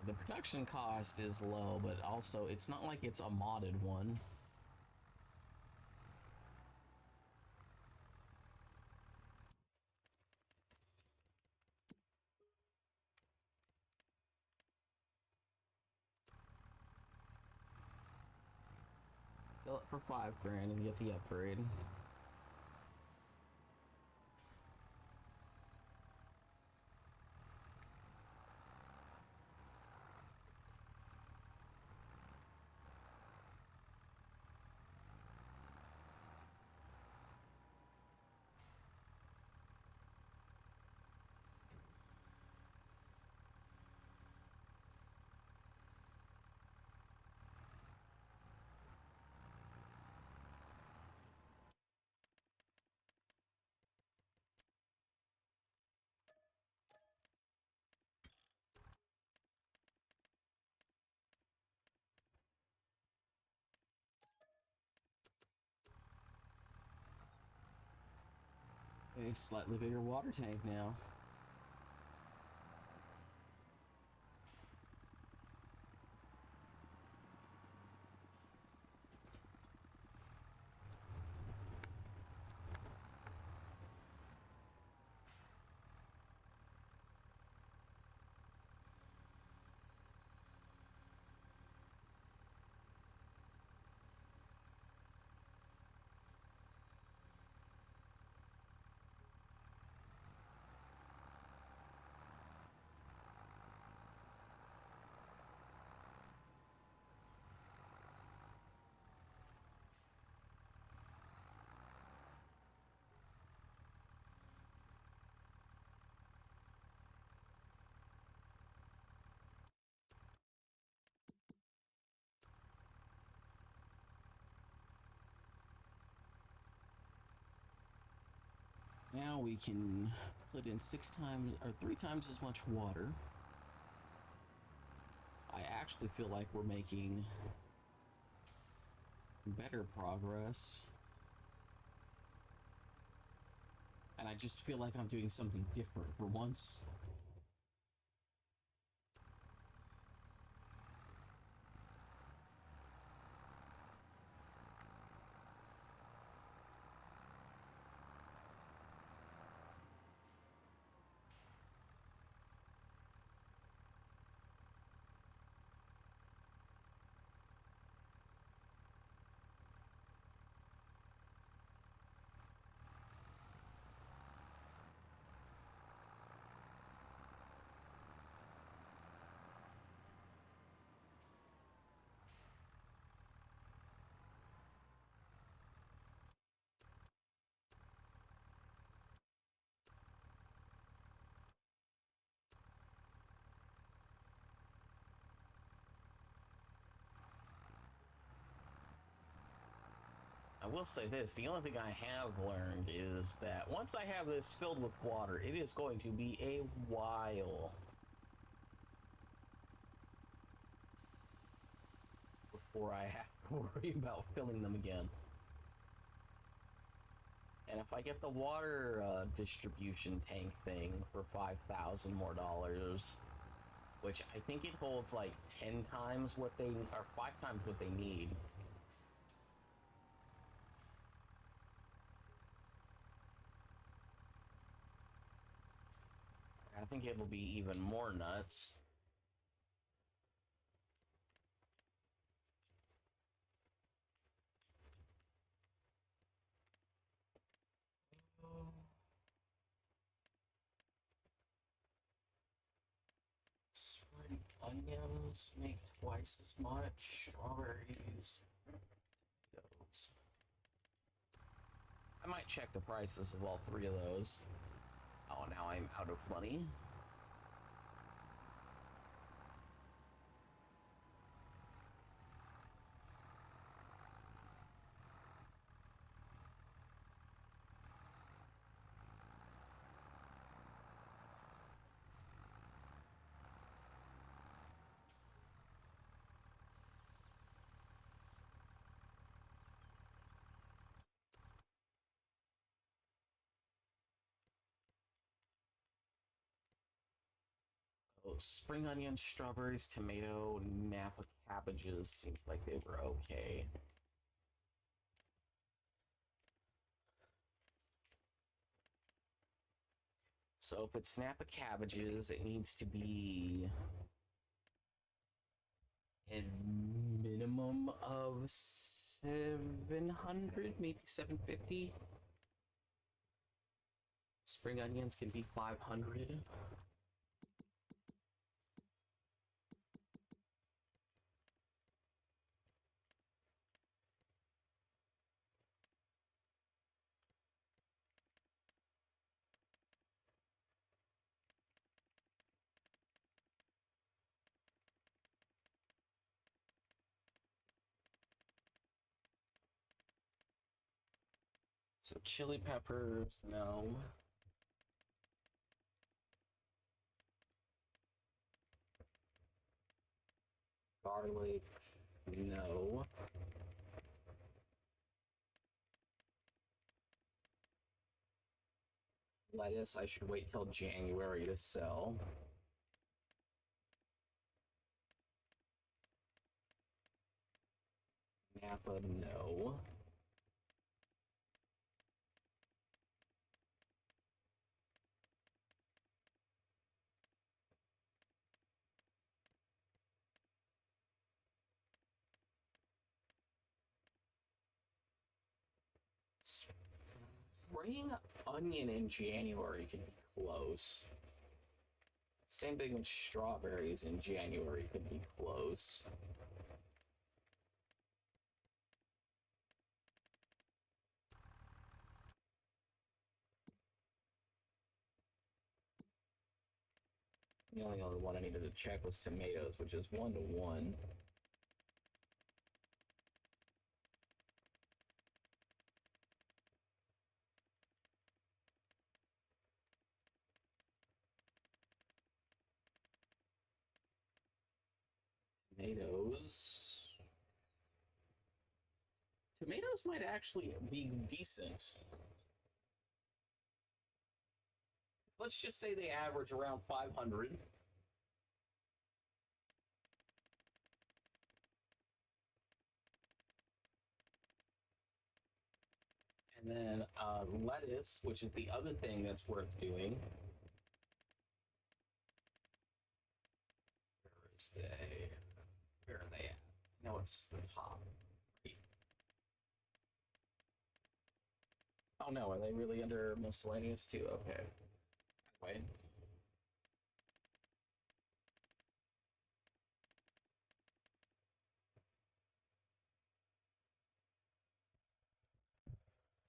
The production cost is low, but also it's not like it's a modded one. Sell it for $5,000 and get the upgrade. a slightly bigger water tank now. Now we can put in 6 times or 3 times as much water. I actually feel like we're making better progress. And I just feel like I'm doing something different for once. I will say this, the only thing I have learned is that once I have this filled with water, it is going to be a while before I have to worry about filling them again. And if I get the water distribution tank thing for 5,000 more dollars, which I think it holds like 10 times what they, or 5 times what they need. I think it'll be even more nuts. Spring onions make twice as much. Strawberries. Those. I might check the prices of all 3 of those. Oh, now I'm out of money. Oh, spring onions, strawberries, tomato, Napa cabbages seemed like they were okay. So if it's Napa cabbages, it needs to be a minimum of 700, maybe 750. Spring onions can be 500. So chili peppers, no. Garlic, no. Lettuce, I should wait till January to sell. Napa, no. Spring onion in January could be close. Same thing with strawberries in January could be close. The only other one I needed to check was tomatoes, which is 1-to-1. Tomatoes. Tomatoes might actually be decent. Let's just say they average around 500. And then lettuce, which is the other thing that's worth doing. Where are they at? No, it's the top. Oh no, are they really under miscellaneous too? Okay. Wait.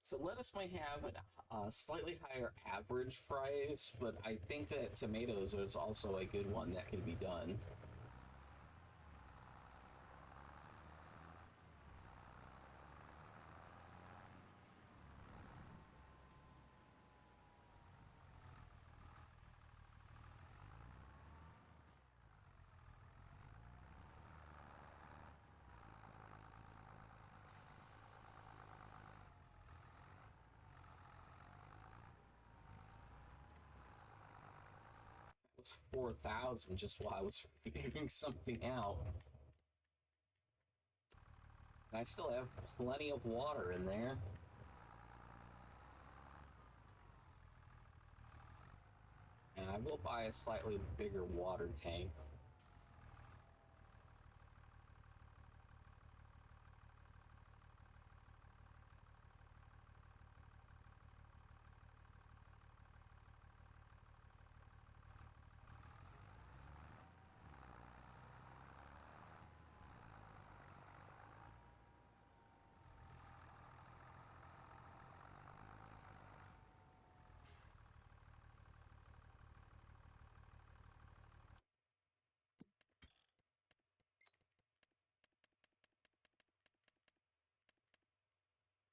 So lettuce might have a slightly higher average price, but I think that tomatoes is also a good one that can be done. It was 4,000 just while I was figuring something out. And I still have plenty of water in there. And I will buy a slightly bigger water tank.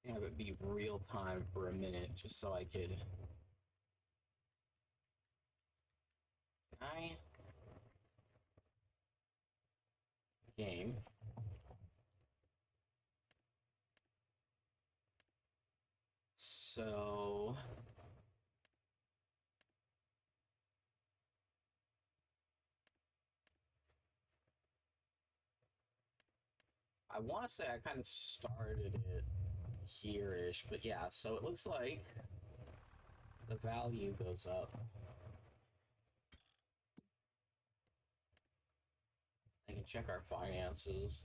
Have it be real time for a minute just so I could. I game. So I want to say I kind of started it here-ish, but yeah, so it looks like the value goes up. I can check our finances.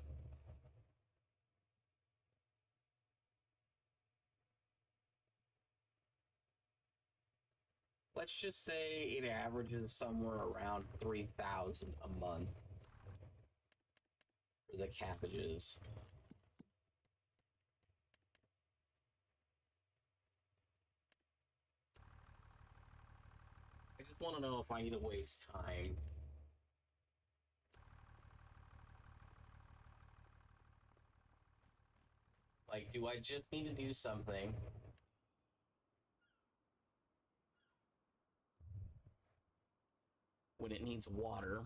Let's just say it averages somewhere around 3,000 a month for the cabbages. I just want to know if I need to waste time. Like, do I just need to do something when it needs water?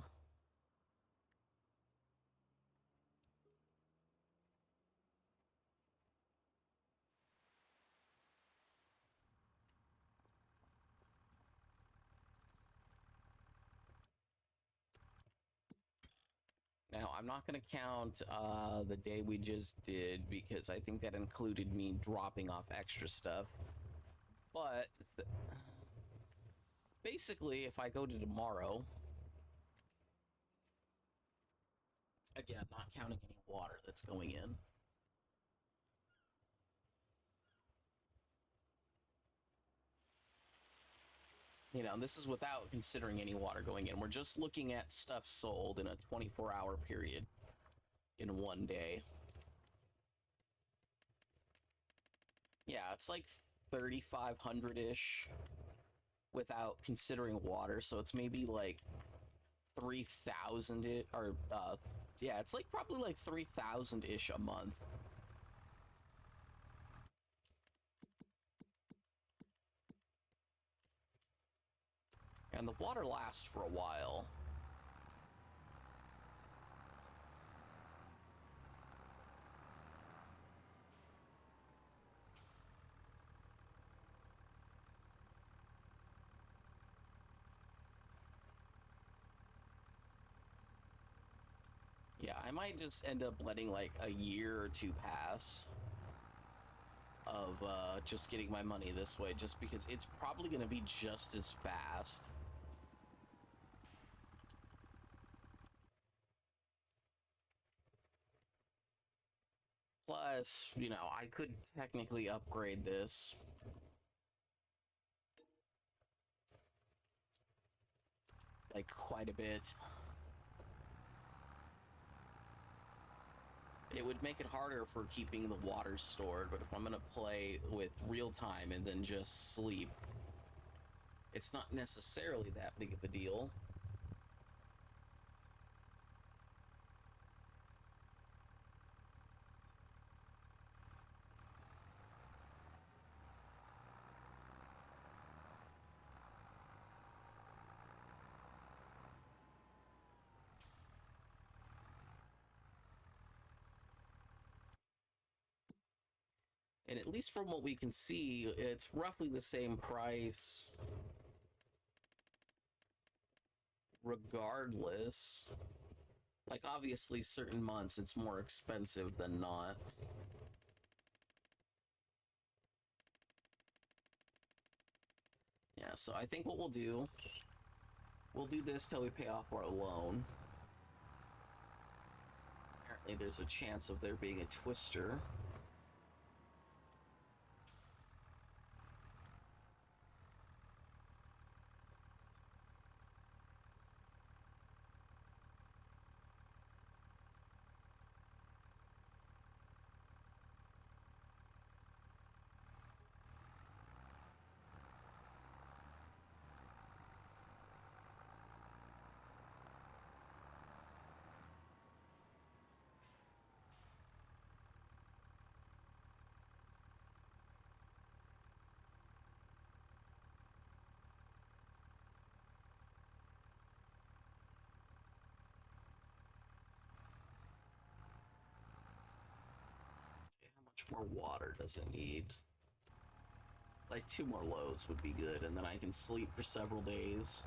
Now, I'm not going to count the day we just did because I think that included me dropping off extra stuff. But basically, if I go to tomorrow, again, not counting any water that's going in. You know, this is without considering any water going in. We're just looking at stuff sold in a 24-hour period in one day. Yeah, it's like 3,500-ish without considering water, so it's maybe like 3,000 or yeah, it's like probably like 3,000-ish a month. And the water lasts for a while. Yeah, I might just end up letting like a year or two pass of just getting my money this way, just because it's probably going to be just as fast. Plus, you know, I could technically upgrade this. Like, quite a bit. It would make it harder for keeping the water stored, but if I'm gonna play with real time and then just sleep, it's not necessarily that big of a deal. And at least from what we can see, it's roughly the same price regardless. Like, obviously, certain months it's more expensive than not. Yeah, so I think what we'll do this till we pay off our loan. Apparently there's a chance of there being a twister. How much more water does it need? Like 2 more loads would be good, and then I can sleep for several days.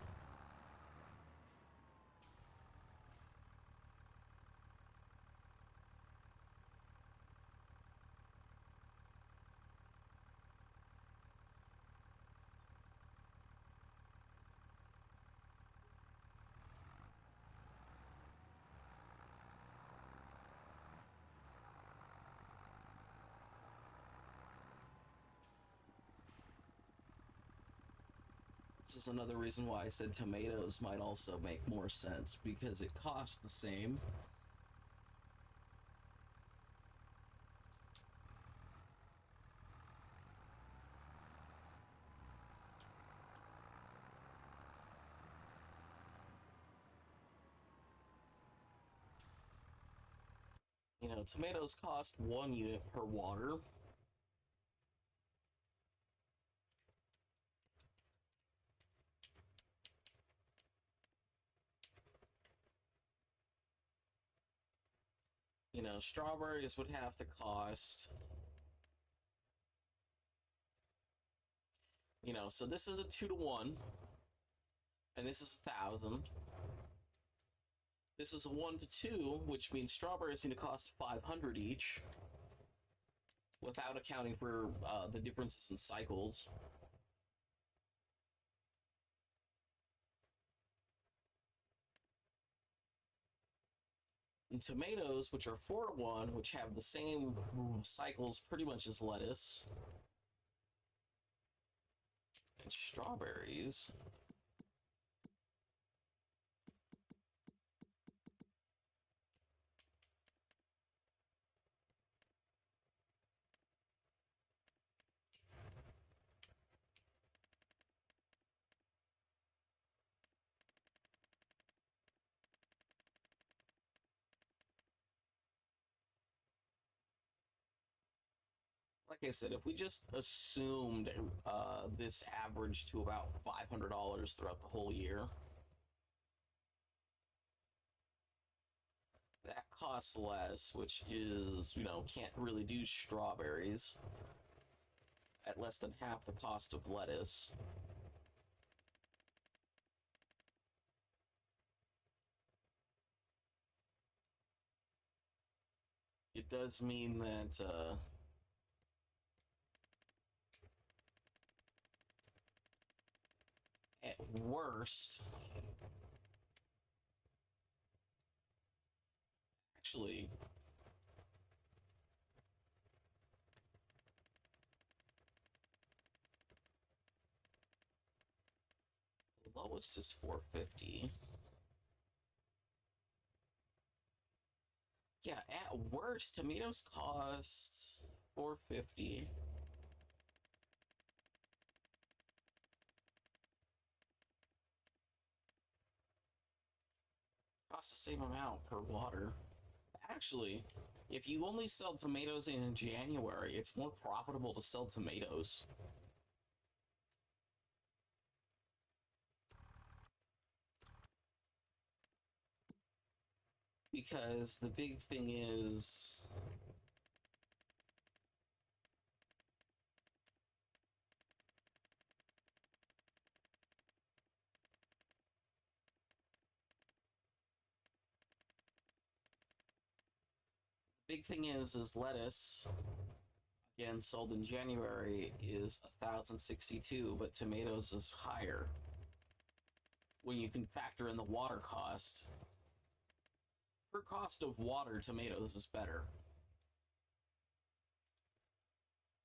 This is another reason why I said tomatoes might also make more sense, because it costs the same. You know, tomatoes cost 1 unit per water. You know, strawberries would have to cost, you know, so this is a 2 to 1, and this is 1,000. This is a 1 to 2, which means strawberries need to cost 500 each, without accounting for the differences in cycles. And tomatoes, which are 4 to 1, which have the same cycles pretty much as lettuce. And strawberries. Like I said, if we just assumed this average to about $500 throughout the whole year, that costs less, which is, can't really do strawberries at less than half the cost of lettuce. It does mean that at worst, actually, the lowest is 450. Yeah, at worst, tomatoes cost 450. Costs the same amount per water. Actually, if you only sell tomatoes in January, it's more profitable to sell tomatoes. Because the big thing is lettuce, again sold in January, is 1,062, but tomatoes is higher when you can factor in the water cost. Per cost of water, tomatoes is better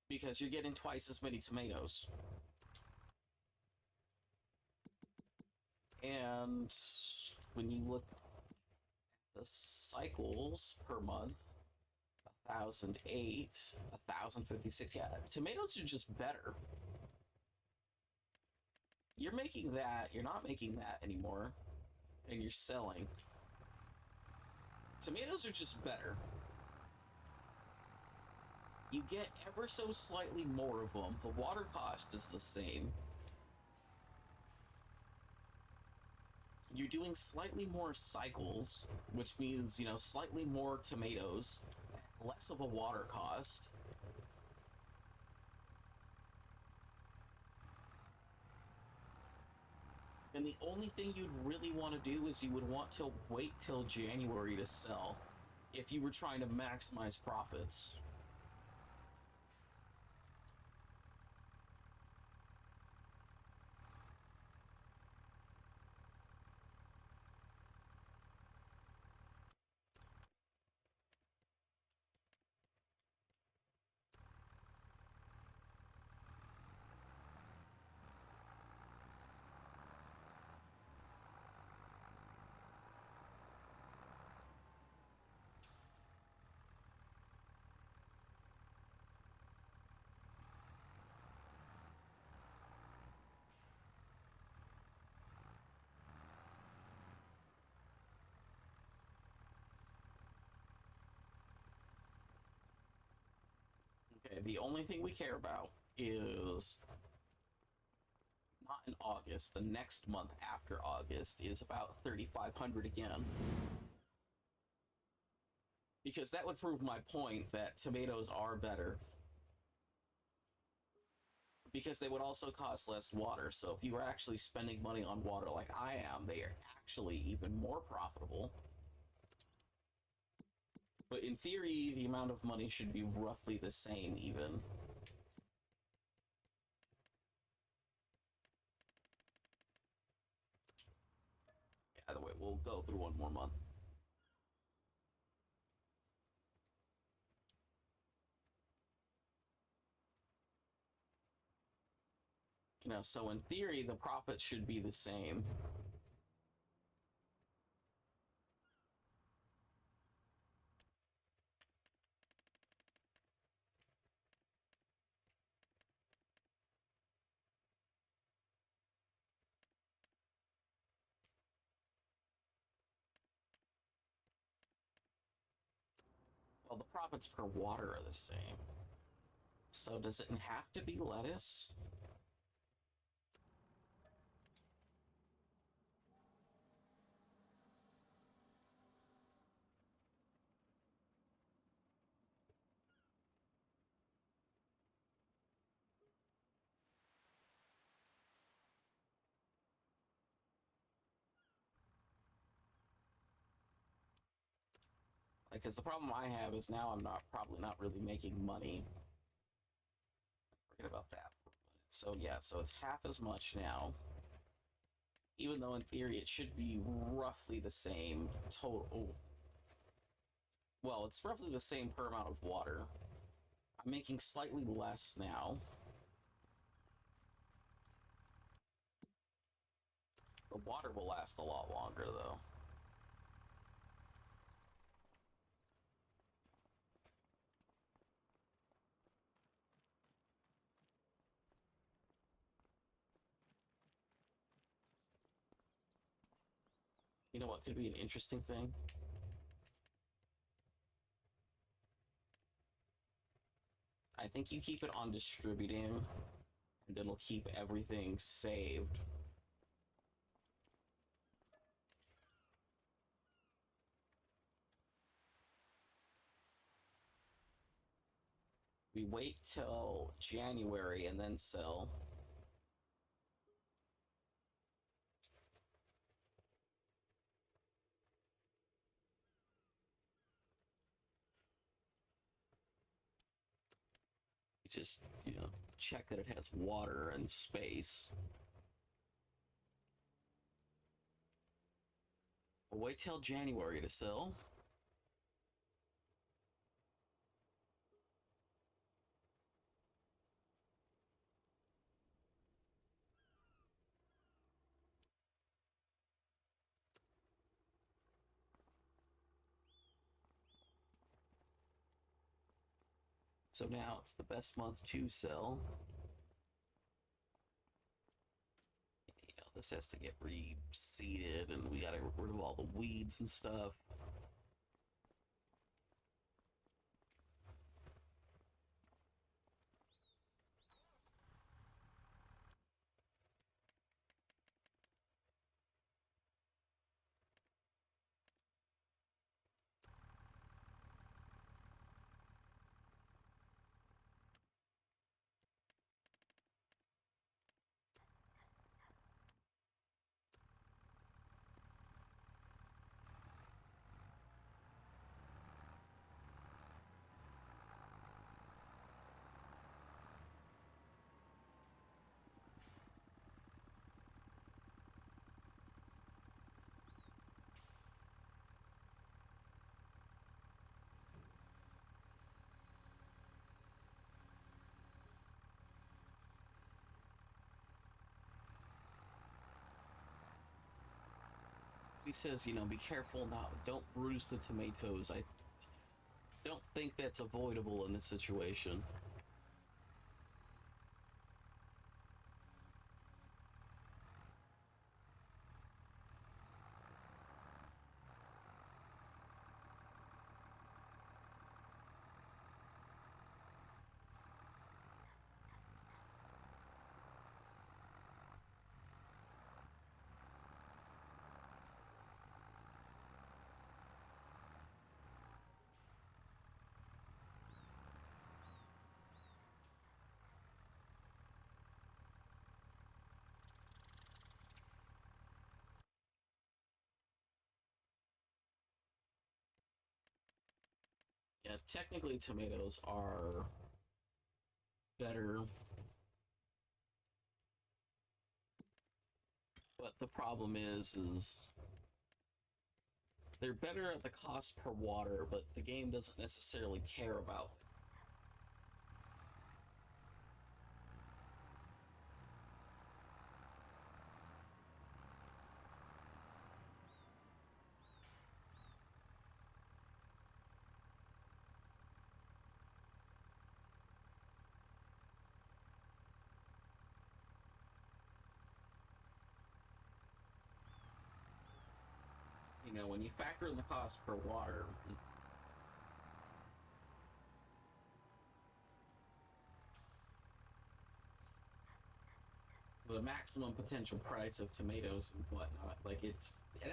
because you're getting twice as many tomatoes. And when you look at the cycles per month, 1,008, 1,056. Yeah, tomatoes are just better. You're making that, you're not making that anymore, and you're selling. Tomatoes are just better. You get ever so slightly more of them. The water cost is the same. You're doing slightly more cycles, which means, slightly more tomatoes, less of a water cost. And the only thing you'd really want to do is you would want to wait till January to sell if you were trying to maximize profits. Okay, the only thing we care about is not in August. The next month after August is about 3,500 again. Because that would prove my point that tomatoes are better. Because they would also cost less water. So if you were actually spending money on water like I am, they are actually even more profitable. But in theory, the amount of money should be roughly the same, even. Either way, we'll go through one more month. You know, so in theory, the profits should be the same. Well, the profits per water are the same. So does it have to be lettuce? Because the problem I have is now I'm probably not really making money. Forget about that for a minute. So yeah, so it's half as much now. Even though in theory it should be roughly the same total. Well, it's roughly the same per amount of water. I'm making slightly less now. The water will last a lot longer, though. You know what could be an interesting thing? I think you keep it on distributing, and it'll keep everything saved. We wait till January and then sell. Just, you know, check that it has water and space. We'll wait till January to sell. So now it's the best month to sell. You know, this has to get reseeded, and we gotta get rid of all the weeds and stuff. He says, you know, be careful now. Don't bruise the tomatoes. I don't think that's avoidable in this situation. Yeah, technically tomatoes are better, but the problem is they're better at the cost per water, but the game doesn't necessarily care about. You know, when you factor in the cost per water, the maximum potential price of tomatoes and whatnot, like it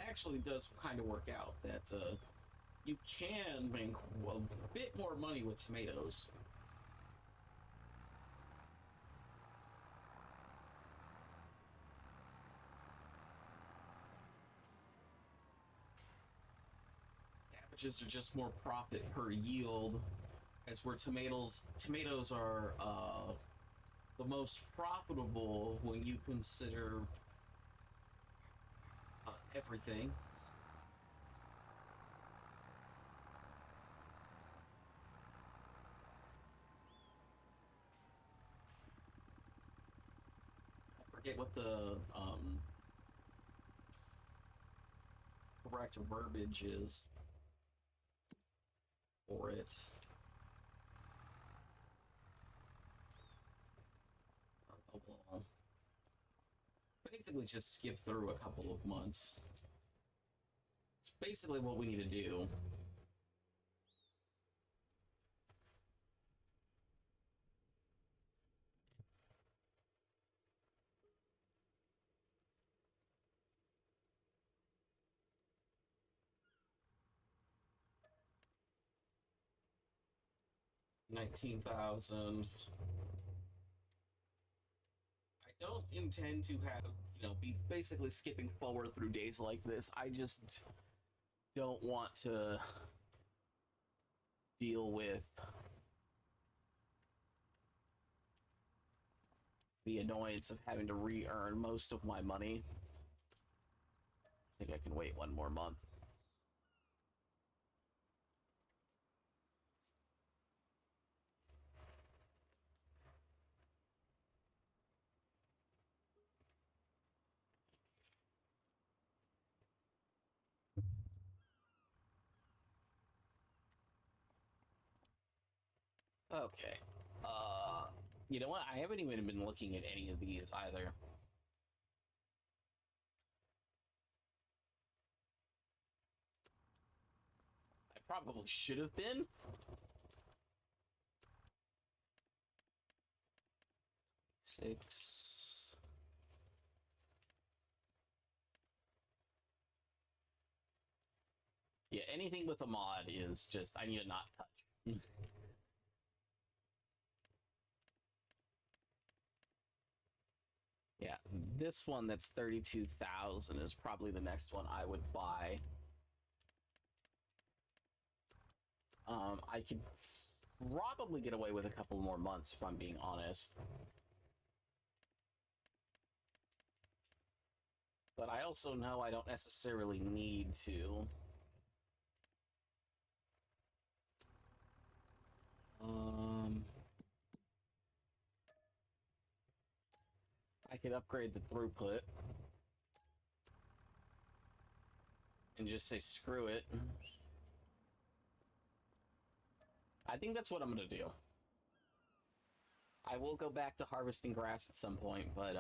actually does kind of work out that you can make a bit more money with tomatoes. Cabbages are just more profit per yield, as where tomatoes are the most profitable when you consider everything. I forget what the correct verbiage is for it. We'll basically just skip through a couple of months. It's basically what we need to do. $19,000. I don't intend to have, be basically skipping forward through days like this. I just don't want to deal with the annoyance of having to re-earn most of my money. I think I can wait one more month. Okay. You know what? I haven't even been looking at any of these either. I probably should have been. Six. Yeah, anything with a mod is just, I need to not touch. Yeah, this one that's 32,000 is probably the next one I would buy. I could probably get away with a couple more months if I'm being honest. But I also know I don't necessarily need to. I could upgrade the throughput and just say screw it. I think that's what I'm gonna do. I will go back to harvesting grass at some point, but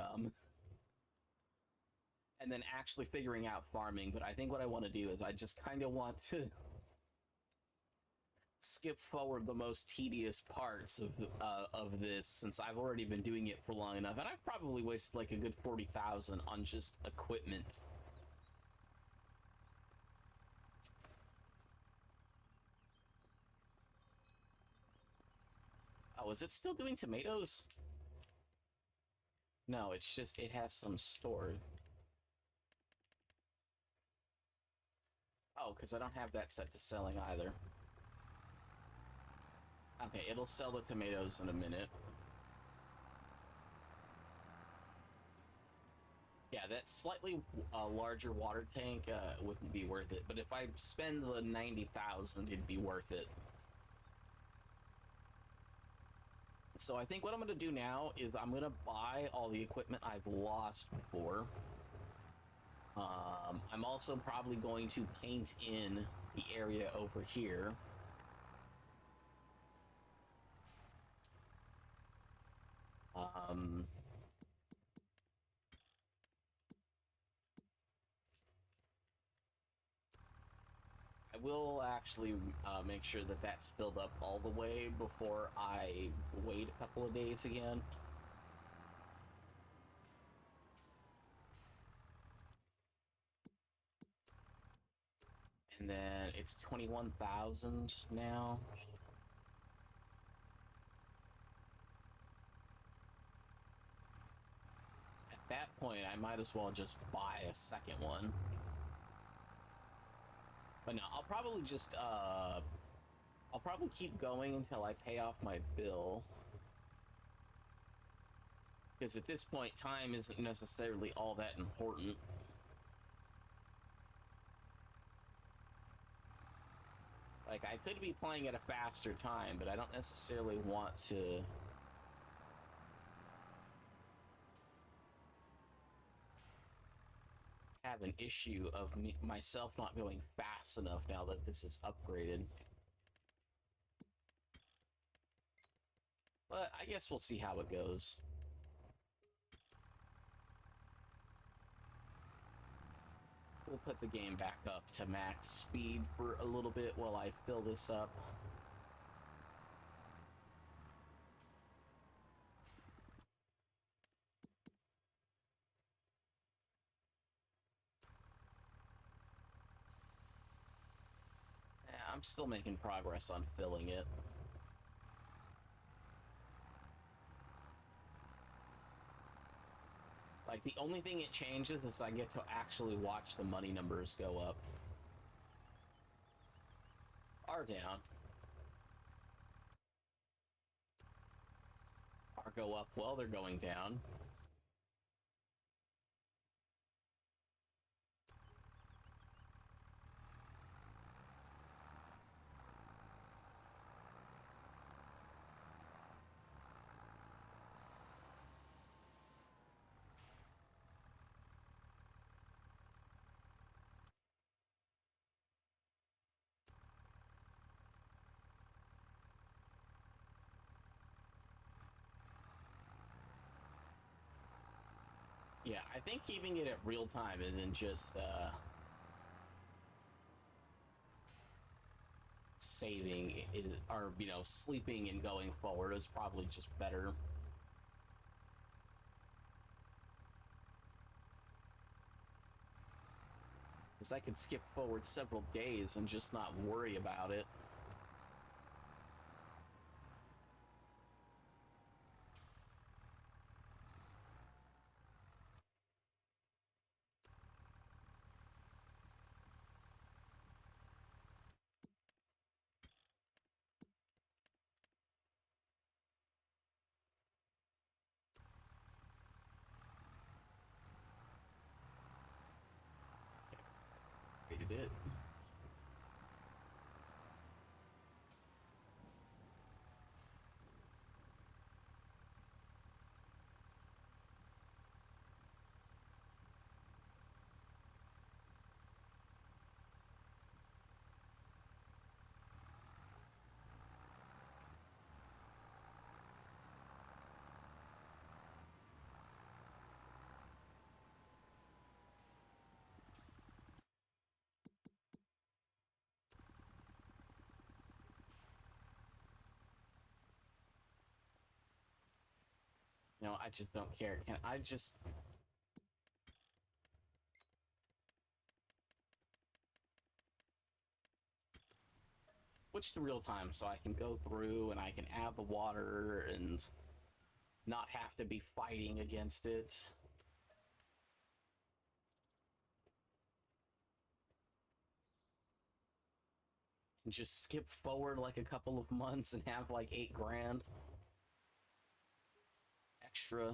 and then actually figuring out farming. But I think what I want to do is I just kind of want to skip forward the most tedious parts of this, since I've already been doing it for long enough, and I've probably wasted like a good 40,000 on just equipment. Oh, is it still doing tomatoes? No, it's just, it has some stored. Oh, because I don't have that set to selling either. Okay, it'll sell the tomatoes in a minute. Yeah, that slightly larger water tank wouldn't be worth it, but if I spend the 90,000, it'd be worth it. So I think what I'm going to do now is I'm going to buy all the equipment I've lost before. I'm also probably going to paint in the area over here. I will actually make sure that that's filled up all the way before I wait a couple of days again. And then it's 21,000 now. At that point, I might as well just buy a second one. But no, I'll probably just, I'll probably keep going until I pay off my bill. Because at this point, time isn't necessarily all that important. Like, I could be playing at a faster time, but I don't necessarily want to have an issue of myself not going fast enough now that this is upgraded. But I guess we'll see how it goes. We'll put the game back up to max speed for a little bit while I fill this up. Yeah, I'm still making progress on filling it. Like, the only thing it changes is I get to actually watch the money numbers go up. Or down. Or go up while they're going down. Yeah, I think keeping it at real time and then just saving it, or you know, sleeping and going forward is probably just better. Because I could skip forward several days and just not worry about it. Rated it. You know, I just don't care. Can I just... switch to real time so I can go through and I can add the water and not have to be fighting against it. Just skip forward like a couple of months and have like 8 grand extra.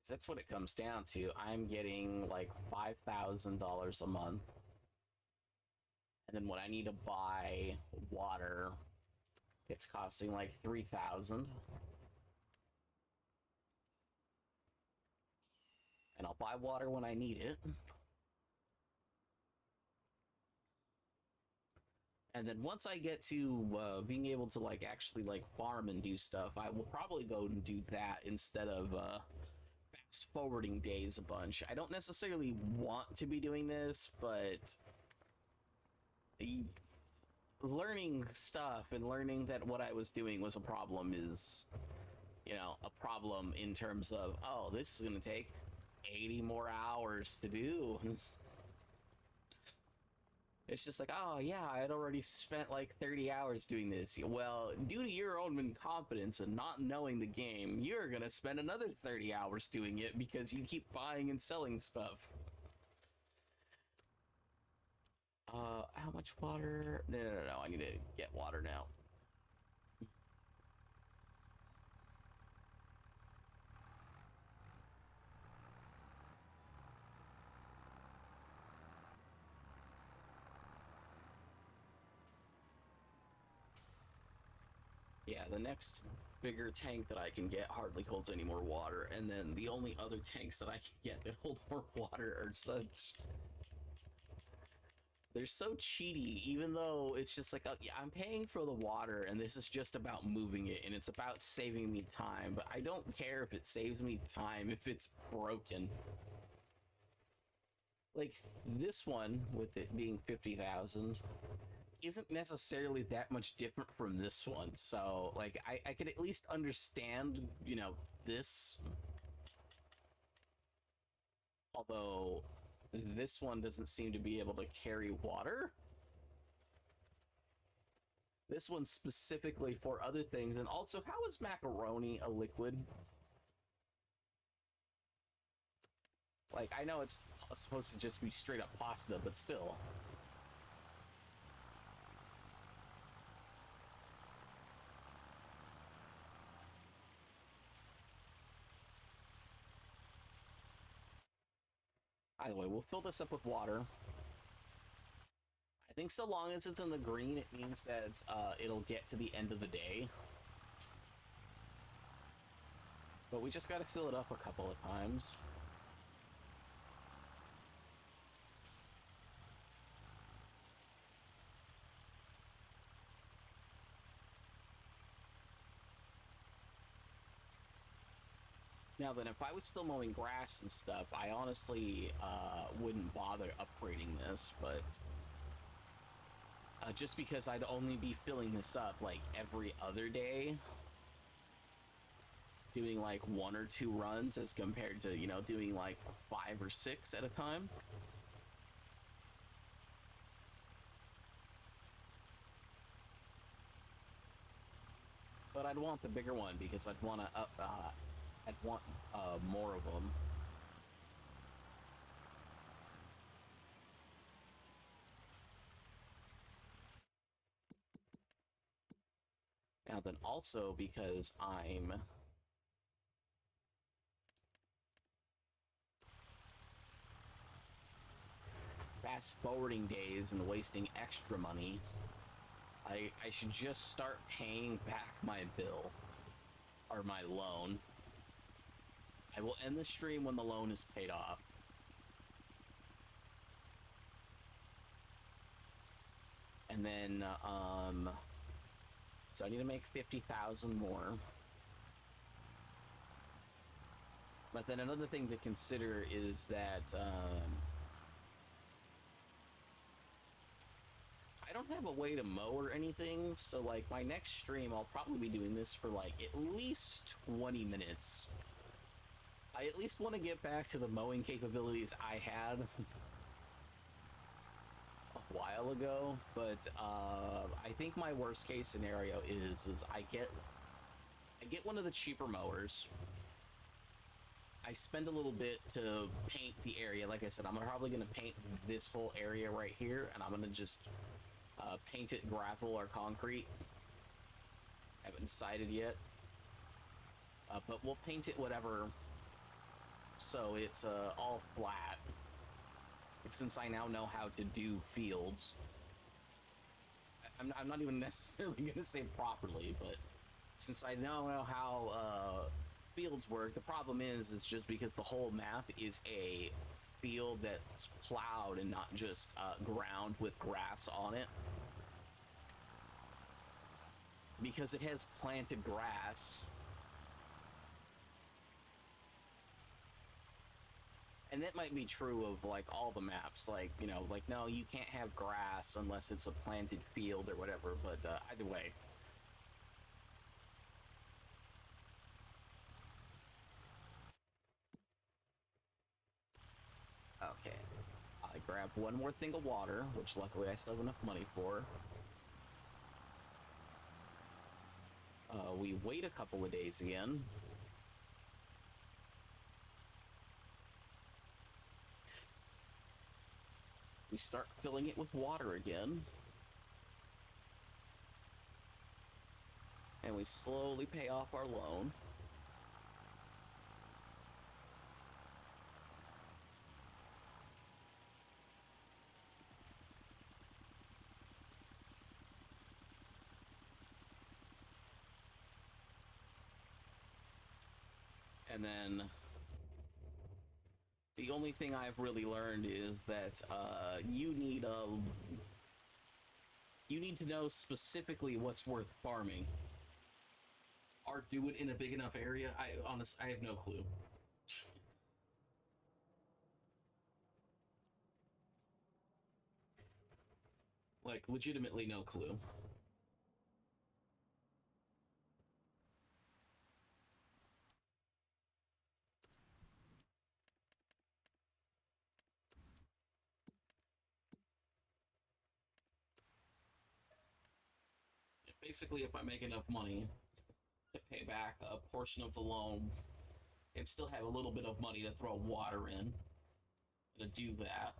That's what it comes down to. I'm getting like $5,000 a month. And then when I need to buy water, it's costing like 3,000. And I'll buy water when I need it. And then once I get to being able to like actually like farm and do stuff, I will probably go and do that instead of fast forwarding days a bunch. I don't necessarily want to be doing this, but learning stuff and learning that what I was doing was a problem is, you know, a problem in terms of, oh, this is going to take 80 more hours to do. It's just like, oh yeah, I had already spent like 30 hours doing this. Well, due to your own incompetence and not knowing the game, you're gonna spend another 30 hours doing it because you keep buying and selling stuff. How much water? No, I need to get water now. Yeah, the next bigger tank that I can get hardly holds any more water, and then the only other tanks that I can get that hold more water are such... They're so cheaty, even though it's just like, yeah, I'm paying for the water, and this is just about moving it, and it's about saving me time, but I don't care if it saves me time if it's broken. Like, this one, with it being 50,000... isn't necessarily that much different from this one, so like I could at least understand, you know, this, although this one doesn't seem to be able to carry water. This one's specifically for other things. And also, how is macaroni a liquid? Like, I know it's supposed to just be straight up pasta, but still. Either way, we'll fill this up with water. I think so long as it's in the green, it means that it'll get to the end of the day. But we just gotta fill it up a couple of times. Now then, if I was still mowing grass and stuff, I honestly wouldn't bother upgrading this, but just because I'd only be filling this up like every other day, doing like 1 or 2 runs as compared to, you know, doing like 5 or 6 at a time. But I'd want the bigger one because I'd want to I'd want more of them. Now then, also because I'm fast forwarding days and wasting extra money, I should just start paying back my bill or my loan. I will end the stream when the loan is paid off. And then, so I need to make 50,000 more. But then another thing to consider is that, I don't have a way to mow or anything, so like my next stream, I'll probably be doing this for like at least 20 minutes. I at least want to get back to the mowing capabilities I had a while ago, but I think my worst case scenario is I get one of the cheaper mowers. I spend a little bit to paint the area. Like I said, I'm probably gonna paint this whole area right here, and I'm gonna just paint it gravel or concrete. Haven't decided yet, but we'll paint it whatever, so it's all flat. Since I now know how to do fields, I'm not even necessarily gonna say properly, but since I now know how fields work, the problem is it's just because the whole map is a field that's plowed and not just ground with grass on it. Because it has planted grass. And that might be true of like all the maps, like, you know, like, no, you can't have grass unless it's a planted field or whatever, but either way. Okay, I grab one more thing of water, which luckily I still have enough money for. We wait a couple of days again. We start filling it with water again. And we slowly pay off our loan. And then the only thing I've really learned is that you need to know specifically what's worth farming, or do it in a big enough area. I have no clue. Like, legitimately no clue. Basically, if I make enough money to pay back a portion of the loan and still have a little bit of money to throw water in, to do that.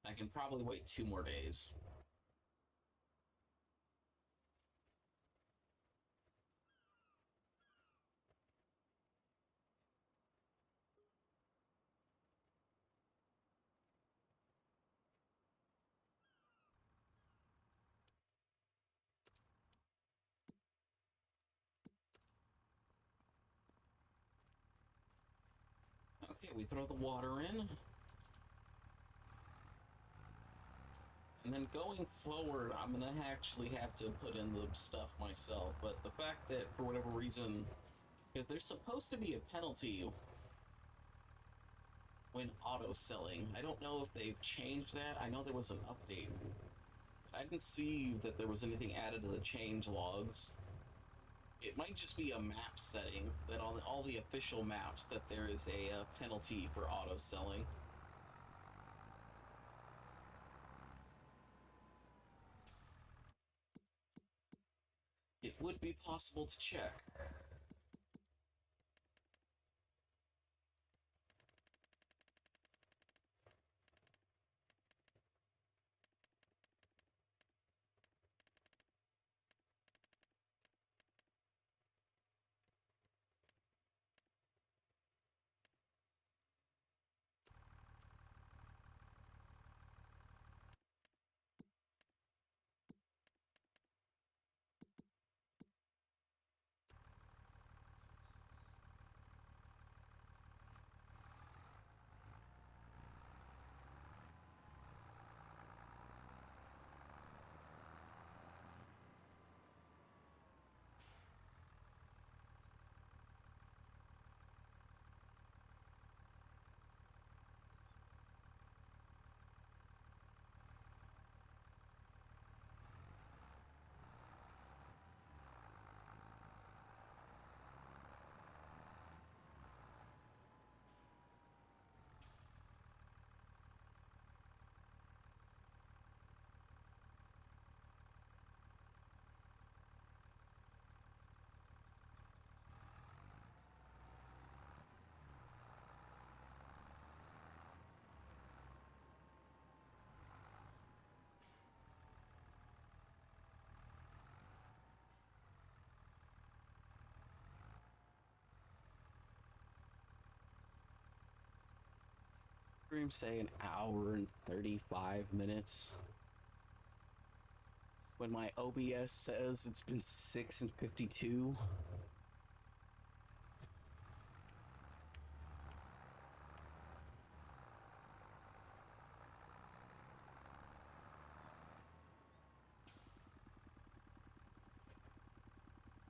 I can probably wait 2 more days. Okay, we throw the water in. And then going forward, I'm gonna actually have to put in the stuff myself. But the fact that, for whatever reason, because there's supposed to be a penalty when auto-selling. I don't know if they've changed that. I know there was an update. I didn't see that there was anything added to the change logs. It might just be a map setting, that on all the official maps that there is a penalty for auto-selling. It would be possible to check. stream say an hour and 35 minutes? When my OBS says it's been 6 and 52?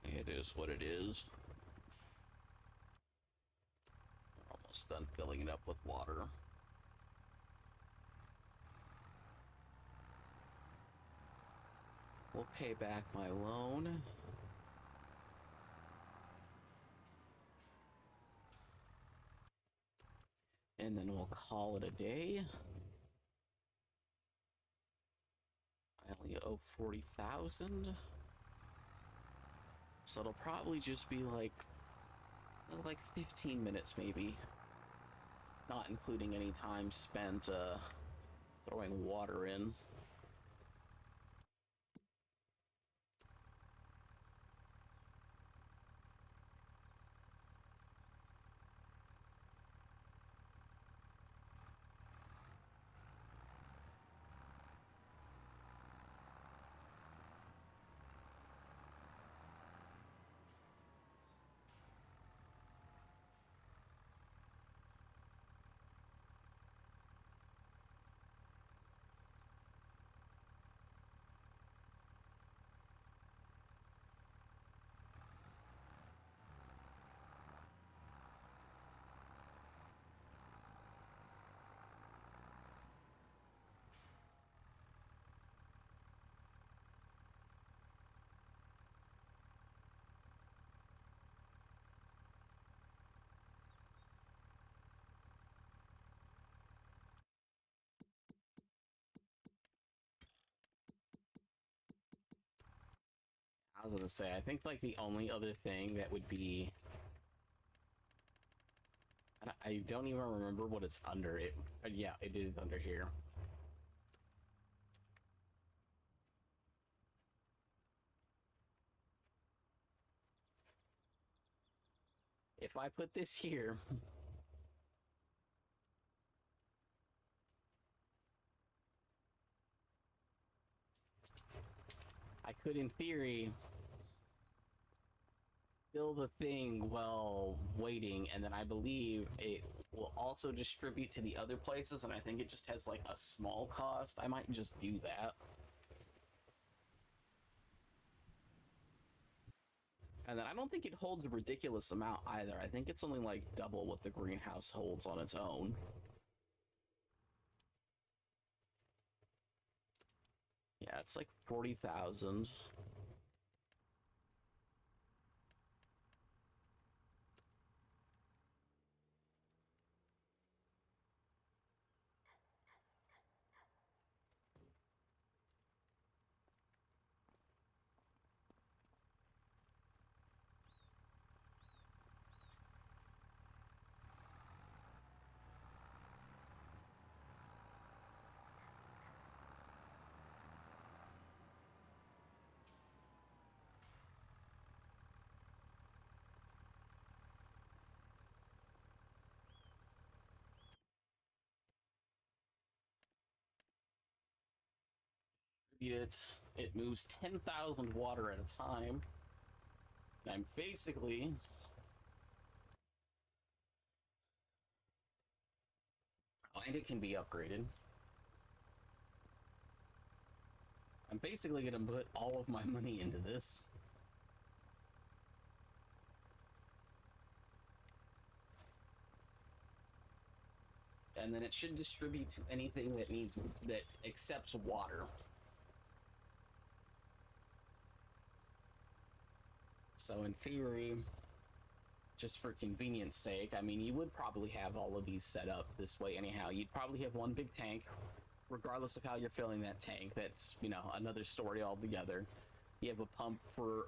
It is what it is. We're almost done filling it up with water. We'll pay back my loan. And then we'll call it a day. I only owe 40,000. So it'll probably just be like 15 minutes maybe. Not including any time spent throwing water in. I was gonna say, I think like the only other thing that would be, I don't even remember what it's under it. Yeah, it is under here. If I put this here, I could, in theory, fill the thing while waiting, and then I believe it will also distribute to the other places, and I think it just has like a small cost. I might just do that. And then I don't think it holds a ridiculous amount either. I think it's only like double what the greenhouse holds on its own. Yeah, it's like 40,000. It moves 10,000 water at a time. And I'm basically... Oh, and it can be upgraded. I'm basically going to put all of my money into this. And then it should distribute to anything that accepts water. So in theory, just for convenience sake, I mean, you would probably have all of these set up this way anyhow. You'd probably have one big tank, regardless of how you're filling that tank. That's, you know, another story altogether. You have a pump for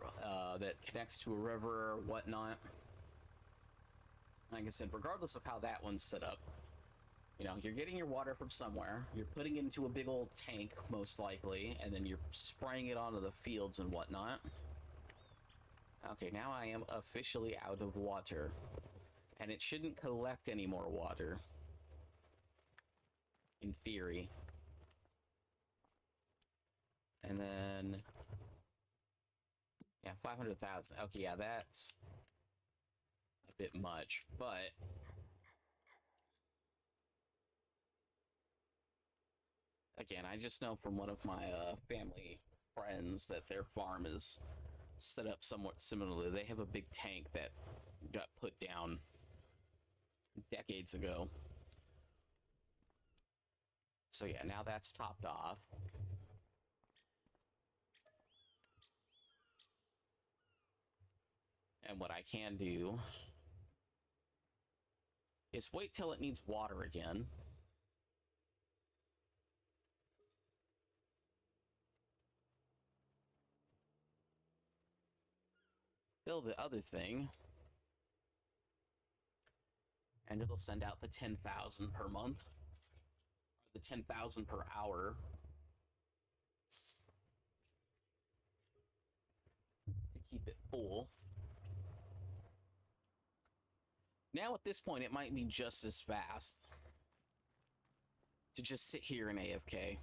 that connects to a river or whatnot. Like I said, regardless of how that one's set up, you know, you're getting your water from somewhere, you're putting it into a big old tank, most likely, and then you're spraying it onto the fields and whatnot. Okay, now I am officially out of water. And it shouldn't collect any more water. in theory. And then, yeah, 500,000. Okay, yeah, that's a bit much, but again, I just know from one of my family friends that their farm is set up somewhat similarly. They have a big tank that got put down decades ago. So yeah, now that's topped off. And what I can do is wait till it needs water again. Build the other thing. And it'll send out the 10,000 per month. Or the 10,000 per hour. To keep it full. Now at this point, it might be just as fast to just sit here in AFK.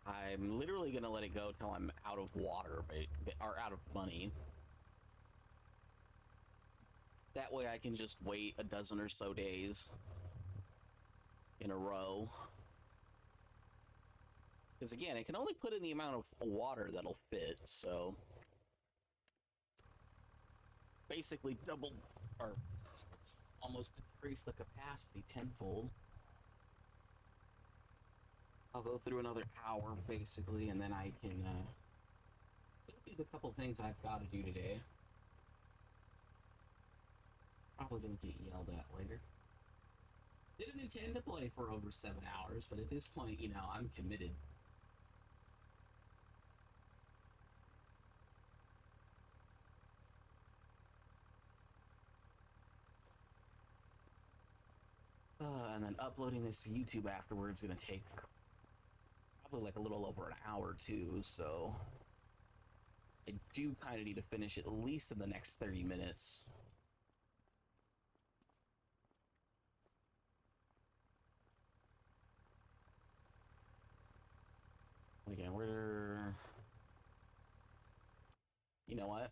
I'm literally gonna let it go till I'm out of water, or out of money. That way I can just wait a dozen or so days in a row. Because again, it can only put in the amount of water that'll fit, so basically double or almost increase the capacity tenfold. I'll go through another hour basically, and then I can do the couple things I've got to do today. Probably gonna get yelled at later. Didn't intend to play for over 7 hours, but at this point, you know, I'm committed. And then uploading this to YouTube afterwards is gonna take probably like a little over an hour too, so I do kind of need to finish it at least in the next 30 minutes. Again, we're... You know what?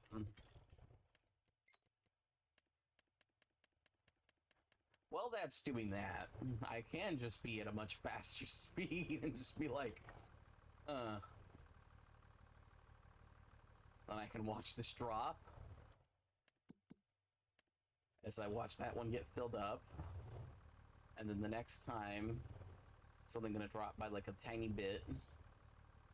Well, that's doing that. I can just be at a much faster speed and just be like, then I can watch this drop as I watch that one get filled up. And then the next time, it's only gonna drop by like a tiny bit.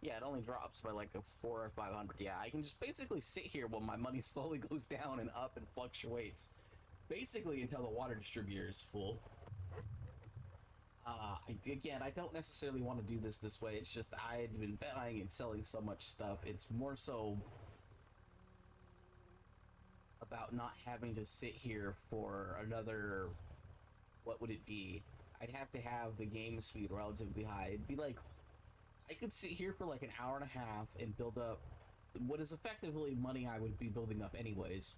Yeah, it only drops by like a 400 or 500. Yeah, I can just basically sit here while my money slowly goes down and up and fluctuates. Basically until the water distributor is full. Again, I don't necessarily want to do this way. It's just I had been buying and selling so much stuff. It's more so about not having to sit here for another... What would it be? I'd have to have the game speed relatively high. It'd be like... I could sit here for like an hour and a half and build up what is effectively money I would be building up anyways.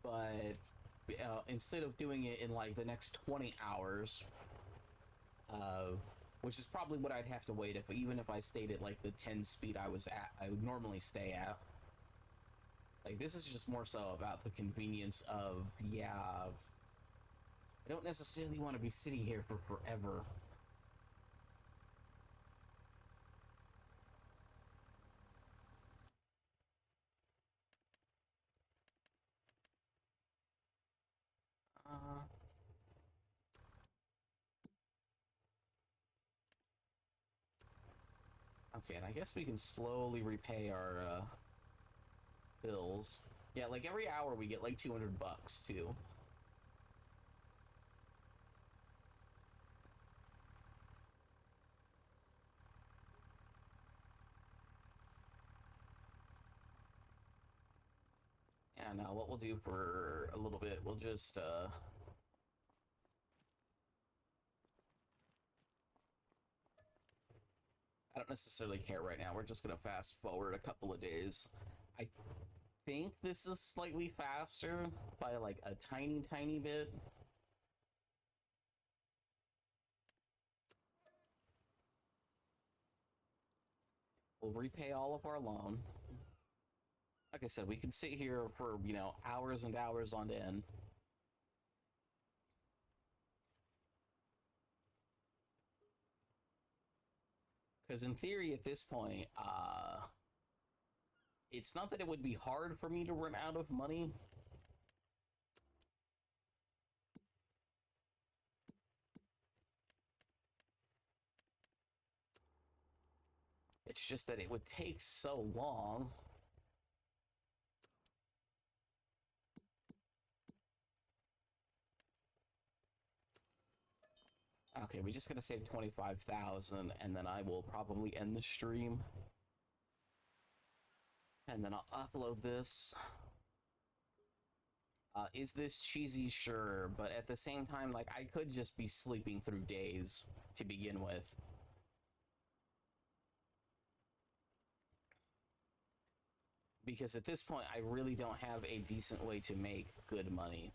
But instead of doing it in like the next 20 hours, which is probably what I'd have to wait if even if I stayed at like the 10 speed I would normally stay at. Like, this is just more so about the convenience of, yeah, I don't necessarily want to be sitting here for forever. Okay, and I guess we can slowly repay our bills. Yeah, like every hour we get like 200 bucks too. Yeah, no, what we'll do for a little bit, we'll just, I don't necessarily care right now. We're just gonna fast forward a couple of days. I think this is slightly faster by like a tiny bit. We'll repay all of our loan. Like I said, we can sit here for, you know, hours and hours on end. Because in theory, at this point, it's not that it would be hard for me to run out of money. It's just that it would take so long. Okay, we're just gonna save 25,000, and then I will probably end the stream. And then I'll upload this. Is this cheesy? Sure, but at the same time, like, I could just be sleeping through days to begin with. Because at this point, I really don't have a decent way to make good money.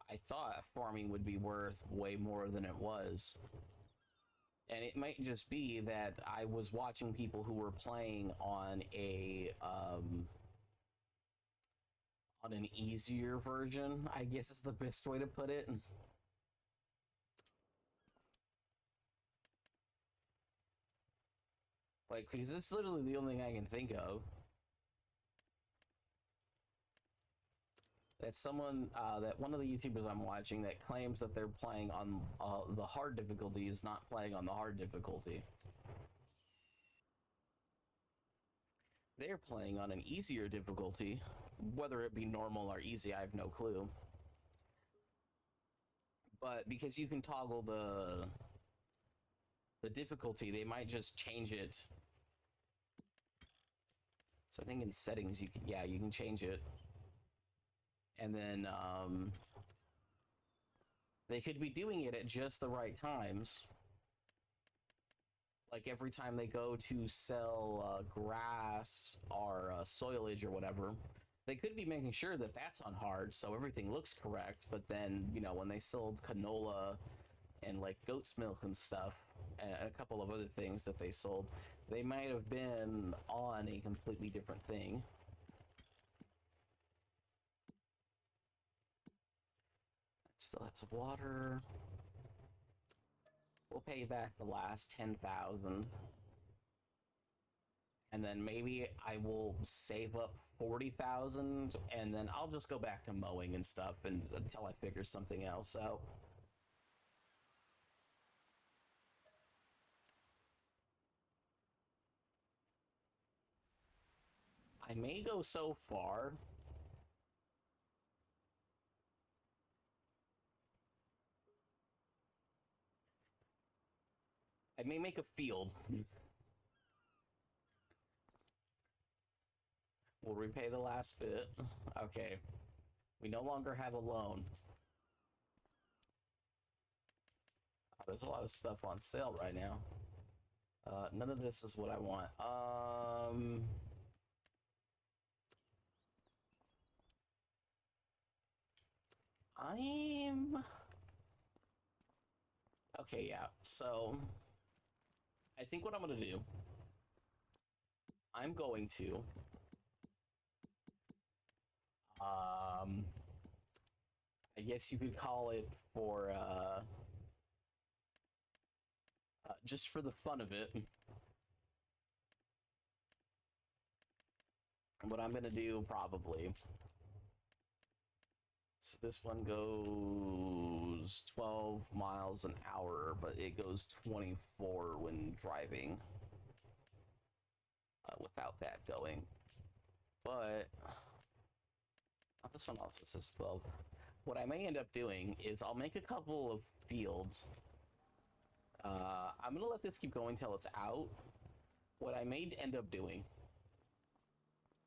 I thought farming would be worth way more than it was. And it might just be that I was watching people who were playing on an easier version, I guess is the best way to put it. Like, because it's literally the only thing I can think of. That someone, that one of the YouTubers I'm watching that claims that they're playing on the hard difficulty is not playing on the hard difficulty. They're playing on an easier difficulty. Whether it be normal or easy, I have no clue. But because you can toggle the difficulty, they might just change it. So I think in settings, you can change it. And then they could be doing it at just the right times. Like every time they go to sell grass or soilage or whatever, they could be making sure that that's on hard, so everything looks correct. But then, you know, when they sold canola and like goat's milk and stuff, and a couple of other things that they sold, they might have been on a completely different thing. Still has water. We'll pay back the last 10,000. And then maybe I will save up 40,000, and then I'll just go back to mowing and stuff until I figure something else out. I may go so far. I may make a field. We'll repay the last bit. Okay. We no longer have a loan. Oh, there's a lot of stuff on sale right now. None of this is what I want. Okay, yeah. So I think what I'm gonna do, I'm going to I guess you could call it for just for the fun of it. What I'm gonna do probably. So this one goes 12 miles an hour, but it goes 24 when driving without that going. But this one also says 12. What I may end up doing is I'll make a couple of fields. I'm gonna let this keep going till it's out. What I may end up doing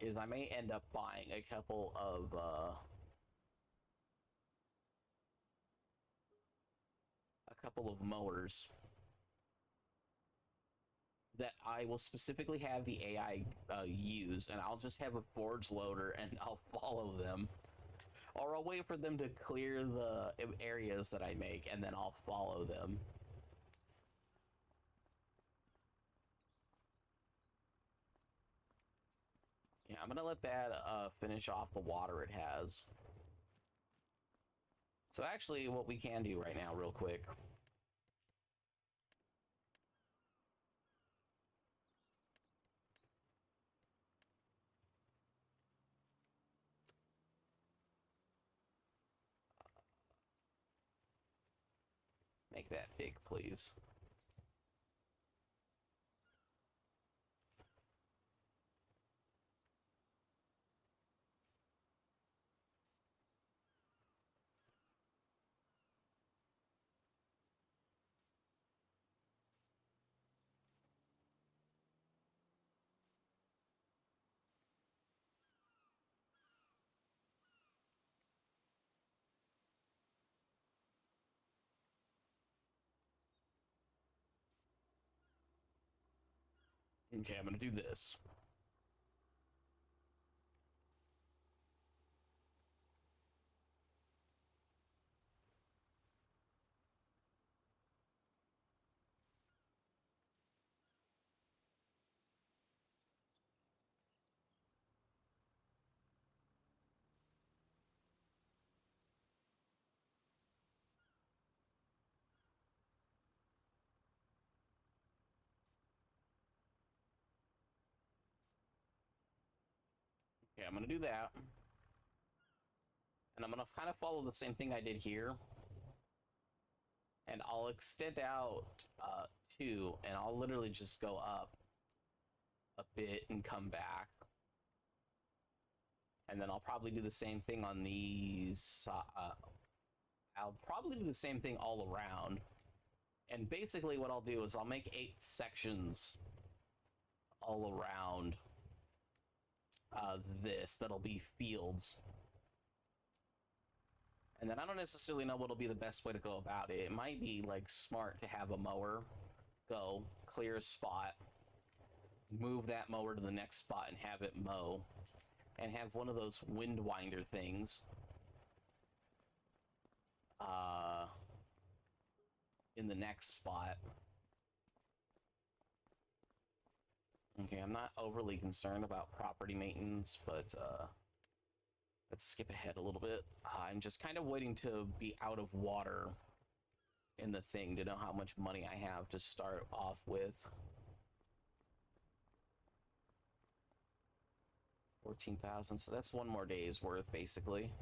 is I may end up buying a couple of mowers that I will specifically have the AI use, and I'll just have a forge loader and I'll follow them. Or I'll wait for them to clear the areas that I make, and then I'll follow them. Yeah, I'm gonna let that finish off the water it has. So actually, what we can do right now, real quick. Make that big, please. Okay, I'm gonna do this. Okay, I'm gonna do that. And I'm gonna kind of follow the same thing I did here. And I'll extend out two, and I'll literally just go up a bit and come back. And then I'll probably do the same thing on these. I'll probably do the same thing all around. And basically what I'll do is I'll make 8 sections all around this that'll be fields. And then I don't necessarily know what'll be the best way to go about it. It might be like smart to have a mower go clear a spot, move that mower to the next spot and have it mow, and have one of those wind winder things in the next spot. Okay, I'm not overly concerned about property maintenance, but let's skip ahead a little bit. I'm just kind of waiting to be out of water in the thing to know how much money I have to start off with. 14,000, so that's one more day's worth, basically.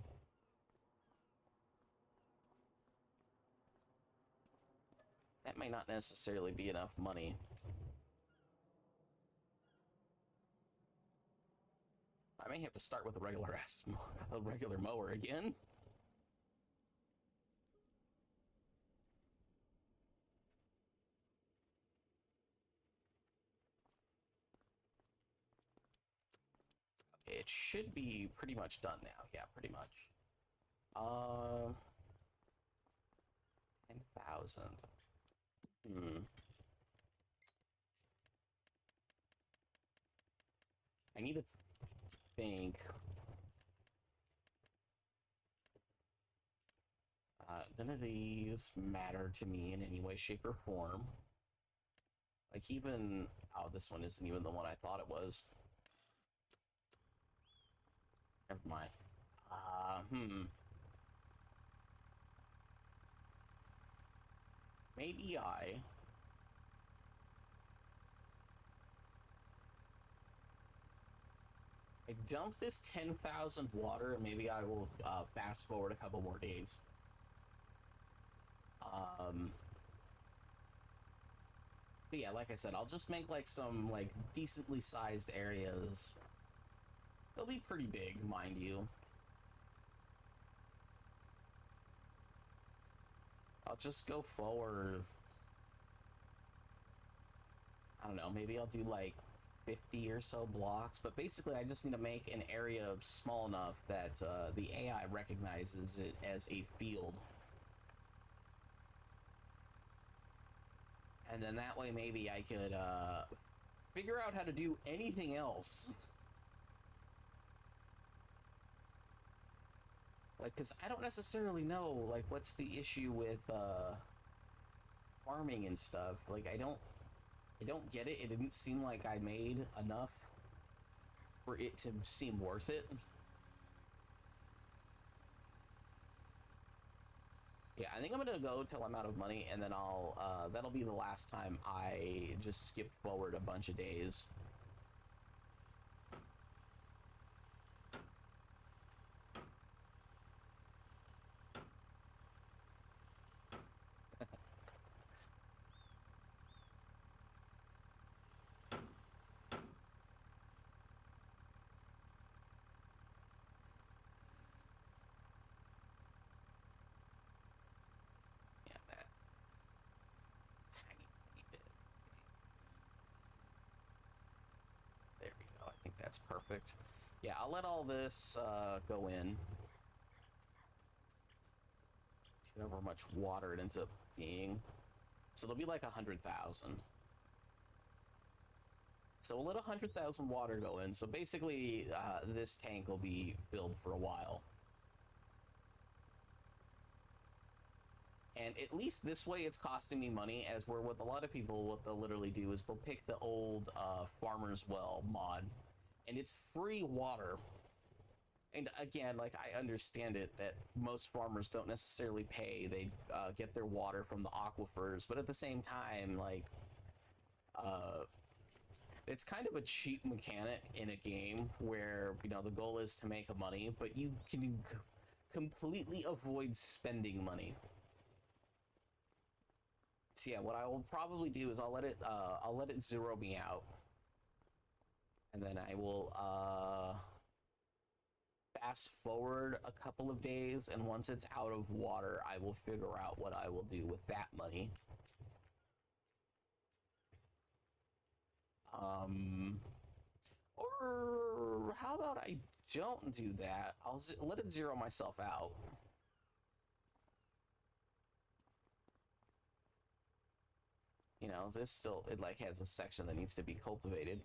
That may not necessarily be enough money. I may have to start with a regular mower again. Okay, it should be pretty much done now. Yeah, pretty much. 10,000. I need to think. None of these matter to me in any way, shape, or form. Like even, oh, this one isn't even the one I thought it was. Never mind. Maybe I dump this 10,000 water, and maybe I will fast forward a couple more days. But yeah, like I said, I'll just make like some like decently sized areas. They'll be pretty big, mind you. I'll just go forward. I don't know, maybe I'll do like 50 or so blocks, but basically I just need to make an area small enough that the AI recognizes it as a field. And then that way maybe I could figure out how to do anything else. Like, because I don't necessarily know, like, what's the issue with farming and stuff. Like, I don't get it. It didn't seem like I made enough for it to seem worth it. Yeah, I think I'm gonna go till I'm out of money, and then I'll that'll be the last time I just skip forward a bunch of days. Yeah, that tiny bit. There we go. I think that's perfect. Yeah, I'll let all this go in. However much water it ends up being. So it'll be like 100,000. So we'll let 100,000 water go in. So basically, this tank will be filled for a while. And at least this way it's costing me money, as where with a lot of people, what they'll literally do is they'll pick the old Farmer's Well mod, and it's free water. And again, like, I understand it that most farmers don't necessarily pay. They get their water from the aquifers, but at the same time, like, it's kind of a cheap mechanic in a game where, you know, the goal is to make a money, but you can completely avoid spending money. So yeah, what I will probably do is I'll let it zero me out, and then I will fast forward a couple of days, and once it's out of water, I will figure out what I will do with that money. Or how about I don't do that? I'll let it zero myself out. You know, this still, it like has a section that needs to be cultivated.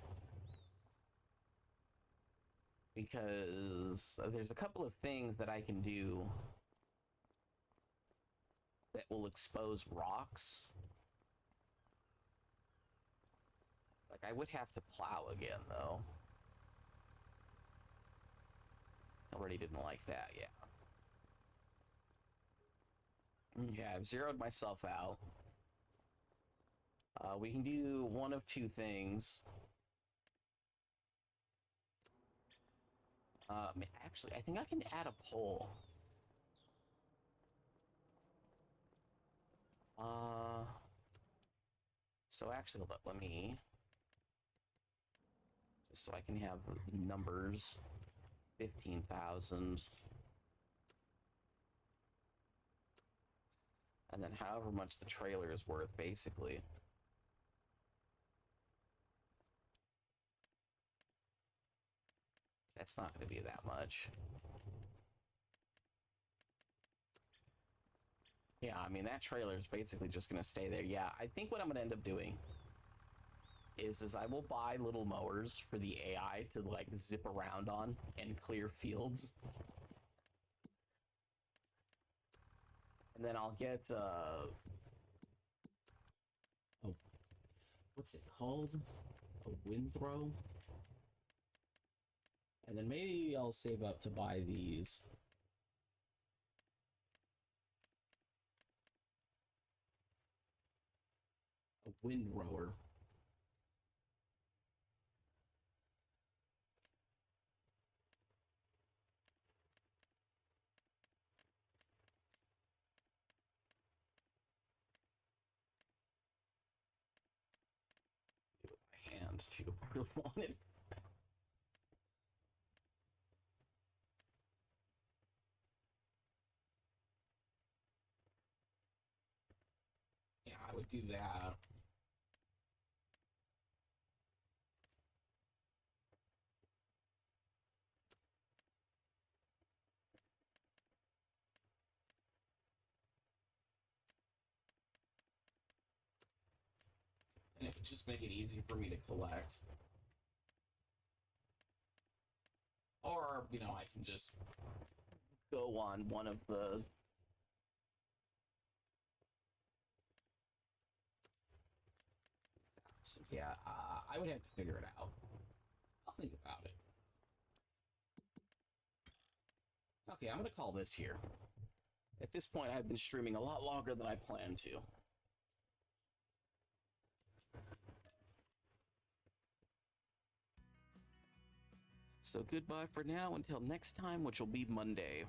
Because there's a couple of things that I can do that will expose rocks. Like, I would have to plow again, though. I already didn't like that, yeah. Okay, I've zeroed myself out. We can do one of two things. Actually, I think I can add a pole. So actually, let me, just so I can have numbers, 15,000. And then however much the trailer is worth, basically. That's not going to be that much. Yeah, I mean, that trailer is basically just going to stay there. Yeah, I think what I'm going to end up doing is I will buy little mowers for the AI to, like, zip around on and clear fields. And then I'll get, oh, what's it called? A windthrow? And then maybe I'll save up to buy these. A windrower. Do it with my hand too if I really wanted. Yeah, I would do that. And it would just make it easy for me to collect. Or, you know, I can just go on one of the... Yeah, I would have to figure it out. I'll think about it. Okay, I'm going to call this here. At this point, I've been streaming a lot longer than I planned to. So goodbye for now until next time, which will be Monday.